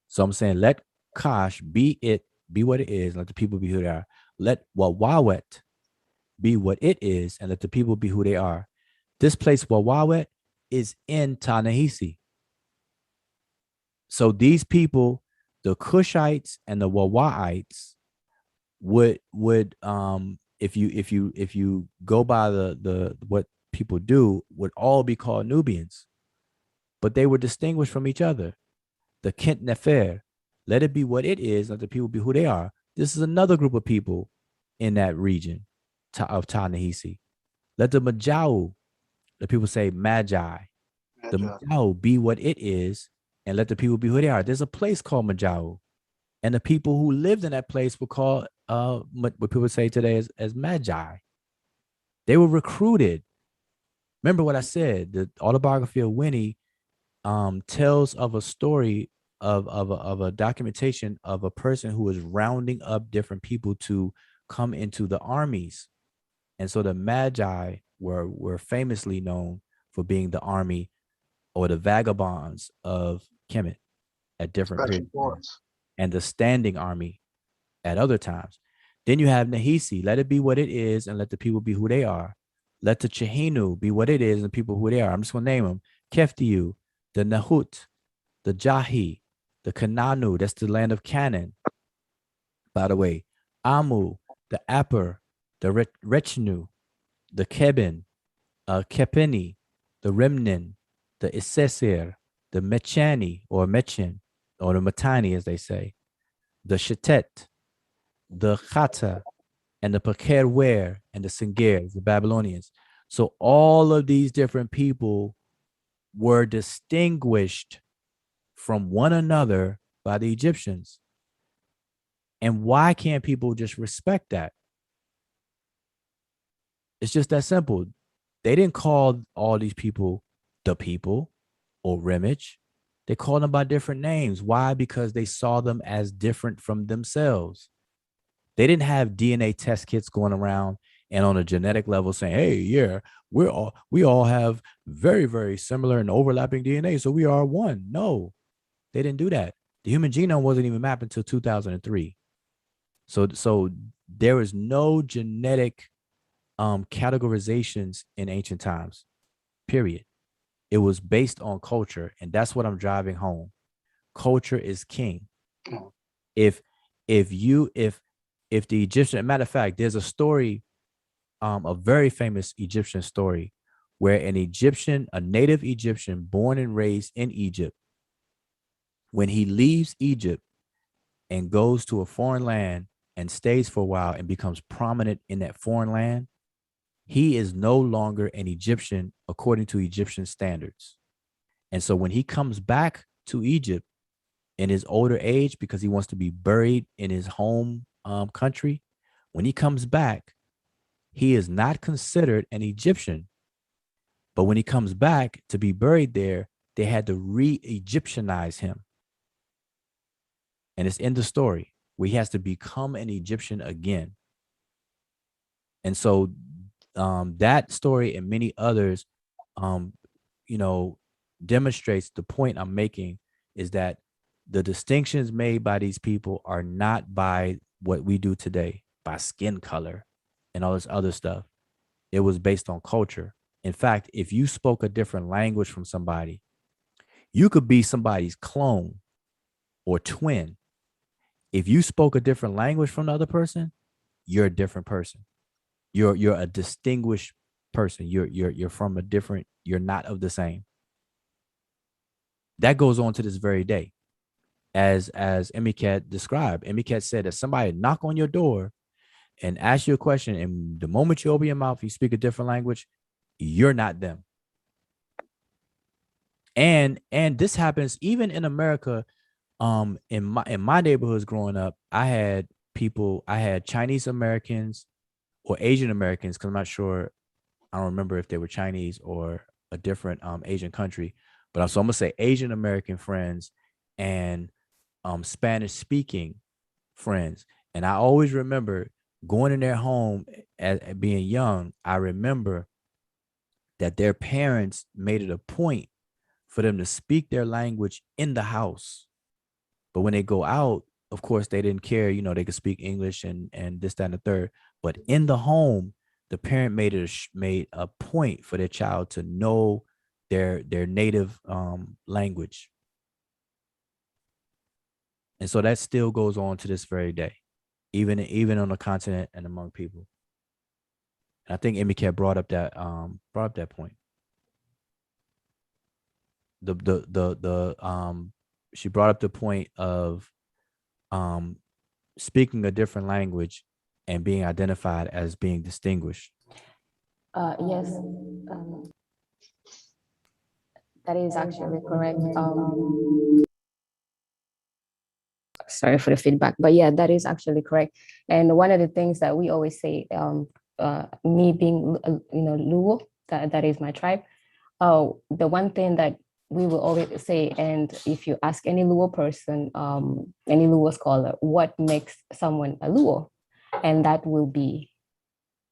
So I'm saying let Kosh be what it is, let the people be who they are. Let Wawawet be what it is, and let the people be who they are. This place, Wawawet, is in Ta-Nehisi. So these people, the Kushites and the Wawaites, would if you go by the what people do, would all be called Nubians, but they were distinguished from each other. The Kent Nefer, let it be what it is, let the people be who they are. This is another group of people in that region of Ta-Nehisi. Let the Majau, the people say Magi, the Majau be what it is, and let the people be who they are. There's a place called Majau, and the people who lived in that place were called what people say today as Magi. They were recruited. Remember what I said, the autobiography of Winnie tells of a story of a documentation of a person who was rounding up different people to come into the armies. And so the Magi were famously known for being the army or the vagabonds of Kemet at different periods, and the standing army at other times. Then you have Nahisi, let it be what it is, and let the people be who they are. Let the Chehinu be what it is, and people who they are. I'm just going to name them. Keftiu, the Nahut, the Jahi, the Kananu, that's the land of Canaan, by the way. Amu, the Aper, the Rechnu, the Kebin, Kepeni, the Remnin, the Isesir, the Mechani, or Mechin, or the Matani, as they say, the Shetet, the Chata, and the Pakerwer, and the Singir, the Babylonians. So all of these different people were distinguished from one another by the Egyptians. And why can't people just respect that? It's just that simple. They didn't call all these people the people or Remich. They called them by different names. Why? Because they saw them as different from themselves. They didn't have DNA test kits going around and on a genetic level saying, hey, yeah, we all have very, very similar and overlapping DNA, so we are one. No, they didn't do that. The human genome wasn't even mapped until 2003. So there is no genetic categorizations in ancient times, period. It was based on culture, and that's what I'm driving home. Culture is king. If the Egyptian, matter of fact, there's a story, a very famous Egyptian story, where a native Egyptian born and raised in Egypt, when he leaves Egypt and goes to a foreign land and stays for a while and becomes prominent in that foreign land, he is no longer an Egyptian according to Egyptian standards. And so when he comes back to Egypt in his older age, because he wants to be buried in his home country, when he comes back, he is not considered an Egyptian. But when he comes back to be buried there, they had to re-Egyptianize him. And it's in the story where he has to become an Egyptian again. And so that story and many others, demonstrates the point I'm making, is that the distinctions made by these people are not by what we do today, by skin color and all this other stuff. It was based on culture. In fact, if you spoke a different language from somebody, you could be somebody's clone or twin. If you spoke a different language from the other person, you're a different person. You're a distinguished person. You're from a different, you're not of the same. That goes on to this very day. As Emicat described, Emicat said that somebody knock on your door and ask you a question, and the moment you open your mouth, you speak a different language, you're not them. And this happens even in America. In my neighborhoods growing up, I had Chinese Americans or Asian Americans, because I'm not sure, I don't remember if they were Chinese or a different Asian country, but so I'm gonna say Asian American friends and Spanish speaking friends. And I always remember going in their home at being young. I remember that their parents made it a point for them to speak their language in the house. But when they go out, of course, they didn't care. You know, they could speak English and this, that, and the third. But in the home, the parent made a point for their child to know their native language. And so that still goes on to this very day, even on the continent and among people. And I think Emike brought up that point. She brought up the point of speaking a different language and being identified as being distinguished. Yes, that is actually correct. Sorry for the feedback, but yeah, that is actually correct. And one of the things that we always say, me being, Luo, that is my tribe. The one thing that we will always say, and if you ask any Luo person, any Luo scholar, what makes someone a Luo, and that will be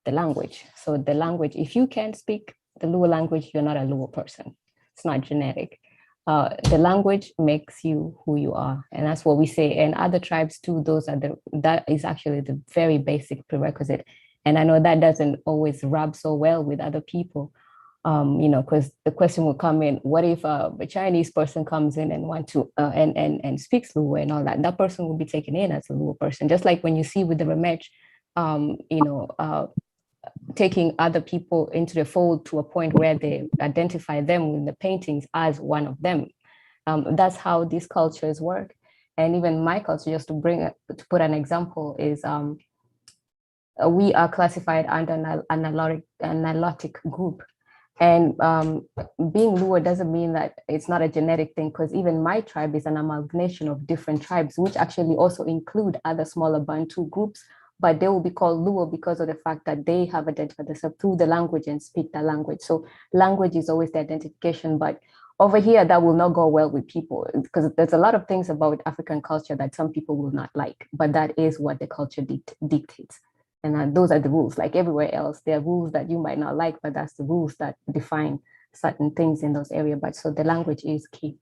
the language. So the language, if you can't speak the Luo language, you're not a Luo person. It's not genetic. The language makes you who you are, and that's what we say. And other tribes too, that is actually the very basic prerequisite. And I know that doesn't always rub so well with other people, because the question will come in: what if a Chinese person comes in and want to and speaks Luo and all that? That person will be taken in as a Luo person, just like when you see with the Remech, taking other people into the fold to a point where they identify them in the paintings as one of them. That's how these cultures work. And even my culture, just to put an example, is we are classified under an analytic group. And being Luo doesn't mean that it's not a genetic thing, because even my tribe is an amalgamation of different tribes, which actually also include other smaller Bantu groups, but they will be called Luo because of the fact that they have identified themselves through the language and speak the language. So language is always the identification, but over here, that will not go well with people, because there's a lot of things about African culture that some people will not like, but that is what the culture dictates. And those are the rules. Like everywhere else, there are rules that you might not like, but that's the rules that define certain things in those areas. But so the language is key.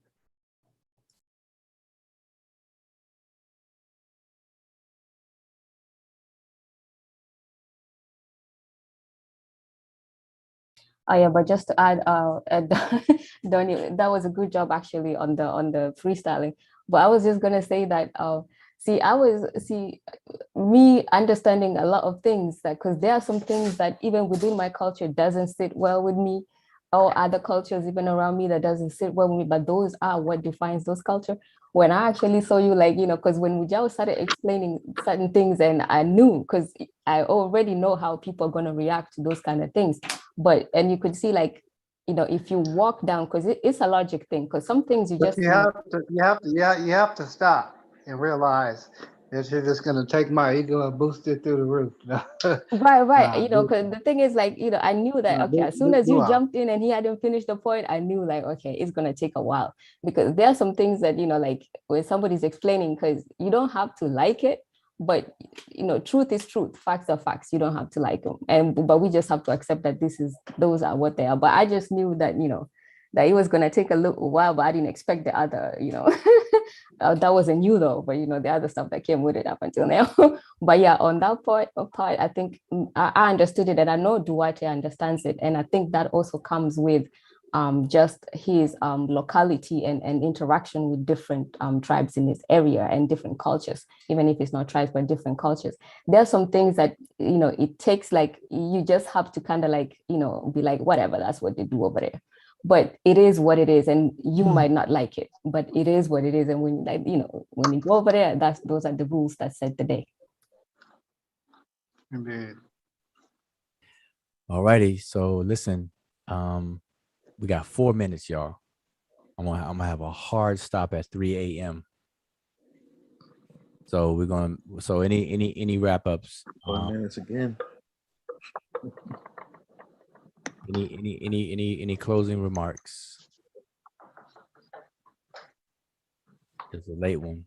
Oh yeah, but just to add, Donnie, that was a good job actually on the freestyling. But I was just gonna say that me understanding a lot of things, that because there are some things that even within my culture doesn't sit well with me, or other cultures even around me that doesn't sit well with me, but those are what defines those culture. When I actually saw you, because when Mujao started explaining certain things, and I knew, because I already know how people are going to react to those kind of things. And you could see, if you walk down, because it's a logic thing, because some things You have to stop and realize that you're just going to take my ego and boost it through the roof. Right. Because the thing is, I knew that, okay, as soon as you jumped in and he hadn't finished the point, I knew, okay, it's going to take a while, because there are some things that, when somebody's explaining, because you don't have to like it, but, truth is truth, facts are facts. You don't have to like them. But we just have to accept that those are what they are. But I just knew that, that it was going to take a little while, but I didn't expect the other, that wasn't new though, but the other stuff that came with it up until now. But yeah, on that part, I think I understood it, and I know Duarte understands it. And I think that also comes with just his locality and interaction with different tribes in his area and different cultures, even if it's not tribes, but different cultures. There are some things that, it takes, you just have to kind of be like, whatever, that's what they do over there. But it is what it is, and you might not like it, but it is what it is. And when when you go over there, those are the rules that set the day. Indeed. All righty. So listen, we got 4 minutes, y'all. I'm gonna have a hard stop at 3 a.m. So we're going. So any wrap ups? 4 minutes again. Any closing remarks? It's a late one.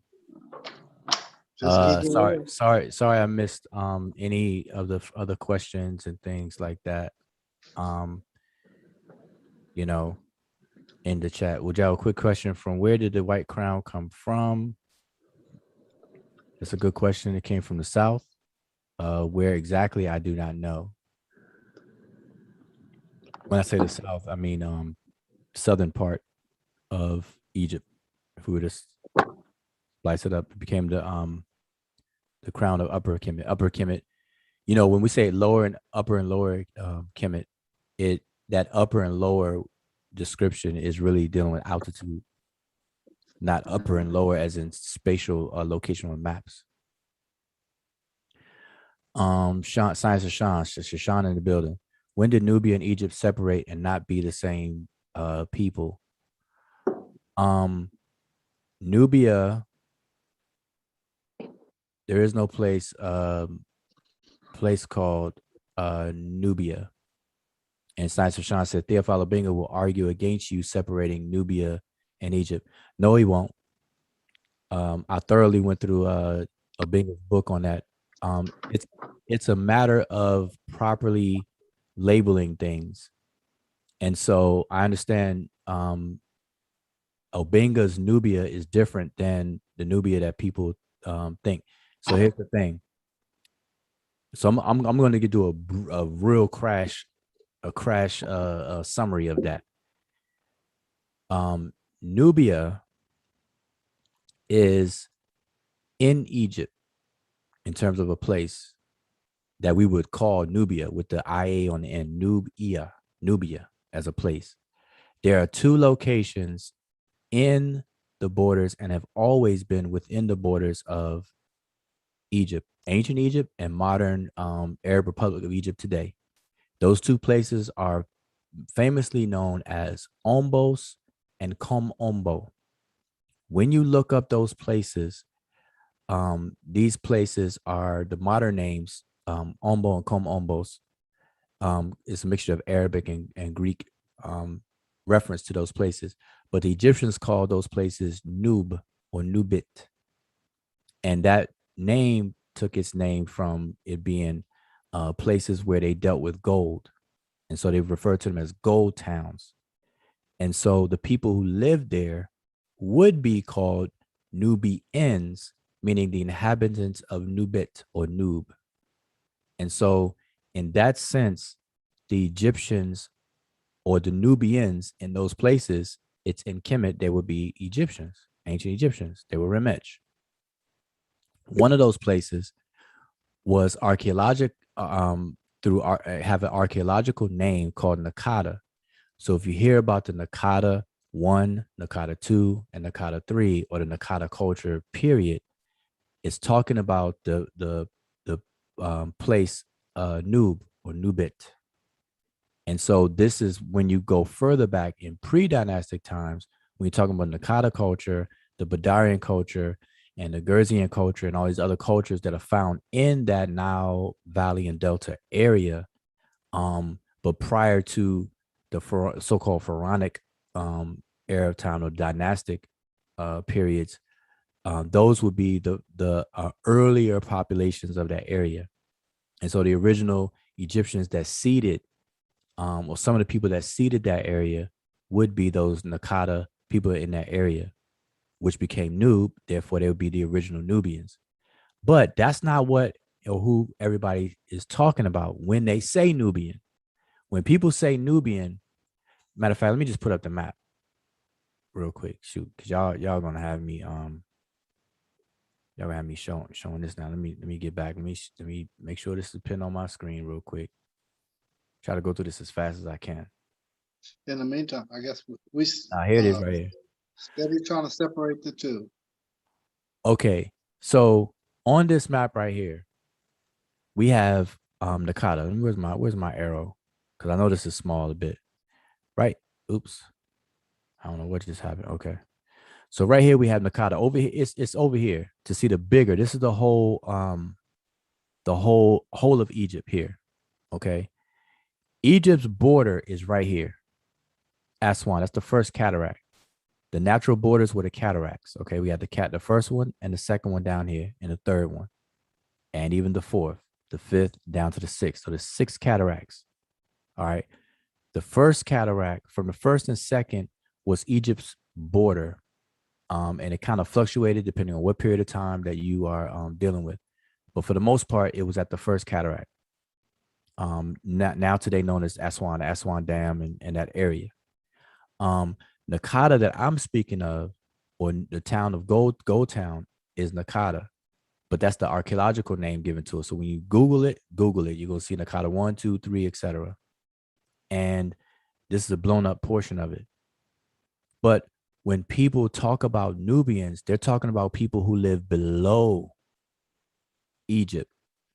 Sorry, I missed any of the other questions and things like that. you know, in the chat. Would y'all a quick question from where did the white crown come from? That's a good question. It came from the south. Where exactly, I do not know. When I say the south, I mean southern part of Egypt. If we were to slice it up, it became the crown of Upper Kemet. Upper Kemet, you know, when we say lower and lower Kemet, that upper and lower description is really dealing with altitude, not upper and lower as in spatial locational maps. Sean, Science of Sean, Shashan in the building. When did Nubia and Egypt separate and not be the same people? Nubia, there is no place called Nubia. And Science of Sean said Theophilo Binga will argue against you separating Nubia and Egypt. No, he won't. I thoroughly went through a Binga's book on that. It's a matter of properly labeling things. And so I understand Obinga's Nubia is different than the Nubia that people think. So here's the thing. So I'm going to do a real crash summary of that. Nubia is in Egypt in terms of a place that we would call Nubia with the IA on the end, Nubia as a place. There are two locations in the borders and have always been within the borders of Egypt, ancient Egypt and modern Arab Republic of Egypt today. Those two places are famously known as Ombos and Kom Ombo. When you look up those places, these places are the modern names, Ombo and Kom Ombos. It's a mixture of Arabic and Greek reference to those places. But the Egyptians called those places Nub or Nubit. And that name took its name from it being places where they dealt with gold. And so they referred to them as gold towns. And so the people who lived there would be called Nubians, meaning the inhabitants of Nubit or Nub. And so in that sense, the Egyptians or the Nubians in those places, it's in Kemet, they would be Egyptians, ancient Egyptians. They were Remech. One of those places was have an archaeological name called Nakada. So if you hear about the Nakada 1, Nakada 2, and Nakada 3, or the Nakada culture period, it's talking about the place Nub or Nubit. And so this is when you go further back in pre-dynastic times, when you're talking about Nakada culture, the Badarian culture, and the Gerzian culture, and all these other cultures that are found in that Nile Valley and Delta area. But prior to the so-called Pharaonic era of time or dynastic periods, those would be the earlier populations of that area. And so the original Egyptians that seeded, or some of the people that seeded that area would be those Nakada people in that area, which became Nub. Therefore, they would be the original Nubians. But that's not what or who everybody is talking about when they say Nubian. When people say Nubian, matter of fact, let me just put up the map real quick. Shoot, because y'all gonna have me showing this now. Let me get back. Let me make sure this is pinned on my screen real quick. Try to go through this as fast as I can. In the meantime, I guess we Here it is right here. steady trying to separate the two. Okay, so on this map right here, we have Nakada. Where's my arrow? Because I know this is small a bit. Right. Oops. I don't know what just happened. Okay. So right here we have Nakada. Over here, it's over here to see the bigger. This is the whole of Egypt here. Okay. Egypt's border is right here. Aswan. That's the first cataract. The natural borders were the cataracts. Okay. We have the first one and the second one down here, and the third one, and even the fourth, the fifth, down to the sixth. So there's 6 cataracts. All right. The first cataract from the first and second was Egypt's border. And it kind of fluctuated depending on what period of time that you are dealing with. But for the most part, it was at the first cataract. Now today known as Aswan, the Aswan Dam and that area. Nakada that I'm speaking of, or the town of Gold Town, is Nakada, but that's the archaeological name given to it. So when you Google it, you're gonna see Nakada 1, 2, 3, etc. And this is a blown up portion of it. But when people talk about Nubians, they're talking about people who live below Egypt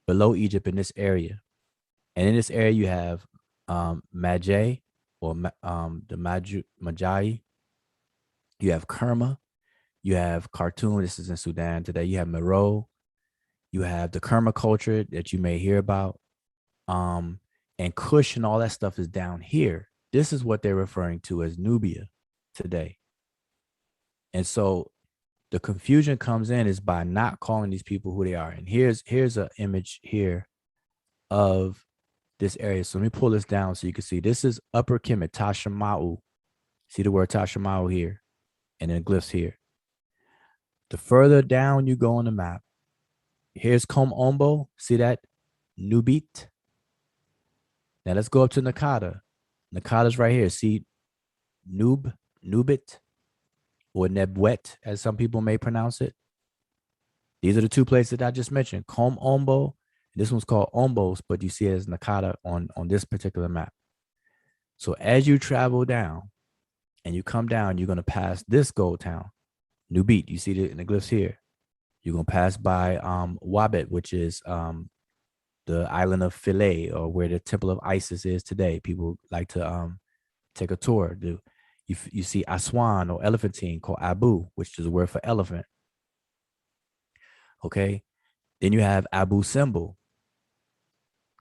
in this area. And in this area, you have Magi, or the Magi. You have Kerma. You have Khartoum. This is in Sudan today. You have Meroe. You have the Kerma culture that you may hear about. And Kush and all that stuff is down here. This is what they're referring to as Nubia today. And so the confusion comes in is by not calling these people who they are. And here's an image here of this area. So let me pull this down so you can see. This is Upper Kemet, Tashamau. See the word Tashamau here, and then glyphs here. The further down you go on the map, here's Kom Ombo. See that? Nubit. Now let's go up to Nakada. Nakada's right here. See Nubit, or Nebwet, as some people may pronounce it. These are the two places that I just mentioned. Kom Ombo. This one's called Ombos, but you see it as Nakada on this particular map. So as you travel down and you come down, you're going to pass this gold town, Nubit. You see it in the glyphs here. You're going to pass by Wabet, which is the island of Philae, or where the Temple of Isis is today. People like to take a tour. You see Aswan, or Elephantine, called Abu, which is a word for elephant. Okay. Then you have Abu Simbel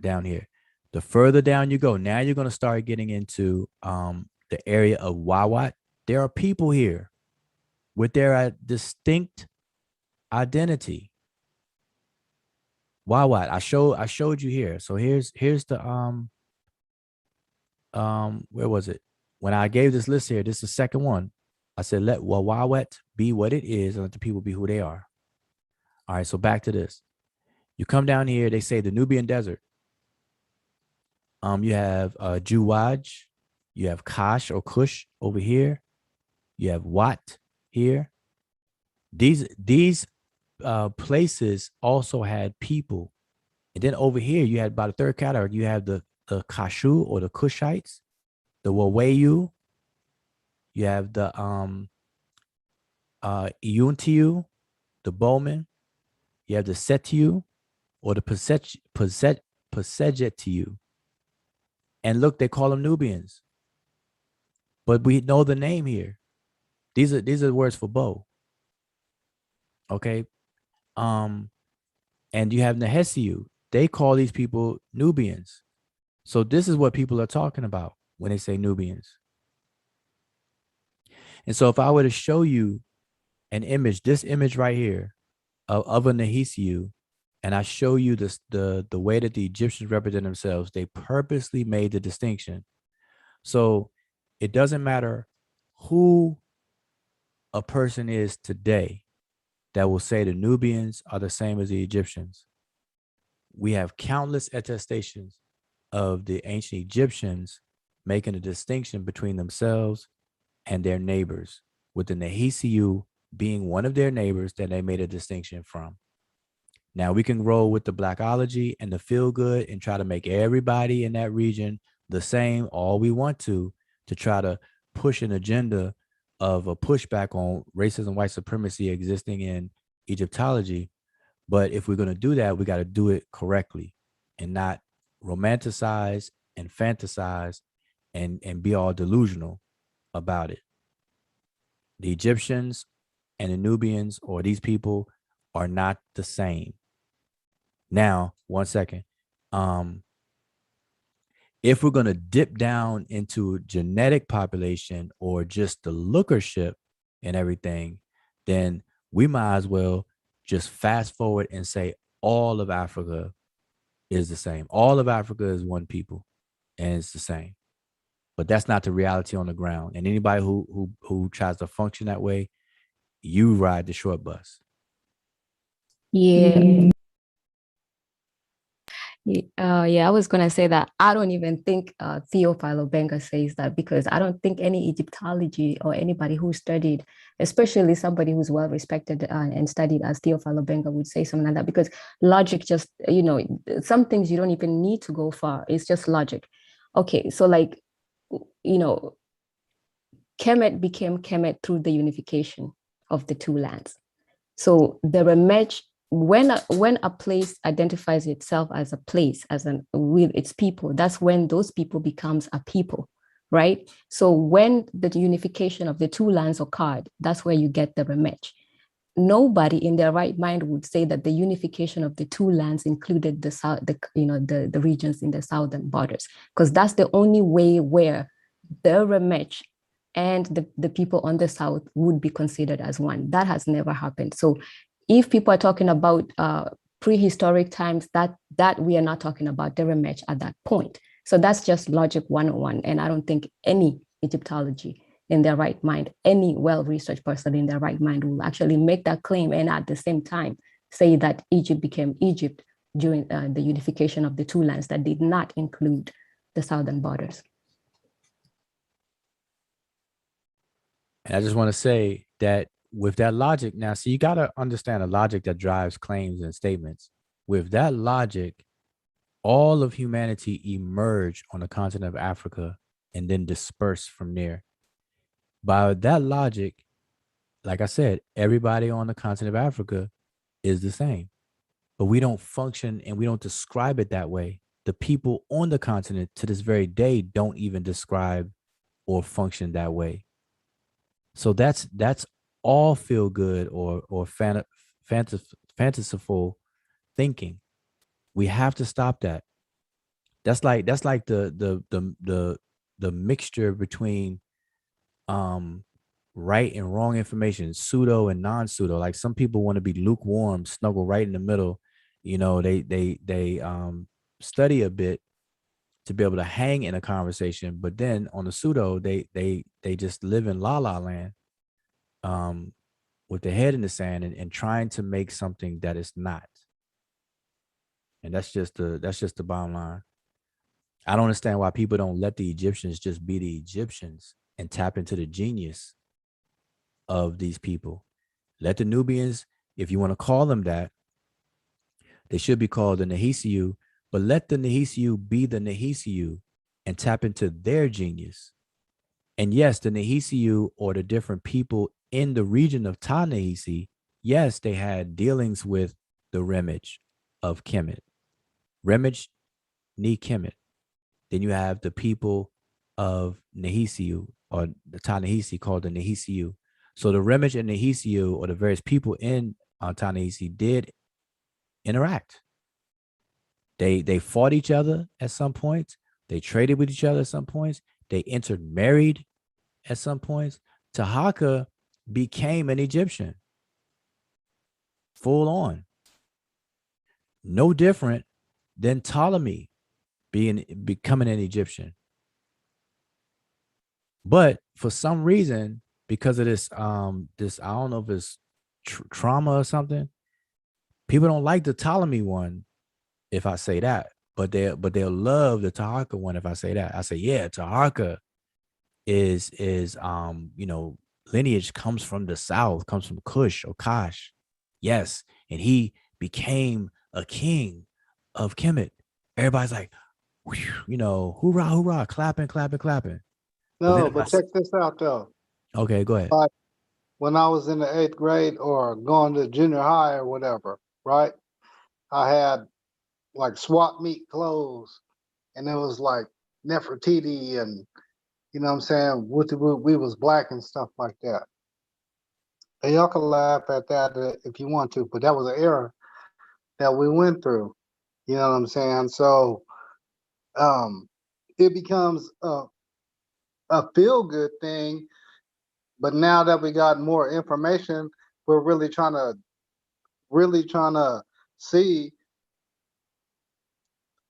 down here. The further down you go, now you're going to start getting into the area of Wawat. There are people here with their distinct identity. Wawat, I showed you here. So here's the where was it? When I gave this list here, this is the second one. I said, let Wawat be what it is and let the people be who they are. All right, so back to this. You come down here, they say the Nubian desert. You have Juwaj, you have Kash or Kush over here. You have Wat here. These places also had people. And then over here, you had by the third category, you have the Kashu, or the Kushites, the Wawayu. You have the Iuntiu, the Bowman. You have the Setiu, or the Pasejetiu. And look, they call them Nubians. But we know the name here. These are words for bow. Okay. And you have Nehesiu. They call these people Nubians. So this is what people are talking about when they say Nubians. And so if I were to show you an image, this image right here of a Nehesiu, and I show you this, the way that the Egyptians represent themselves, they purposely made the distinction. So it doesn't matter who a person is today that will say the Nubians are the same as the Egyptians. We have countless attestations of the ancient Egyptians making a distinction between themselves and their neighbors, with the Nehesiu being one of their neighbors that they made a distinction from. Now we can roll with the Blackology and the feel good and try to make everybody in that region the same all we want to try to push an agenda of a pushback on racism, white supremacy existing in Egyptology. But if we're going to do that, we got to do it correctly and not romanticize and fantasize and be all delusional about it. The Egyptians and the Nubians, or these people, are not the same. Now, one second. If we're going to dip down into genetic population or just the lookership and everything, then we might as well just fast forward and say all of Africa is the same. All of Africa is one people, and it's the same. but that's not the reality on the ground. And anybody who tries to function that way, you ride the short bus. Yeah. Yeah, I was going to say that I don't even think Theophilo Benga says that, because I don't think any Egyptology or anybody who studied, especially somebody who's well respected and studied as Theophilo Benga, would say something like that, because logic just, some things you don't even need to go far. It's just logic. Okay, so like, Kemet became Kemet through the unification of the two lands. So the Remech, when a place identifies itself as a place, with its people, that's when those people becomes a people, right? So when the unification of the two lands occurred, that's where you get the Remech. Nobody in their right mind would say that the unification of the two lands included the south, the regions in the southern borders, because that's the only way where the Remech and the people on the south would be considered as one. That has never happened. So if people are talking about prehistoric times, that we are not talking about the Remech at that point. So that's just logic 101. And I don't think any Egyptology in their right mind, any well-researched person in their right mind will actually make that claim and at the same time say that Egypt became Egypt during the unification of the two lands that did not include the southern borders. And I just want to say that with that logic, now, so you got to understand the logic that drives claims and statements. With that logic, all of humanity emerged on the continent of Africa and then dispersed from there. By that logic, like I said, everybody on the continent of Africa is the same, but we don't function and we don't describe it that way. The people on the continent to this very day don't even describe or function that way. So that's all feel good or fanciful thinking. We have to stop that. That's like the mixture between right and wrong information, pseudo and non-pseudo. Like some people want to be lukewarm, snuggle right in the middle. They study a bit to be able to hang in a conversation, but then on the pseudo, they just live in la la land, with their head in the sand and trying to make something that is not. And that's just the bottom line. I don't understand why people don't let the Egyptians just be the Egyptians and tap into the genius of these people. Let the Nubians, if you want to call them that, they should be called the Nehisiu, but let the Nehisiu be the Nehisiu and tap into their genius. And yes, the Nehisiu or the different people in the region of Ta-Nehisi, yes, they had dealings with the Remech of Kemet. Remech ni Kemet. Then you have the people of Nehisiu or the Ta-Nehisi called the Nehisiu. So the Remech and Nehisiu or the various people in Ta-Nehisi did interact. They fought each other at some points. They traded with each other at some points. They intermarried at some points. Taharqa became an Egyptian. Full on. No different than Ptolemy becoming an Egyptian. But for some reason, because of this I don't know if it's trauma or something, people don't like the Ptolemy one if I say that, but they'll love the Taharqa one if I say that. I say, yeah, Taharqa is lineage comes from the south, comes from Kush or Kash. Yes, and he became a king of Kemet. Everybody's like, hoorah, hoorah, clapping. No, but check this out though. Okay, go ahead. Like when I was in the 8th grade or going to junior high or whatever, right? I had like swap meet clothes, and it was like Nefertiti, and you know what I'm saying, we was black and stuff like that. And y'all can laugh at that if you want to, but that was an era that we went through. You know what I'm saying? So it becomes a feel good thing. But now that we got more information, we're really trying to see,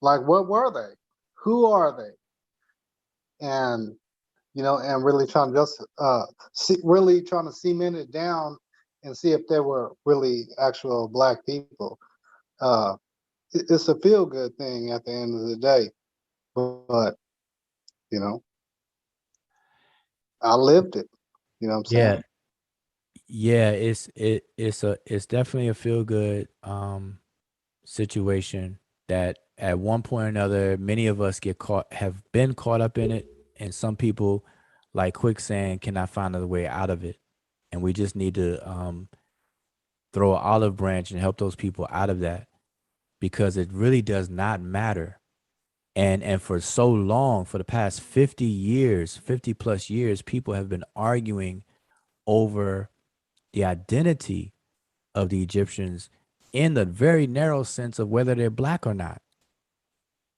like, what were they? Who are they? and and really trying to just really trying to cement it down and see if there were really actual Black people. Uh, it's a feel good thing at the end of the day, but you know, I lived it. You know what I'm Yeah. saying? Yeah, it's definitely a feel good situation that at one point or another, many of us have been caught up in it, and some people, like quicksand, cannot find a way out of it, and we just need to throw an olive branch and help those people out of that, because it really does not matter. And for so long, for the past 50 years, 50 plus years, people have been arguing over the identity of the Egyptians in the very narrow sense of whether they're Black or not,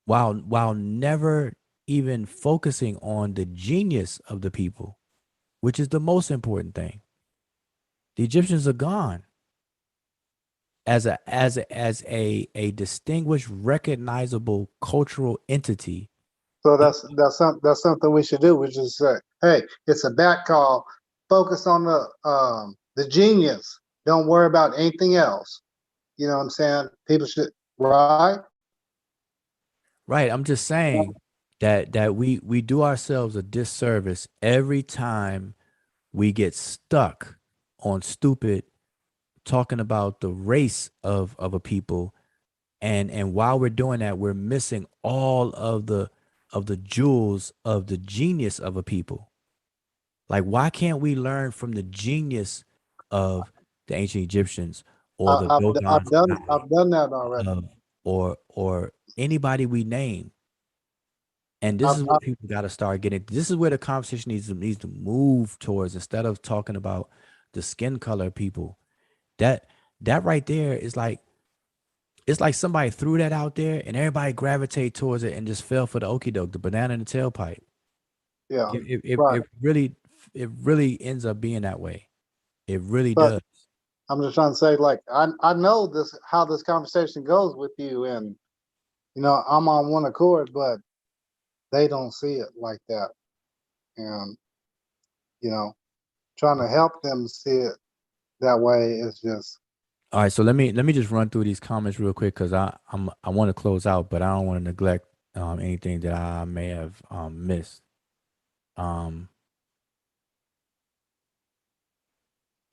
while never even focusing on the genius of the people, which is the most important thing. The Egyptians are gone as a distinguished, recognizable cultural entity. So that's something we should do. We just say, hey, it's a back call. Focus on the genius. Don't worry about anything else. You know what I'm saying? People should, right? Right. I'm just saying that we do ourselves a disservice every time we get stuck on stupid talking about the race of a people, and while we're doing that, we're missing all of the jewels of the genius of a people. Like, why can't we learn from the genius of the ancient Egyptians, or the Dogons, I've done that already. or anybody we name? And this I've, is what people got to start getting. This is where the conversation needs to move towards, instead of talking about the skin color of people. That that right there is like, it's like somebody threw that out there and everybody gravitate towards it and just fell for the okie doke, the banana in the tailpipe. yeah, It right. really ends up being that way. It really But does. I'm just trying to say, like, I know this how this conversation goes with you, and I'm on one accord, but they don't see it like that, and you know, trying to help them see it that way is just All right, so let me just run through these comments real quick, because I want to close out, but I don't want to neglect anything that I may have missed. Um,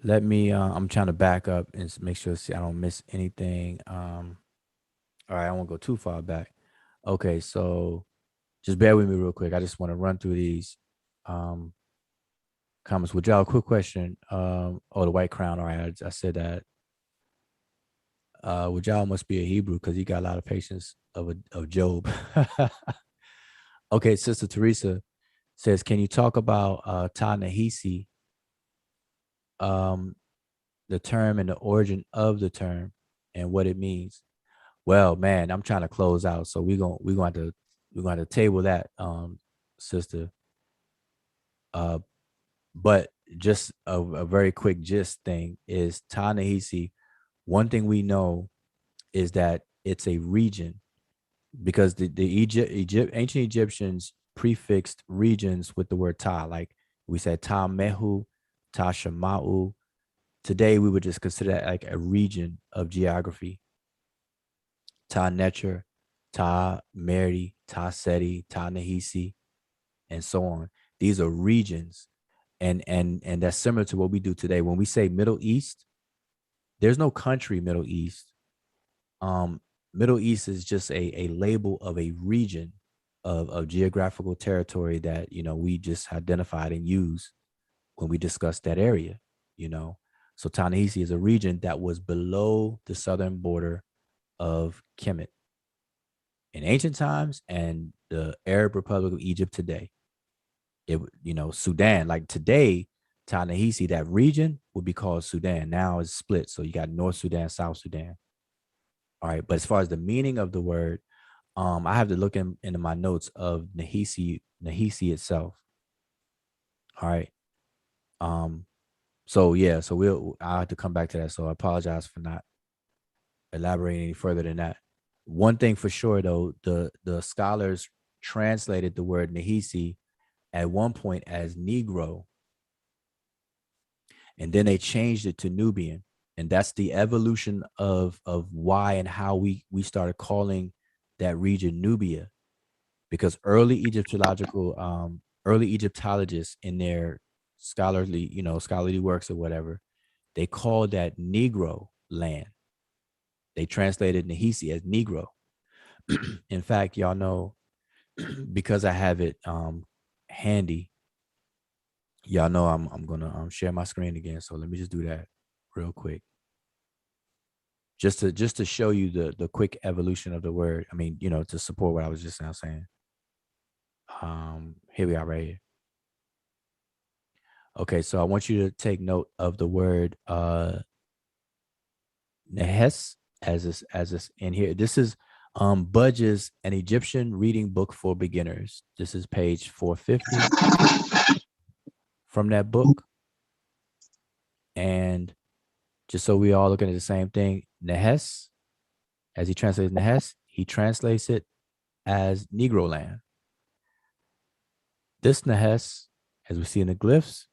Let me. I'm trying to back up and make sure, see, I don't miss anything. All right, I won't go too far back. Okay, so just bear with me real quick. I just want to run through these um comments. Would y'all, a quick question? Oh, the white crown. All right, I said that. Would y'all must be a Hebrew, because he got a lot of patience of Job. Okay, Sister Teresa says, can you talk about Ta-Nehisi, um, the term and the origin of the term and what it means? Well, man, I'm trying to close out, so we're going to table that, sister. Uh, but just a very quick gist thing is Ta-Nehisi. One thing we know is that it's a region, because the ancient Egyptians prefixed regions with the word Ta. Like we said, Ta Mehu, Ta Shama'u. Today we would just consider that like a region of geography. Ta Netcher, Ta Meri, Ta Seti, Ta Nehisi, and so on. These are regions, and that's similar to what we do today. When we say Middle East, there's no country Middle East. Um, Middle East is just a label of a region of geographical territory that we just identified and use when we discussed that area. You know, so Ta-Nehisi is a region that was below the southern border of Kemet in ancient times and the Arab Republic of Egypt today. Sudan, like today, Ta-Nehisi, that region would be called Sudan. Now it's split. So you got North Sudan, South Sudan. All right. But as far as the meaning of the word, I have to look into my notes of Nehisi itself. All right. So yeah, so I'll have to come back to that. So I apologize for not elaborating any further than that. One thing for sure though, the scholars translated the word Nehisi at one point as Negro, and then they changed it to Nubian. And that's the evolution of why and how we started calling that region Nubia, because early Egyptologists in their scholarly works or whatever, they called that Negro land. They translated Nahisi as Negro. In fact, y'all know, because I have it handy, y'all know I'm gonna share my screen again. So let me just do that real quick. Just to show you the quick evolution of the word. I mean, to support what I was just now saying. Here we are right here. Okay, so I want you to take note of the word Nehes as this in here. This is Budge's An Egyptian Reading Book for Beginners. This is page 450 from that book. And just so we all looking at the same thing, Nehes, as he translates Nehes, he translates it as Negro land. This Nehes, as we see in the glyphs,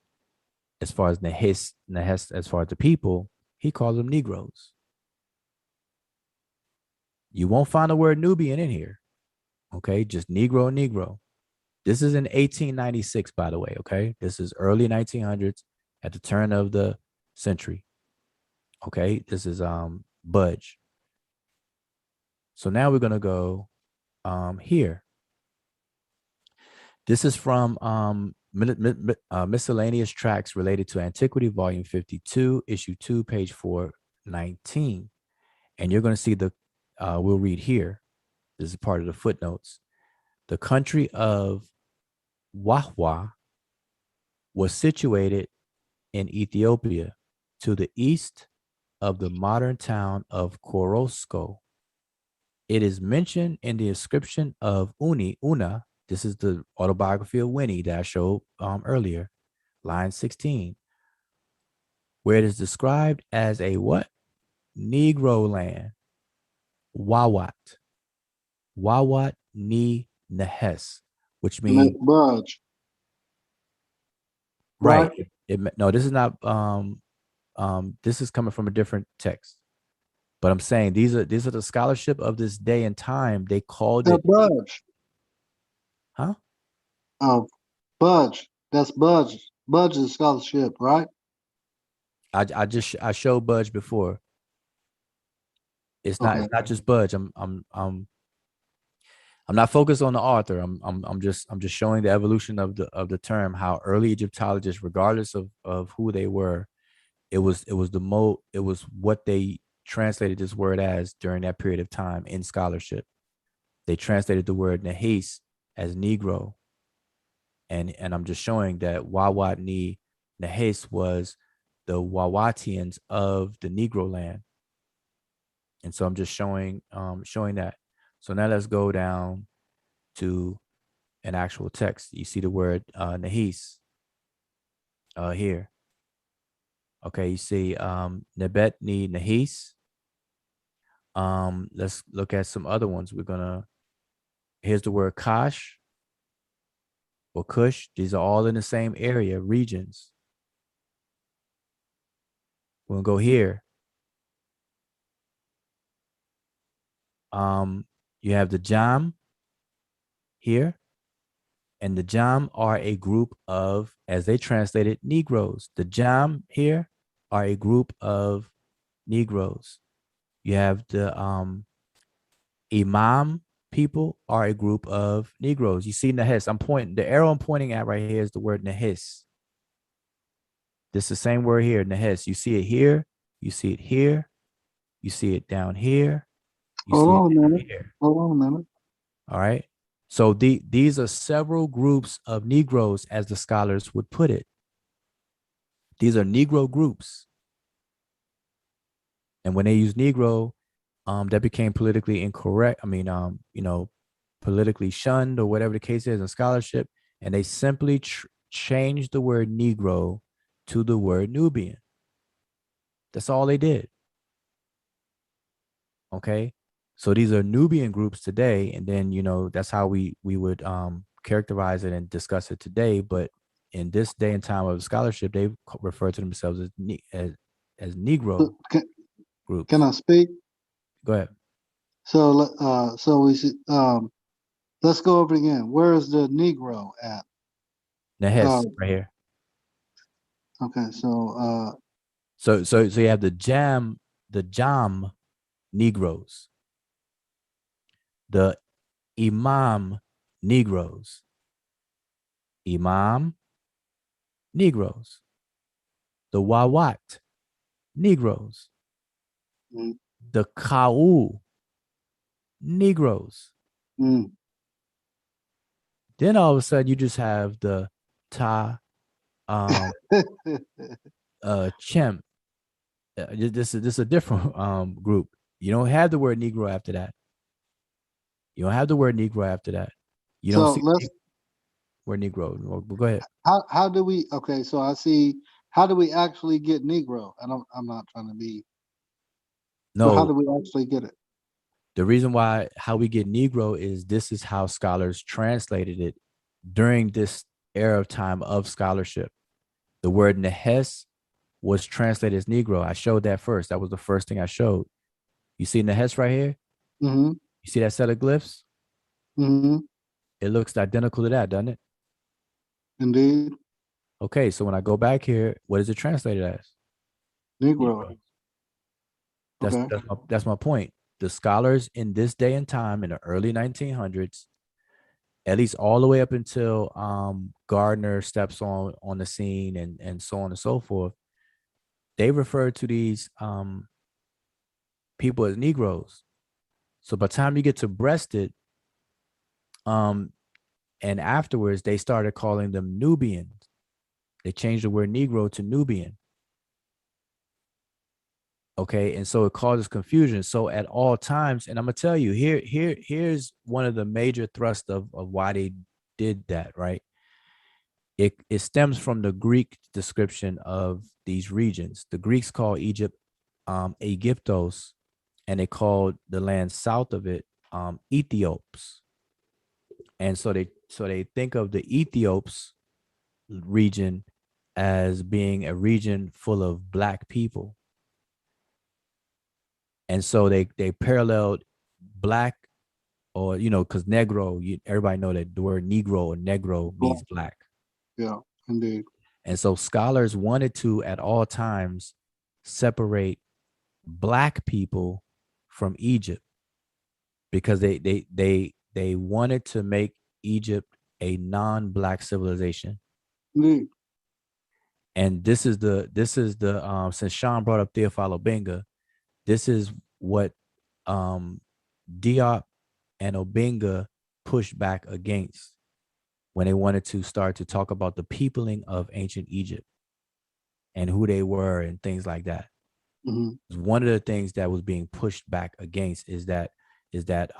as far as Nehes, as far as the people, he calls them Negroes. You won't find the word Nubian in here. Okay, just Negro. This is in 1896, by the way. Okay, this is early 1900s, at the turn of the century. Okay, this is Budge. So now we're gonna go here. This is from Miscellaneous Tracts Related to Antiquity, Volume 52, Issue 2, page 419. And you're going to see we'll read here. This is part of the footnotes. The country of Wahwa was situated in Ethiopia to the east of the modern town of Korosko. It is mentioned in the inscription of Una. This is the autobiography of Winnie that I showed earlier, line 16, where it is described as a what? Negro land. Wawat. Wawat ni Nehes, which means Budge. right. No, this is not this is coming from a different text. But I'm saying these are the scholarship of this day and time. They called it Budge. Huh? Budge. That's Budge. Budge is scholarship, right? I showed Budge before. It's not just Budge. I'm not focused on the author. I'm just showing the evolution of the term, how early Egyptologists, regardless of who they were, it was what they translated this word as during that period of time in scholarship. They translated the word Nahis as Negro. And I'm just showing that Wawat ni Nahis was the Wawatians of the Negro land. And so I'm just showing that. So now let's go down to an actual text. You see the word Nahis here. Okay, you see Nebet ni Nahis. Let's look at some other ones. Here's the word Kash or Kush. These are all in the same area, regions. We'll go here. You have the Jam here, and the Jam are a group of, as they translated, Negroes. The Jam here are a group of Negroes. You have the Imam people are a group of Negroes. You see Nahis. The arrow I'm pointing at right here is the word Nahis. This is the same word here, Nahis. You see it here, you see it here, you see it down here. Hold on a minute. All right. So these are several groups of Negroes, as the scholars would put it. These are Negro groups. And when they use Negro, that became politically incorrect. I mean, politically shunned or whatever the case is in scholarship. And they simply changed the word Negro to the word Nubian. That's all they did. Okay. So these are Nubian groups today. And then, that's how we would characterize it and discuss it today, but in this day and time of scholarship, they refer to themselves as Negro groups. Can I speak? Go ahead. So we see, let's go over it again. Where is the Negro at? Nehes right here. Okay, so So you have the Jam Negroes, the Imam Negroes, Imam Negroes, the Wawat Negroes, mm, the Kau Negroes. mm, Then all of a sudden you just have the Ta Chem. This is a different group. You don't have the word Negro after that. You don't have the word Negro after that. You don't so see let's. word Negro. Well, go ahead. How do we? Okay, so I see. How do we actually get Negro? I'm not trying to be. So how No, do we actually get it? the reason why how we get Negro is this is how scholars translated it during this era of time of scholarship. The word Nehes was translated as Negro. I showed that first. That was the first thing I showed. You see Nehes right here? Mm-hmm. You see that set of glyphs? Mm-hmm. It looks identical to that, doesn't it? Indeed. Okay, so when I go back here, what is it translated as? Negro. That's Okay. that's my point. The scholars in this day and time in the early 1900s, at least all the way up until Gardner steps on the scene and so on and so forth, they refer to these people as Negroes. So by the time you get to Breasted, and afterwards they started calling them Nubians. They changed the word Negro to Nubian. Okay, and so it causes confusion. So at all times, and I'm gonna tell you, here's one of the major thrusts of why they did that, right? It stems from the Greek description of these regions. The Greeks call Egypt Aegyptos, and they called the land south of it Ethiops. And so they think of the Ethiops region as being a region full of black people. And so they paralleled black, or because negro, everybody know that the word negro or negro means black. Yeah, indeed. And so scholars wanted to at all times separate black people from Egypt because they wanted to make Egypt a non-black civilization. Indeed. And this is the since Sean brought up Theophilo Benga, this is what Diop and Obenga pushed back against when they wanted to start to talk about the peopling of ancient Egypt and who they were and things like that. Mm-hmm. One of the things that was being pushed back against is that that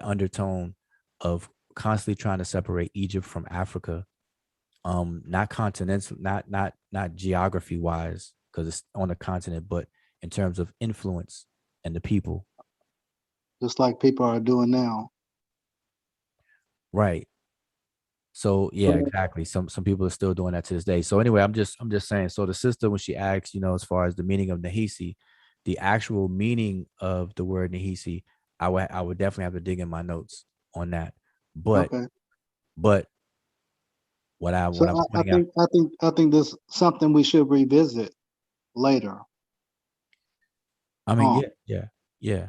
undertone of constantly trying to separate Egypt from Africa, not continental, not geography wise, because it's on the continent, but in terms of influence and the people. Just like people are doing now. Right. So yeah, exactly. Some people are still doing that to this day. So anyway, I'm just saying. So the sister, when she asks, as far as the meaning of Nahisi, the actual meaning of the word Nahisi, I would definitely have to dig in my notes on that. But Okay. but what I'm pointing out, I think this is something we should revisit later. I mean, yeah.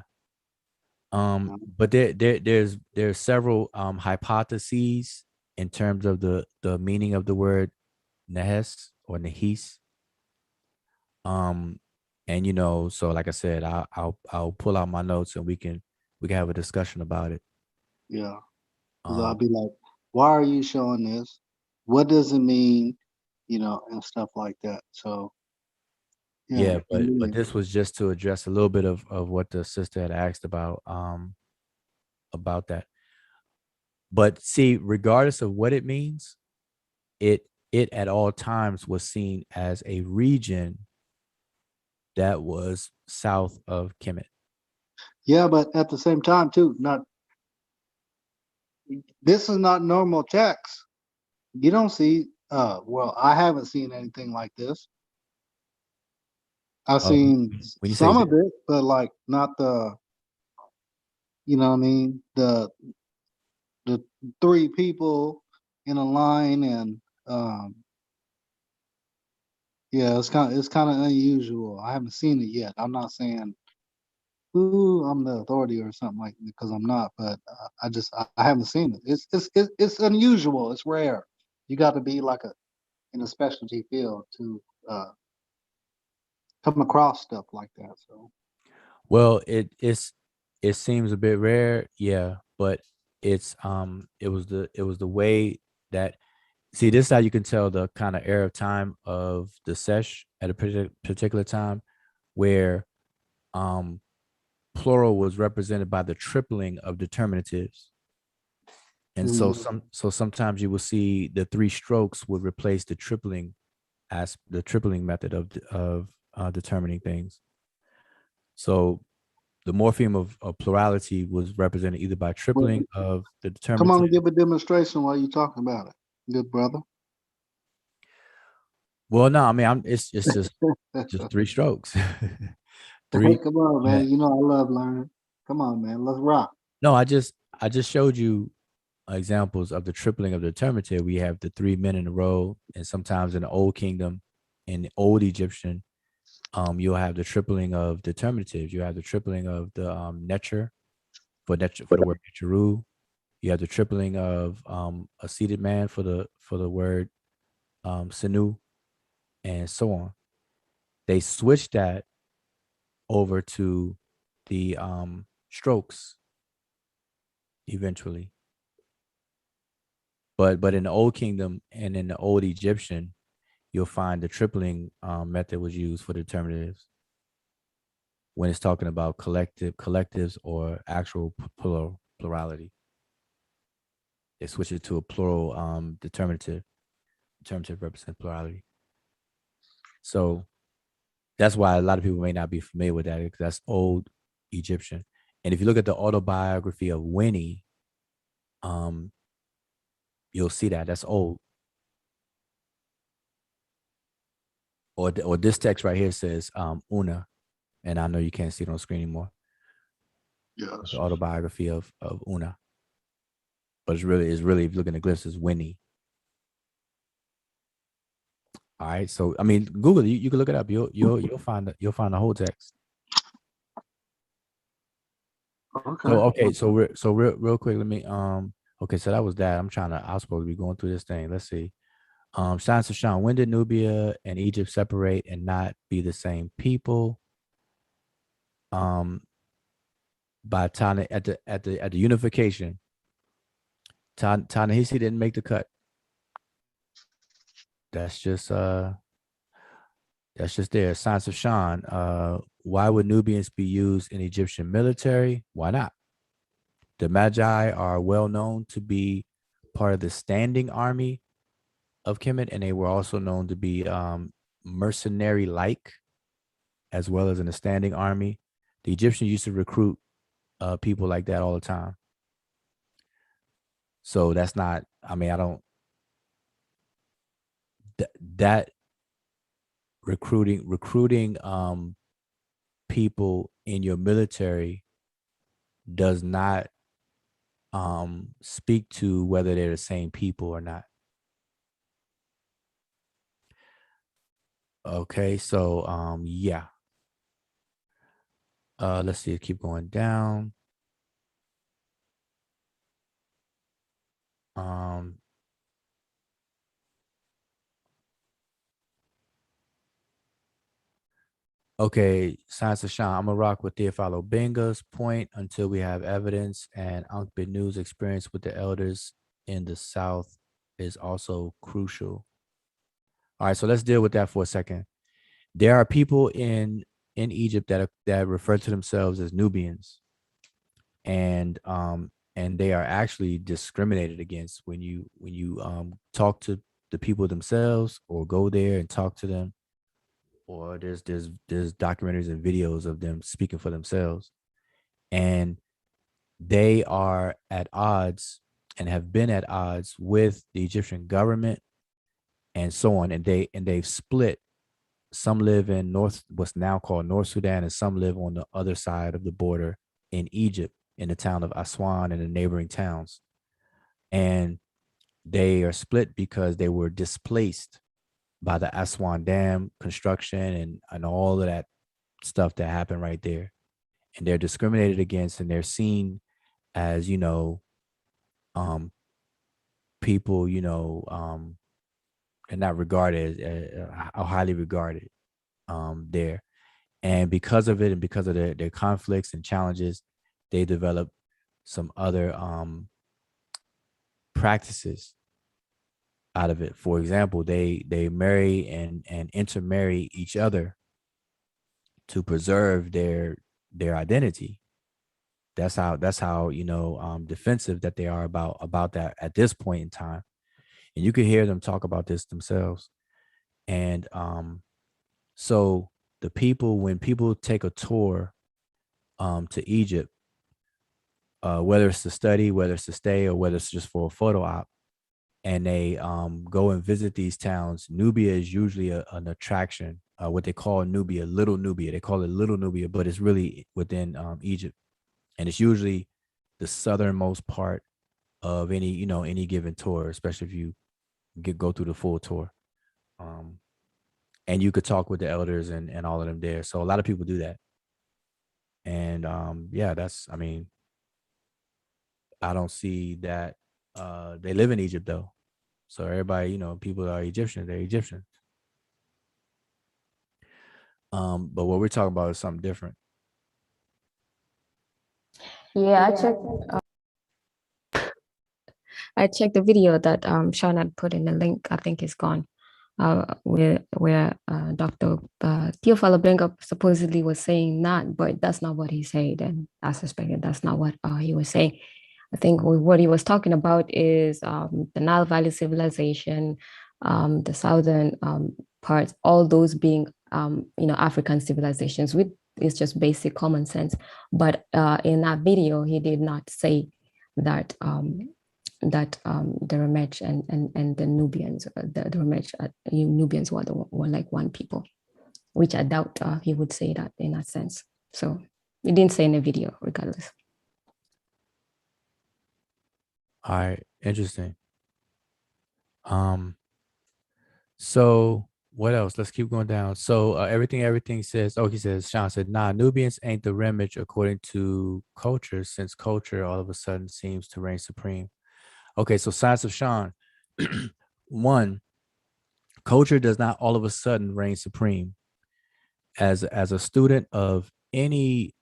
But there's several hypotheses in terms of the meaning of the word Nehes or Nahis. And so like I said, I'll pull out my notes and we can have a discussion about it. Yeah. Because I'll be like, why are you showing this? What does it mean? And stuff like that. So yeah, but this was just to address a little bit of what the sister had asked about that. But see, regardless of what it means, it at all times was seen as a region that was south of Kemet. Yeah, but at the same time too, this is not normal text. You don't see, well, I haven't seen anything like this. I've seen when you say some of it, but like not the, you know what I mean? The three people in a line and, yeah, it's kind of unusual. I haven't seen it yet. I'm not saying, ooh, I'm the authority or something like, because I'm not, but I haven't seen it. It's unusual. It's rare. You got to be like in a specialty field to come across stuff like that. So well, it seems a bit rare, yeah, but it was the way that, see, this is how you can tell the kind of era of time of the sesh at a particular time, where um plural was represented by the tripling of determinatives. And so sometimes you will see the three strokes would replace the tripling as the tripling method of determining things. So the morpheme of plurality was represented either by tripling of the come on determinative. and give a demonstration while you're talking about it, good brother. Well, no, I mean, it's just three strokes. Three. Come on, man. You know I love learning. Come on, man. Let's rock. No, I just showed you examples of the tripling of the determinative. We have the three men in a row, and sometimes in the Old Kingdom, in the Old Egyptian, you'll have the tripling of determinatives. You have the tripling of the Netcher for the word Netcheru. You have the tripling of a seated man for the word Sinu, and so on. They switched that over to the strokes eventually. But in the Old Kingdom and in the Old Egyptian, you'll find the tripling method was used for determinatives when it's talking about collectives or actual plurality. They switch it to a plural determinative. Determinative represents plurality. So that's why a lot of people may not be familiar with that, because that's Old Egyptian. And if you look at the autobiography of Winnie, you'll see that that's old. Or this text right here says Una, and I know you can't see it on the screen anymore. Yes. The autobiography of Una, but it's really if you look at the glyphs, it's Winnie. All right, so I mean, Google it. You can look it up. You'll find the whole text. Okay. So real quick, let me okay, so that was that. I was supposed to be going through this thing. Let's see. Science of Sean, when did Nubia and Egypt separate and not be the same people? By Tana at the unification. Ta-Nehisi didn't make the cut. That's just there. Science of Sean. Why would Nubians be used in Egyptian military? Why not? The Magi are well known to be part of the standing army of Kemet, and they were also known to be mercenary-like, as well as in the standing army. The Egyptians used to recruit people like that all the time. So that's not, I mean, I don't, that recruiting people in your military does not speak to whether they're the same people or not. Okay, so yeah. Let's see, keep going down. Okay, Science of Sean, I'm gonna rock with Theophilo Benga's point until we have evidence, and Ankh Benu's experience with the elders in the South is also crucial. All right, so let's deal with that for a second. There are people in Egypt that refer to themselves as Nubians, and they are actually discriminated against when you talk to the people themselves or go there and talk to them, or there's documentaries and videos of them speaking for themselves, and they are at odds and have been at odds with the Egyptian government and so on. And they've split. Some live in what's now called North Sudan, and some live on the other side of the border in Egypt, in the town of Aswan and the neighboring towns. And they are split because they were displaced by the Aswan Dam construction and all of that stuff that happened right there. And they're discriminated against, and they're seen as, people, and not regarded highly regarded there. And because of it, and because of their conflicts and challenges, they develop some other practices out of it. For example, they marry and intermarry each other to preserve their identity. That's how defensive that they are about that at this point in time. And you can hear them talk about this themselves. And so when people take a tour to Egypt, whether it's to study, whether it's to stay, or whether it's just for a photo op, and they go and visit these towns, Nubia is usually an attraction. What they call Nubia, Little Nubia. They call it Little Nubia, but it's really within Egypt, and it's usually the southernmost part of any given tour, especially if you go through the full tour. And you could talk with the elders and all of them there. So a lot of people do that. And yeah, I don't see that. They live in Egypt though. So everybody, people are Egyptian, they're Egyptian. But what we're talking about is something different. Yeah, I checked the video that Sean had put in the link. I think it's gone. Where Dr. Theophilo Benga supposedly was saying that, but that's not what he said, and I suspected that's not what he was saying. I think what he was talking about is the Nile Valley civilization, the southern parts, all those being African civilizations, with it's just basic common sense. But in that video, he did not say that the Remech and the Nubians, the Remech Nubians were like one people, which I doubt he would say that in that sense. So he didn't say in the video, regardless. All right, interesting. So what else? Let's keep going down. So everything says. Oh, he says. Sean said, "Nah, Nubians ain't the Remech according to culture, since culture all of a sudden seems to reign supreme." Okay, so Science of Sean. One, culture does not all of a sudden reign supreme. As a student of any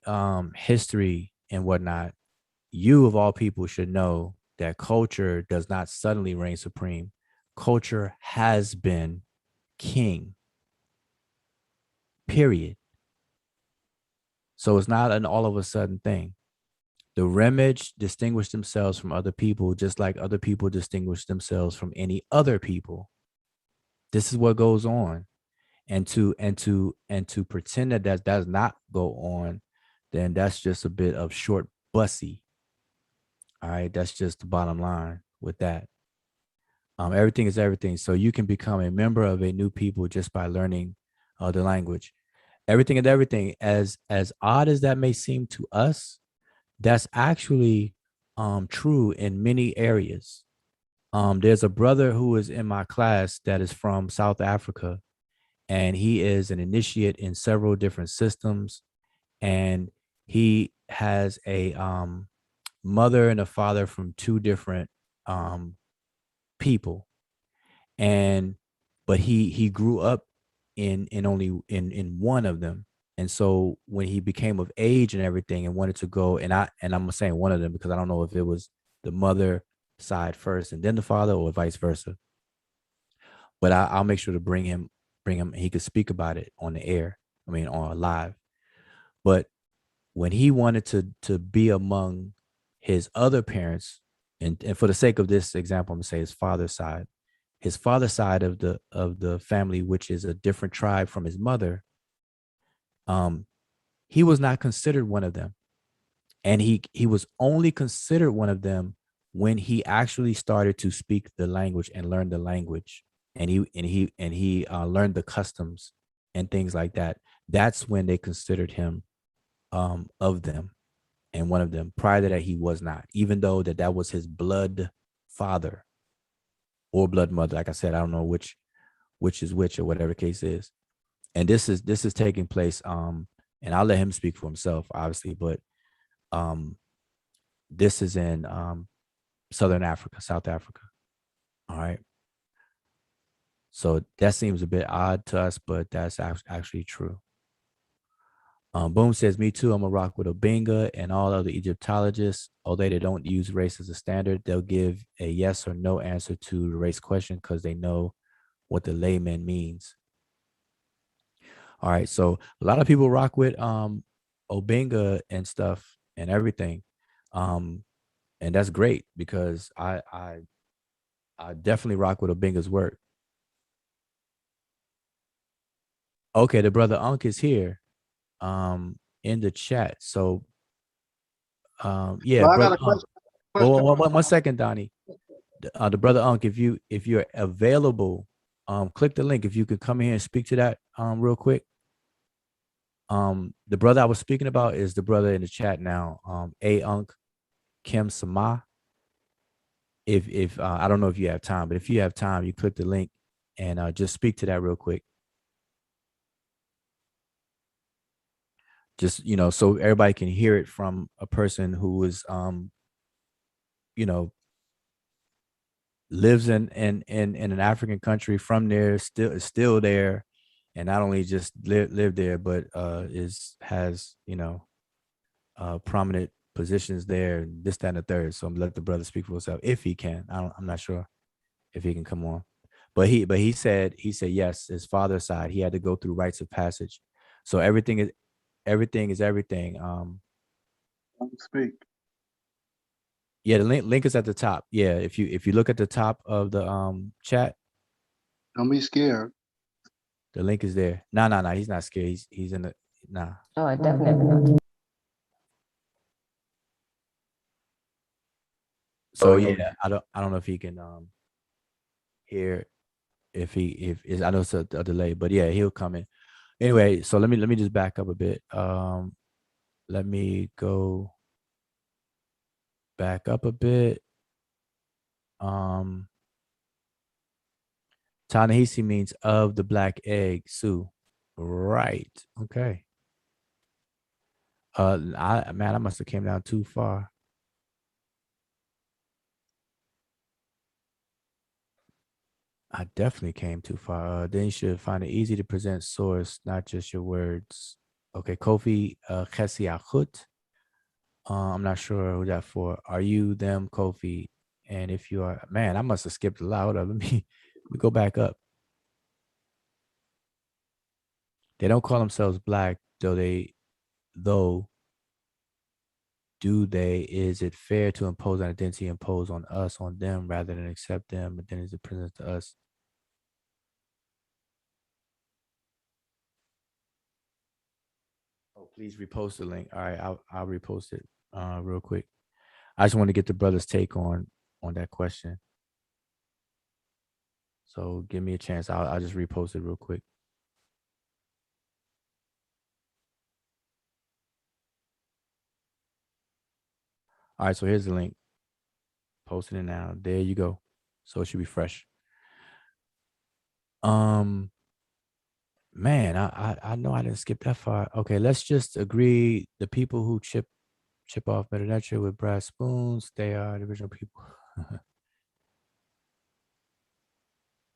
history and whatnot, you of all people should know that culture does not suddenly reign supreme. Culture has been king. Period. So it's not an all of a sudden thing. The Remech distinguish themselves from other people, just like other people distinguish themselves from any other people. This is what goes on. And to pretend that does not go on, then that's just a bit of short bussy. All right, that's just the bottom line with that. Everything is everything. So you can become a member of a new people just by learning the language. Everything is everything. As odd as that may seem to us, that's actually true in many areas. There's a brother who is in my class that is from South Africa, and he is an initiate in several different systems, and he has a mother and a father from two different people, but he grew up in one of them. And so when he became of age and everything and wanted to go, and I'm saying one of them because I don't know if it was the mother side first and then the father, or vice versa, but I'll make sure to bring him. He could speak about it on the air, on live. But when he wanted to be among his other parents, and for the sake of this example, I'm gonna say his father's side of the family, which is a different tribe from his mother, he was not considered one of them. And he was only considered one of them when he actually started to speak the language and learn the language, and he learned the customs and things like that, that's when they considered him of them and one of them. Prior to that, he was not, even though that was his blood father or blood mother. Like I said, I don't know which is which or whatever case is. And this is taking place, and I'll let him speak for himself, obviously, but this is in Southern Africa, South Africa. All right. So that seems a bit odd to us, but that's actually true. Boom says, me too. I'm a rock with Obenga and all other Egyptologists. Although they don't use race as a standard, they'll give a yes or no answer to the race question because they know what the layman means. All right. So a lot of people rock with Obenga and stuff and everything. And that's great because I definitely rock with Obenga's work. Okay, the brother Unk is here in the chat. So yeah, Well, I got brother a Unk. question. One second, Donnie. The brother Unk, if you're available, click the link. If you could come in here and speak to that real quick. The brother I was speaking about is the brother in the chat now, A Unk Kim Sama. If I don't know if you have time, but if you have time, you click the link and just speak to that real quick. Just, so everybody can hear it from a person who is, lives in an African country, from there, is still there, and not only just live there, but has prominent positions there, and this, that, and the third. So I'm gonna let the brother speak for himself if he can. I'm not sure if he can come on, but he said yes, his father's side, he had to go through rites of passage. So everything is everything. Speak. Yeah, the link is at the top. Yeah, if you look at the top of the chat, Don't be scared. the link is there. No, he's not scared. He's in the nah. Oh, definitely not. So yeah, I don't know if he can hear, if I know it's a delay, but yeah, he'll come in. Anyway, so let me just back up a bit. Let me go back up a bit. Ta-Nehisi means of the black egg, Sue. Right. Okay. I must have came down too far. I definitely came too far. Then you should find it easy to present source, not just your words. Okay, Kofi Khesi Akhut. I'm not sure who that for. Are you them, Kofi? And if you are, man, I must have skipped a lot. Hold up, let me go back up. They don't call themselves black, though do they? Is it fair to impose an identity imposed on us, on them, rather than accept them? But then is it presented to us? Oh, please repost the link. All right, I'll repost it real quick. I just want to get the brother's take on that question. So give me a chance. I'll just repost it real quick. All right, so here's the link. Posting it now. There you go. So it should be fresh. Man, I know I didn't skip that far. Okay, let's just agree the people who chip off Netcher with brass spoons, they are the original people.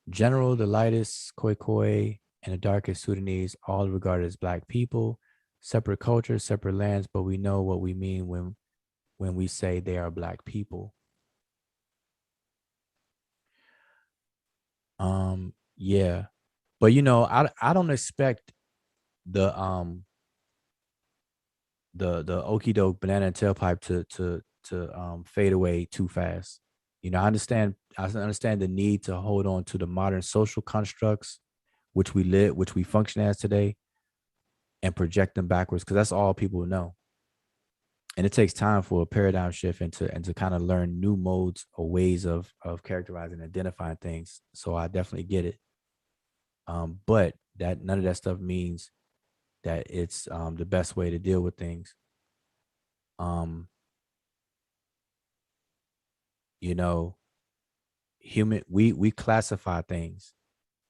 General, the lightest, Khoi, and the darkest Sudanese, all regarded as black people, separate cultures, separate lands, but we know what we mean when we say they are black people. Yeah, but I don't expect the okie doke banana and tailpipe to fade away too fast. I understand the need to hold on to the modern social constructs which we function as today, and project them backwards, because that's all people know. And it takes time for a paradigm shift and to kind of learn new modes or ways of characterizing and identifying things. So I definitely get it. But that none of that stuff means that it's the best way to deal with things. You know, we classify things.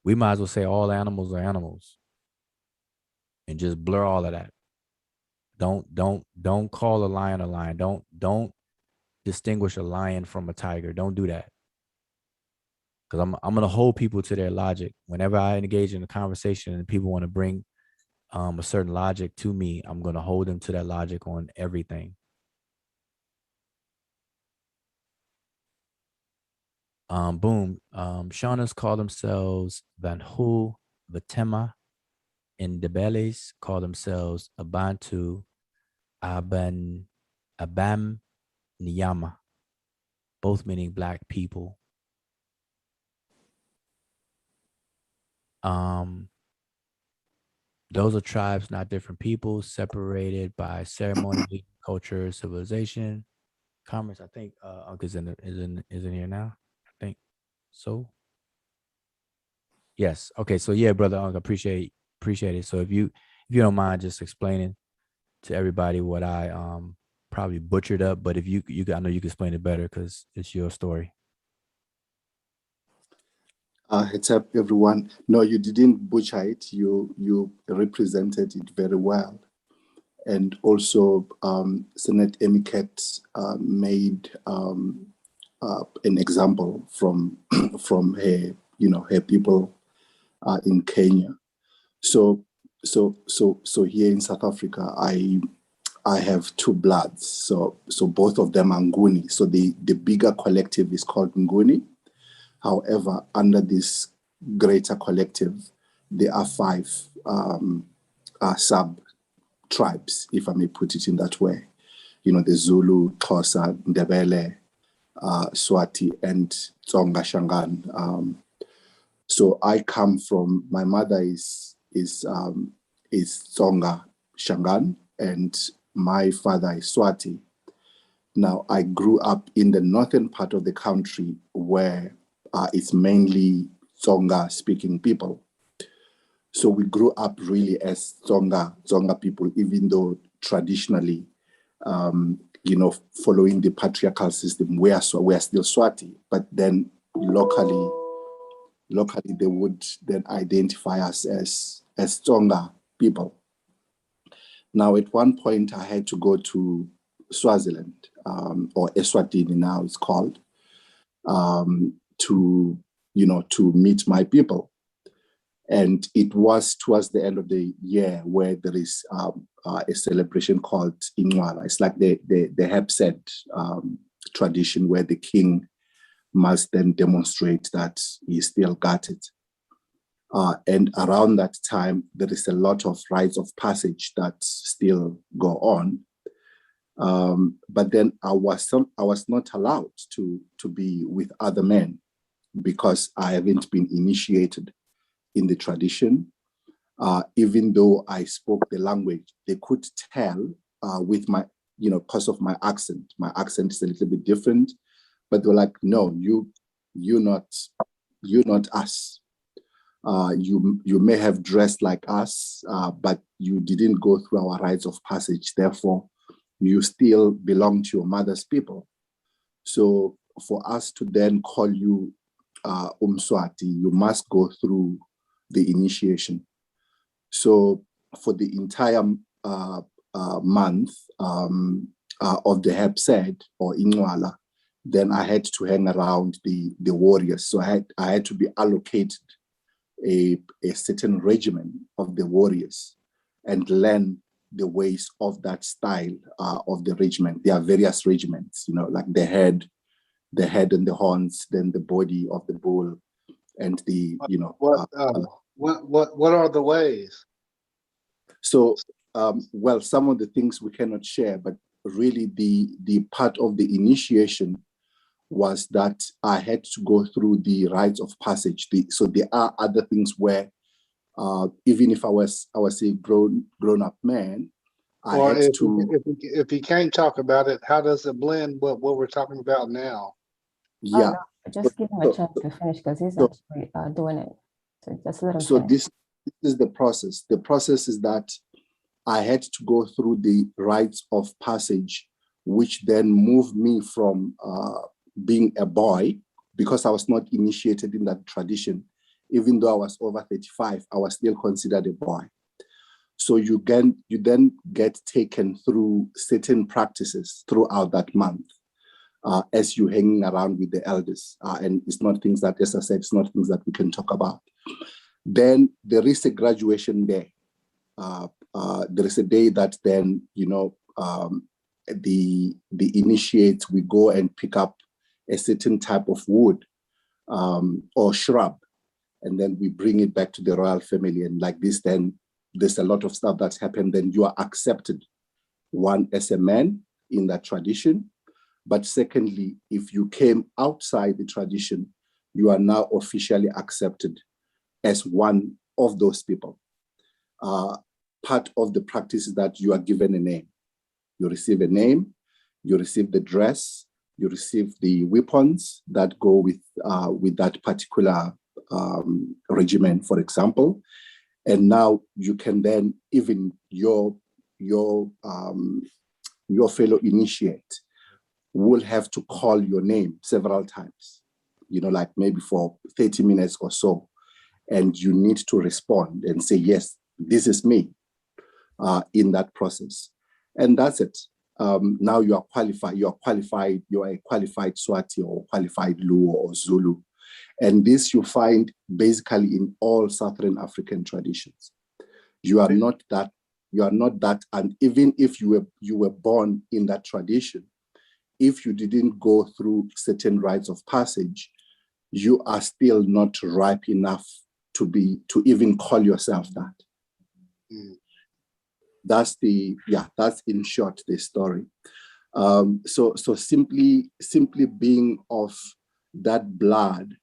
We might as well say all animals are animals and just blur all of that. Don't call a lion a lion. Don't distinguish a lion from a tiger. Don't do that. Because I'm gonna hold people to their logic. Whenever I engage in a conversation and people want to bring a certain logic to me, I'm gonna hold them to that logic on everything. Boom. Shaunas call themselves Van Hu, Vatema, and Debeles call themselves Abantu, Abam, Niyama, both meaning black people. Those are tribes, not different peoples, separated by ceremony, culture, civilization, commerce. I think Unc is in here now. I think so. Yes. Okay. So yeah, brother Unc, appreciate it. So if you don't mind just explaining to everybody what I probably butchered up, but if you I know you can explain it better because it's your story. Heads up, everyone. No, you didn't butcher it. You represented it very well. And also, Senate Emiket made an example from her, her people in Kenya. So here in South Africa, I have two bloods. So both of them are Nguni. So the bigger collective is called Nguni. However, under this greater collective, there are 5 sub-tribes, if I may put it in that way. The Zulu, Xhosa, Ndebele, Swati, and Tsonga Shangaan. So I come from, my mother is Tsonga Shangaan, and my father is Swati. Now, I grew up in the northern part of the country where it's mainly Tsonga-speaking people. So we grew up really as Tsonga people, even though traditionally, following the patriarchal system, we are still Swati. But then locally they would then identify us as Tsonga people. Now, at one point, I had to go to Swaziland, or Eswatini now it's called, to meet my people. And it was towards the end of the year where there is a celebration called Inwala. It's like the Hepset tradition where the king must then demonstrate that he still got it. And around that time, there is a lot of rites of passage that still go on. But then I was not allowed to be with other men because I haven't been initiated in the tradition. Even though I spoke the language, they could tell with my, because of my accent. My accent is a little bit different, but they're like, no, you're not us. You may have dressed like us, but you didn't go through our rites of passage. Therefore, you still belong to your mother's people. So for us to then call you Umswati, you must go through the initiation. So for the entire month of the Hepsed or Inwala, then I had to hang around the warriors. So I had to be allocated a certain regimen of the warriors and learn the ways of that style of the regiment. There are various regiments, like the head and the horns, then the body of the bull, and the what are the ways? So well, some of the things we cannot share, but really the part of the initiation was that I had to go through the rites of passage. So there are other things where even if I was a grown up man, I Or had to, if you can't talk about it, how does it blend what we're talking about now? Oh, yeah. no, just give him a So, chance to finish because he's so, actually doing it. So just let him so finish. this is the process. The process is that I had to go through the rites of passage, which then moved me from being a boy, because I was not initiated in that tradition. Even though I was over 35, I was still considered a boy. So you then get taken through certain practices throughout that month as you're hanging around with the elders. And it's not things that, as I said, it's not things that we can talk about. Then there is a graduation day. There is a day that then, the initiates, we go and pick up a certain type of wood or shrub, and then we bring it back to the royal family. And like this, then there's a lot of stuff that's happened. Then you are accepted, one, as a man in that tradition. But secondly, if you came outside the tradition, you are now officially accepted as one of those people. Part of the practice is that you are given a name. You receive a name, you receive the dress, you receive the weapons that go with that particular regimen, for example. And now you can then, even your fellow initiate will have to call your name several times, like maybe for 30 minutes or so. And you need to respond and say, yes, this is me in that process. And that's it. Now you are qualified. You are a qualified Swati or qualified Luo or Zulu. And this you find basically in all Southern African traditions. You are not that, and even if you were born in that tradition, if you didn't go through certain rites of passage, you are still not ripe enough to even call yourself that. Mm. That's in short the story. So simply being of that blood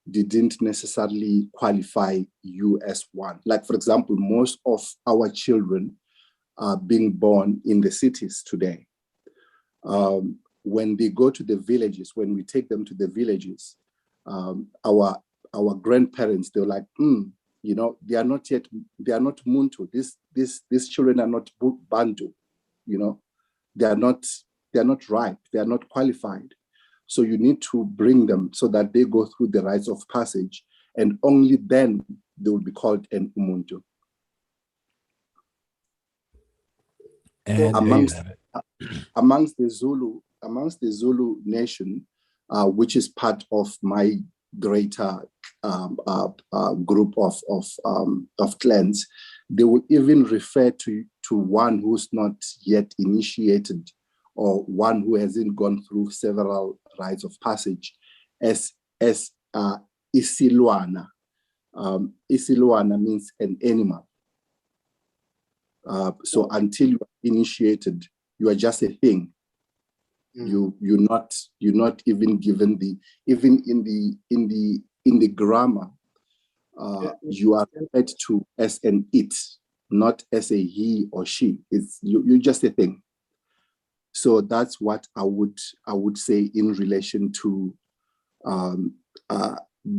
didn't necessarily qualify you as one. Like, for example, most of our children are being born in the cities today. When they go to the villages, when we take them to the villages, our grandparents, they're like, they are not Muntu. These children are not Bantu. They are not ripe. They are not qualified. So you need to bring them so that they go through the rites of passage, and only then they will be called an Umuntu. And amongst the Zulu nation, which is part of my greater group of clans, they will even refer to one who's not yet initiated or one who hasn't gone through several rites of passage as Isilwana. Isilwana means an animal. So until you are initiated, you are just a thing. Mm. You're not even given even in the grammar, you are referred to as an it, not as a he or she. You're just a thing. So that's what I would say in relation to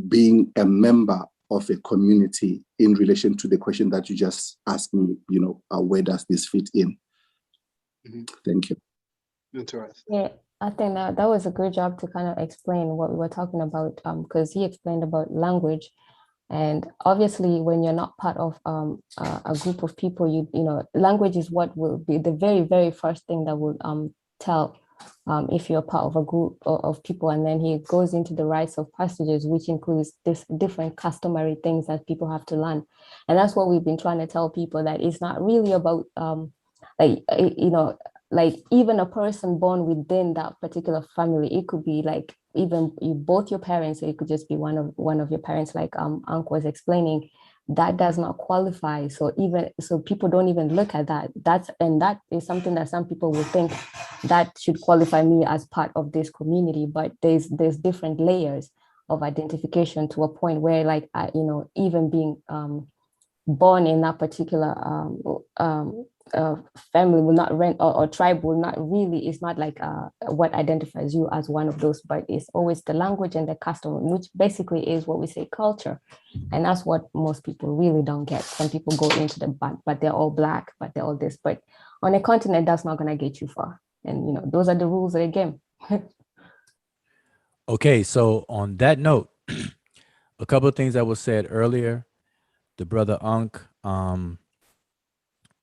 being a member of a community, in relation to the question that you just asked me, where does this fit in? Mm-hmm. Thank you. Interesting. Yeah, I think that was a good job to kind of explain what we were talking about, because he explained about language. And obviously, when you're not part of a group of people, language is what will be the very, very first thing that will tell if you're part of a group of people. And then he goes into the rites of passages, which includes this different customary things that people have to learn. And that's what we've been trying to tell people, that it's not really about like even a person born within that particular family. It could be like even both your parents, or it could just be one of your parents, like Uncle was explaining. That does not qualify. So people don't even look at that. That is something that some people will think that should qualify me as part of this community. But there's different layers of identification to a point where, like, even being born in that particular family will not rent, or tribe will not really, it's not like what identifies you as one of those, but it's always the language and the custom, which basically is what we say culture. And that's what most people really don't get. Some people go into the but they're all Black, but they're all this. But on a continent, that's not going to get you far. And, you know, those are the rules of the game. Okay, so on that note, a couple of things that was said earlier, the brother Unk,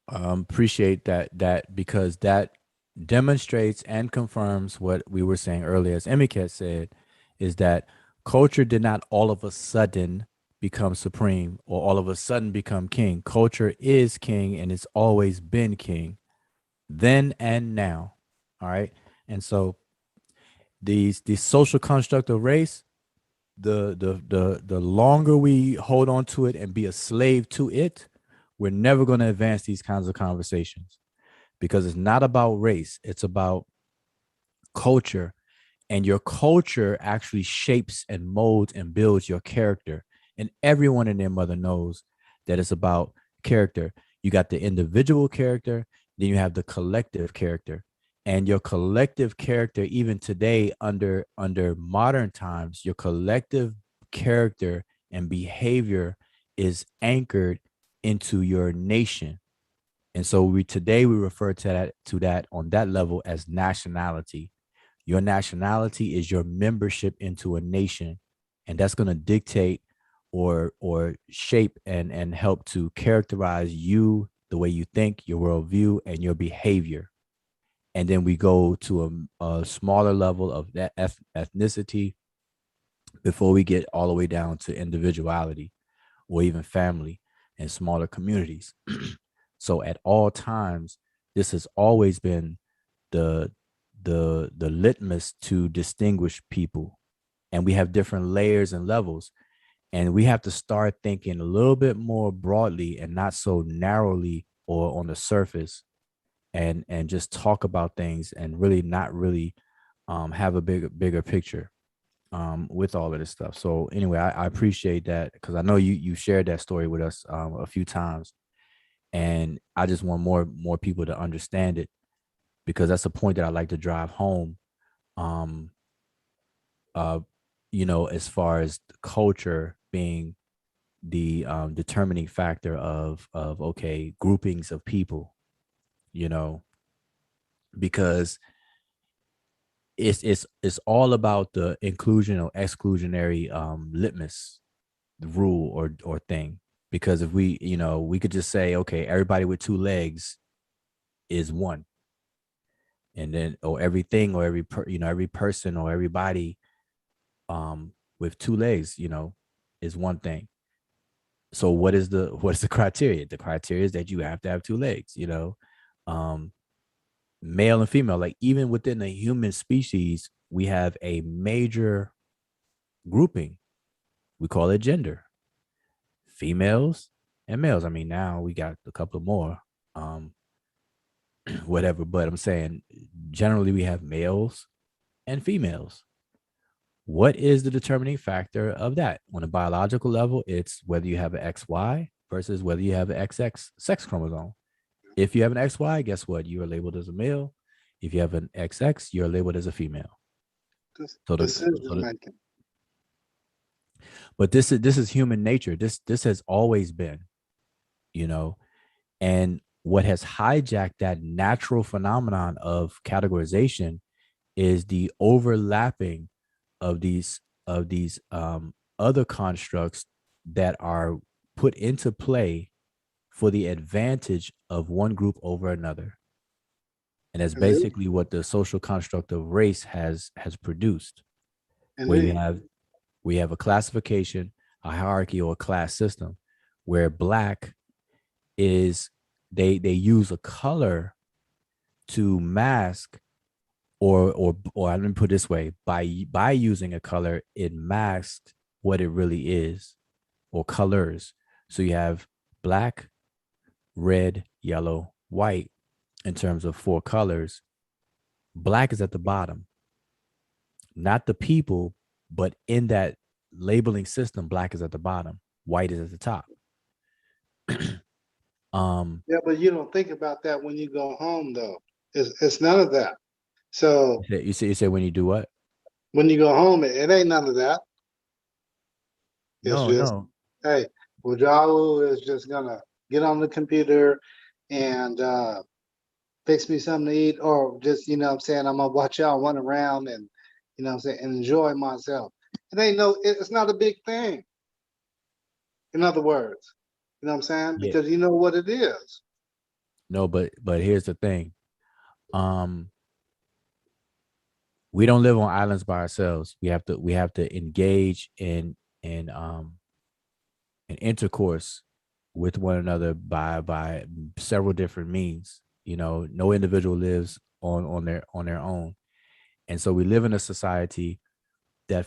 appreciate that because that demonstrates and confirms what we were saying earlier, as Emiket said, is that culture did not all of a sudden become supreme or all of a sudden become king. Culture is king and it's always been king then and now. All right. And so the social construct of race, the longer we hold on to it and be a slave to it, we're never going to advance these kinds of conversations, because it's not about race. It's about culture, and your culture actually shapes and molds and builds your character. And everyone and their mother knows that it's about character. You got the individual character, then you have the collective character. And your collective character, even today, under modern times, your collective character and behavior is anchored into your nation. And so today we refer to that on that level as nationality. Your nationality is your membership into a nation, and that's going to dictate or shape and help to characterize you, the way you think, your worldview, and your behavior. And then we go to a smaller level of that ethnicity before we get all the way down to individuality or even family and smaller communities. So at all times, this has always been the litmus to distinguish people. And we have different layers and levels. And we have to start thinking a little bit more broadly and not so narrowly or on the surface, and just talk about things and really not really have a bigger picture with all of this stuff. So anyway, I appreciate that, because I know you shared that story with us a few times, and I just want more people to understand it, because that's a point that I like to drive home. You know, as far as the culture being the determining factor of okay, groupings of people, you know, because it's all about the inclusion or exclusionary litmus rule or thing. Because if we, you know, we could just say, okay, everybody with two legs is one, and then or everything or every person or everybody with two legs, you know, is one thing. So what's the criteria? The criteria is that you have to have two legs, you know. Male and female, like even within the human species, we have a major grouping. We call it gender. Females and males. I mean, now we got a couple more, whatever, but I'm saying generally we have males and females. What is the determining factor of that? On a biological level, it's whether you have an XY versus whether you have an XX sex chromosome. If you have an XY, guess what? You are labeled as a male. If you have an XX, you're labeled as a female. Decision making. But this is human nature. This has always been, you know, and what has hijacked that natural phenomenon of categorization is the overlapping of these other constructs that are put into play for the advantage of one group over another. And that's basically what the social construct of race has produced, where we have a classification, a hierarchy, or a class system, where Black is they use a color to mask, or let me put it this way, by using a color, it masks what it really is, or colors. So you have black, red, yellow, white in terms of four colors. Black is at the bottom, not the people, but in that labeling system, black is at the bottom, white is at the top. Yeah, but you don't think about that when you go home, though. It's none of that. So You say when you do what? when you go home, it ain't none of that. It's No, just, no. hey, Wajahu is just gonna get on the computer and fix me something to eat, or just, you know what I'm saying, I'm gonna watch y'all run around and, you know what I'm saying, and enjoy myself. It ain't it's not a big thing. In other words, you know what I'm saying? Yeah. Because you know what it is. No, but here's the thing. We don't live on islands by ourselves. We have to engage in intercourse with one another by several different means. You know, no individual lives on their own, and so we live in a society that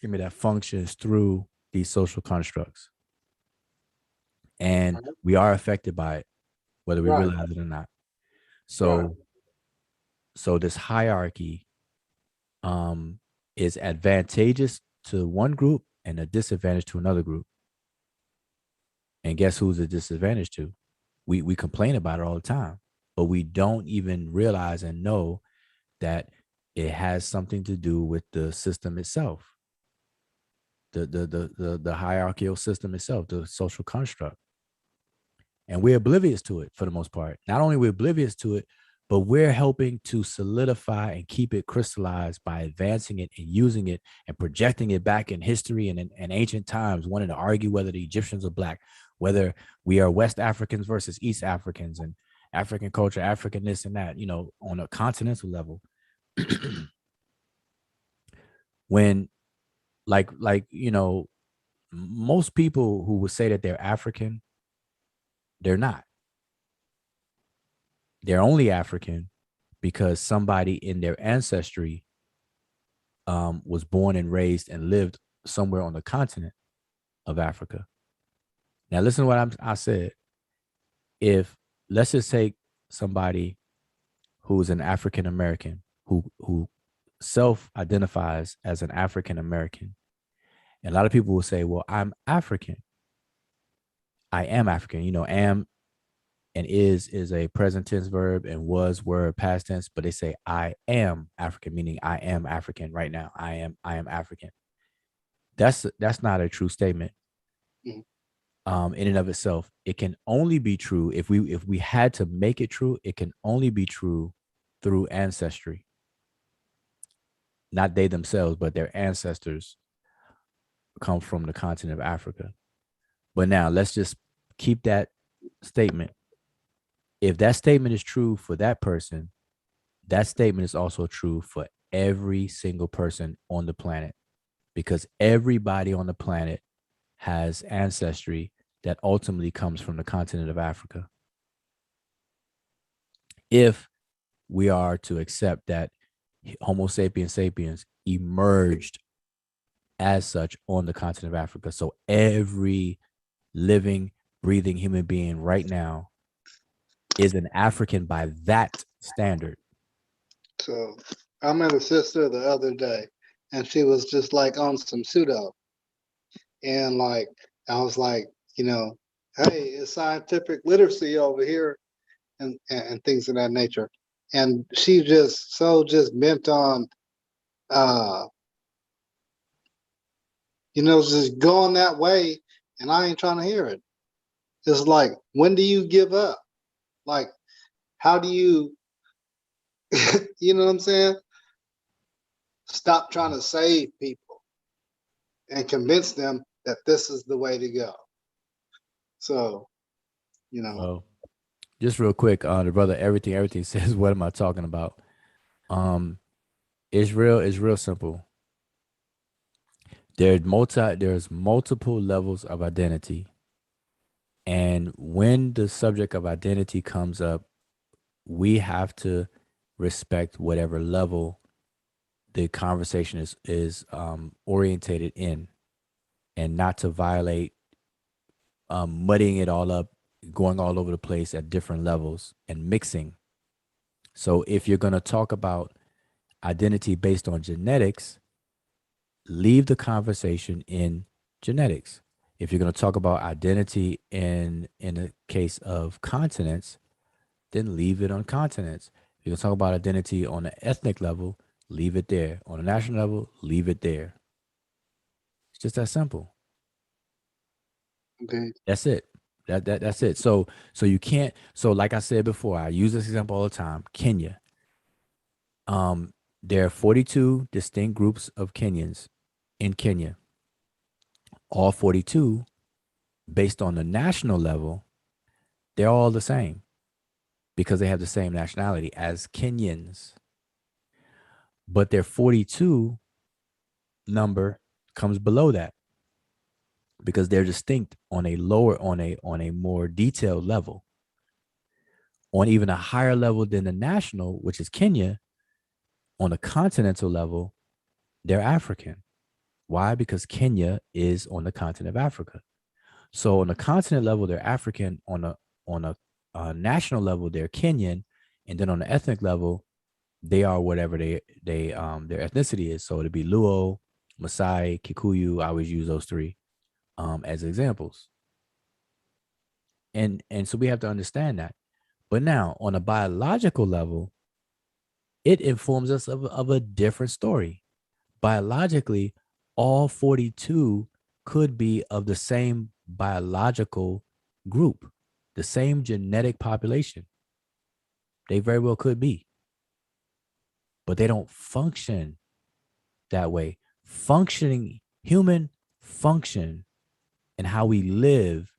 that functions through these social constructs, and we are affected by it, whether we Right. realize it or not. So this hierarchy is advantageous to one group and a disadvantage to another group. And guess who's a disadvantage to? We complain about it all the time, but we don't even realize and know that it has something to do with the system itself, the hierarchical system itself, the social construct. And we're oblivious to it for the most part. Not only we're oblivious to it, but we're helping to solidify and keep it crystallized by advancing it and using it and projecting it back in history and in ancient times, wanting to argue whether the Egyptians are Black, whether we are West Africans versus East Africans, and African culture, African this and that, you know, on a continental level. When you know, most people who would say that they're African, they're not. They're only African because somebody in their ancestry was born and raised and lived somewhere on the continent of Africa. Now, listen to what I said. If let's just take somebody who's an African American who self-identifies as an African American, and a lot of people will say, "Well, I'm African. I am African." You know, am and is a present tense verb, and was were past tense, but they say I am African, meaning I am African right now. I am African. That's not a true statement. In and of itself. It can only be true if we had to make it true, it can only be true through ancestry. Not they themselves, but their ancestors come from the continent of Africa. But now let's just keep that statement. If that statement is true for that person, that statement is also true for every single person on the planet, because everybody on the planet has ancestry that ultimately comes from the continent of Africa. If we are to accept that Homo sapiens sapiens emerged as such on the continent of Africa. So every living, breathing human being right now is an African by that standard. So I met a sister the other day, and she was just like on some pseudo. And like, I was like, you know, hey, it's scientific literacy over here and things of that nature. And she just bent on, you know, just going that way. And I ain't trying to hear it. It's like, when do you give up? Like, how do you, you know what I'm saying? Stop trying to save people and convince them that this is the way to go. So, you know. Well, just real quick, the brother, everything says, what am I talking about? It's real simple. There's multiple levels of identity. And when the subject of identity comes up, we have to respect whatever level the conversation is orientated in, and not to violate, muddying it all up, going all over the place at different levels and mixing. So if you're going to talk about identity based on genetics, leave the conversation in genetics. If you're going to talk about identity in the case of continents, then leave it on continents. If you're going to talk about identity on an ethnic level, leave it there. On a national level, leave it there. It's just that simple. Okay. That's it. That's it. So you can't. So like I said before, I use this example all the time. Kenya. There are 42 distinct groups of Kenyans in Kenya. All 42, based on the national level, they're all the same because they have the same nationality as Kenyans. But their 42 number comes below that because they're distinct on a lower, on a more detailed level. On even a higher level than the national, which is Kenya, on a continental level, they're African. Why? Because Kenya is on the continent of Africa. So on the continent level, they're African. On a national level, they're Kenyan, and then on the ethnic level, they are whatever their ethnicity is. So it'd be Luo, Maasai, Kikuyu. I always use those three as examples. And so we have to understand that. But now on a biological level, it informs us of a different story. Biologically, all 42 could be of the same biological group, the same genetic population. They very well could be, but they don't function that way. Human function and how we live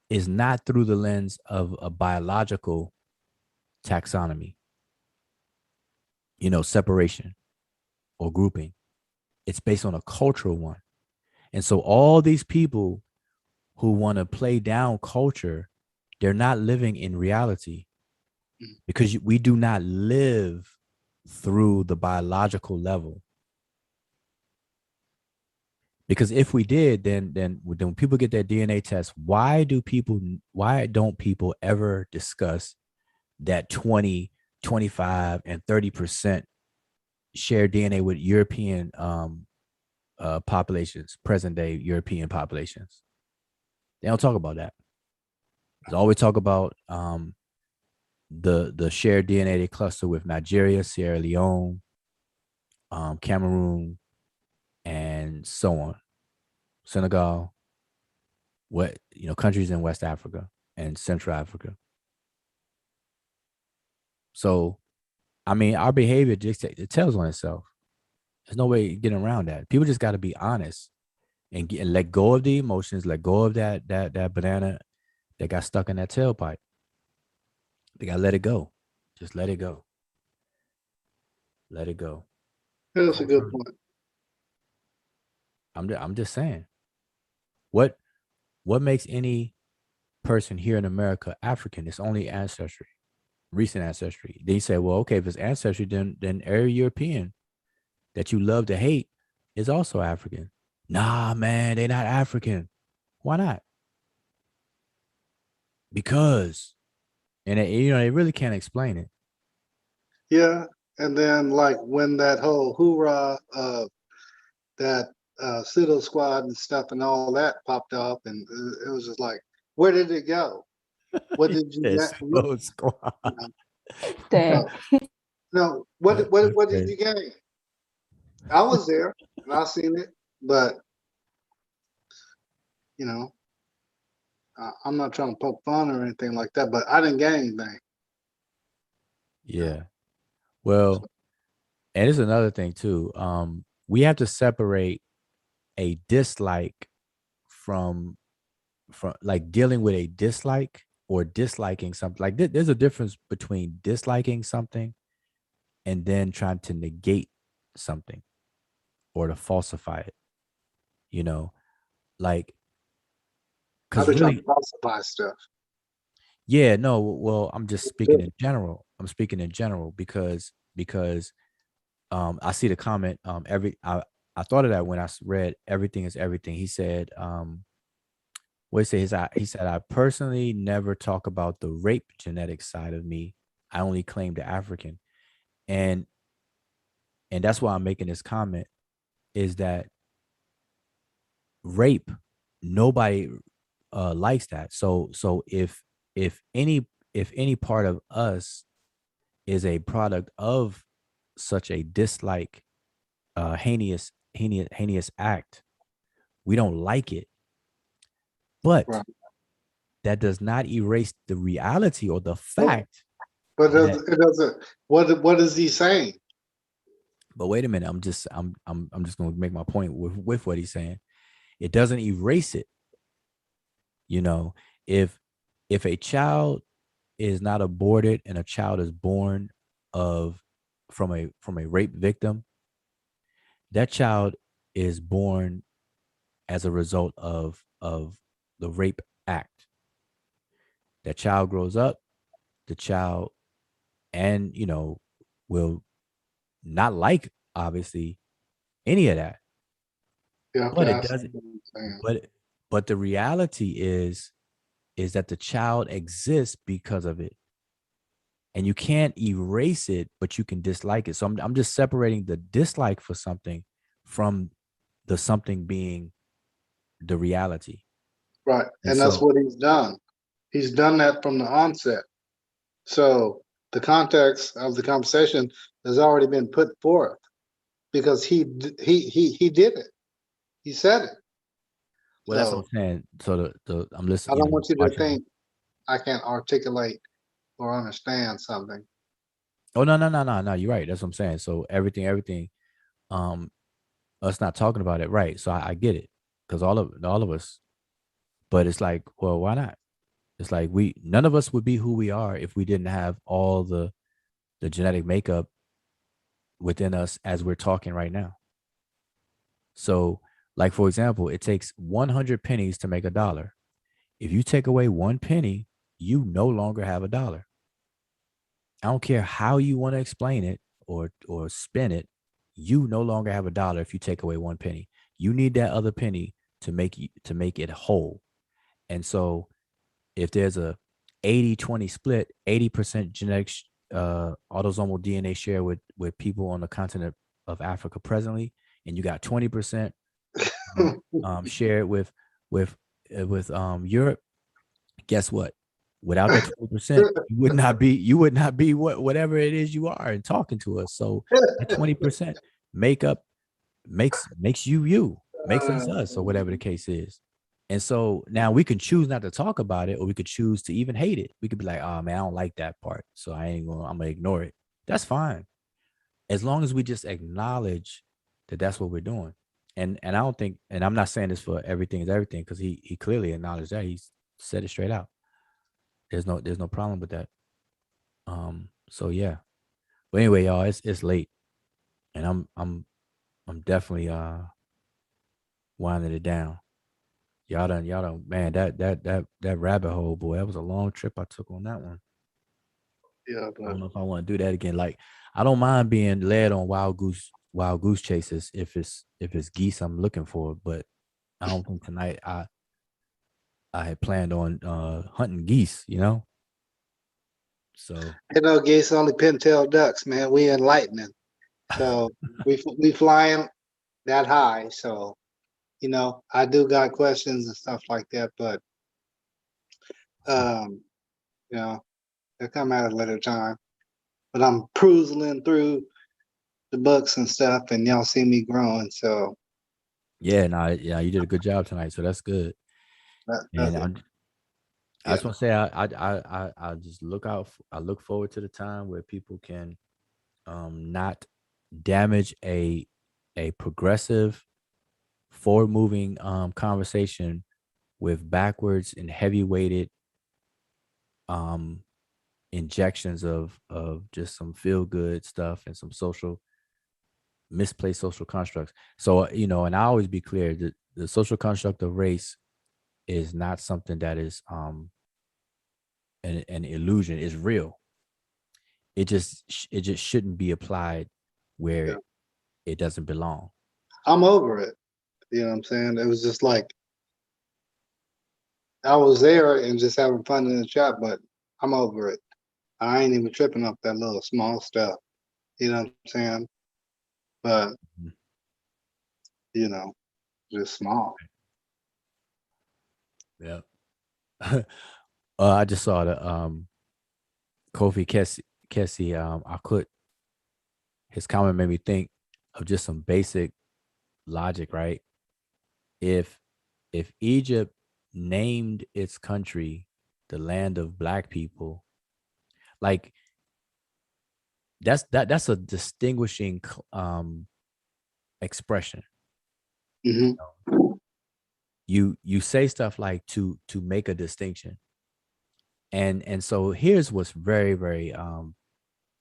is not through the lens of a biological taxonomy, separation or grouping. It's based on a cultural one. And so all these people who want to play down culture, they're not living in reality because we do not live through the biological level. Because if we did, then when people get their DNA test, why don't people ever discuss that 20, 25, and 30% share DNA with European populations, present day European populations? They don't talk about that. They always talk about the shared DNA they cluster with Nigeria, Sierra Leone, Cameroon, and so on. Senegal, countries in West Africa and Central Africa. So, I mean, our behavior it tells on itself. There's no way getting around that. People just got to be honest and let go of the emotions, let go of that banana that got stuck in that tailpipe. They got to let it go. Just let it go. Let it go. That's a good point. I'm just saying. What makes any person here in America African? It's only ancestry, recent ancestry. Then you say, well, okay, if it's ancestry, then every European that you love to hate is also African. Nah, man, they're not African. Why not? Because, and they really can't explain it. Yeah, and then like when that whole hoorah that pseudo squad and stuff and all that popped up, and it was just like, where did it go? What did you get? Squad. No, what did you gain? I was there and I seen it, but I'm not trying to poke fun or anything like that, but I didn't gain anything. Yeah. Well, and it's another thing too. We have to separate a dislike from like dealing with a dislike or disliking something. Like there's a difference between disliking something and then trying to negate something or to falsify it. Like I've been trying to falsify stuff. Yeah, no, well, I'm just speaking in general. I'm speaking in general because I see the comment I thought of that when I read everything is everything. He said what he said I personally never talk about the rape genetic side of me. I only claim the African. And that's why I'm making this comment is that rape nobody likes that. So if any part of us is a product of such a dislike, heinous act, we don't like it. But Right. that does not erase the reality or the fact. But that, it doesn't. What is he saying? but wait a minute, I'm just going to make my point with what he's saying. It doesn't erase it. You know, if a child is not aborted and a child is born from a rape victim, that child is born as a result of the rape act. That child grows up, the child, and will not like, obviously, any of that. Yeah, But it that's doesn't. what I'm saying. But the reality is that the child exists because of it, and you can't erase it, but you can dislike it. So I'm just separating the dislike for something from the something being the reality. Right. And And that's so, what he's done. He's done that from the onset. So the context of the conversation has already been put forth because he did it. He said it. well, that's what I'm So saying. So I'm I listening, don't want you to watching. think I can't articulate or understand something. Oh, no. You're right. That's what I'm saying. So everything, us not talking about it, right? So I get it, because all of us. But it's like, well, why not? It's like none of us would be who we are if we didn't have all the genetic makeup within us as we're talking right now. So, like, for example, it takes 100 pennies to make a dollar. If you take away one penny, you no longer have a dollar. I don't care how you want to explain it or spin it. You no longer have a dollar if you take away one penny. You need that other penny to make it whole. And so, if there's a 80-20 split, 80% genetic autosomal DNA share with people on the continent of Africa presently, and you got 20% shared with Europe. Guess what? Without that 20%, you would not be whatever it is you are and talking to us. So that 20% makes you, makes us, or whatever the case is. And so now we can choose not to talk about it, or we could choose to even hate it. We could be like, oh man, I don't like that part, so I'm gonna ignore it. That's fine. As long as we just acknowledge that that's what we're doing. And I don't think, and I'm not saying this for everything is everything, because he clearly acknowledged that. He's said it straight out. There's no problem with that. So yeah. But anyway, y'all, it's late. And I'm definitely winding it down. Y'all done, man, that rabbit hole, boy, that was a long trip I took on that one. Yeah, I don't but know if I want to do that again. Like, I don't mind being led on wild goose chases if it's geese I'm looking for, but I don't think tonight I had planned on hunting geese, So geese only pintail ducks, man. We enlightening. So we flying that high. So I do got questions and stuff like that, but um, they'll come at a later time. But I'm cruising through the books and stuff, and y'all see me growing. So yeah, you did a good job tonight, so that's good. that's And it. I just want to say I just I look forward to the time where people can not damage a progressive, forward moving conversation with backwards and heavy weighted injections of just some feel good stuff and some misplaced social constructs. So and I always be clear that the social construct of race is not something that is an illusion. It's real. It just shouldn't be applied where Yeah. it doesn't belong. I'm over it. You know what I'm saying? It was just like I was there and just having fun in the chat, but I'm over it. I ain't even tripping off that little small stuff. You know what I'm saying? But Mhm. just small. Yeah. I just saw the Kofi Kessie I could his comment made me think of just some basic logic, right? If Egypt named its country the land of black people, like that's a distinguishing expression. Hmm. You say stuff like to make a distinction. And so here's what's very, very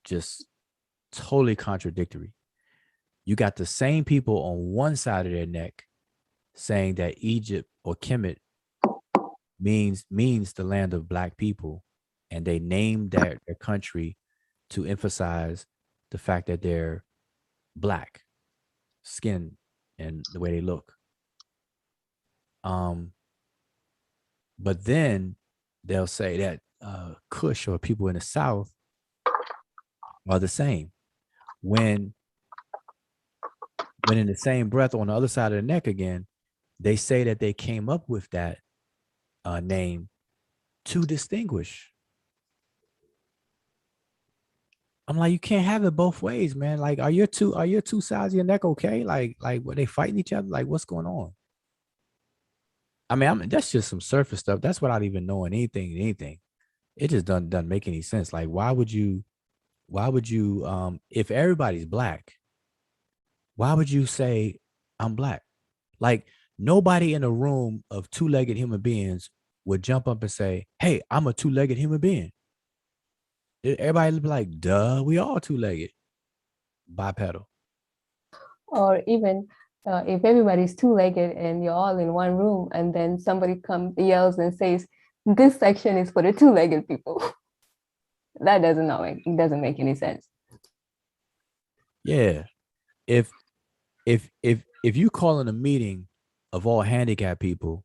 just totally contradictory. You got the same people on one side of their neck saying that Egypt or Kemet means the land of black people, and they named their country to emphasize the fact that they're black skin and the way they look. But then they'll say that Kush or people in the South are the same. When in the same breath on the other side of the neck again, they say that they came up with that name to distinguish. I'm like, you can't have it both ways, man. Like, are your two sides of your neck okay? Like, were they fighting each other? Like, what's going on? I mean, that's just some surface stuff. That's without even knowing anything. It just doesn't make any sense. Like, why would you, if everybody's black, why would you say I'm black? Like, nobody in a room of two-legged human beings would jump up and say, hey, I'm a two-legged human being. Everybody would be like, duh, we all two-legged, bipedal. Or even if everybody's two-legged and you're all in one room, and then somebody comes, yells and says, this section is for the two-legged people. That doesn't make any sense. Yeah. If you call in a meeting of all handicapped people,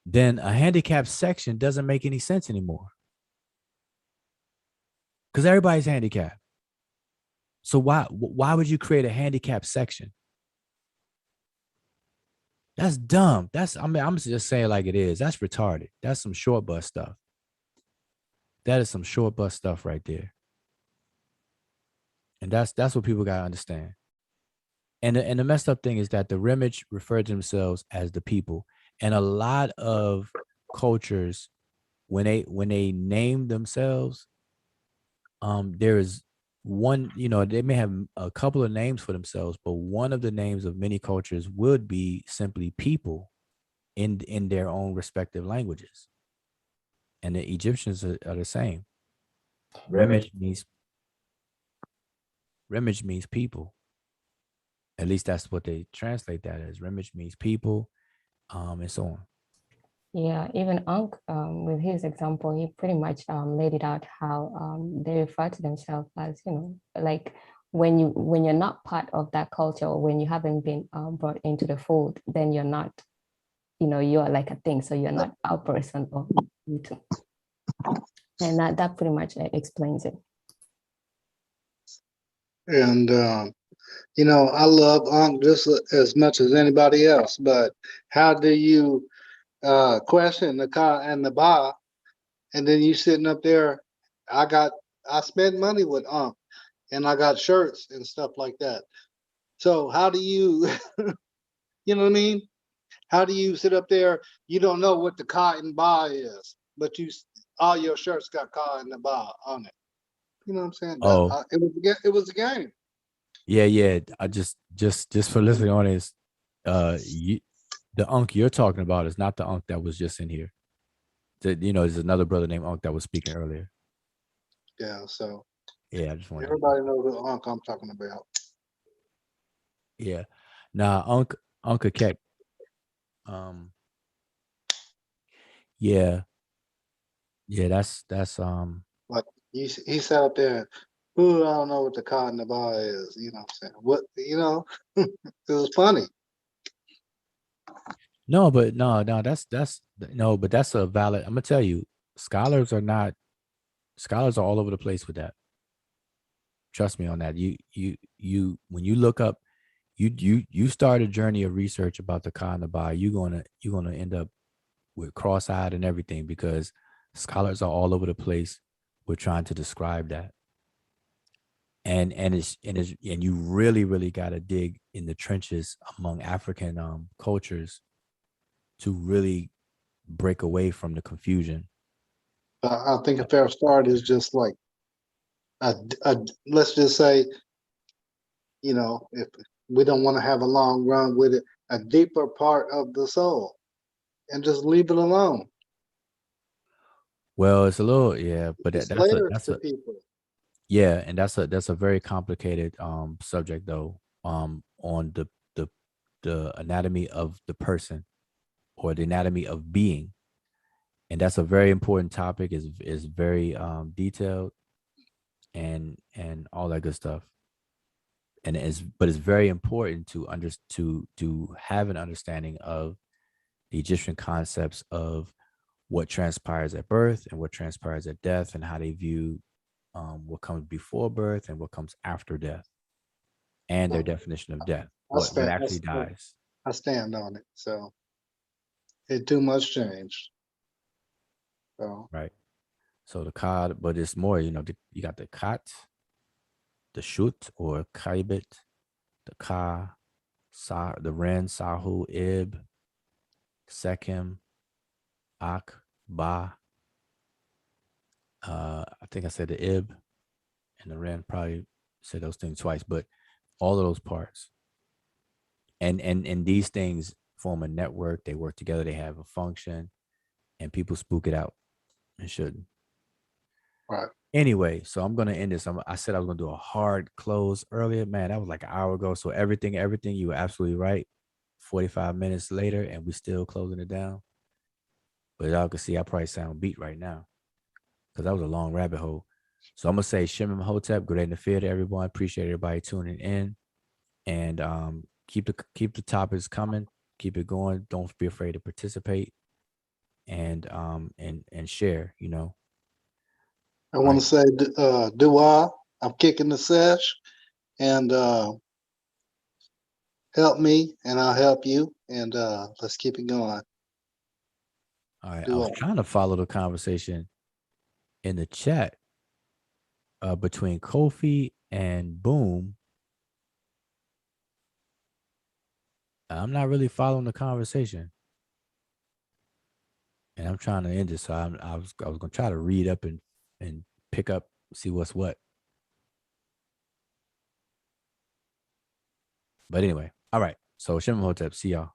then a handicapped section doesn't make any sense anymore. Because everybody's handicapped. So why would you create a handicapped section? That's dumb. I'm just saying like it is. That's retarded. That's some short bus stuff. That is some short bus stuff right there. And that's what people gotta understand. And the messed up thing is that the Remage refer to themselves as the people. And a lot of cultures, when they name themselves, there is one, they may have a couple of names for themselves, but one of the names of many cultures would be simply people in their own respective languages. And the Egyptians are the same. Remage means people. At least that's what they translate that as. Remage means people, and so on. Yeah, even Ankh, with his example, he pretty much laid it out how they refer to themselves as, like when you're not part of that culture, or when you haven't been brought into the fold, then you're not, you're like a thing. So you're not a person or you too. And that pretty much explains it. And I love Ankh just as much as anybody else, but how do you question the Ka and the Ba, and then you sitting up there? I spent money with Ankh, and I got shirts and stuff like that. So how do you, you know what I mean? How do you sit up there? You don't know what the Ka and Ba is, but all your shirts got Ka and the Ba on it. You know what I'm saying? Oh, It was a game. yeah. I just for listening on this, the Unk you're talking about is not the Unk that was just in here. There's another brother named Unk that was speaking earlier. Yeah, so yeah, I just wanted everybody knows who Unk I'm talking about. Yeah. Nah, Unk Kek. Yeah. Yeah, that's Like he sat up there, ooh, I don't know what the Ka and the Ba is. You know what I'm saying? What it was funny. no, but no, that's no, but that's a valid. I'm gonna tell you, scholars are all over the place with that. Trust me on that. You when you look up, you start a journey of research about the Ka and the Ba, you're gonna end up we're cross-eyed and everything because scholars are all over the place. We're trying to describe that. And you really got to dig in the trenches among African cultures to really break away from the confusion. I think a fair start is just like let's just say, you know, if we don't want to have a long run with it, a deeper part of the soul, and just leave it alone. Well, it's a little, yeah, but It's that's layers to people. yeah, and that's a very complicated subject though, on the anatomy of the person or the anatomy of being. And that's a very important topic, is very detailed and all that good stuff. And it's very important to have an understanding of the Egyptian concepts of what transpires at birth and what transpires at death, and how they view what comes before birth and what comes after death, and their definition of death, what actually dies. I stand on it. So it too much changed. So Right. So the Kad, but it's more, you know, you got the Kat, the Shut or Kaibit, the Ka, Sa, the Ren, Sahu, Ib, Sekim, Ak, Ba. I think I said the Ib and the Ren, probably said those things twice, but all of those parts. And these things form a network. They work together. They have a function, and people spook it out and shouldn't. right. Anyway, so I'm gonna end this. I said I was gonna do a hard close earlier. Man, that was like an hour ago. So everything, you were absolutely right. 45 minutes later, and we still closing it down. But y'all can see I probably sound beat right now because that was a long rabbit hole. So I'm gonna say Shimon Hotep, good day in the field, everyone. Appreciate everybody tuning in, and keep the topics coming. Keep it going. Don't be afraid to participate, and share. You know. I want to say, Dua, I'm kicking the sesh, and help me, and I'll help you, and let's keep it going. All right. I Dua. was trying to follow the conversation in the chat between Kofi and Boom. I'm not really following the conversation, and I'm trying to end it. So I was gonna try to read up and pick up, see what's what. But anyway, all right. So Shimon Hotep, see y'all.